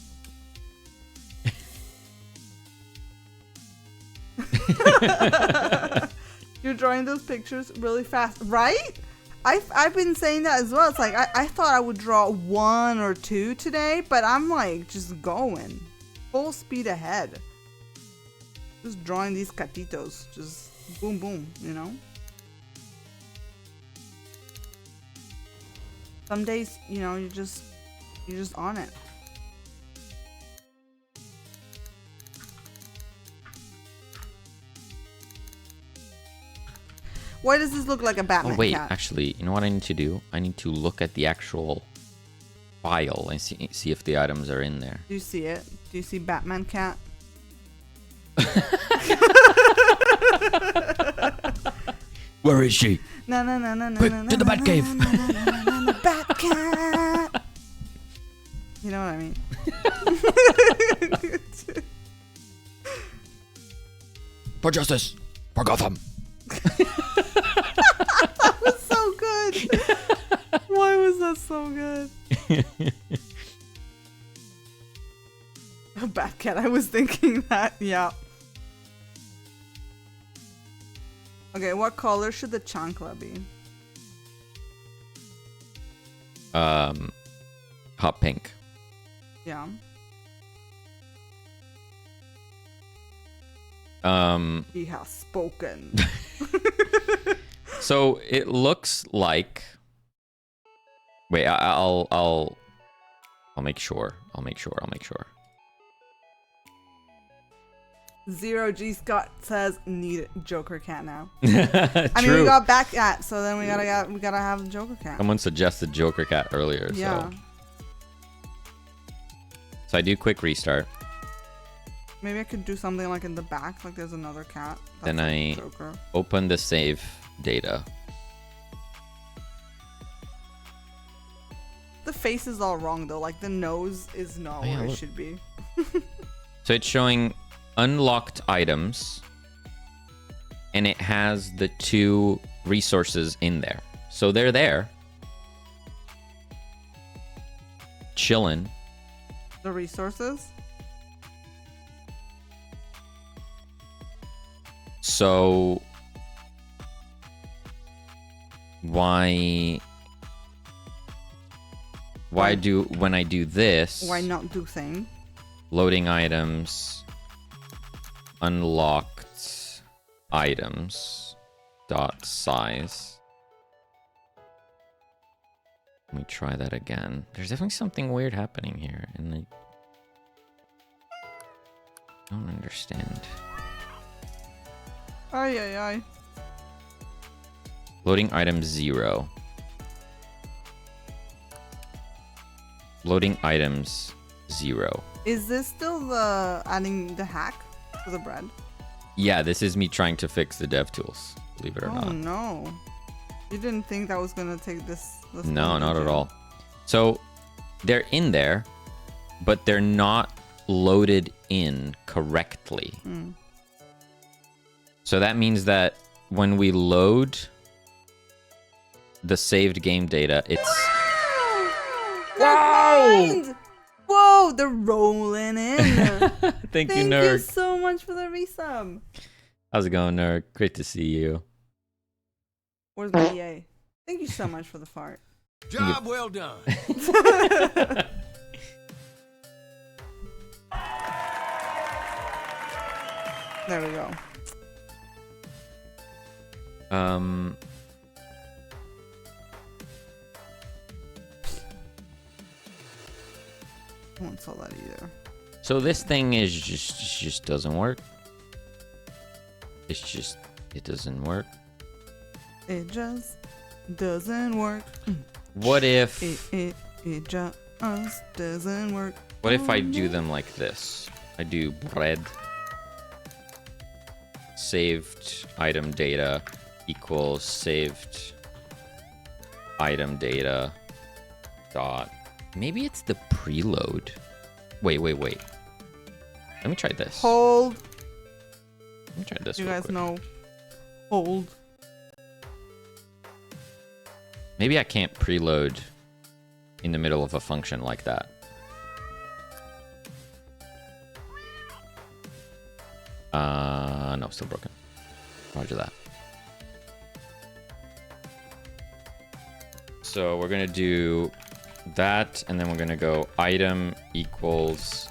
You're drawing those pictures really fast, right? I've been saying that as well. It's like I thought I would draw 1 or 2 today, but I'm like just going full speed ahead. Just drawing these catitos, just boom boom, you know? Some days, you know, you're just on it. Why does this look like a Batman Oh wait, cat? actually, you know what I need to do? I need to look at the actual file and see if the items are in there. Do you see it? Do you see Batman cat? Where is she? No, no, no, no, no, Quick, no, to the no, Batcave. no, no, no, no, no, Batcat. You know what I mean? For justice, for Gotham. That was so good. Why was that so good? A Batcat. I was thinking that. Yeah. Okay, what color should the chancla be? Hot pink. Yeah. He has spoken. So it looks like. Wait, I'll make sure. I'll make sure. 0G Scott says need Joker cat now. True. I mean, we got Batcat, so then we gotta have the Joker cat. Someone suggested Joker cat earlier. Yeah. So I do quick restart. Maybe I could do something like in the back, like there's another cat. Then like I Joker. open the save data. The face is all wrong though. Like the nose is not yeah, where it look. should be. So it's showing unlocked items, and it has the 2 resources in there. So they're there. Chilling. The resources. So why do when I do this? Why not do thing? Loading items, unlocked items dot size. Let me try that again. There's definitely something weird happening here, and I don't understand. Ay, ay, ay. Loading item 0. Loading items 0. Is this still the adding the hack for the bread? Yeah, this is me trying to fix the dev tools, believe it or Oh not. no. You didn't think that was gonna take this No, long, not did at you? all. So they're in there, but they're not loaded in correctly. So that means that when we load the saved game data, it's... Whoa! Whoa, they're rolling in. Thank you, Thank you Nerd. so much for the resub. How's it going, Nerd? Great to see you. Where's my EA? Thank you so much for the fart. Job well done. There we go. I won't sell that either. So this thing is just doesn't work. It doesn't work. It just doesn't work. What if It just doesn't work. what if I do them like this? I do bread saved item data equals saved item data dot. Maybe it's the preload. Wait. Let me try this. Hold. Let me try this. You real guys quick. know. Hold. Maybe I can't preload in the middle of a function like that. No, still broken. Roger that. So we're gonna do that, and then we're gonna go item equals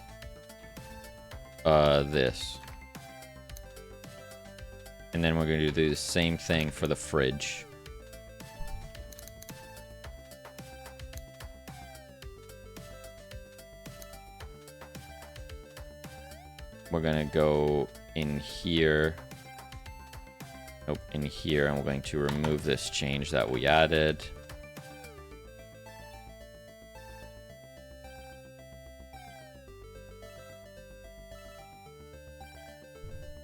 this. And then we're gonna do the same thing for the fridge. We're gonna go in here. Nope, in here, and we're going to remove this change that we added.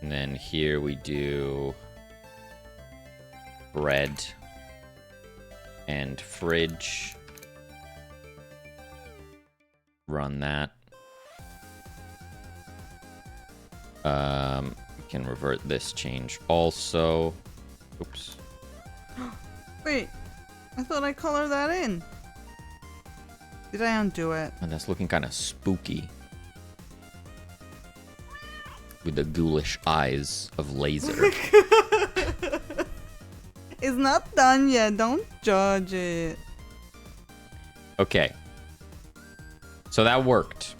And then here we do bread and fridge. Run that. We can revert this change also. Oops. Wait. I thought I colored that in. Did I undo it? And that's looking kind of spooky. With the ghoulish eyes of laser. It's not done yet. Don't judge it. Okay. So that worked.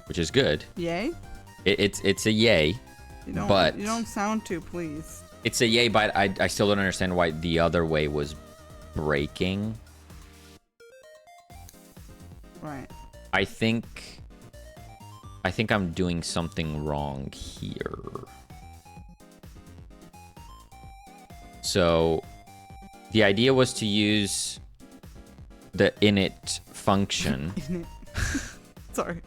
Which is good. Yay? It's a yay. You don't, But- you don't sound too pleased. It's a yay, but I still don't understand why the other way was breaking. Right. I think I'm doing something wrong here. So the idea was to use the init function. Sorry.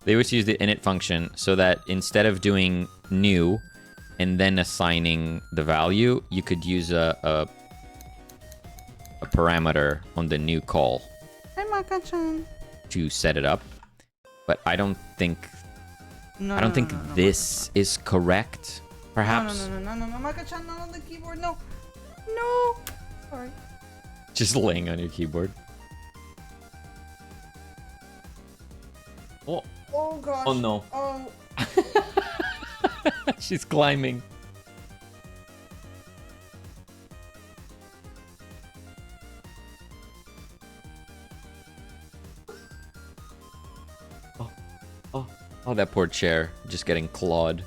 They would use the init function so that instead of doing new and then assigning the value, you could use a parameter on the new call Hi, Maka-chan. to set it up. But I don't think No, I don't think no, this is correct. Perhaps No, Maka-chan, not on the keyboard. No. No. Sorry. just laying on your keyboard. Oh, Oh, gosh. oh no. Oh. She's climbing. Oh, that poor chair just getting clawed.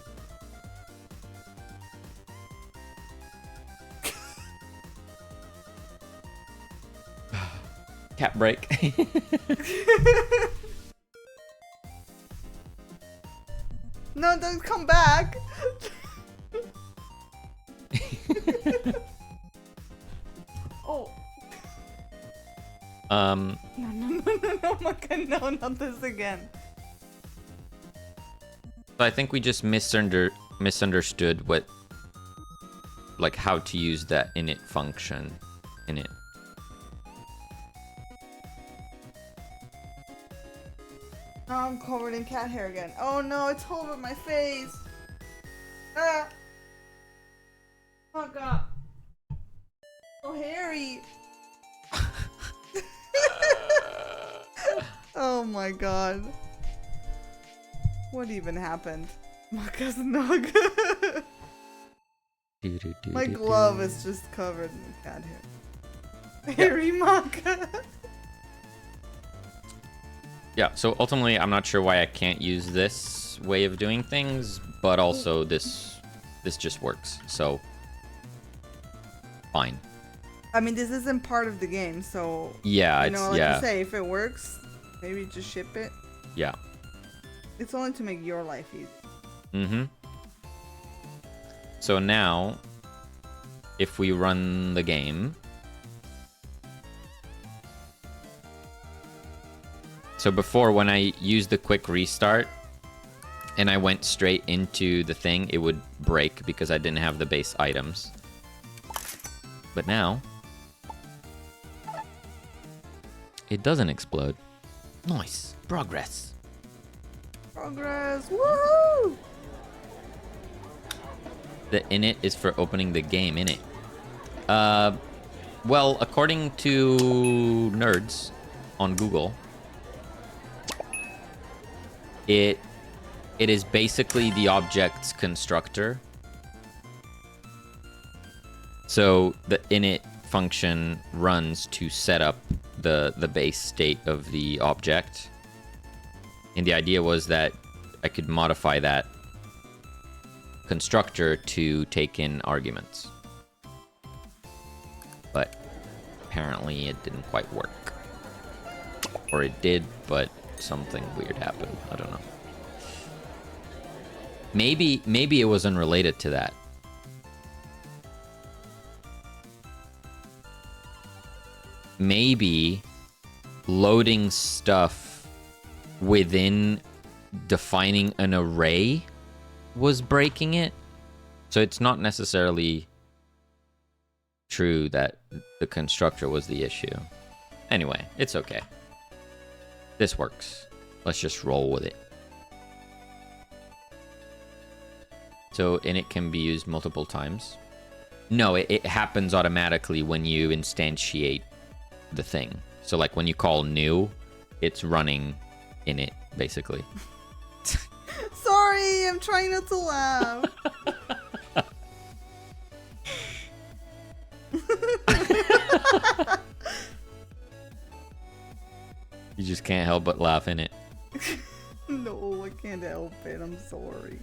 break. No, don't come back. Oh. No, Maka, no, not this again. So I think we just misunderstood what, like, how to use that init function in it. Now I'm covered in cat hair again. Oh no, it's all over my face. Ah. Maka. So hairy. Oh my god. What even happened? Maka's not good. My glove is just covered in cat hair. Hairy Maka. Yeah, so ultimately I'm not sure why I can't use this way of doing things, but also this just works. So fine. I mean, this isn't part of the game, so yeah, you know, like yeah. you say, if it works, maybe just ship it. Yeah. It's only to make your life easy. Mm-hmm. So now, if we run the game, so before, when I used the quick restart and I went straight into the thing, it would break because I didn't have the base items. But now, it doesn't explode. Nice. Progress. Progress. Woohoo! The init is for opening the game, innit? Well, according to nerds on Google, it is basically the object's constructor. So the init function runs to set up the base state of the object. And the idea was that I could modify that constructor to take in arguments. But apparently it didn't quite work. Or it did, but something weird happened. I don't know. Maybe it was unrelated to that. Maybe loading stuff within defining an array was breaking it. So it's not necessarily true that the constructor was the issue. Anyway, it's okay. This works. Let's just roll with it. So init can be used multiple times. No, it happens automatically when you instantiate the thing. So like when you call new, it's running init basically. Sorry, I'm trying not to laugh. You just can't help but laugh in it. No, I can't help it. I'm sorry.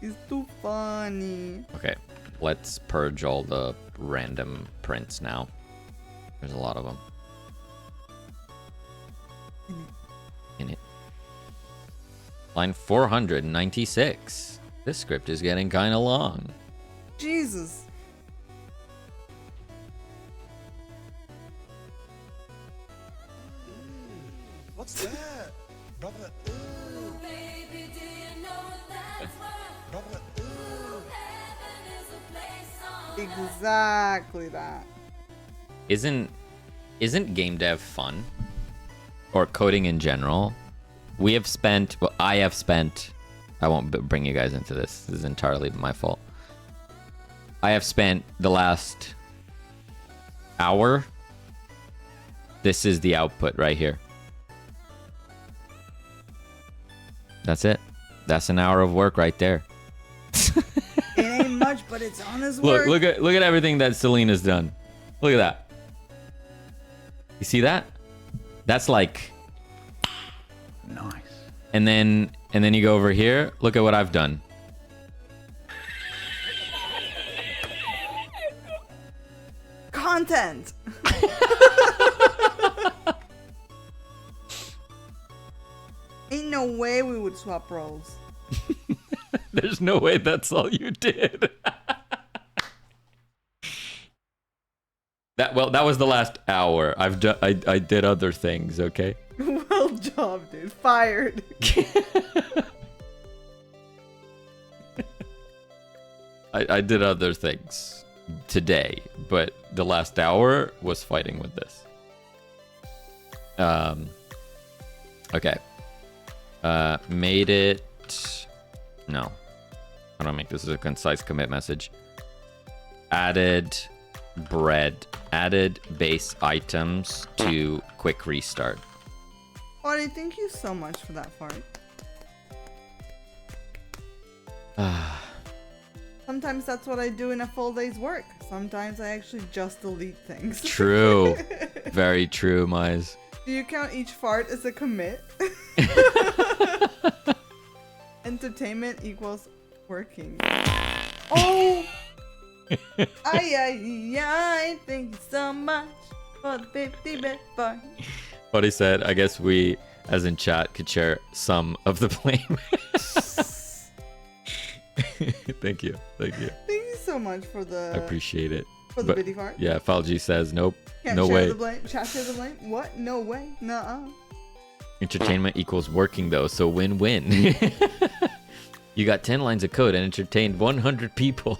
It's too funny. Okay, let's purge all the random prints now. There's a lot of them. In it. Line 496. This script is getting kind of long. Jesus. What's that? Brother, ooh. Baby, do you know that's where Brother, ooh. heaven is a place on Exactly that. Isn't game dev fun? Or coding in general? We have spent, well, I have spent, I won't bring you guys into this. This is entirely my fault. I have spent the last hour. This is the output right here. That's it. That's an hour of work right there. It ain't much, but it's honest work. Look at everything that Selena's done. Look at that. You see that? That's like Nice. and then you go over here. Look at what I've done. Content. Ain't no way we would swap roles. There's no way that's all you did. That was the last hour. I did other things, okay? Well job, dude. Fired. I did other things today, but the last hour was fighting with this. Okay. Made it. No. I don't make this as a concise commit message. Added bread. Added base items to quick restart. Audie, thank you so much for that fart. Sometimes that's what I do in a full day's work. Sometimes I actually just delete things. True. Very true, Mize. Do you count each fart as a commit? Entertainment equals working. Oh! I thank you so much for the 50-bit fart. What he said, I guess we, as in chat, could share some of the blame. Thank you. Thank you so much for the. I appreciate it. For the bitty fart. Yeah, Falgi says nope. Can't no share way. The blame. Chat share the blame. What? No way. Nuh-uh. Entertainment equals working though, so win-win. You got 10 lines of code and entertained 100 people.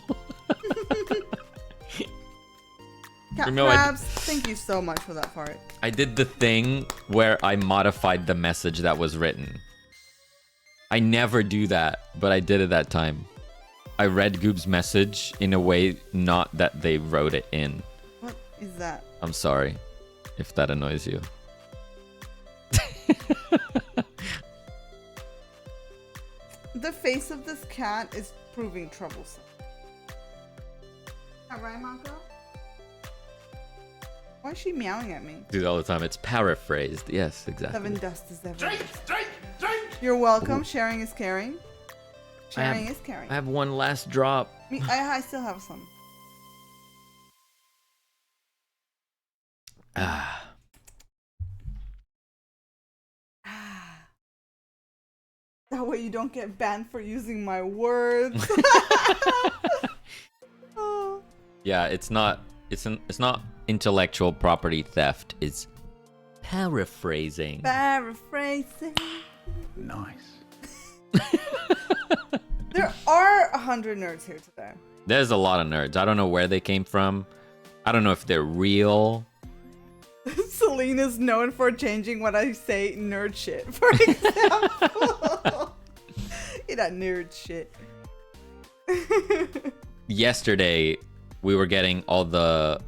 Cat Crabs, thank you so much for that fart. I did the thing where I modified the message that was written. I never do that, but I did it that time. I read Goob's message in a way not that they wrote it in. What is that? I'm sorry if that annoys you. The face of this cat is proving troublesome. Is that right, Mako? Why is she meowing at me? Do it all the time. It's paraphrased. Yes, exactly. Seven dust is everywhere. You're welcome. Sharing is caring. Sharing is caring. I have one last drop. I still have some. That way you don't get banned for using my words. Oh. Yeah, it's not intellectual property theft. It's paraphrasing. Paraphrasing. Nice. There are 100 nerds here today. There's a lot of nerds. I don't know where they came from. I don't know if they're real. Selena's known for changing what I say nerd shit, for example. You that nerd shit. Yesterday, we were getting all the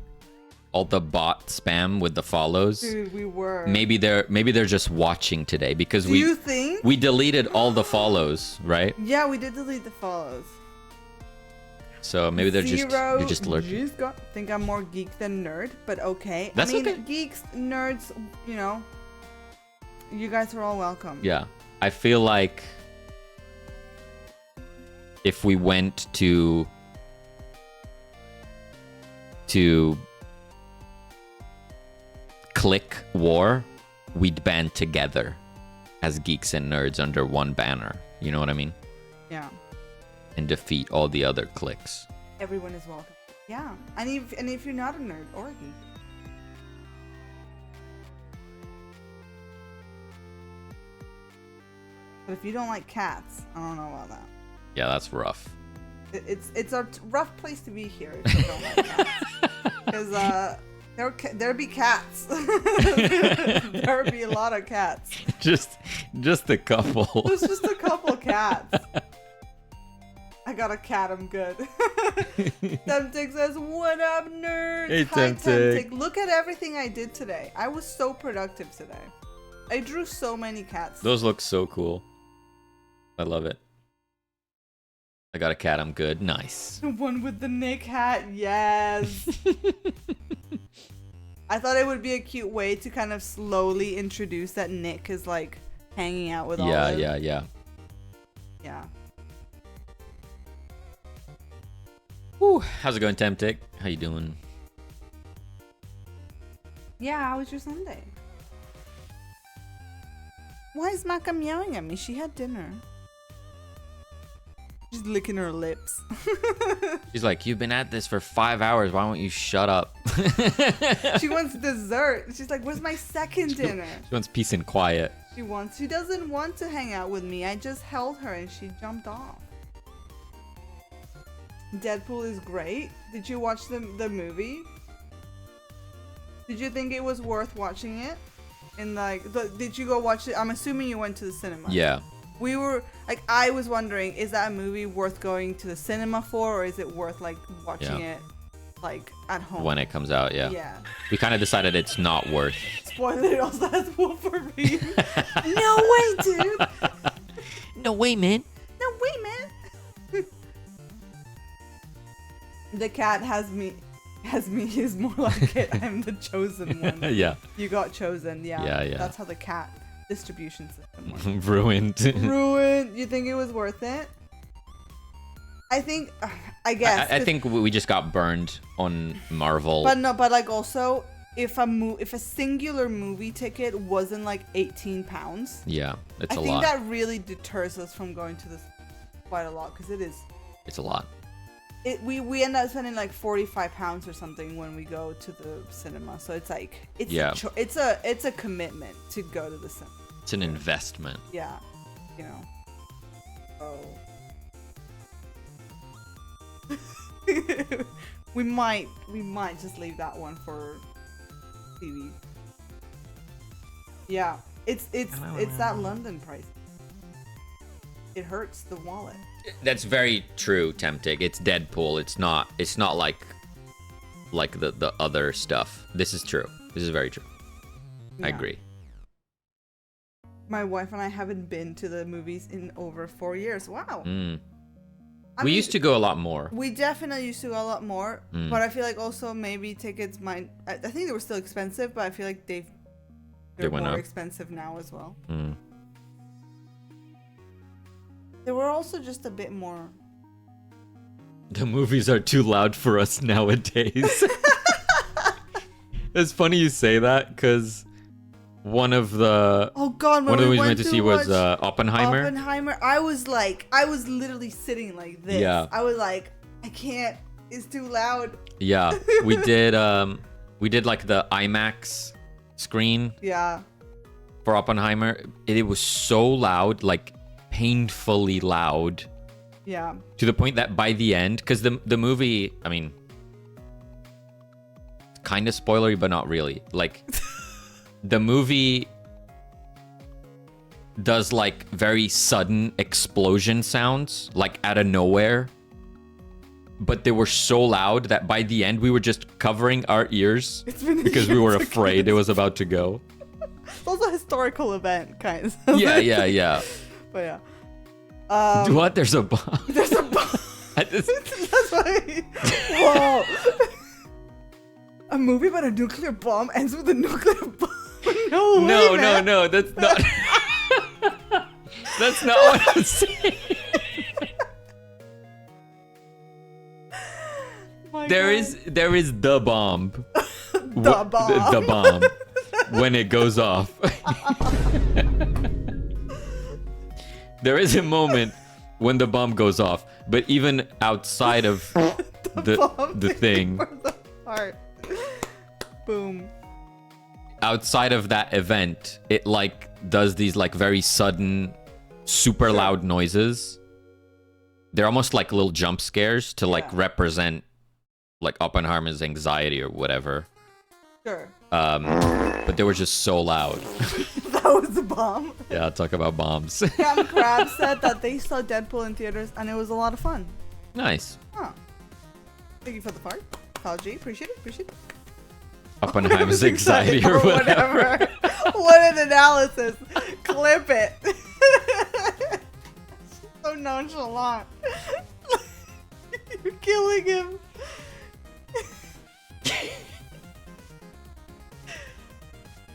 bot spam with the follows. Dude, we were. Maybe they're just watching today because Do you think? we deleted all the follows, right? Yeah, we did delete the follows. So maybe they're just lurking. Think I'm more geek than nerd, but okay. That's I mean, okay. Geeks, nerds, you know, you guys are all welcome. Yeah, I feel like if we went to click war, we'd band together as geeks and nerds under one banner. You know what I mean? Yeah. And defeat all the other cliques. Everyone is welcome. Yeah, and if you're not a nerd or a geek. But if you don't like cats, I don't know about that. Yeah, that's rough. It's a rough place to be here if you don't like cats. Because there be cats. There be a lot of cats. Just a couple. There's just a couple cats. I got a cat, I'm good. Temtic says, what up, nerds? Hey, Hi, Temtic. Look at everything I did today. I was so productive today. I drew so many cats. Those look so cool. I love it. I got a cat, I'm good. Nice. The one with the Nick hat, yes. I thought it would be a cute way to kind of slowly introduce that Nick is like hanging out with Olive. Yeah. Whew. How's it going, Temtic? How you doing? Yeah, how was your Sunday? Why is Maka meowing at me? She had dinner. She's licking her lips. She's like, you've been at this for 5 hours. Why won't you shut up? She wants dessert. She's like, where's my second dinner? She wants peace and quiet. She doesn't want to hang out with me. I just held her and she jumped off. Deadpool is great. Did you watch the movie? Did you think it was worth watching it? And like, did you go watch it? I'm assuming you went to the cinema. Yeah. We were like, I was wondering, is that a movie worth going to the cinema for, or is it worth like watching it like at home when it comes out? Yeah. Yeah. We kind of decided it's not worth. Spoiler: it also has Wolverine. No way, dude. No way, man. No way, man. The cat has me is more like it. I'm the chosen one. Yeah. You got chosen. Yeah. Yeah. That's how the cat distribution system works. Ruined. Ruined. You think it was worth it? I think, I guess. I think we just got burned on Marvel. But no, but like also, if a singular movie ticket wasn't like £18, yeah, it's a I lot. think that really deters us from going to this quite a lot, because it is. It's a lot. We end up spending like £45 or something when we go to the cinema. So it's like it's a commitment to go to the cinema. It's an investment. Yeah, you know. Oh. we might just leave that one for TV. Yeah, it's that London price. It hurts the wallet. That's very true, Tempting. It's Deadpool. It's not like the other stuff. This is true. This is very true. I Yeah. agree. My wife and I haven't been to the movies in over 4 years. Wow. We used to go a lot more. We definitely used to go a lot more, but I feel like also maybe tickets might. I think they were still expensive, but I feel like they're went more up. expensive now as well. They were also just a bit more. The movies are too loud for us nowadays. It's funny you say that, because one of the Oh God! one of the movies we went went to see was Oppenheimer. Oppenheimer. I was literally sitting like this. Yeah. I was like, I can't. It's too loud. Yeah, we did like the IMAX screen Yeah. for Oppenheimer. It was so loud, like painfully loud, Yeah. to the point that by the end, because the movie, I mean, kind of spoilery, but not really. Like, the movie does like very sudden explosion sounds, like out of nowhere. But they were so loud that by the end we were just covering our ears because we were afraid it was about to go. It's also a historical event, kind of. Yeah. But yeah. What? There's a bomb. There's a bomb. Just... That's why. Whoa. A movie about a nuclear bomb ends with a nuclear bomb. No way, man. No. That's not. That's not what I'm saying. There is the bomb. The bomb. The bomb. When it goes off. There is a moment when the bomb goes off, but even outside of the thing, The heart. Boom. outside of that event, it like does these like very sudden, super loud noises. They're almost like little jump scares to like represent like Oppenheimer's anxiety or whatever. Sure. But they were just so loud. That was the bomb. Yeah, talk about bombs. Cam Crab said that they saw Deadpool in theaters and it was a lot of fun. Nice. Huh. Thank you for the part. Apology. Appreciate it. Oppenheimer's anxiety or whatever. What an analysis. Clip it. So nonchalant. You're killing him.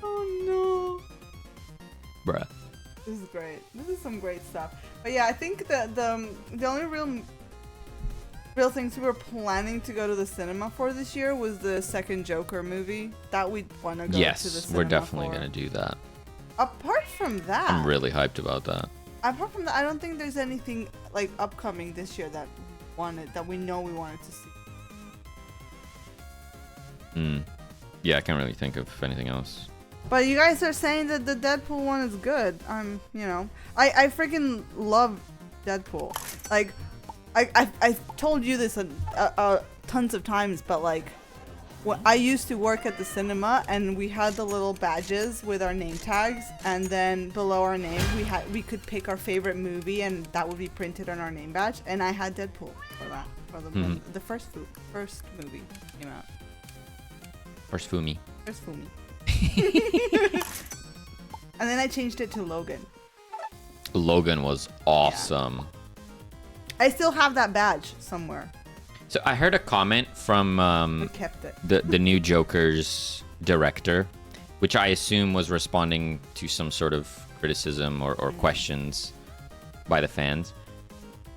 Oh no. Bruh. This is great. This is some great stuff. But yeah, I think that the only real things we were planning to go to the cinema for this year was the second Joker movie that we'd want to go to the Yes, cinema we're definitely for. gonna do that. Apart from that, I'm really hyped about that. apart from that, I don't think there's anything like upcoming this year that we know we wanted to see. Yeah, I can't really think of anything else. But you guys are saying that the Deadpool one is good. I freaking love Deadpool. Like, I told you this tons of times, but like, I used to work at the cinema, and we had the little badges with our name tags, and then below our name we could pick our favorite movie, and that would be printed on our name badge. And I had Deadpool for that, for the first movie came out. First Fumi. First Fumi. And then I changed it to Logan. Logan was awesome. I still have that badge somewhere. So I heard a comment from I kept it. the new Joker's director, which I assume was responding to some sort of criticism or questions by the fans.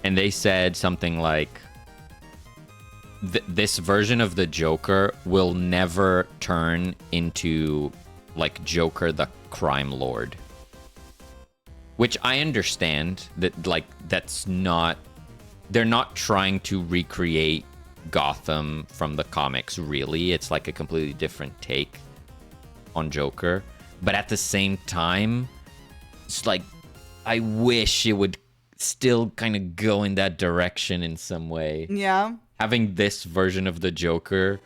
And they said something like, this version of the Joker will never turn into like Joker the crime lord. Which I understand that, like, that's not... They're not trying to recreate Gotham from the comics, really. It's like a completely different take on Joker. But at the same time, it's like, I wish it would still kind of go in that direction in some way. Yeah. Having this version of the Joker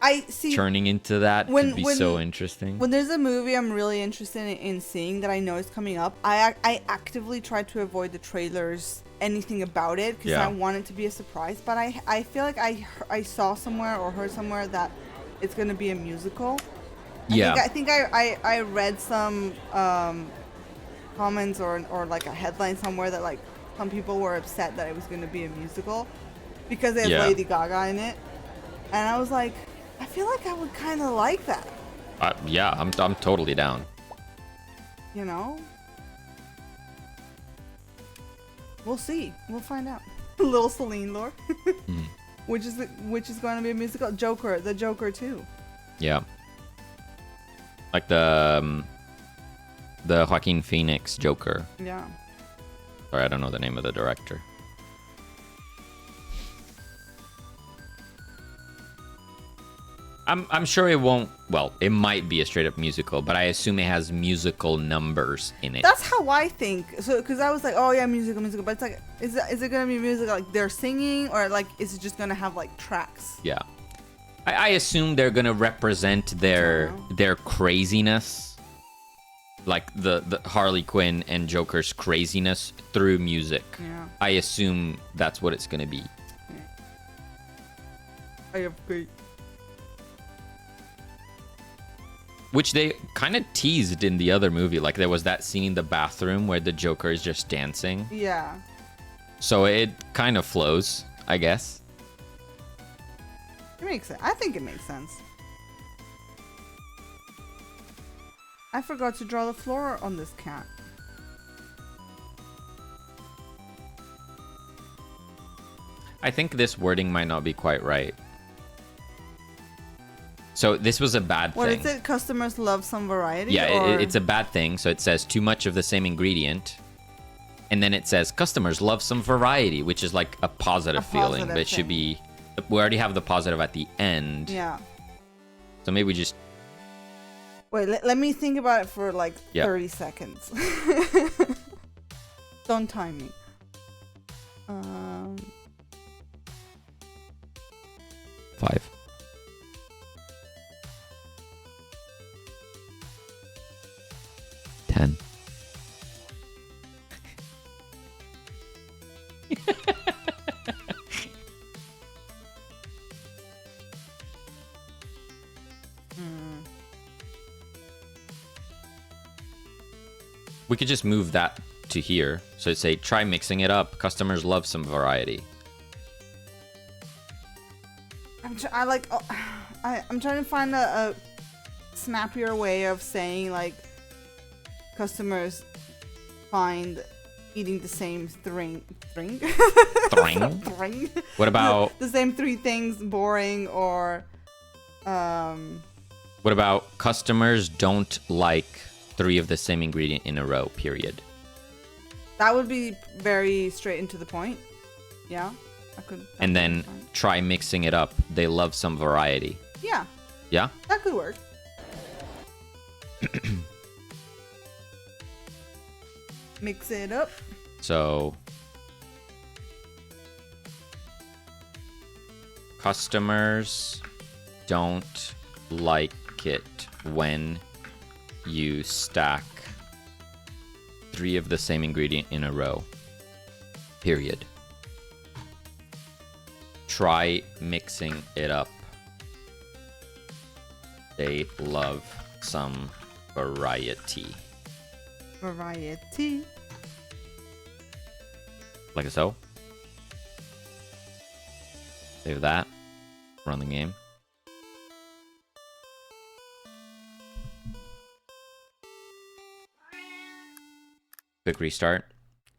I see turning into that could be so interesting. When there's a movie I'm really interested in seeing that I know is coming up, I actively try to avoid the trailers, anything about it, because I want it to be a surprise. But I feel like I saw somewhere or heard somewhere that it's going to be a musical. I think I read some comments or like a headline somewhere that like some people were upset that it was going to be a musical because they have Lady Gaga in it. And I was like, I feel like I would kind of like that. Yeah, I'm totally down. You know? We'll see. We'll find out. Little Celine lore. Which is going to be a musical. Joker, the Joker too. Yeah. Like the Joaquin Phoenix Joker. Yeah. Sorry, I don't know the name of the director. I'm sure it won't. Well, it might be a straight up musical, but I assume it has musical numbers in it. That's how I think. So, because I was like, oh yeah, musical, but it's like, is it gonna be music like they're singing, or like is it just gonna have like tracks? Yeah, I assume they're gonna represent their craziness, like the Harley Quinn and Joker's craziness through music. Yeah. I assume that's what it's gonna be. I agree. Which they kind of teased in the other movie. Like, there was that scene in the bathroom where the Joker is just dancing. Yeah. So it kind of flows, I guess. It makes sense. I think it makes sense. I forgot to draw the floor on this cat. I think this wording might not be quite right. So this was a bad thing. What is it? Customers love some variety? Yeah, it's a bad thing. So it says too much of the same ingredient. And then it says customers love some variety, which is like a positive feeling. But it should be... We already have the positive at the end. Yeah. So maybe we just... Wait, let me think about it for like 30 seconds. Don't time me. 5. We could just move that to here. So say, try mixing it up. Customers love some variety. I'm trying to find a snappier way of saying like customers find eating the same thing. What about the same 3 things boring, or what about customers don't like 3 of the same ingredient in a row, period. That would be very straight into the point. Yeah, I could. And then try mixing it up. They love some variety. Yeah, Yeah? that could work. Mix it up. So customers don't like it when you stack 3 of the same ingredient in a row. Period. Try mixing it up. They love some variety. Variety. Like so. Save that. Run the game. Quick restart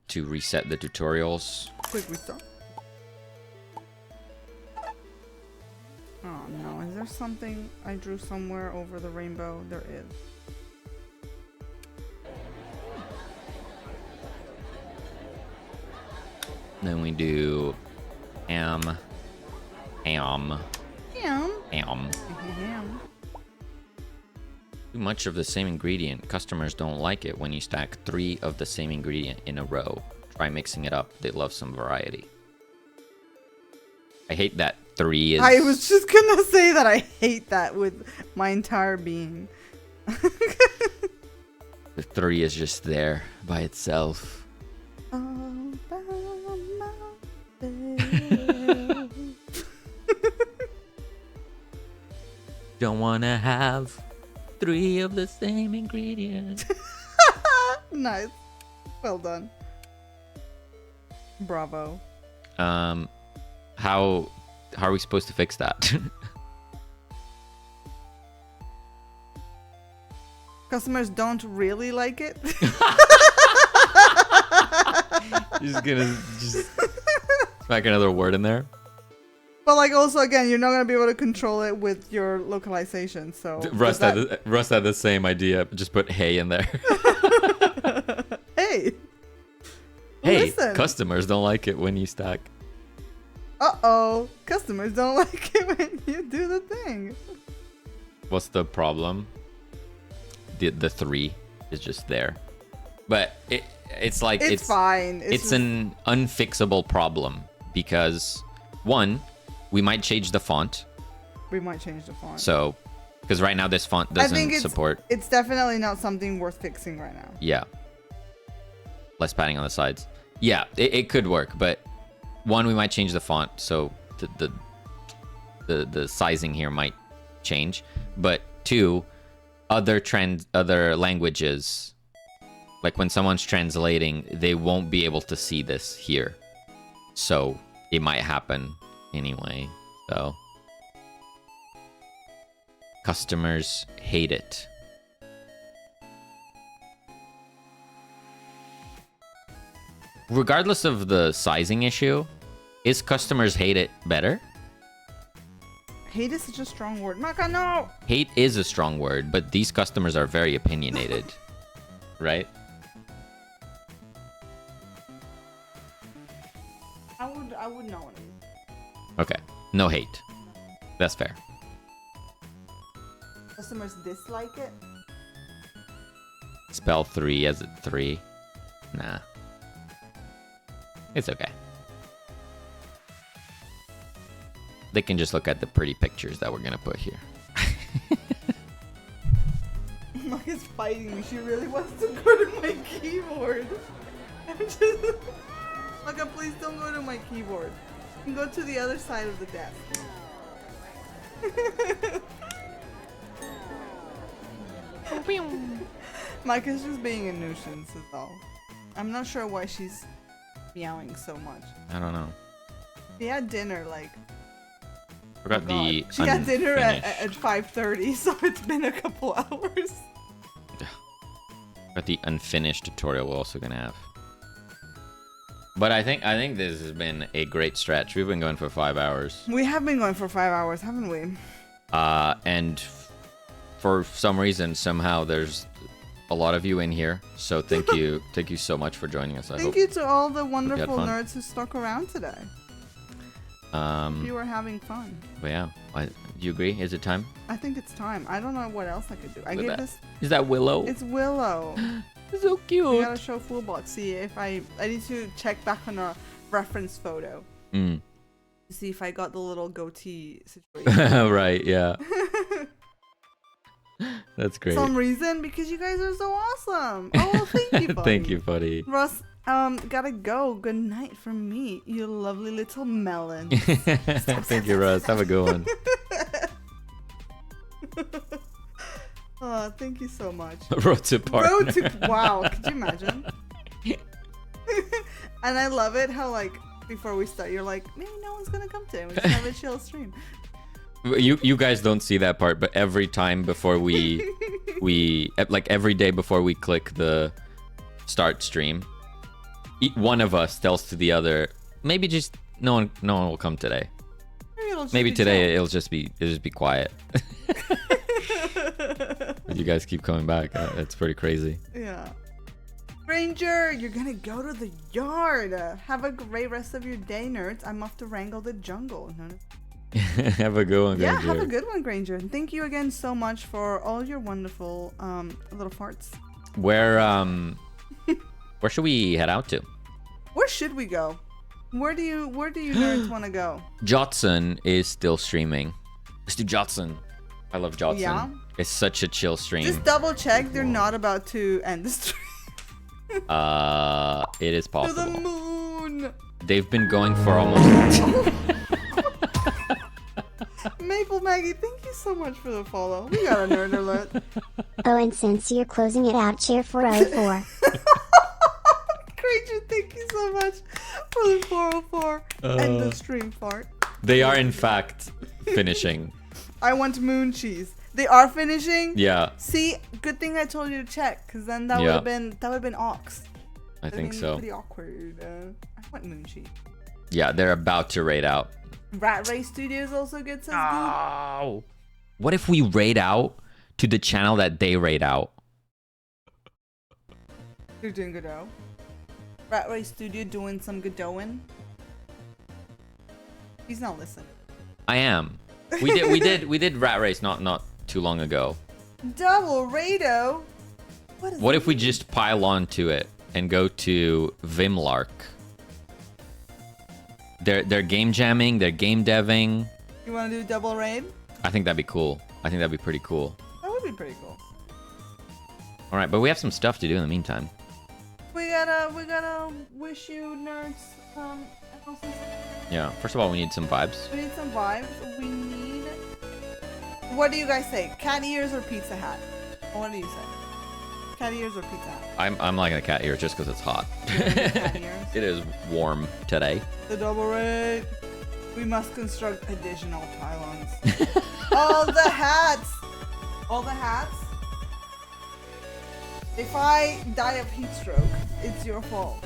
to reset the tutorials. Quick restart. Oh no, is there something I drew somewhere over the rainbow? There is. Then we do ham. Ham. Ham. Ham. Too much of the same ingredient. Customers don't like it when you stack 3 of the same ingredient in a row. Try mixing it up. They love some variety. I hate that 3 is... I was just gonna say that I hate that with my entire being. The 3 is just there by itself. All by myself. Don't wanna have 3 of the same ingredient. Nice. Well done. Bravo. How are we supposed to fix that? Customers don't really like it. Just gonna smack another word in there. But like also again, you're not gonna be able to control it with your localization. So Rust had the same idea. Just put hey in there. Hey. Hey, Listen. customers don't like it when you stack. Uh-oh. Customers don't like it when you do the thing. What's the problem? The 3 is just there. But it's like It's fine. It's just... an unfixable problem because 1, we might change the font. We might change the font. So, because right now this font doesn't support. It's definitely not something worth fixing right now. Yeah. Less padding on the sides. Yeah, it could work, but 1, we might change the font, so the sizing here might change. But 2, other languages, like when someone's translating, they won't be able to see this here. So it might happen anyway. So customers hate it. Regardless of the sizing issue, is customers hate it better? Hate is such a strong word. Maka, no! Hate is a strong word, but these customers are very opinionated. Right? I would know what it is. Okay. No hate. That's fair. Customers dislike it? Spell 3 as a 3. Nah. It's okay. They can just look at the pretty pictures that we're gonna put here. Maka's fighting me. She really wants to go to my keyboard. I'm just... Maka, please don't go to my keyboard. You can go to the other side of the desk. Maka's just being a nuisance is all. I'm not sure why she's meowing so much. I don't know. She had dinner like... Forgot the She had dinner at unfinished. 5:30, so it's been a couple hours. But the unfinished tutorial we're also gonna have. But I think this has been a great stretch. We've been going for 5 hours. We have been going for 5 hours, haven't we? And for some reason, somehow there's a lot of you in here, so thank you, thank you so much for joining us. Thank you to all the wonderful fun. nerds who stuck around today. You were having fun. But yeah, do you agree? Is it time? I think it's time. I don't know what else I could do. I give this. Is that Willow? It's Willow. It's so We cute. gotta show Foolbot. See if I need to check back on a reference photo Mm. to see if I got the little goatee situation. Right. Yeah. That's great. Some reason because you guys are so awesome. Oh, thank you, buddy. Thank you, buddy. Russ. Gotta go. Good night from me, you lovely little melon. Thank you, Russ. Have a good one. Oh, thank you so much. Road to park. Road to wow, could you imagine? And I love it how like before we start, you're like, maybe no one's gonna come today. We just have a chill stream. You guys don't see that part, but every time before we like every day before we click the start stream, one of us tells to the other, maybe just no one will come today. Maybe today it'll just be quiet. But you guys keep coming back. It's pretty crazy. Yeah. Ranger, you're gonna go to the yard. Have a great rest of your day, nerds. I'm off to wrangle the jungle. Have a good one, Granger. Yeah, have a good one, Granger. And thank you again so much for all your wonderful little farts. Where should we head out to? Where should we go? Where do you nerds want to go? Jotson is still streaming. Let's do Jotson. I love Jotson. Yeah. It's such a chill stream. Just double check they're not about to end the stream. It is To possible. the moon. They've been going for almost. Maple Maggie, thank you so much for the follow. We got a nerd alert. Oh, and since you're closing it out, cheer for 04. Granger, thank you so much for the 404 and the stream fart. They are in fact finishing. I want moon cheese. They are finishing. Yeah, See, good thing I told you to check, cause then that Yeah. would have been ox. I think mean, so. Pretty awkward. I want moon cheese. Yeah, they're about to raid out. Rat Race Studios also gets us Oh. What if we raid out to the channel that they raid out? good. You're doing Godot. Rat Race Studio doing some Godoting. He's not listening. I am. We did Rat Race not too long ago. Double Rado. What if we just pile onto it and go to Vimlark? They're game jamming, they're game deving. You want to do double raid? I think that'd be cool. I think that'd be pretty cool. That would be pretty cool. All right, but we have some stuff to do in the meantime. We gotta wish you nerds Yeah. First of all, we need some vibes. we need some vibes. We need. What do you guys say? Cat ears or Pizza Hat? What do you say? Cat ears or Pizza Hat? I'm liking a cat ear just because it's hot. Cat ears. It is warm today. The double raid. We must construct additional pylons. All the hats. All the hats. If I die of heat stroke, it's your fault.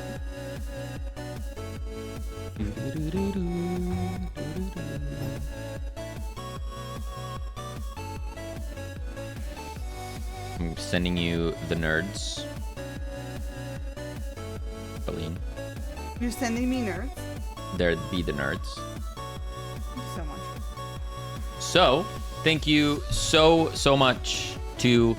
I'm sending you the nerds. Pauline. You're sending me nerds. There be the nerds. Thank you so much. So, thank you so much to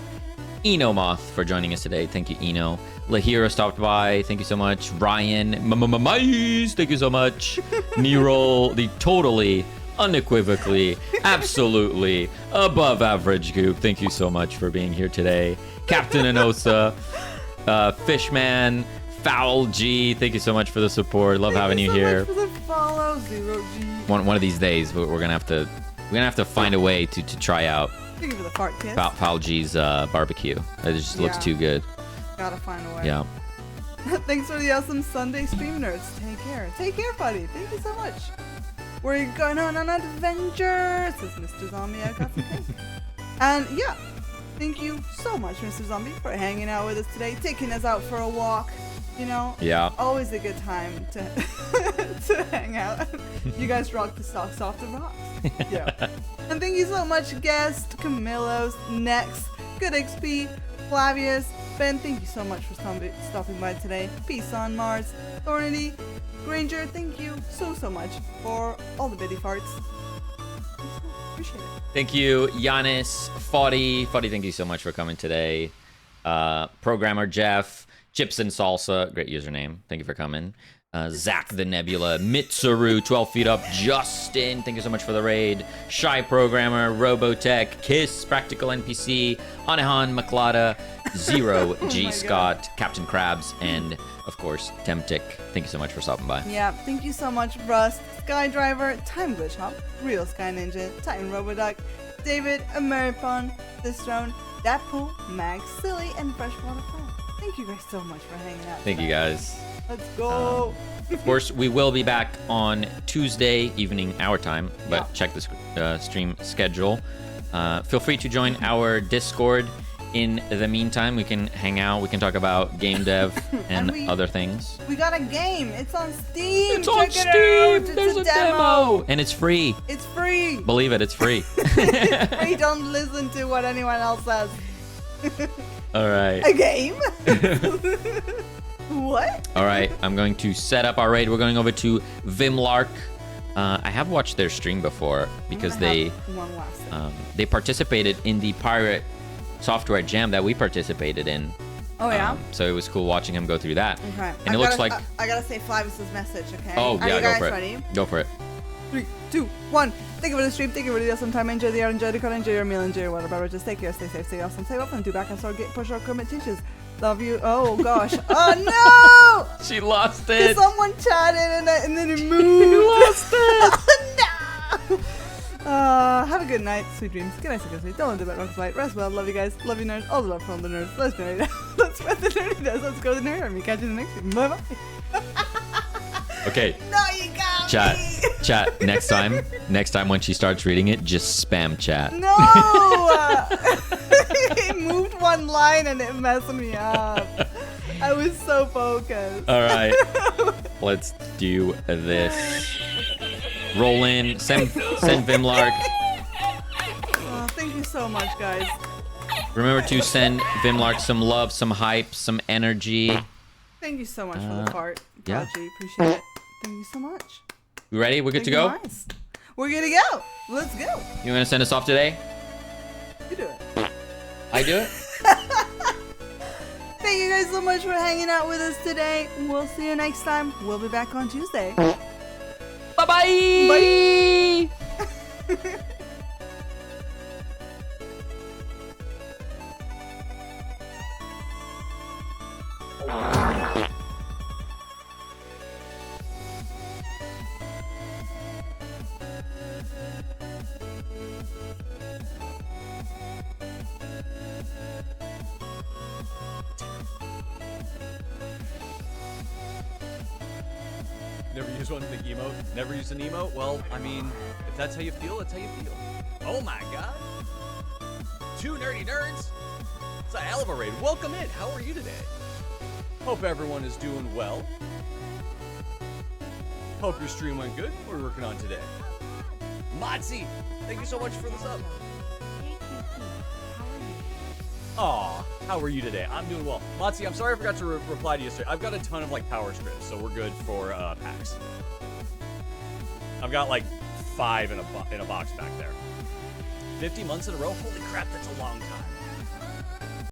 Enomoth for joining us today. Thank you, Eno. Lahira stopped by. Thank you so much. Ryan, Mice, thank you so much. Nerol, the totally, unequivocally, absolutely above average goop. Thank you so much for being here today. Captain Anosa, Fishman, Foul G, thank you so much for the support. Love having you here. Much for the follow, Zero G. One of these days, we're gonna have to find a way to try out Thank you for the fart kiss. Foul G's barbecue. It just looks Yeah. too good. Gotta find a way. Yeah. Thanks for the awesome Sunday stream, nerds. Take care. Take care, buddy. Thank you so much. We're going on an adventure, says Mr. Zombie. I got some cake. And yeah, thank you so much, Mr. Zombie, for hanging out with us today, taking us out for a walk. You know, Yeah. always a good time to to hang out. You guys rock the socks off the rocks. Yeah. And thank you so much, guest Camillos, Next, Good XP, Flavius, Ben, thank you so much for stopping by today. Peace on Mars. Thornity, Granger, thank you so much for all the bitty farts. Appreciate it. Thank you, Giannis, Foddy. Foddy, thank you so much for coming today. Programmer Jeff, Chips and Salsa, great username. Thank you for coming. Zach the Nebula, Mitsuru, 12 feet up, Justin, thank you so much for the raid. Shy Programmer, Robotech, Kiss, Practical NPC, Anahan, Maklada, Zero, G Scott, Captain Krabs, and of course, Temtic. Thank you so much for stopping by. Yeah, thank you so much, Rust, Skydriver, Time Glitch Hop, Real Sky Ninja, Titan Roboduck, David, Ameripon, Throne, Datpool, Mag, Silly, and Freshwater Fire. Thank you guys so much for hanging out. Thank you guys. Let's go. Of course, we will be back on Tuesday evening, our time, but check the stream schedule. Feel free to join our Discord. In the meantime, we can hang out. We can talk about game dev and other things. We got a game. It's on Steam. It's on Check Steam. it out. It's There's a demo. And it's free. It's free. Believe it, it's free. It's free. Don't listen to what anyone else says. All right. A game? What? All right, I'm going to set up our raid. We're going over to Vimlark. I have watched their stream before because they participated in the pirate software jam that we participated in. Oh yeah. So it was cool watching him go through that. Okay. And it looks like. I gotta say Flavis's message. Okay. Oh Are yeah, you go guys for it. ready? Go for it. 3, 2, 1. Thank you for the stream. Thank you for the awesome time. Enjoy the art. Enjoy the content. Enjoy your meal. Enjoy your water beverages. Take care. Stay safe. Stay awesome. Stay up and do back and start get push our commit teaches. Love you. Oh gosh. Oh no! She lost it. Someone chatted and then it moved. You lost it. Oh no! Have a good night. Sweet dreams. Good night. Good sleep. Don't let the bed rocks light. Rest well. Love you guys. Love you nerds. All the love from the nerds. Let's nerd it out. Let's spread the nerdiness. Let's go to the nerd army. Catch you in the next one. Bye bye. Okay. No, you got me. Chat. Next time when she starts reading it, just spam chat. No! It moved one line and it messed me up. I was so focused. All right. Let's do this. Roll in. Send Vimlark. Oh, thank you so much, guys. Remember to send Vimlark some love, some hype, some energy. Thank you so much for the fart. Yeah. Kaji, appreciate it. Thank you so much. You ready? We're good to Thank go? you, Mars. We're good to go. Let's go. You want to send us off today? You do it. I do it? Thank you guys so much for hanging out with us today. We'll see you next time. We'll be back on Tuesday. Bye-bye! Bye. Never used one big emote. Never used an emote. Well, I mean, if that's how you feel, that's how you feel. Oh my god. 2 nerdy nerds. It's a hell of a raid. Welcome in. How are you today? Hope everyone is doing well. Hope your stream went good. What are we working on today? Motsy, thank you so much for the sub. Aw, how are you today? I'm doing well. Motsy, I'm sorry I forgot to reply to you yesterday. I've got a ton of like power scripts, so we're good for packs. I've got like 5 in a box back there. 50 months in a row? Holy crap, that's a long time.